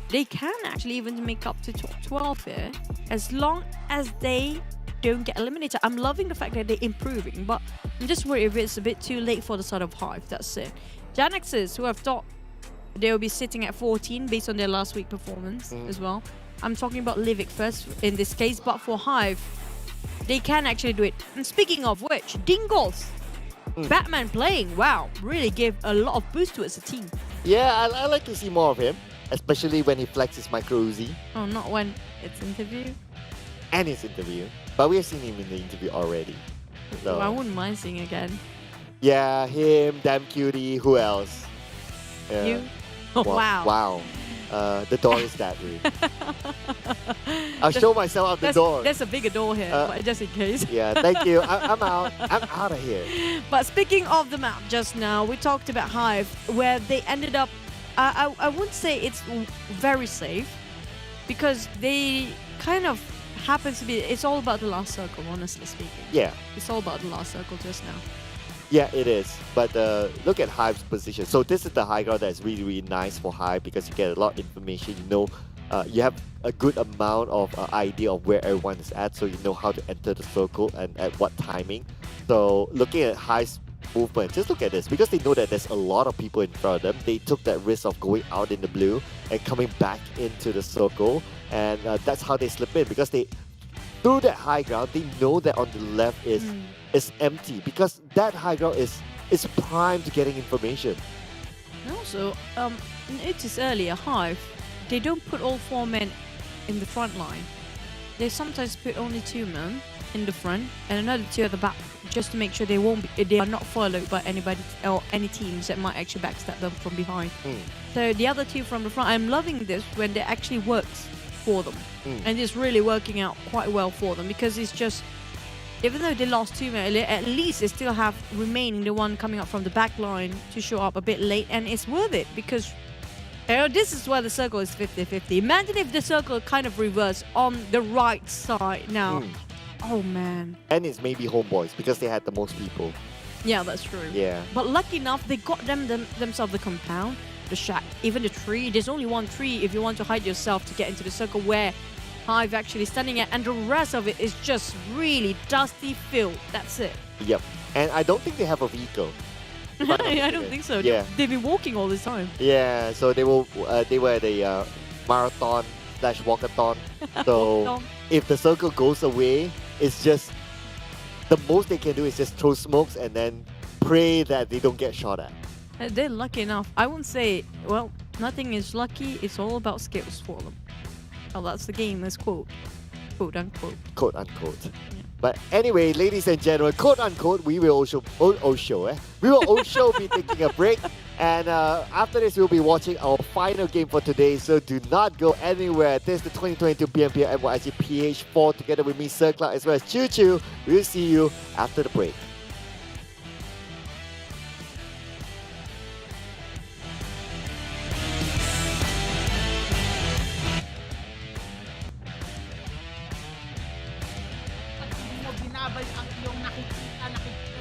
they can actually even make up to top 12 here as long as they don't get eliminated. I'm loving the fact that they're improving, but I'm just worried if it's a bit too late for the side of HYVE. That's it. Genexus, who I've thought they'll be sitting at 14 based on their last week performance as well. I'm talking about Livik first in this case, but for HYVE, they can actually do it. And speaking of which, Dingoz, Batman playing, wow, really gave a lot of boost to it as a team. Yeah, I like to see more of him, especially when he flexes micro Uzi. Oh, not when it's interview? And his interview. But we have seen him in the interview already. So I wouldn't mind seeing again. yeah, him, Damn Cutie, who else? You? Oh, wow. Wow. The door is that way. I'll show myself out the door. There's a bigger door here, but just in case. Yeah, thank you. I'm out. I'm out of here. But speaking of the map just now, we talked about HYVE, where they ended up, I wouldn't say it's very safe, because they kind of happens to be, it's all about the last circle, honestly speaking. Yeah. It's all about the last circle just now. Yeah, it is. But look at HYVE's position. So this is the high ground that's really, really nice for HYVE, because you get a lot of information. You know, you have a good amount of idea of where everyone is at, so you know how to enter the circle and at what timing. So looking at HYVE's movement, just look at this. Because they know that there's a lot of people in front of them, they took that risk of going out in the blue and coming back into the circle. And that's how they slip in, because they, through that high ground, they know that on the left is empty, because that high ground is primed to getting information. And also, notice earlier, HYVE, they don't put all 4 men in the front line. They sometimes put only 2 men in the front and another 2 at the back, just to make sure they are not followed by anybody or any teams that might actually backstab them from behind. So the other 2 from the front, I'm loving this when it actually works for them. And it's really working out quite well for them, because it's just even though they lost 2 men earlier, at least they still have remaining the one coming up from the back line to show up a bit late, and it's worth it because this is where the circle is 50-50. Imagine if the circle kind of reversed on the right side now. Oh man. And it's maybe HomeBois because they had the most people. Yeah, that's true. Yeah. But lucky enough, they got themselves the compound, the shack, even the tree. There's only one tree if you want to hide yourself to get into the circle where HYVE actually standing at, and the rest of it is just really dusty field. That's it. Yep. And I don't think they have a vehicle. I don't think so. Yeah. They've been walking all this time. Yeah, so they were at the marathon/walkathon. So if the circle goes away, it's just the most they can do is just throw smokes and then pray that they don't get shot at. They're lucky enough. I wouldn't say, well, nothing is lucky. It's all about skills for them. Oh, that's the game. Let's quote unquote. Quote unquote. But anyway, ladies and gentlemen, quote unquote, we will also be taking a break. And after this, we'll be watching our final game for today. So do not go anywhere. This is the 2022 PMPL MYSGPH W3D4 together with me, Sir Clark, as well as Choo Choo. We'll see you after the break. Binabay ang iyong nakikita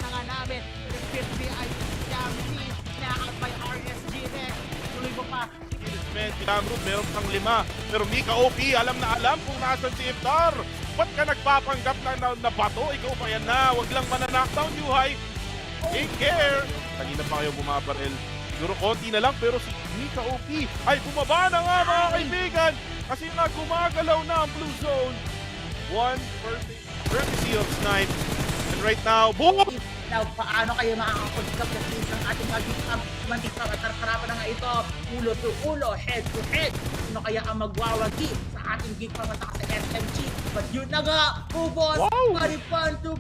na nga namin. PMPL MY na by RSG Rex. Tuloy mo pa. Meron pang 5. Pero Mika OP, alam na alam kung nasan si Iftar. Ba't ka nagpapanggap na bato? Ikaw pa yan na. Huwag lang mananakdown, HYVE. Take care. Kanina pa kayo bumabaril. Siguro konti na lang, pero si Mika OP ay bumaba na nga, mga kaibigan. Kasi nga gumagalaw na ang blue zone. One courtesy of Snipe. And right now, boom! Now, paano kayo makakapagkap na ng ating magiging mantikap at harapan na nga ito, ulo to ulo, head to head. Sino kaya ang magwawagi sa ating GEEK pamatak sa SMG? But yun na nga, HomeBois, paripan to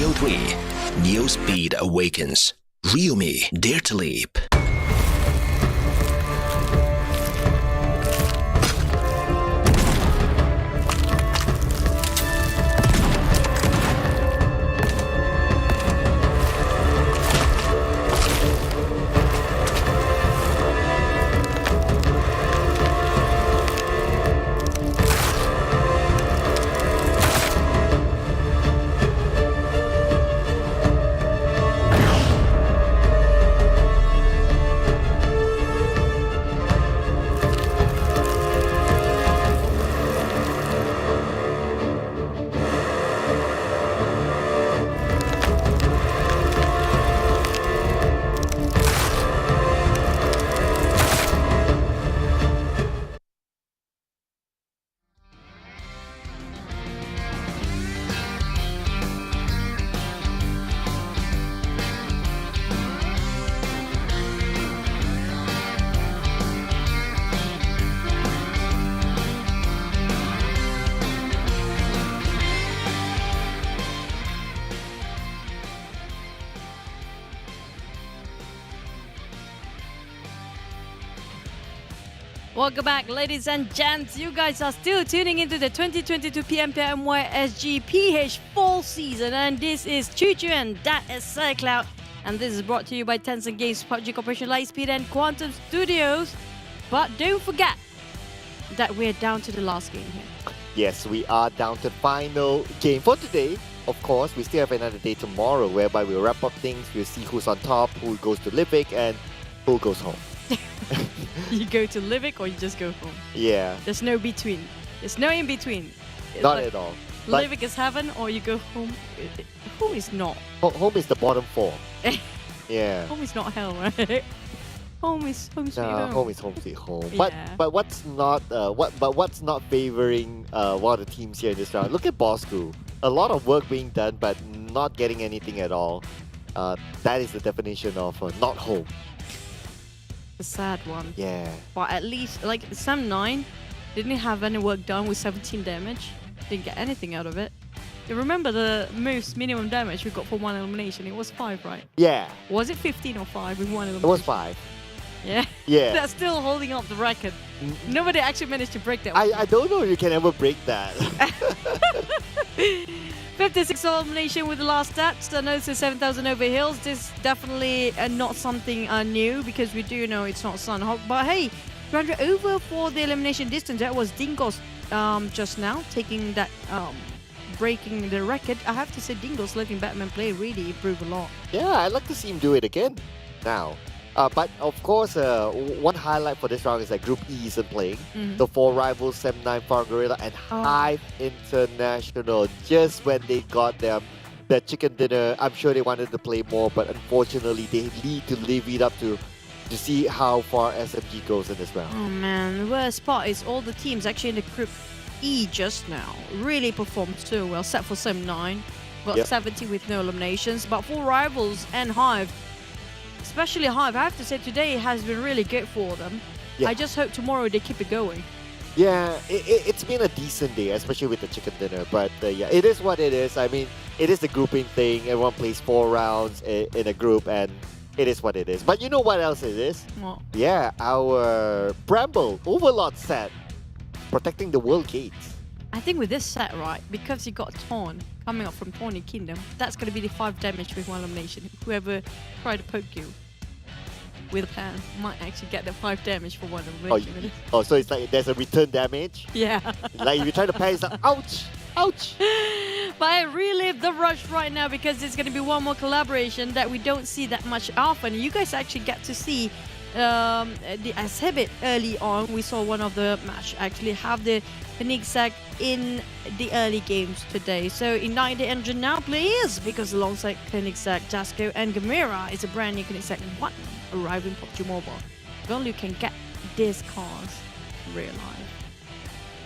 Neo 3. Neo Speed Awakens. Real me, dare to leap. Welcome back, ladies and gents. You guys are still tuning into the 2022 PMPL MYSGPH fall season, and this is Choo and that is Cloud, and this is brought to you by Tencent Games, PUBG Corporation, Lightspeed, and Quantum Studios. But don't forget that we're down to the last game here. Yes, we are down to the final game for today. Of course, we still have another day tomorrow whereby we'll wrap up things, we'll see who's on top, who goes to Livik, and who goes home. You go to Livik or you just go home. Yeah. There's no between. There's no in between. It's Not like at all. Livik is heaven or you go home. Home is not. Home is the bottom four. Yeah. Home is not hell, right? Home is home sweet home. Home is home sweet home. Yeah. But what's not favoring one of the teams here in this round? Look at Bosskurr. A lot of work being done, but not getting anything at all. That is the definition of not home. The sad one. Yeah. But at least, like, Sam 9 didn't have any work done with 17 damage. Didn't get anything out of it. You remember the most minimum damage we got for one elimination? It was 5, right? Yeah. Was it 15 or 5 with one elimination? It was 5. Yeah. Yeah. That's still holding up the record. Nobody actually managed to break that. I don't know if you can ever break that. 56 elimination with the last stats, and also 7,000 over hills. This definitely not something new because we do know it's not Sunhawk. But hey, 200 over for the elimination distance. That was Dingoz just now taking that, breaking the record. I have to say, Dingoz letting Batman play really improved a lot. Yeah, I'd like to see him do it again now. But of course, one highlight for this round is that Group E isn't playing. The 4 rivals, Sem9, Farang Guerilla, and HYVE International. Just when they got their chicken dinner, I'm sure they wanted to play more, but unfortunately, they need to live it up to see how far SMG goes in this round. Oh man, the worst part is all the teams actually in the Group E just now really performed so well, except for Sem9. Got 70 with no eliminations, but 4 rivals and HYVE, especially HYVE, I have to say today has been really good for them. Yeah. I just hope tomorrow they keep it going. Yeah, it's been a decent day, especially with the chicken dinner. But yeah, it is what it is. I mean, it is the grouping thing. Everyone plays 4 rounds in a group, and it is what it is. But you know what else it is? What? Yeah, our Bramble Overlord set, protecting the world gates. I think with this set, right, because you got Torn coming up from Tawny Kingdom, that's going to be the 5 damage with one elimination. Whoever tried to poke you with a plan might actually get the 5 damage for one elimination. Oh, so it's like there's a return damage? Yeah. Like if you try to pan, it's like, ouch! Ouch! But I relive the rush right now because there's going to be one more collaboration that we don't see that much often. You guys actually get to see the exhibit early on. We saw one of the match actually have the Genexus in the early games today. So Ignite the Engine now players because alongside Genexus, Jasco and Gamera is a brand new Genexus 1 arriving PUBG Mobile. If only you can get these cars in real life.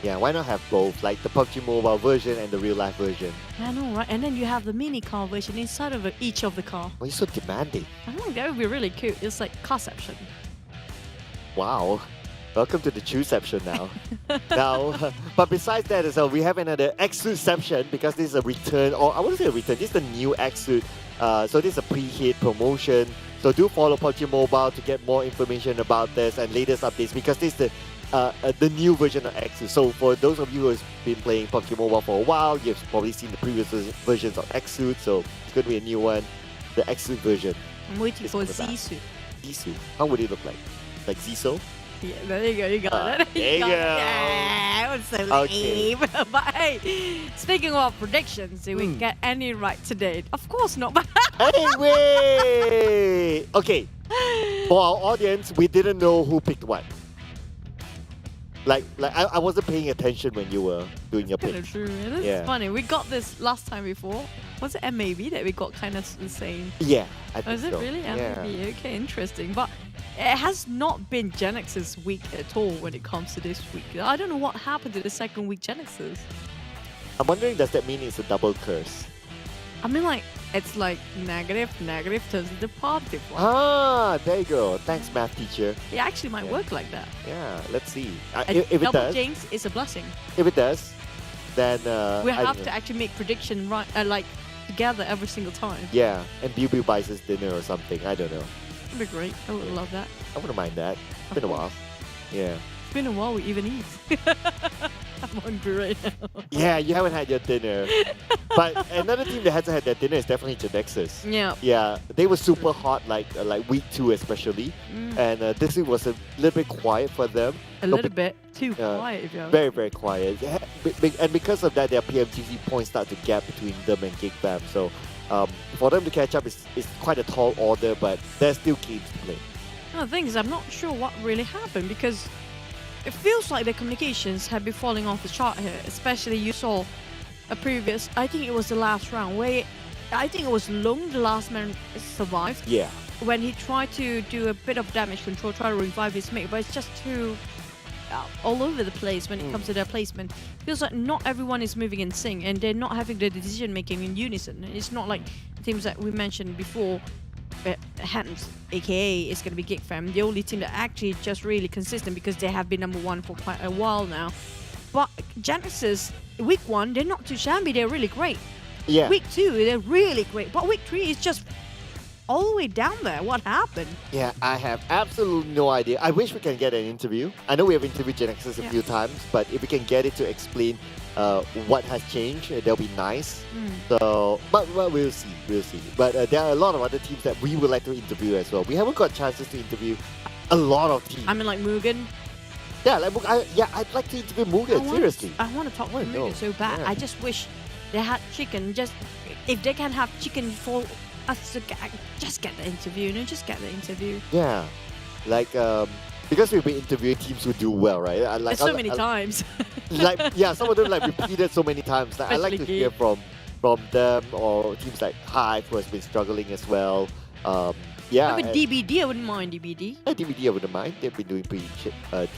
Yeah, why not have both, like the PUBG Mobile version and the real life version? I know, right? And then you have the mini car version inside of each of the car. Why are you so demanding? I think that would be really cool. It's like carception. Wow. Welcome to the Chewception now. But besides that as well, we have another X-Suitception because this is a return, or I wouldn't say a return, this is the new X-Suit. So this is a pre-hit promotion. So do follow PUBG Mobile to get more information about this and latest updates because this is the new version of X-Suit. So for those of you who have been playing PUBG Mobile for a while, you've probably seen the previous versions of X-Suit. So it's going to be a new one, the X-Suit version. I'm waiting for Z-Suit. Z-Suit. How would it look like? Like Ziso? Yeah, there you go. You got it. There you go. Yeah, it was so lame. But hey, speaking of predictions, did we get any right today? Of course not. Hey, wait! Okay, for our audience, we didn't know who picked what. Like I wasn't paying attention when you were doing your pick. Kind of true. It is funny. We got this last time before. Was it MAB that we got kind of the same? Yeah, I think Was it so. really MAB? Yeah. Okay, interesting. But it has not been Genexus week at all when it comes to this week. I don't know what happened to the second week Genexus. I'm wondering, does that mean it's a double curse? I mean, like, it's like negative turns into positive. One. Ah, there you go. Thanks, math teacher. It actually might work like that. Yeah, let's see. And If it double does, jinx is a blessing. if it does, then We I have don't to know. actually make prediction right, like together every single time. Yeah, and Biu buys us dinner or something. I don't know. That'd be great. I would love that. I wouldn't mind that. It's been a while. Yeah. It's been a while we even eat. I'm hungry right now. Yeah, you haven't had your dinner. But another team that hasn't had their dinner is definitely Genexus. Yeah. Yeah, they were super hot like week 2 especially. And this week was a little bit quiet for them. A little bit too quiet, if you know. Very, very quiet. And because of that, their PMTC points start to gap between them and GEEK Fam. So for them to catch up is quite a tall order, but there's still games to play. No, the thing is, I'm not sure what really happened because it feels like the communications have been falling off the chart here. Especially you saw a previous, I think it was the last round, where I think it was Lung, the last man survived. Yeah. When he tried to do a bit of damage control, try to revive his mate, but it's just too all over the place when it comes to their placement. Feels like not everyone is moving in sync and they're not having the decision making in unison. It's not like teams that we mentioned before. Hans, aka, is going to be GEEK Fam, the only team that actually just really consistent because they have been #1 for quite a while now. But Genexus, week 1, they're not too shabby, they're really great. Yeah. Week 2, they're really great. But week 3 is just all the way down there. What happened? Yeah, I have absolutely no idea. I wish we can get an interview. I know we have interviewed Genexus a few times, but if we can get it to explain what has changed, that'll be nice. So, but we'll see, But there are a lot of other teams that we would like to interview as well. We haven't got chances to interview a lot of teams. I mean, like MUGEN. Yeah, like I'd like to interview MUGEN, seriously. I want to talk to MUGEN so bad. Yeah. I just wish they had chicken. Just if they can have chicken for us to just get the interview, just get the interview. Yeah, like because we've been interviewing teams who do well, right? There's so many times. Like some of them like repeated so many times. Like, I like to hear from them or teams like HYVE who has been struggling as well. Yeah. But DBD, I wouldn't mind DBD. DBD, I wouldn't mind. They've been doing pretty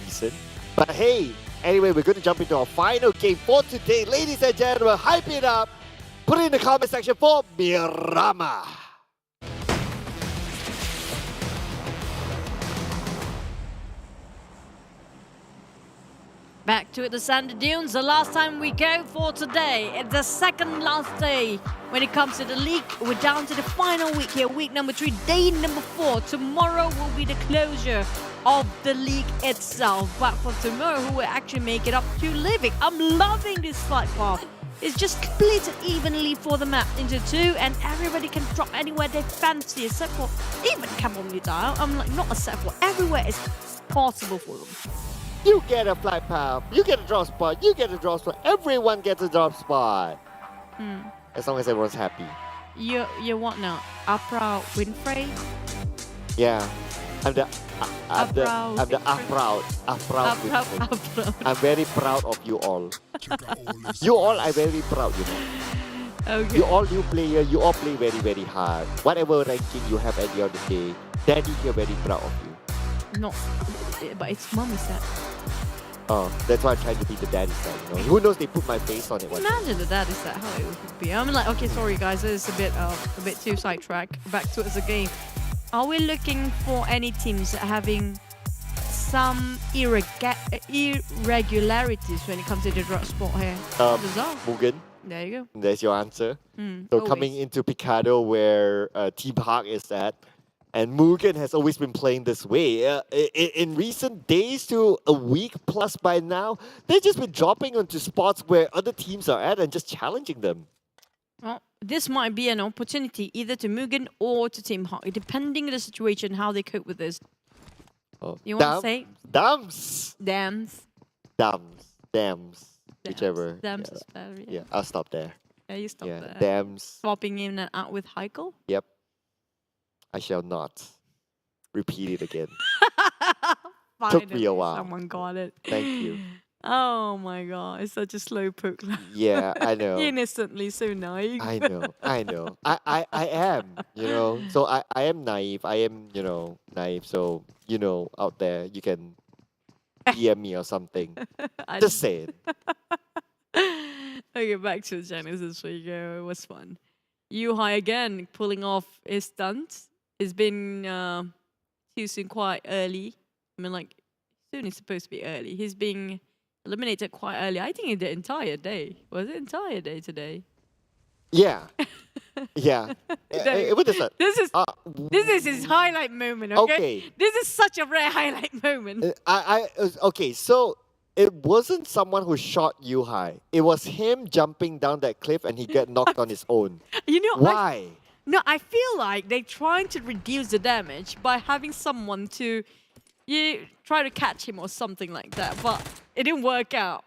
decent. But hey, anyway, we're going to jump into our final game for today. Ladies and gentlemen, hype it up. Put it in the comment section for Mirama. Back to the Sandy Dunes, the last time we go for today. It's the second last day when it comes to the league. We're down to the final week here, week number 3, day number 4. Tomorrow will be the closure of the league itself. But for tomorrow, who will actually make it up to Livik? I'm loving this slide path. It's just split evenly for the map into 2, and everybody can drop anywhere they fancy, except for even Camomlita. I'm like, not except for, everywhere is possible for them. You get a flight path, you get a drop spot, you get a drop spot, everyone gets a drop spot. As long as everyone's happy. You're what now? Afra Winfrey? Yeah. I'm the proud Winfrey. I'm very proud of you all. You all are very proud, you know. Okay. You all new player, you all play very, very hard. Whatever ranking you have at the end of the day, Daddy here very proud of you. No, but it's mommy set. Oh, that's why I'm trying to be the daddy side, you know. Who knows, they put my face on it one Imagine the daddy set, how it would be. I'm like, okay, sorry guys, this is a bit too sidetracked. Back to it as a game. Are we looking for any teams having some irregularities when it comes to the drug sport here. Bizarre. MUGEN, There you go. there's your answer. Mm, So always. coming into Picado where Team Hawk is at, and MUGEN has always been playing this way. In recent days to a week plus by now, they've just been dropping onto spots where other teams are at and just challenging them. Well, this might be an opportunity either to MUGEN or to Team Hawk, depending on the situation, how they cope with this. Oh, You want to say? Dams. Dams. Whichever. Dams is better. Yeah, I'll stop there. Yeah, you stop Yeah, there. dams. Swapping in and out with Heikel. Yep. I shall not repeat it again. Took me a Finally, while. Someone got it. Thank you. Oh my god, it's such a slow poke. Yeah, I know. Innocently so naive. I know. I am, So I am naive. I am, naive. So, out there, you can DM me or something. Just say it. Okay, back to Genexus for you go. It was fun. Yuhai again pulling off his stunts. It's been too soon quite early. I mean, like, soon is supposed to be early. He's being eliminated quite early. I think in the entire day. Was it entire day today? Yeah. Yeah. What is that? This is his highlight moment, okay? This is such a rare highlight moment. Okay, so it wasn't someone who shot Yuhai. It was him jumping down that cliff and he got knocked on his own. You know why? I feel like they're trying to reduce the damage by having someone to try to catch him or something like that, but it didn't work out.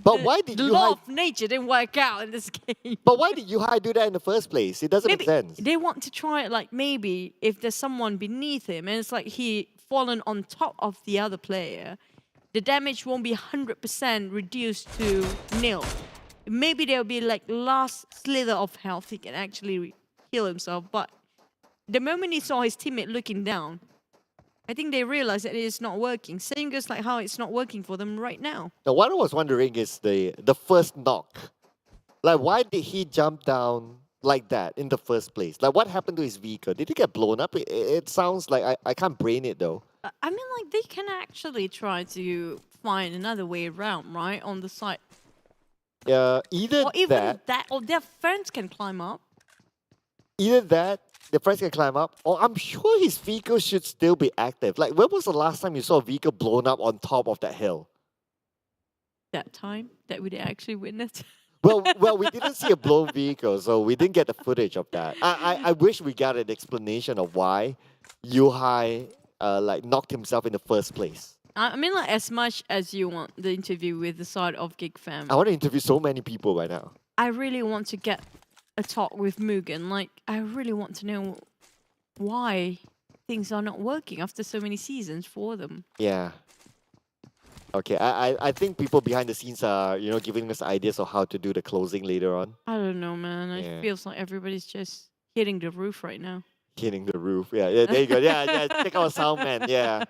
But why did the Yuhai... law of nature didn't work out in this game. But why did Yuhai do that in the first place? It doesn't make sense. They want to try it like maybe if there's someone beneath him and it's like he fallen on top of the other player, the damage won't be 100% reduced to nil. Maybe there'll be like last slither of health he can actually heal himself. But the moment he saw his teammate looking down, I think they realized that it's not working. Same goes like how it's not working for them right now. Now, what I was wondering is the first knock. Like, why did he jump down like that in the first place? Like, what happened to his vehicle? Did it get blown up? It sounds like I can't brain it though. I mean, like, they can actually try to find another way around, right? On the side. Either Or even that, or their friends can climb up. Either that, the friends can climb up, or I'm sure his vehicle should still be active. Like, when was the last time you saw a vehicle blown up on top of that hill? That time that we actually witnessed. Well, we didn't see a blown vehicle, so we didn't get the footage of that. I wish we got an explanation of why Yuhai knocked himself in the first place. I mean, like, as much as you want the interview with the side of GEEK fam, I want to interview so many people right now. I really want to get a talk with MUGEN. Like, I really want to know why things are not working after so many seasons for them. Yeah. Okay, I think people behind the scenes are, giving us ideas of how to do the closing later on. I don't know, man. It feels like everybody's just hitting the roof right now. Hitting the roof. Yeah, there you go. Yeah, check out sound man. Yeah.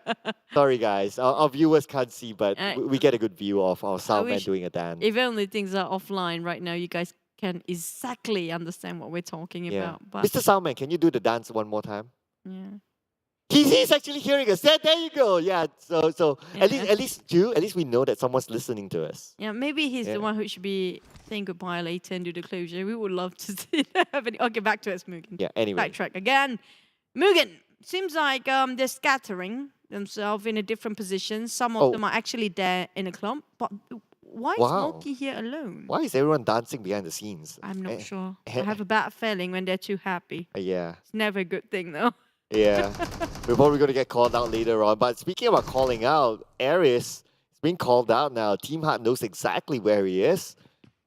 Sorry, guys. Our viewers can't see, but we get a good view of our sound man doing a dance. If only things are offline right now, you guys can exactly understand what we're talking about. But Mr. Soundman, can you do the dance one more time? yeah. He's actually hearing us. There you go. Yeah. So at least we know that someone's listening to us. Yeah, maybe he's the one who should be saying goodbye later and do the closure. We would love to see that happening. Okay, back to us, MUGEN. Yeah, anyway. Backtrack again. MUGEN, seems like they're scattering themselves in a different position. Some of them are actually there in a clump. But why is Moki here alone? Why is everyone dancing behind the scenes? I'm not sure. I have a bad feeling when they're too happy. Yeah. It's never a good thing, though. Yeah. We're probably going to get called out later on. But speaking about calling out, Aries is being called out now. Team Heart knows exactly where he is.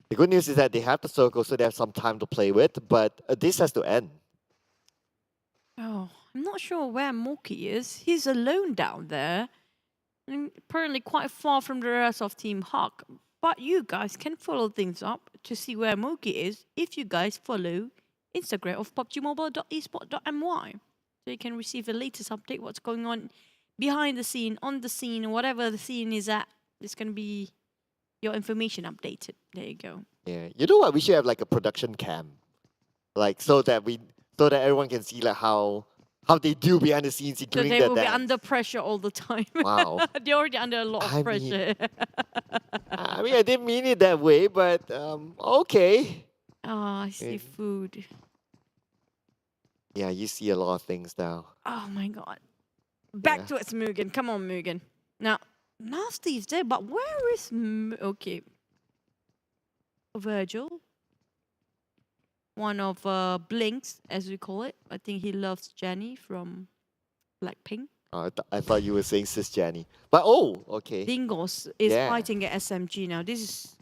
The good news is that they have the circle, so they have some time to play with. But this has to end. Oh, I'm not sure where Moki is. He's alone down there. And apparently quite far from the rest of Team Hawk. But you guys can follow things up to see where Moki is if you guys follow Instagram of PUBGmobile.esport.my. So you can receive the latest update, what's going on behind the scene, on the scene, whatever the scene is at. It's going to be your information updated. There you go. Yeah. You know what? We should have like a production cam. Like so that everyone can see like how how they do behind the scenes, So including they their will be dance. under pressure all the time. Wow. They're already under a lot of pressure. I mean, I didn't mean it that way, but okay. I see food. Yeah, you see a lot of things now. Oh my god. Back to its Mugen. Come on, Mugen. Now, Nasty's there, but where is... Okay. Virgil. One of Blinks, as we call it. I think he loves Jenny from Blackpink. I thought you were saying Sis Jenny. But okay. Dingoz is fighting at SMG now. This is...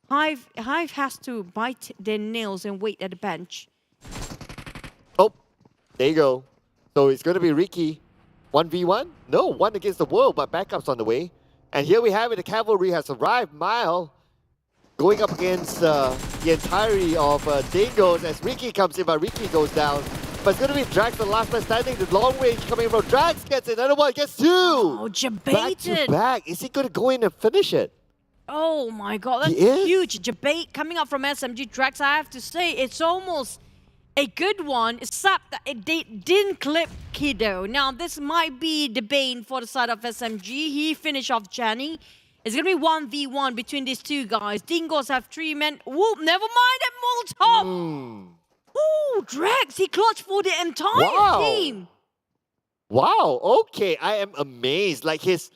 HYVE has to bite their nails and wait at the bench. Oh, there you go. So it's going to be Ricky. 1v1? No, 1 against the world, but backup's on the way. And here we have it. The cavalry has arrived. Mile going up against the entirety of Dingoz as Ricky comes in, but Ricky goes down. But it's going to be Drax, the last man standing. The long range coming from Drax gets it. Another one gets 2. Oh, debated. Back to back. Is he going to go in and finish it? Oh my god, that's a huge debate coming up from SMG Drax. I have to say, it's almost a good one, except that it didn't clip Kiddo. Now, this might be the bane for the side of SMG. He finished off Jenny. It's going to be 1v1 between these two guys. Dingoz have 3 men. Whoop, never mind that Molotov. Ooh, Drax, he clutched for the entire team. Wow, okay, I am amazed. Like his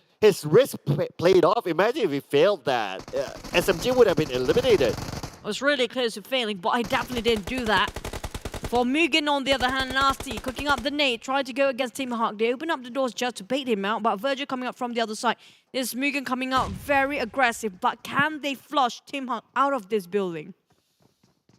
risk played off. Imagine if he failed that. SMG would have been eliminated. I was really close to failing, but I definitely didn't do that. For Mugen, on the other hand, Nasty, cooking up the nade, tried to go against Team Hawk. They open up the doors just to bait him out, but Virgil coming up from the other side. This Mugen coming out very aggressive, but can they flush Team Hawk out of this building?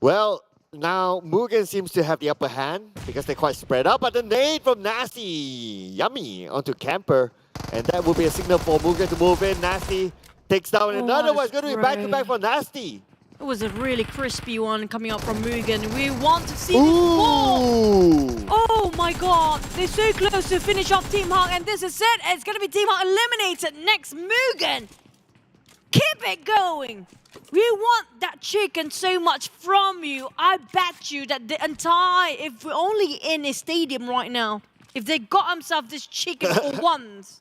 Well, now Mugen seems to have the upper hand because they're quite spread out, but the nade from Nasty, yummy, onto Camper. And that will be a signal for Mugen to move in. Nasty takes down another one. It's going to be back-to-back for Nasty. It was a really crispy one coming up from Mugen. We want to see this more. Oh my god, they're so close to finish off Team Hawk, and this is it. It's going to be Team Hawk eliminated next. Mugen, keep it going. We want that chicken so much from you. I bet you that the entire, if we're only in a stadium right now, if they got themselves this chicken for once,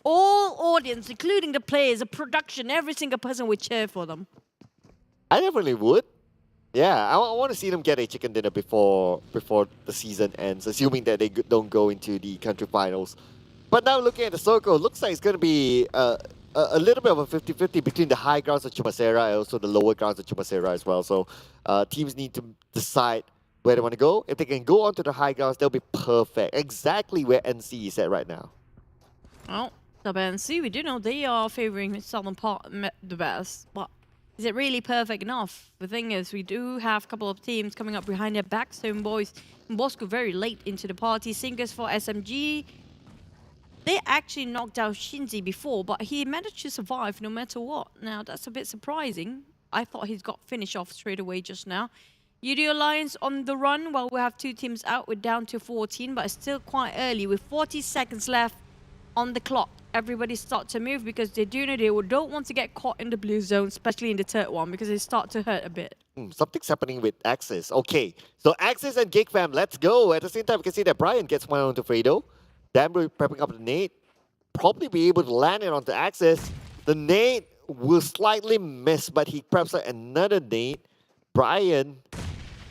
all audience, including the players, the production, every single person would cheer for them. I definitely would. Yeah, I want to see them get a chicken dinner before the season ends, assuming that they don't go into the country finals. But now looking at the circle, it looks like it's going to be a little bit of a 50-50 between the high grounds of Chumacera and also the lower grounds of Chumacera as well. So teams need to decide where they want to go. If they can go onto the high grounds, they'll be perfect. Exactly where NC is at right now. Well, Tabah NSEA, we do know they are favouring the southern part the best, but is it really perfect enough? The thing is, we do have a couple of teams coming up behind their backs. HomeBois and Bosskurr very late into the party. Singers for SMG. They actually knocked out Shinzi before, but he managed to survive no matter what. Now, that's a bit surprising. I thought he's got finished off straight away just now. Yoodo Alliance on the run. Well, we have 2 teams out. We're down to 14, but it's still quite early. With 40 seconds left on the clock, everybody start to move because they do know they don't want to get caught in the blue zone, especially in the third one, because they start to hurt a bit. Something's happening with Axis. Okay, so Axis and GEEK fam, let's go. At the same time, we can see that Brian gets one onto Fredo. Danbury prepping up the nade. Probably be able to land it onto Axis. The nade will slightly miss, but he preps another nade. Brian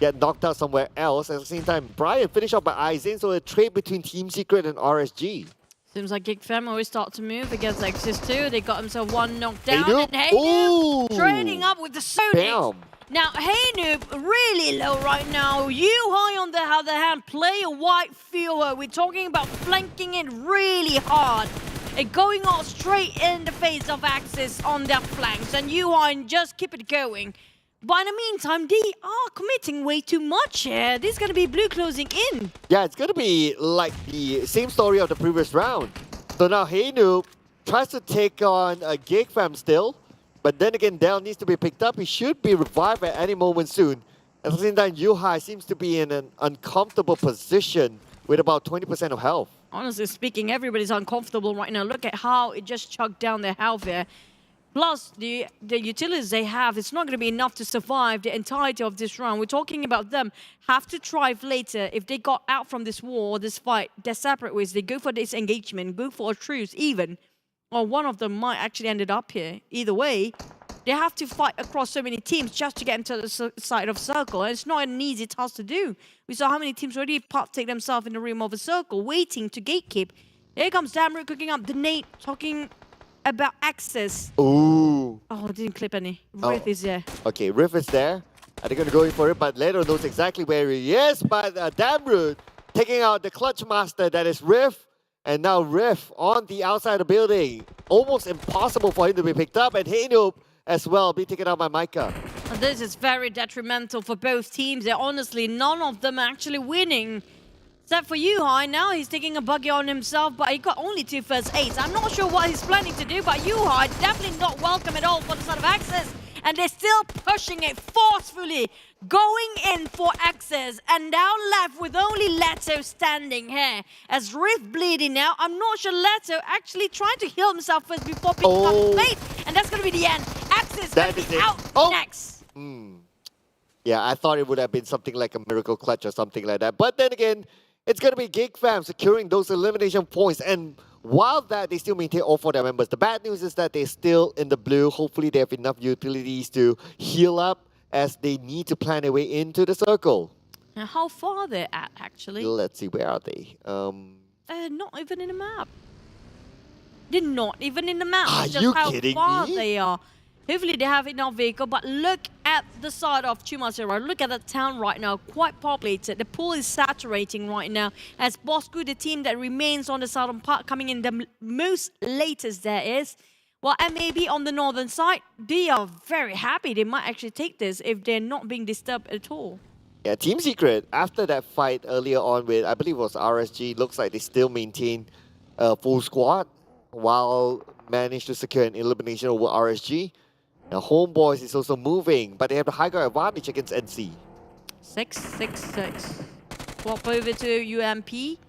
get knocked out somewhere else. At the same time, Brian finished off by Aizen, so a trade between Team Secret and RSG. Seems like GEEK fam always start to move against Axis too. They got himself one knocked down. Hey, and Hey trading up with the Sonics. Now, Hey really low right now. High on the other hand, play a white fielder. We're talking about flanking it really hard. And going out straight in the face of Axis on their flanks. And High just keep it going. But in the meantime, they are committing way too much here. This is going to be blue closing in. Yeah, it's going to be like the same story of the previous round. So now Hey tries to take on GEEK fam still. But then again, Dell needs to be picked up. He should be revived at any moment soon. At the same time, High seems to be in an uncomfortable position with about 20% of health. Honestly speaking, everybody's uncomfortable right now. Look at how it just chucked down their health here. Plus, the utilities they have, it's not going to be enough to survive the entirety of this round. We're talking about them have to thrive later. If they got out from this war, this fight, they're separate ways. They go for this engagement, go for a truce even. Or one of them might actually ended up here. Either way, they have to fight across so many teams just to get into the side of circle. And it's not an easy task to do. We saw how many teams already take themselves in the rim of a circle, waiting to gatekeep. Here comes Damroot cooking up the Nate, talking about access. Ooh. Oh, didn't clip any. Riff is there. Okay, Riff is there. Are they going to go in for it? But Leto knows exactly where he is. But Damroot taking out the clutch master that is Riff. And now Riff on the outside of the building. Almost impossible for him to be picked up. And Hainoop as well be taken out by Micah. And this is very detrimental for both teams. They're honestly, none of them are actually winning. Except for Yuhai, now he's taking a buggy on himself, but he got only 2 first aids. I'm not sure what he's planning to do, but Yuhai definitely not welcome at all for the side of access. And they're still pushing it forcefully, going in for access. And now left with only Leto standing here. As Riff bleeding now, I'm not sure Leto actually trying to heal himself first before picking up Fate. And that's going to be the end. Access going to be out next. Yeah, I thought it would have been something like a miracle clutch or something like that. But then again, it's going to be GEEK fam securing those elimination points. And while that, they still maintain all 4 their members. The bad news is that they're still in the blue. Hopefully, they have enough utilities to heal up as they need to plan their way into the circle. Now, how far they're at, actually? Let's see, where are they? Not even in the map. They're not even in the map. Are Just you how kidding far me? they are. Hopefully they have enough vehicle, but look at the side of Chumasera. Look at the town right now, quite populated. The pool is saturating right now as Bosskurr, the team that remains on the southern part, coming in the most latest there is. While MAB on the northern side, they are very happy. They might actually take this if they're not being disturbed at all. Yeah, Team Secret, after that fight earlier on with, I believe it was RSG, looks like they still maintain a full squad while managed to secure an elimination over RSG. Now, HomeBois is also moving, but they have the high ground advantage against NC. 6-6-6. Swap over to UMP.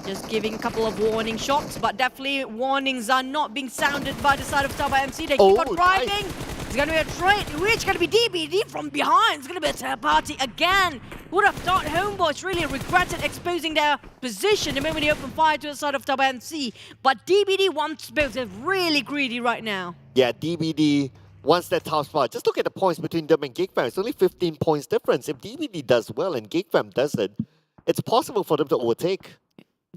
Just giving a couple of warning shots, but definitely warnings are not being sounded by the side of Tabah NSEA. They keep on driving. Nice. It's going to be a trade, which going to be DBD from behind. It's going to be a third party again. Would have thought HomeBois really regretted exposing their position the moment they opened fire to the side of Tabah NSEA. But DBD wants both. They're really greedy right now. Yeah, DBD wants that top spot. Just look at the points between them and GEEK fam. It's only 15 points difference. If DBD does well and GEEK fam doesn't, it's possible for them to overtake.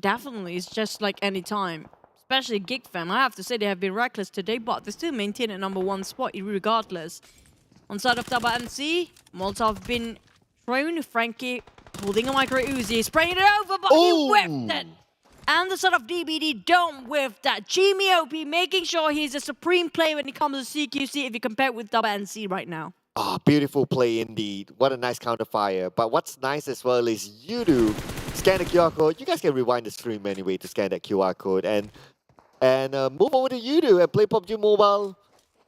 Definitely. It's just like any time. Especially GEEK fam. I have to say they have been reckless today, but they still maintain a #1 spot regardless. On side of Tabah NSEA, Molotov been thrown. Frankie holding a micro Uzi, spraying it over, but he whipped it. And the sort of DBD don't whiff that. Jimmy OP making sure he's a supreme player when it comes to CQC if you compare it with Tabah NSEA right now. Ah, beautiful play indeed. What a nice counterfire. But what's nice as well is Yoodo scan the QR code. You guys can rewind the stream anyway to scan that QR code and move over to Yoodo and play PUBG Mobile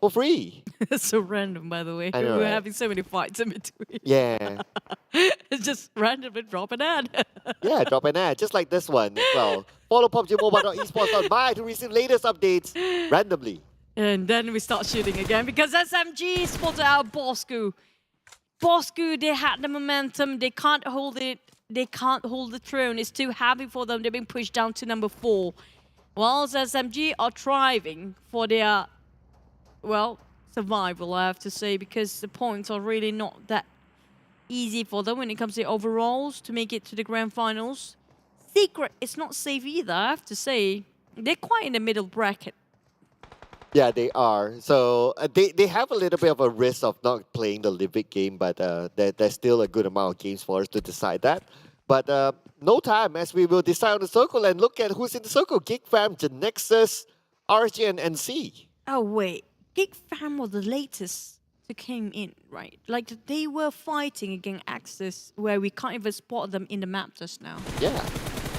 for free. It's so random, by the way. I know, We're right? having so many fights in between. Yeah. It's just randomly drop an ad. Yeah, drop an ad, just like this one as well. Follow PUBGMobile.esports.my to receive latest updates randomly. And then we start shooting again because SMG spotted out Bosskurr. Bosskurr, they had the momentum. They can't hold it. They can't hold the throne. It's too heavy for them. They're being pushed down to #4. Whilst SMG are thriving for their, well, survival, I have to say, because the points are really not that easy for them when it comes to overalls to make it to the grand finals. Secret is not safe either, I have to say. They're quite in the middle bracket. Yeah, they are. So they have a little bit of a risk of not playing the Livik game, but there's still a good amount of games for us to decide that. But no time as we will decide on the circle and look at who's in the circle. GEEK fam, Genexus, RSG, and NC. Oh, wait. GEEK fam was the latest to came in, right? Like, they were fighting against Axis, where we can't even spot them in the map just now. Yeah.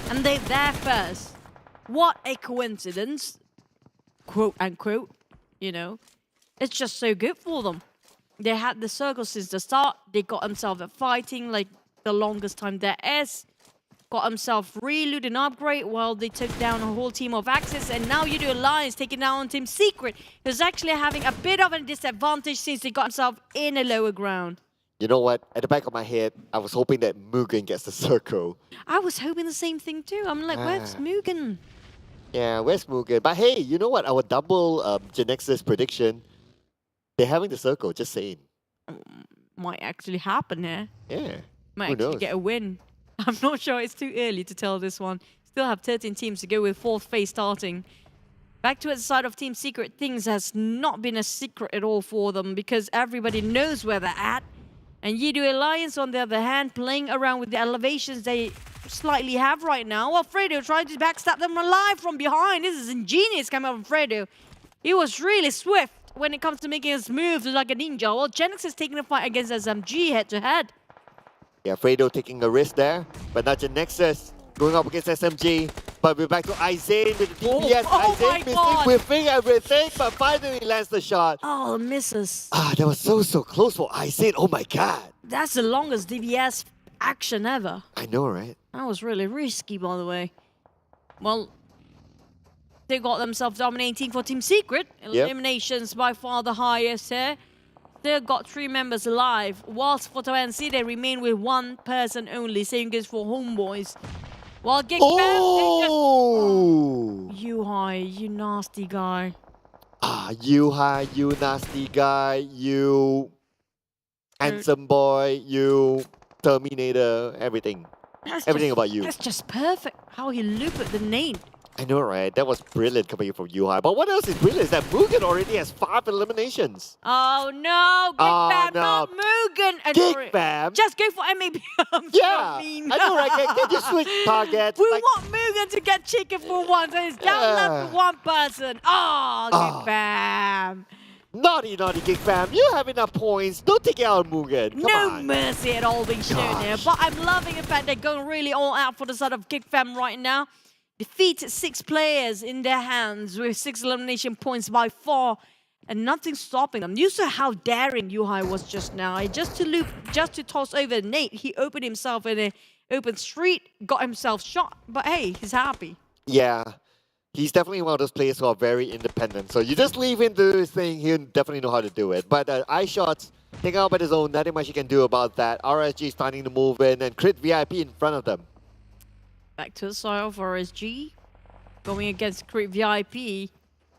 And they're there first. What a coincidence. Quote, unquote. You know? It's just so good for them. They had the circle since the start. They got themselves at fighting, like, the longest time there is. got himself reload and upgrade while they took down a whole team of Axis, and now Yoodo Alliance taking down Team Secret, who's actually having a bit of a disadvantage since he got himself in a lower ground. You know what? At the back of my head, I was hoping that MUGEN gets the circle. I was hoping the same thing too. I'm like, where's MUGEN? Yeah, where's MUGEN? But hey, you know what? Our double Genexus prediction, they're having the circle, just saying. Might actually happen here. Yeah. Might Who actually knows? get a win. I'm not sure, it's too early to tell this one. Still have 13 teams to go with 4th phase starting. Back to the side of Team Secret, things has not been a secret at all for them because everybody knows where they're at. And Yoodo Alliance, on the other hand, playing around with the elevations they slightly have right now. Well, Fredo trying to backstab them alive from behind. This is ingenious coming from Fredo. He was really swift when it comes to making his moves like a ninja. Well, Genexus is taking a fight against SMG head-to-head. Yeah, Fredo taking a risk there, but now Genexus going up against SMG. But we're back to Izane with the DPS. Izane missing, whiffing everything, but finally lands the shot. Oh, misses. Ah, that was so close for Izane. Oh my god. That's the longest DPS action ever. I know, right? That was really risky, by the way. Well, they got themselves dominating for Team Secret. Eliminations by far the highest here. They got 3 members alive. Whilst for Tabah NSEA, they remain with 1 person only. Same goes for HomeBois. While GEEK Yoohai, you nasty guy. Ah, Yoohai, you nasty guy, you handsome boy, you Terminator, everything. Everything about you. That's just perfect. How he looped at the nade. I know, right? That was brilliant coming from Yoohai. But what else is brilliant is that MUGEN already has 5 eliminations. Oh no, GEEK fam, not MUGEN. GEEK fam. Just go for MAB. Yeah, I know, right? Can you switch targets? We want MUGEN to get chicken for once, and it's down left to 1 person. Oh, GEEK fam. Naughty GEEK fam. You have enough points. Don't take it out on MUGEN. Come no on. mercy at all being shown here. But I'm loving the fact they're going really all out for the side of GEEK fam right now. Defeated 6 players in their hands with 6 elimination points by 4, and nothing stopping them. You saw how daring Yoohai was just now. Just to loop, just to toss over Nate, he opened himself in an open street, got himself shot, but hey, he's happy. Yeah, he's definitely one of those players who are very independent. So you just leave him to do his thing, he'll definitely know how to do it. But eye shots, taken out by his own, nothing much he can do about that. RSG starting to move in and crit VIP in front of them. Back to the side of RSG, going against Crit VIP.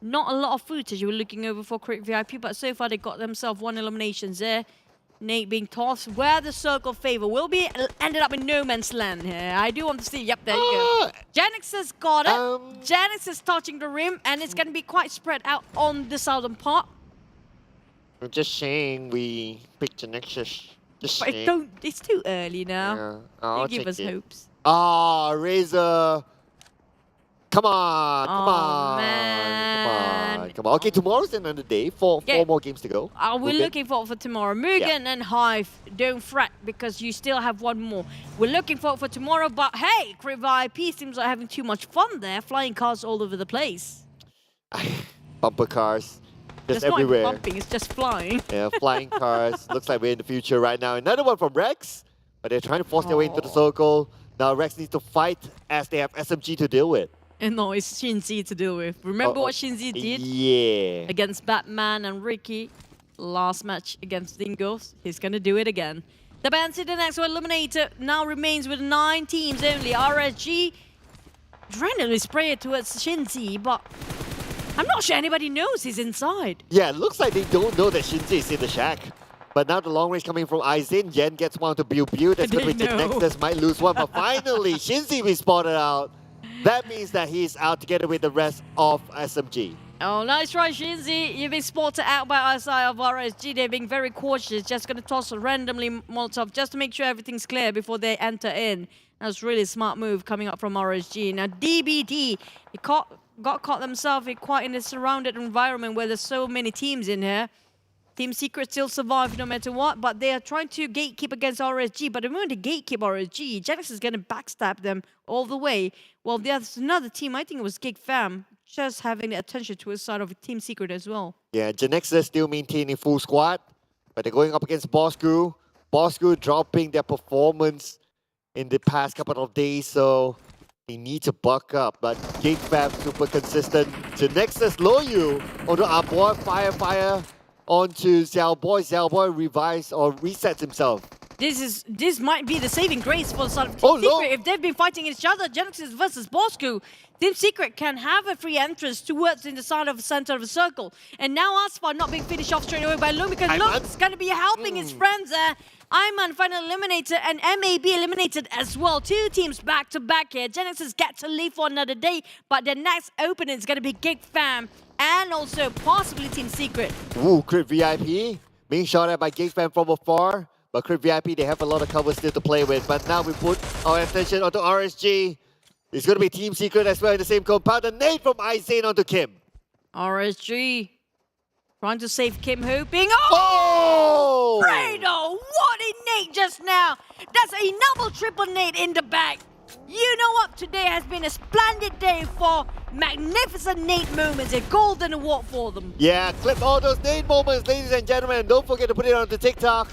Not a lot of footage you were looking over for Crit VIP, but so far they got themselves 1 elimination there. Nate being tossed where the circle favor will be, ended up in no man's land here. I do want to see, yep, there you go. Genexus got it. Genexus touching the rim, and it's going to be quite spread out on the southern part. I'm just saying we picked Genexus. Just but saying. It's too early now. Yeah. I'll They give take us it. hopes. Ah, Razor. Come on, come on, come on. Okay, tomorrow's another day. 4 more games to go. We're looking forward for tomorrow. MUGEN and HYVE, don't fret because you still have 1 more. We're looking forward for tomorrow, but hey, Crit VIP seems like having too much fun there. Flying cars all over the place. Bumper cars, just It's everywhere. not even bumping, it's just flying. Yeah, flying cars. Looks like we're in the future right now. Another one from Rex, but they're trying to force their way into the circle. Now Rex needs to fight as they have SMG to deal with. And no, it's Shinzi to deal with. Remember what Shinzi did? Yeah. Against Batman and Ricky. Last match against Dingoz. He's going to do it again. The Tabah NSEA, the next one eliminator, now remains with 9 teams only. RSG randomly spray it towards Shinzi, but I'm not sure anybody knows he's inside. Yeah, it looks like they don't know that Shinji is in the shack. But now the long range coming from Izane. Yen gets one to Biu. That's going to be Genexus, might lose one. But finally, Shinji be spotted out. That means that he's out together with the rest of SMG. Oh, nice try, Shinzi. You've been spotted out by our side of RSG. They're being very cautious. Just going to toss randomly Molotov just to make sure everything's clear before they enter in. That's really a smart move coming up from RSG. Now, DBD, he got caught themselves quite in a surrounded environment where there's so many teams in here. Team Secret still survive no matter what, but they are trying to gatekeep against RSG. But the moment they gatekeep RSG, Genexus is going to backstab them all the way. Well, there's another team, I think it was GEEK fam, just having the attention to his side of Team Secret as well. Yeah, Genexus still maintaining full squad, but they're going up against Bosskurr. Bosskurr dropping their performance in the past couple of days, so they need to buck up. But GEEK Fam super consistent. Genexus Loyu onto our boy Fire onto Xiaoboy. Xiaoboy revives or resets himself. This might be the saving grace for the side of Team Secret. If they've been fighting each other, Genexus versus Bosskurr, Team Secret can have a free entrance towards in the side of the center of the circle. And now Asfar not being finished off straight away by Lung, because Lung's going to be helping his friends there. Ayman finally eliminated and MAB eliminated as well. Two teams back to back here. Genexus get to leave for another day, but their next opponent is going to be GEEK Fam and also possibly Team Secret. Ooh, Crit VIP being shot at by GEEK Fam from afar. But Crit VIP, they have a lot of cover still to play with. But now we put our attention onto RSG. It's going to be Team Secret as well in the same compound. A nade from Izane onto Kim. RSG trying to save Kim, hoping. Oh! fredo! What a nade just now! That's a double triple nade in the back. You know what? Today has been a splendid day for magnificent nade moments. A golden award for them. Yeah, clip all those nade moments, ladies and gentlemen. Don't forget to put it onto TikTok.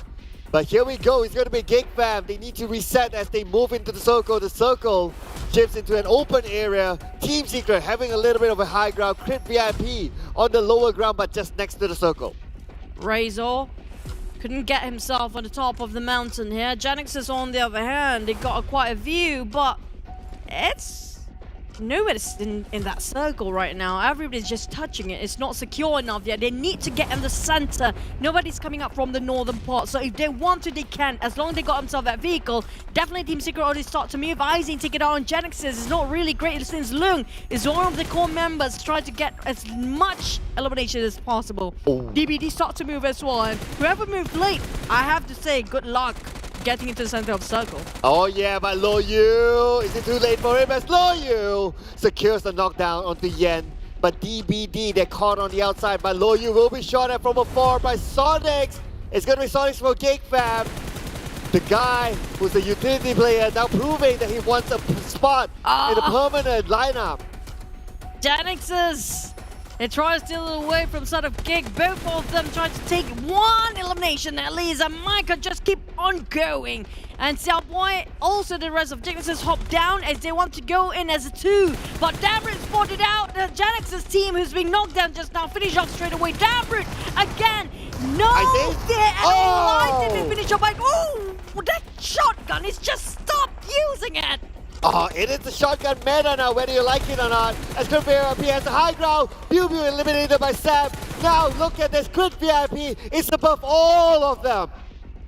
But here we go. It's going to be GEEK Fam. They need to reset as they move into the circle. The circle shifts into an open area. Team Secret having a little bit of a high ground. Crit VIP on the lower ground, but just next to the circle. Razor couldn't get himself on the top of the mountain here. Genexus, on the other hand, they got quite a view, but it's nobody's in that circle right now. Everybody's just touching it. It's not secure enough yet. They need to get in the center. Nobody's coming up from the northern part, so if they want to, they can. As long as they got themselves that vehicle, definitely Team Secret already start to move. Izane take it out on Genexus. It's not really great since Lung is one of the core members trying to get as much elimination as possible. DBD start to move as well, and whoever moved late, I have to say, good luck getting into the center of the circle. Oh yeah, but Loyu, is it too late for him as Loyu secures the knockdown onto Yen? But DBD, they're caught on the outside, but Loyu will be shot at from afar by Sonics. It's gonna be Sonics for GEEK Fam. The guy who's a utility player now proving that he wants a spot in the permanent lineup. Genexus, they try to steal it away from side of GEEK. Both of them trying to take one elimination at least, and Micah just keep on going. And Xiaoboy, also the rest of Genexus hop down as they want to go in as a 2. But Dabrut spotted out the Genexus team who's been knocked down just now. Finish off straight away. Dabrut again. No fear and light didn't finish off by. Oh, that shotgun is just stop using it. Oh, it is the shotgun meta now, whether you like it or not. As Crit VIP has the high ground. Pew Pew eliminated by Sam. Now look at this. Crit VIP is above all of them.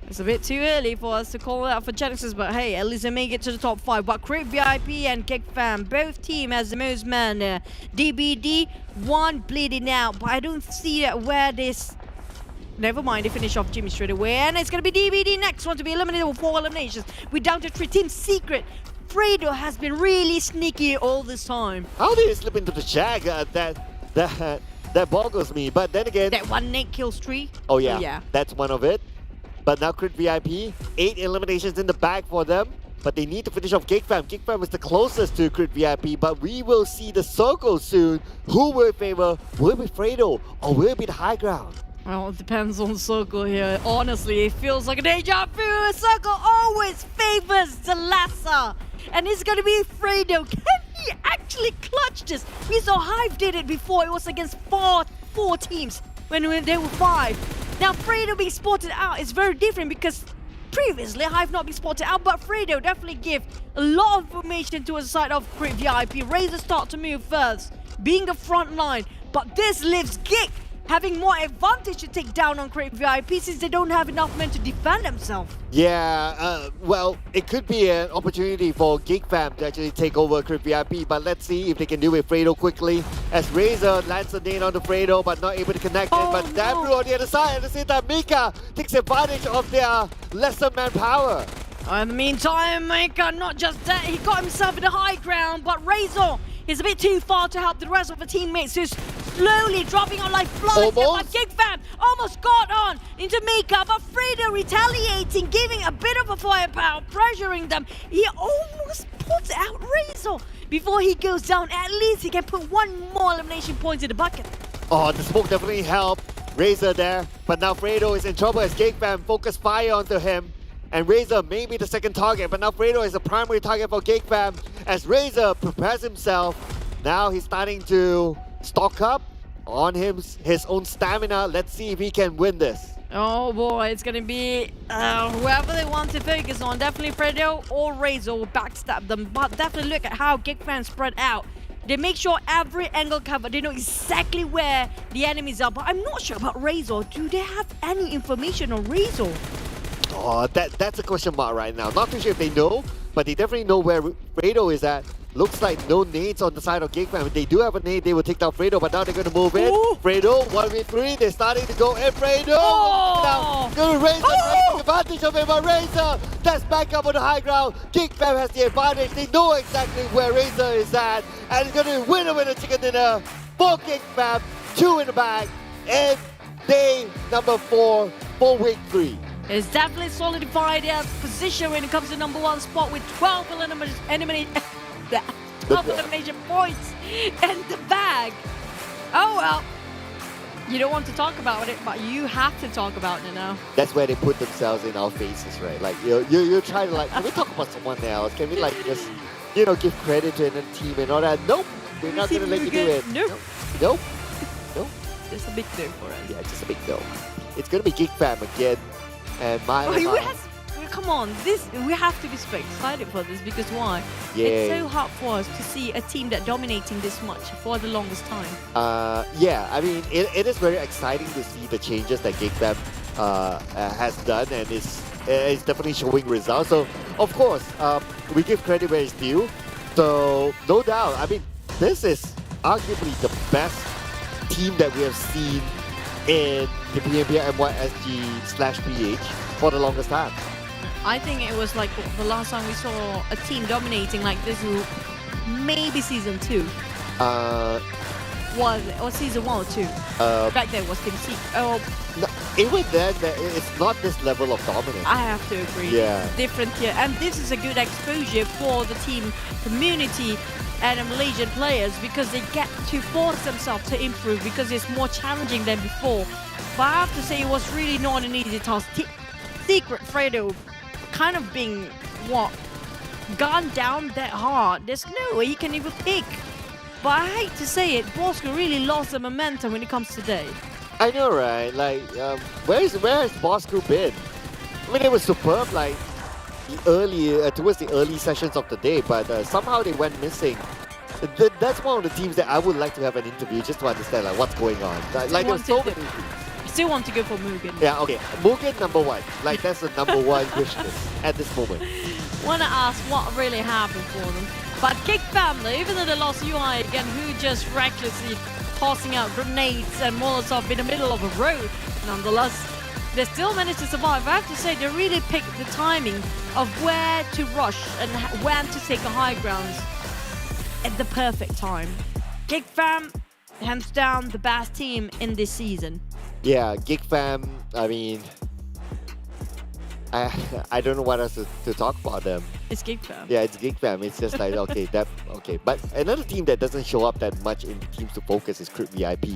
It's a bit too early for us to call it out for Genexus, but hey, at least they make it to the top 5. But Crit VIP and GEEK Fam, both team has the most man there. DBD, one bleeding out, but I don't see that where this... Never mind, they finish off Jimmy straight away, and it's going to be DBD next one to be eliminated with 4 eliminations. We're down to 3. Team Secret. fredo has been really sneaky all this time. How did he slip into the Jag? That boggles me, but then again... That one Nate kill streak? Oh yeah, that's one of it. But now Crit VIP, 8 eliminations in the bag for them. But they need to finish off GEEK Fam. GEEK Fam is the closest to Crit VIP, but we will see the circle soon. Who will favor? Will it be fredo or will it be the high ground? Well, it depends on the circle here. Honestly, it feels like a deja vu. Circle always favors the lesser. And it's going to be fredo. Can he actually clutch this? We saw HYVE did it before. It was against four teams when they were 5. Now, fredo being spotted out is very different because previously HYVE not been spotted out, but fredo definitely give a lot of information to the side of Crit VIP. Razor start to move first, being the front line. But this leaves GEEK having more advantage to take down on Crit VIP since they don't have enough men to defend themselves. Yeah, well, it could be an opportunity for GEEK Fam to actually take over Crit VIP, but let's see if they can do it fredo quickly. As Razor lands a nade on the fredo, but not able to connect it. But Dabru on the other side, at the same time, Mika takes advantage of their lesser manpower. In the meantime, Mika, not just that, he got himself in the high ground, but Razor is a bit too far to help the rest of the teammates who's slowly dropping on like flies. But GEEK Fam almost got on into Mika, but fredo retaliating, giving a bit of a firepower, pressuring them. He almost puts out Razor before he goes down. At least he can put one more elimination point in the bucket. Oh, the smoke definitely helped Razor there, but now fredo is in trouble as GEEK Fam focus fire onto him. And Razor may be the second target, but now Fredo is the primary target for GEEK Fam. As Razor prepares himself, now he's starting to stock up on his own stamina. Let's see if he can win this. Oh boy, it's gonna be whoever they want to focus on. Definitely Fredo or Razor will backstab them, but definitely look at how GEEK Fam spread out. They make sure every angle covered. They know exactly where the enemies are, but I'm not sure about Razor. Do they have any information on Razor? Oh, that's a question mark right now. Not too sure if they know, but they definitely know where Fredo is at. Looks like no nades on the side of GEEK Fam. If they do have a nade, they will take down Fredo, but now they're going to move in. Fredo, 1v3, they're starting to go in. Fredo! Now, going to Razor, taking advantage of it, but Razor, that's back up on the high ground. GEEK Fam has the advantage. They know exactly where Razor is at, and it's going to win a chicken dinner for GEEK Fam. 2 in the bag, and day number 4 for week 3. It's definitely solidified their position when it comes to #1 spot with 12 elimination points in the bag. Oh well, you don't want to talk about it, but you have to talk about it now. That's where they put themselves in our faces, right? Like you're trying to like, can we talk about someone else? Can we like just, you know, give credit to another team and all that? Nope, we're not gonna let you do it. Nope. Nope. Nope. Just a big no for us. Yeah, just a big no. It's gonna be GEEK Fam again, and come on, we have to be so excited for this because why? Yeah. It's so hard for us to see a team that dominating this much for the longest time. Yeah, I mean, it is very exciting to see the changes that GEEK Fam has done, and it's definitely showing results. So, of course, we give credit where it's due. So, no doubt, I mean, this is arguably the best team that we have seen in the PMPL MYSG/PH for the longest time. I think it was like the last time we saw a team dominating like this, maybe season 2. Was it? Or season 1 or 2? Back then was Team GEEK. Oh, no, even then, it's not this level of dominance. I have to agree. Yeah. It's different here. And this is a good exposure for the team community and the Malaysian players because they get to force themselves to improve because it's more challenging than before. But I have to say it was really not an easy task. Secret Fredo kind of being, gone down that hard. There's no way he can even pick. But I hate to say it, Bosskurr really lost the momentum when it comes today. I know, right? Like, where has Bosskurr been? I mean, it was superb, like, towards the early sessions of the day, but somehow they went missing. That's one of the teams that I would like to have an interview just to understand, like, what's going on. Like, there's so many teams. Still want to go for MUGEN. Yeah, okay. MUGEN #1. Like, that's the #1 wish list at this moment. Want to ask what really happened for them. But GEEK family, even though they lost UI again, who just recklessly tossing out grenades and Molotov in the middle of a road, nonetheless, they still managed to survive. I have to say, they really picked the timing of where to rush and when to take a high ground at the perfect time. GEEK fam, hands down, the best team in this season. Yeah, GEEK fam, I mean, I don't know what else to talk about them. It's GEEK fam. Yeah, it's GEEK fam. It's just like, okay, okay. But another team that doesn't show up that much in teams to focus is Crypt VIP.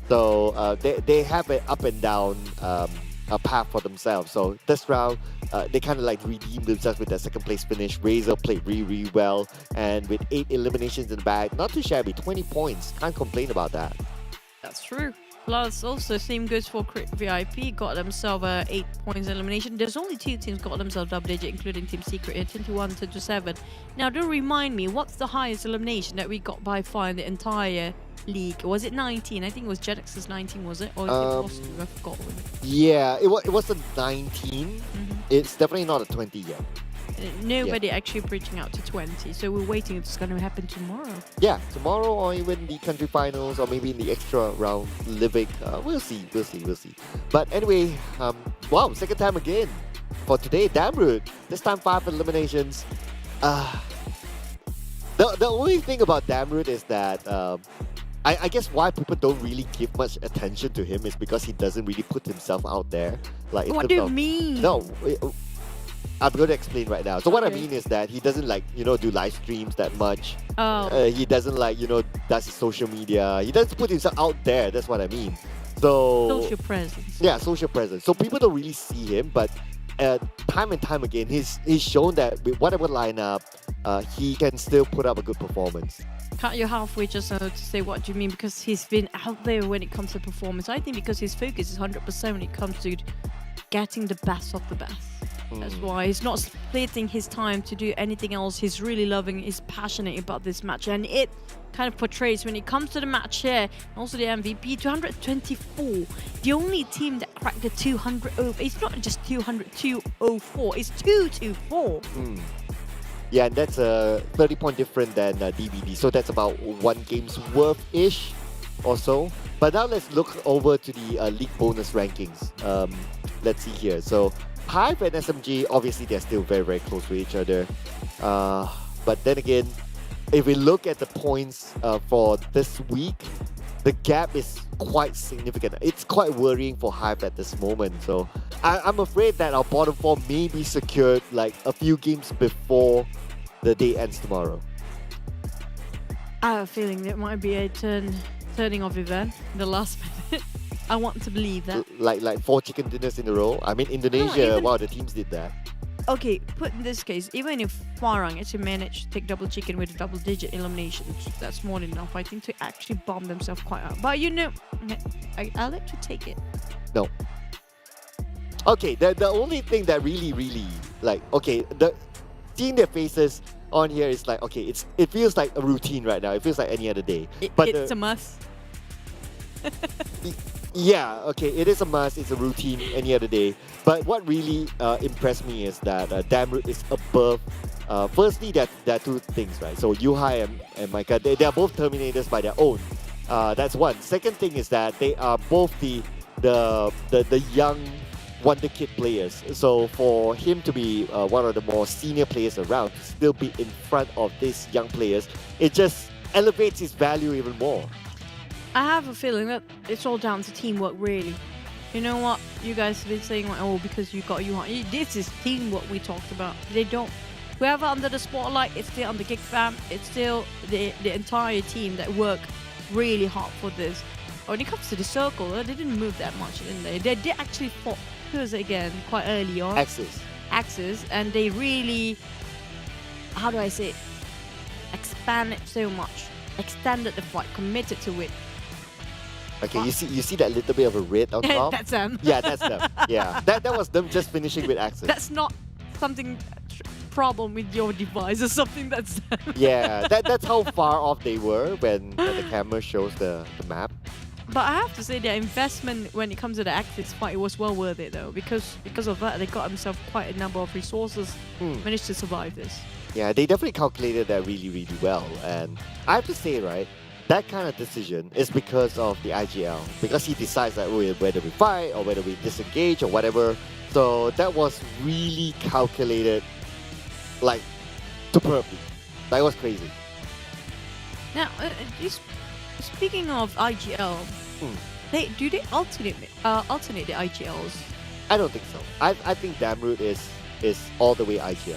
So they have an up and down a path for themselves. So this round, they kind of like redeemed themselves with their second place finish. Razor played really well, and with 8 eliminations in the bag, not too shabby. 20 points, can't complain about that. That's true. Plus, also, same goes for Crypt VIP, got themselves 8 points elimination. There's only 2 teams got themselves double digit, including Team Secret here, 21 to 7. Now, do remind me, what's the highest elimination that we got by far in the entire league? Was it 19? I think it was Genexus 19, was it? Or is it Bosskurr? I forgot. Yeah, it was a 19. It's definitely not a 20 yet. Nobody actually reaching out to 20, so we're waiting if it's going to happen tomorrow. Yeah, tomorrow or even the country finals or maybe in the extra round, Livik. We'll see. But anyway, wow, second time again for today, Damroot. This time 5 eliminations. The only thing about Damroot is that I guess why people don't really give much attention to him is because he doesn't really put himself out there. Like, what do you mean? No. I'm going to explain right now. So what I mean is that he doesn't like, do live streams that much. Oh. He doesn't like, does his social media. He doesn't put himself out there. That's what I mean. So social presence. Yeah, social presence. So people don't really see him, but time and time again, he's shown that with whatever lineup, he can still put up a good performance. Cut you halfway just to say what do you mean, because he's been out there when it comes to performance. I think because his focus is 100% when it comes to getting the best of the best. That's why he's not splitting his time to do anything else. He's really loving, he's passionate about this match, and it kind of portrays when it comes to the match here, and also the MVP, 224. The only team that cracked the 200 over, it's not just 200, 204, it's 224. Yeah, and that's a 30-point different than DVD, so that's about 1 game's worth-ish or so. But now let's look over to the league bonus rankings. Let's see here. So HYVE and SMG, obviously they're still very, very close with each other. But then again, if we look at the points for this week, the gap is quite significant. It's quite worrying for HYVE at this moment. So I'm afraid that our bottom 4 may be secured like a few games before the day ends tomorrow. I have a feeling there might be a turning of event in the last minute. I want to believe that. Like 4 chicken dinners in a row. I mean, Indonesia, wow, the teams did that. Okay, put in this case, even if Farang actually managed to take double chicken with a double-digit eliminations, that's more than enough, I think, to actually bomb themselves quite out. But you know, I'll let you take it. No. Okay, the only thing that really, like, okay, the seeing their faces on here is like, okay, it feels like a routine right now. It feels like any other day. But it's a must. Yeah, okay, it is a must. It's a routine any other day. But what really impressed me is that Damroot is above. Firstly, there are 2 things, right? So Yuhai and Micah, they are both Terminators by their own. That's one. Second thing is that they are both the young Wonder Kid players. So for him to be one of the more senior players around, to still be in front of these young players, it just elevates his value even more. I have a feeling that it's all down to teamwork, really. You know what? You guys have been saying, like, oh, because you got you. This is teamwork we talked about. They don't. Whoever under the spotlight, it's still under GEEK fam. It's still the entire team that work really hard for this. When it comes to the circle, they didn't move that much, didn't they? They did actually fought. Who was it again? Quite early on. Axis, and they really, how do I say it? Expanded so much. Extended the fight, committed to it. Okay, you see that little bit of a red on top? That's them. Yeah, that's them. Yeah, that was them just finishing with Axis. That's not something problem with your device or something, that's them. Yeah, that's how far off they were when the camera shows the map. But I have to say their investment when it comes to the Axis fight, it was well worth it though, because of that they got themselves quite a number of resources, managed to survive this. Yeah, they definitely calculated that really well, and I have to say, right, that kind of decision is because of the IGL, because he decides that whether we fight or whether we disengage or whatever. So that was really calculated, like, superbly. That was crazy. Now, speaking of IGL, do they alternate the IGLs? I don't think so. I think Damroot is all the way IGL.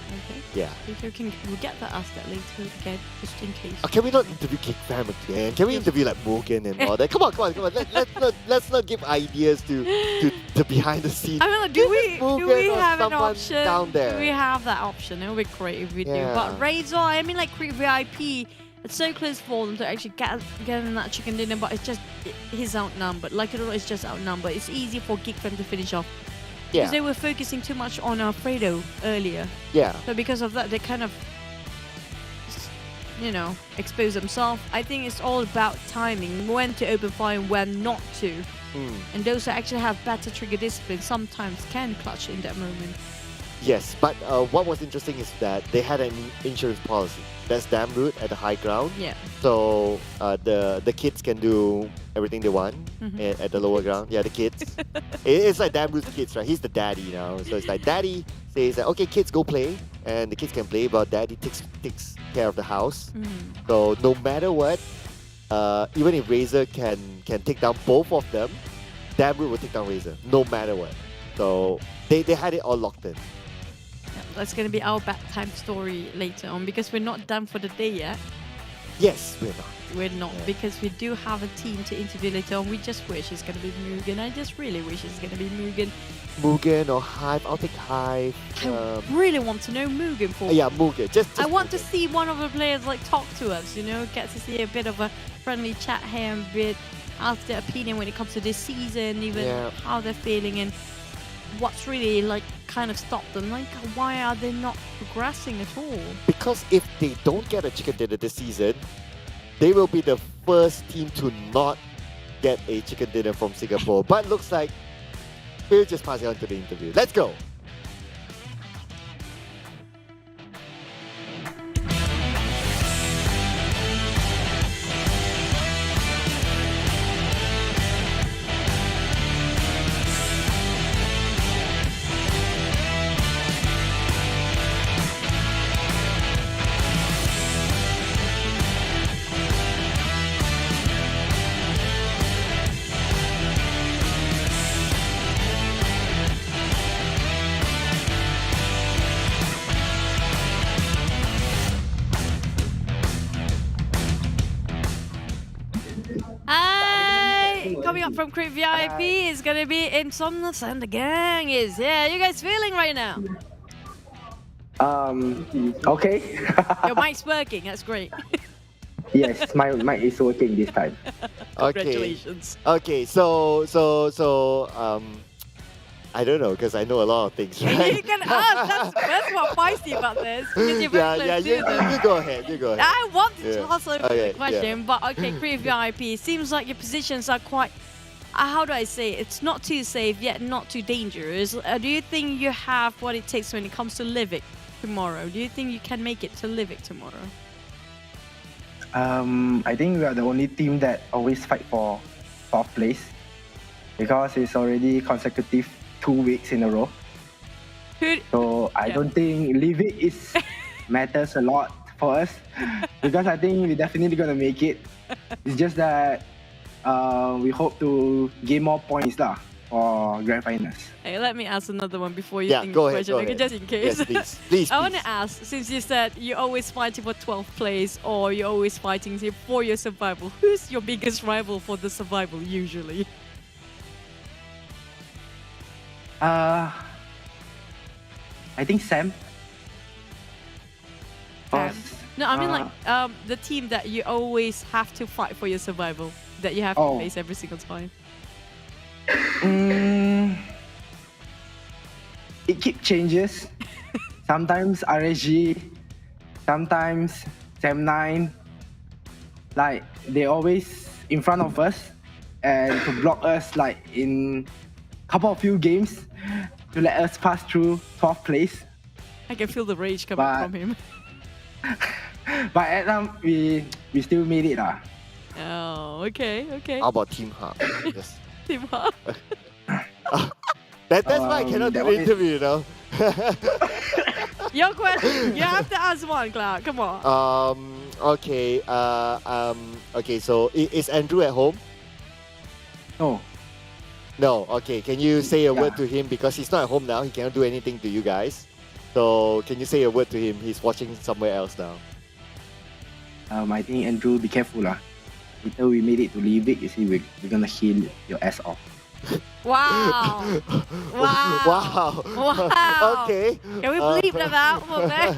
Okay. Yeah. We'll get that asked that later again, just in case. Can we not interview GEEK fam again? Can we interview like MUGEN and all that? Come on. Let's not give ideas to behind the scenes. I mean, like, do we have an option down there? Do we have that option? It would be great if we do. But Razor, I mean, like VIP, it's so close for them to actually get in that chicken dinner, but it's just he's outnumbered. Like, it's just outnumbered. It's easy for GEEK fam to finish off. Because they were focusing too much on Fredo earlier. Yeah. So because of that, they kind of, expose themselves. I think it's all about timing, when to open fire and when not to. And those who actually have better trigger discipline sometimes can clutch in that moment. Yes, but what was interesting is that they had an insurance policy. That's Damroot at the high ground. Yeah. So the kids can do everything they want at the lower ground. Yeah, the kids. It's like Damroot's kids, right? He's the daddy now. So it's like daddy says that, okay, kids go play, and the kids can play, but daddy takes care of the house. So no matter what, even if Razor can take down both of them, Damroot will take down Razor, no matter what. So they had it all locked in. That's going to be our bedtime story later on, because we're not done for the day yet. Yes, we're not. We're not, because we do have a team to interview later on. We just wish it's going to be MUGEN. I just really wish it's going to be MUGEN. MUGEN or HYVE, I'll take HYVE. I really want to know MUGEN for. Yeah, MUGEN. Just I want to see one of the players like talk to us, you know, get to see a bit of a friendly chat here, and bit ask their opinion when it comes to this season, even how they're feeling and what's really like kind of stopped them. Like, why are they not progressing at all? Because if they don't get a chicken dinner this season, they will be the first team to not get a chicken dinner from Singapore. But looks like we'll just pass it on to the interview. Let's go. Coming up from Crit VIP is going to be Insomnus and the gang is here. How you guys feeling right now? Okay. Your mic's working, that's great. Yes, my mic is working this time. Congratulations. Okay, so I don't know, because I know a lot of things, right? You can ask. That's what feisty about this. Because you're very close to them. You go ahead. I want to toss over Okay, the question, but okay, Crit VIP, seems like your positions are quite, how do I say, it's not too safe yet not too dangerous. Do you think you have what it takes when it comes to Livik tomorrow? Do you think you can make it to Livik tomorrow? I think we are the only team that always fight for 4th place, because it's already consecutive 2 weeks in a row. So I don't think Livik is matters a lot for us, because I think we're definitely gonna make it. It's just that we hope to gain more points for grand finals. Hey, let me ask another one before you think go the ahead, question. go Okay, ahead. just in case. Yes, please. I want to ask, since you said you're always fighting for 12th place or you're always fighting for your survival, who's your biggest rival for the survival usually? I think Sam. No, I mean like the team that you always have to fight for your survival, that you have to face every single time. It keeps changes. Sometimes RSG, sometimes Sam9. Like, they always in front of us and to block us like in few games to let us pass through 12th place. I can feel the rage coming from him. But at we still made it. Oh, okay. How about Team Hub? Yes. Team Hub. That's why I cannot do the interview, you know. Your question. You have to ask one, Clark. Come on. Okay. Okay. So is Andrew at home? No. No. Okay. Can you say a word to him, because he's not at home now? He cannot do anything to you guys. So can you say a word to him? He's watching somewhere else now. I think Andrew, be careful Later we made it to Livik, you see, we're gonna heal your ass off. Wow. Wow. Wow. Okay. Can we bleep that out for that?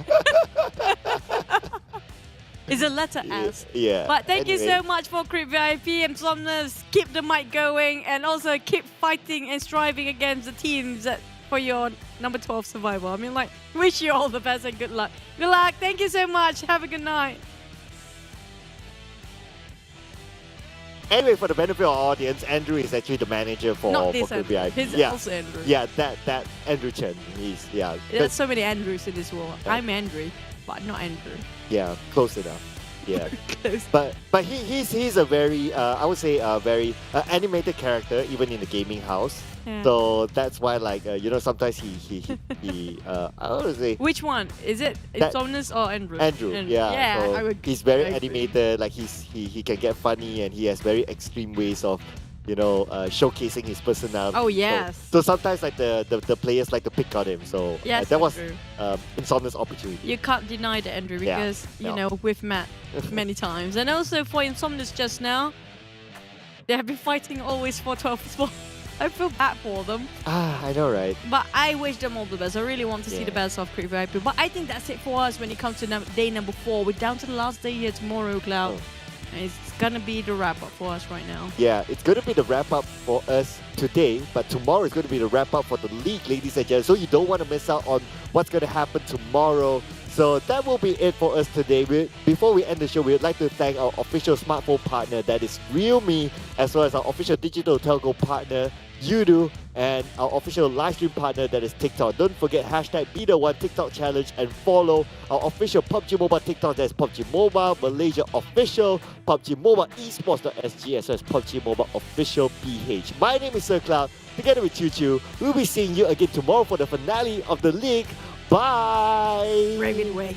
It's a letter S. Yeah. But thank you Anyway. so much for Crit VIP and Somnus. Keep the mic going and also keep fighting and striving against the teams for your number 12 survival. I mean, like, wish you all the best and good luck. Good luck. Thank you so much. Have a good night. Anyway, for the benefit of our audience, Andrew is actually the manager for Not this Crit Andrew. VIP. He's also Andrew. Yeah, that Andrew Chen. There's so many Andrews in this world. I'm Andrew, but not Andrew. Yeah, close enough. Yeah. But he's a very I would say a very animated character, even in the gaming house. Yeah. So that's why, like, sometimes he I don't know, say Which one? Is it Insomnus or Andrew? Andrew. Yeah. So I would, he's very I agree. animated. Like he can get funny, and he has very extreme ways of showcasing his personality. Oh, yes. So sometimes like the players like to pick on him. So Yes, that was Andrew. Insomnia's opportunity. You can't deny that, Andrew, Yeah, because, you no. know, we've met many times. And also for Insomnia's just now, they have been fighting always for 12th spot. I feel bad for them. I know, right? But I wish them all the best. I really want to see the best of Creep VIP. But I think that's it for us when it comes to day number 4. We're down to the last day here tomorrow, Cloud. And it's gonna be the wrap-up for us right now. Yeah, it's going to be the wrap-up for us today, but tomorrow is going to be the wrap-up for the league, ladies and gentlemen. So you don't want to miss out on what's going to happen tomorrow. So that will be it for us today. Before we end the show, we would like to thank our official smartphone partner, that is Realme, as well as our official digital telco partner, Yoodo, and our official live stream partner, that is TikTok. Don't forget #BeTheOne TikTok challenge and follow our official PUBG Mobile TikTok, that is PUBG Mobile Malaysia Official, PUBG Mobile Esports.sg, as well as PUBG Mobile Official PH. My name is Sir Cloud, together with Choo Choo. We'll be seeing you again tomorrow for the finale of the league. Bye! Raven Way.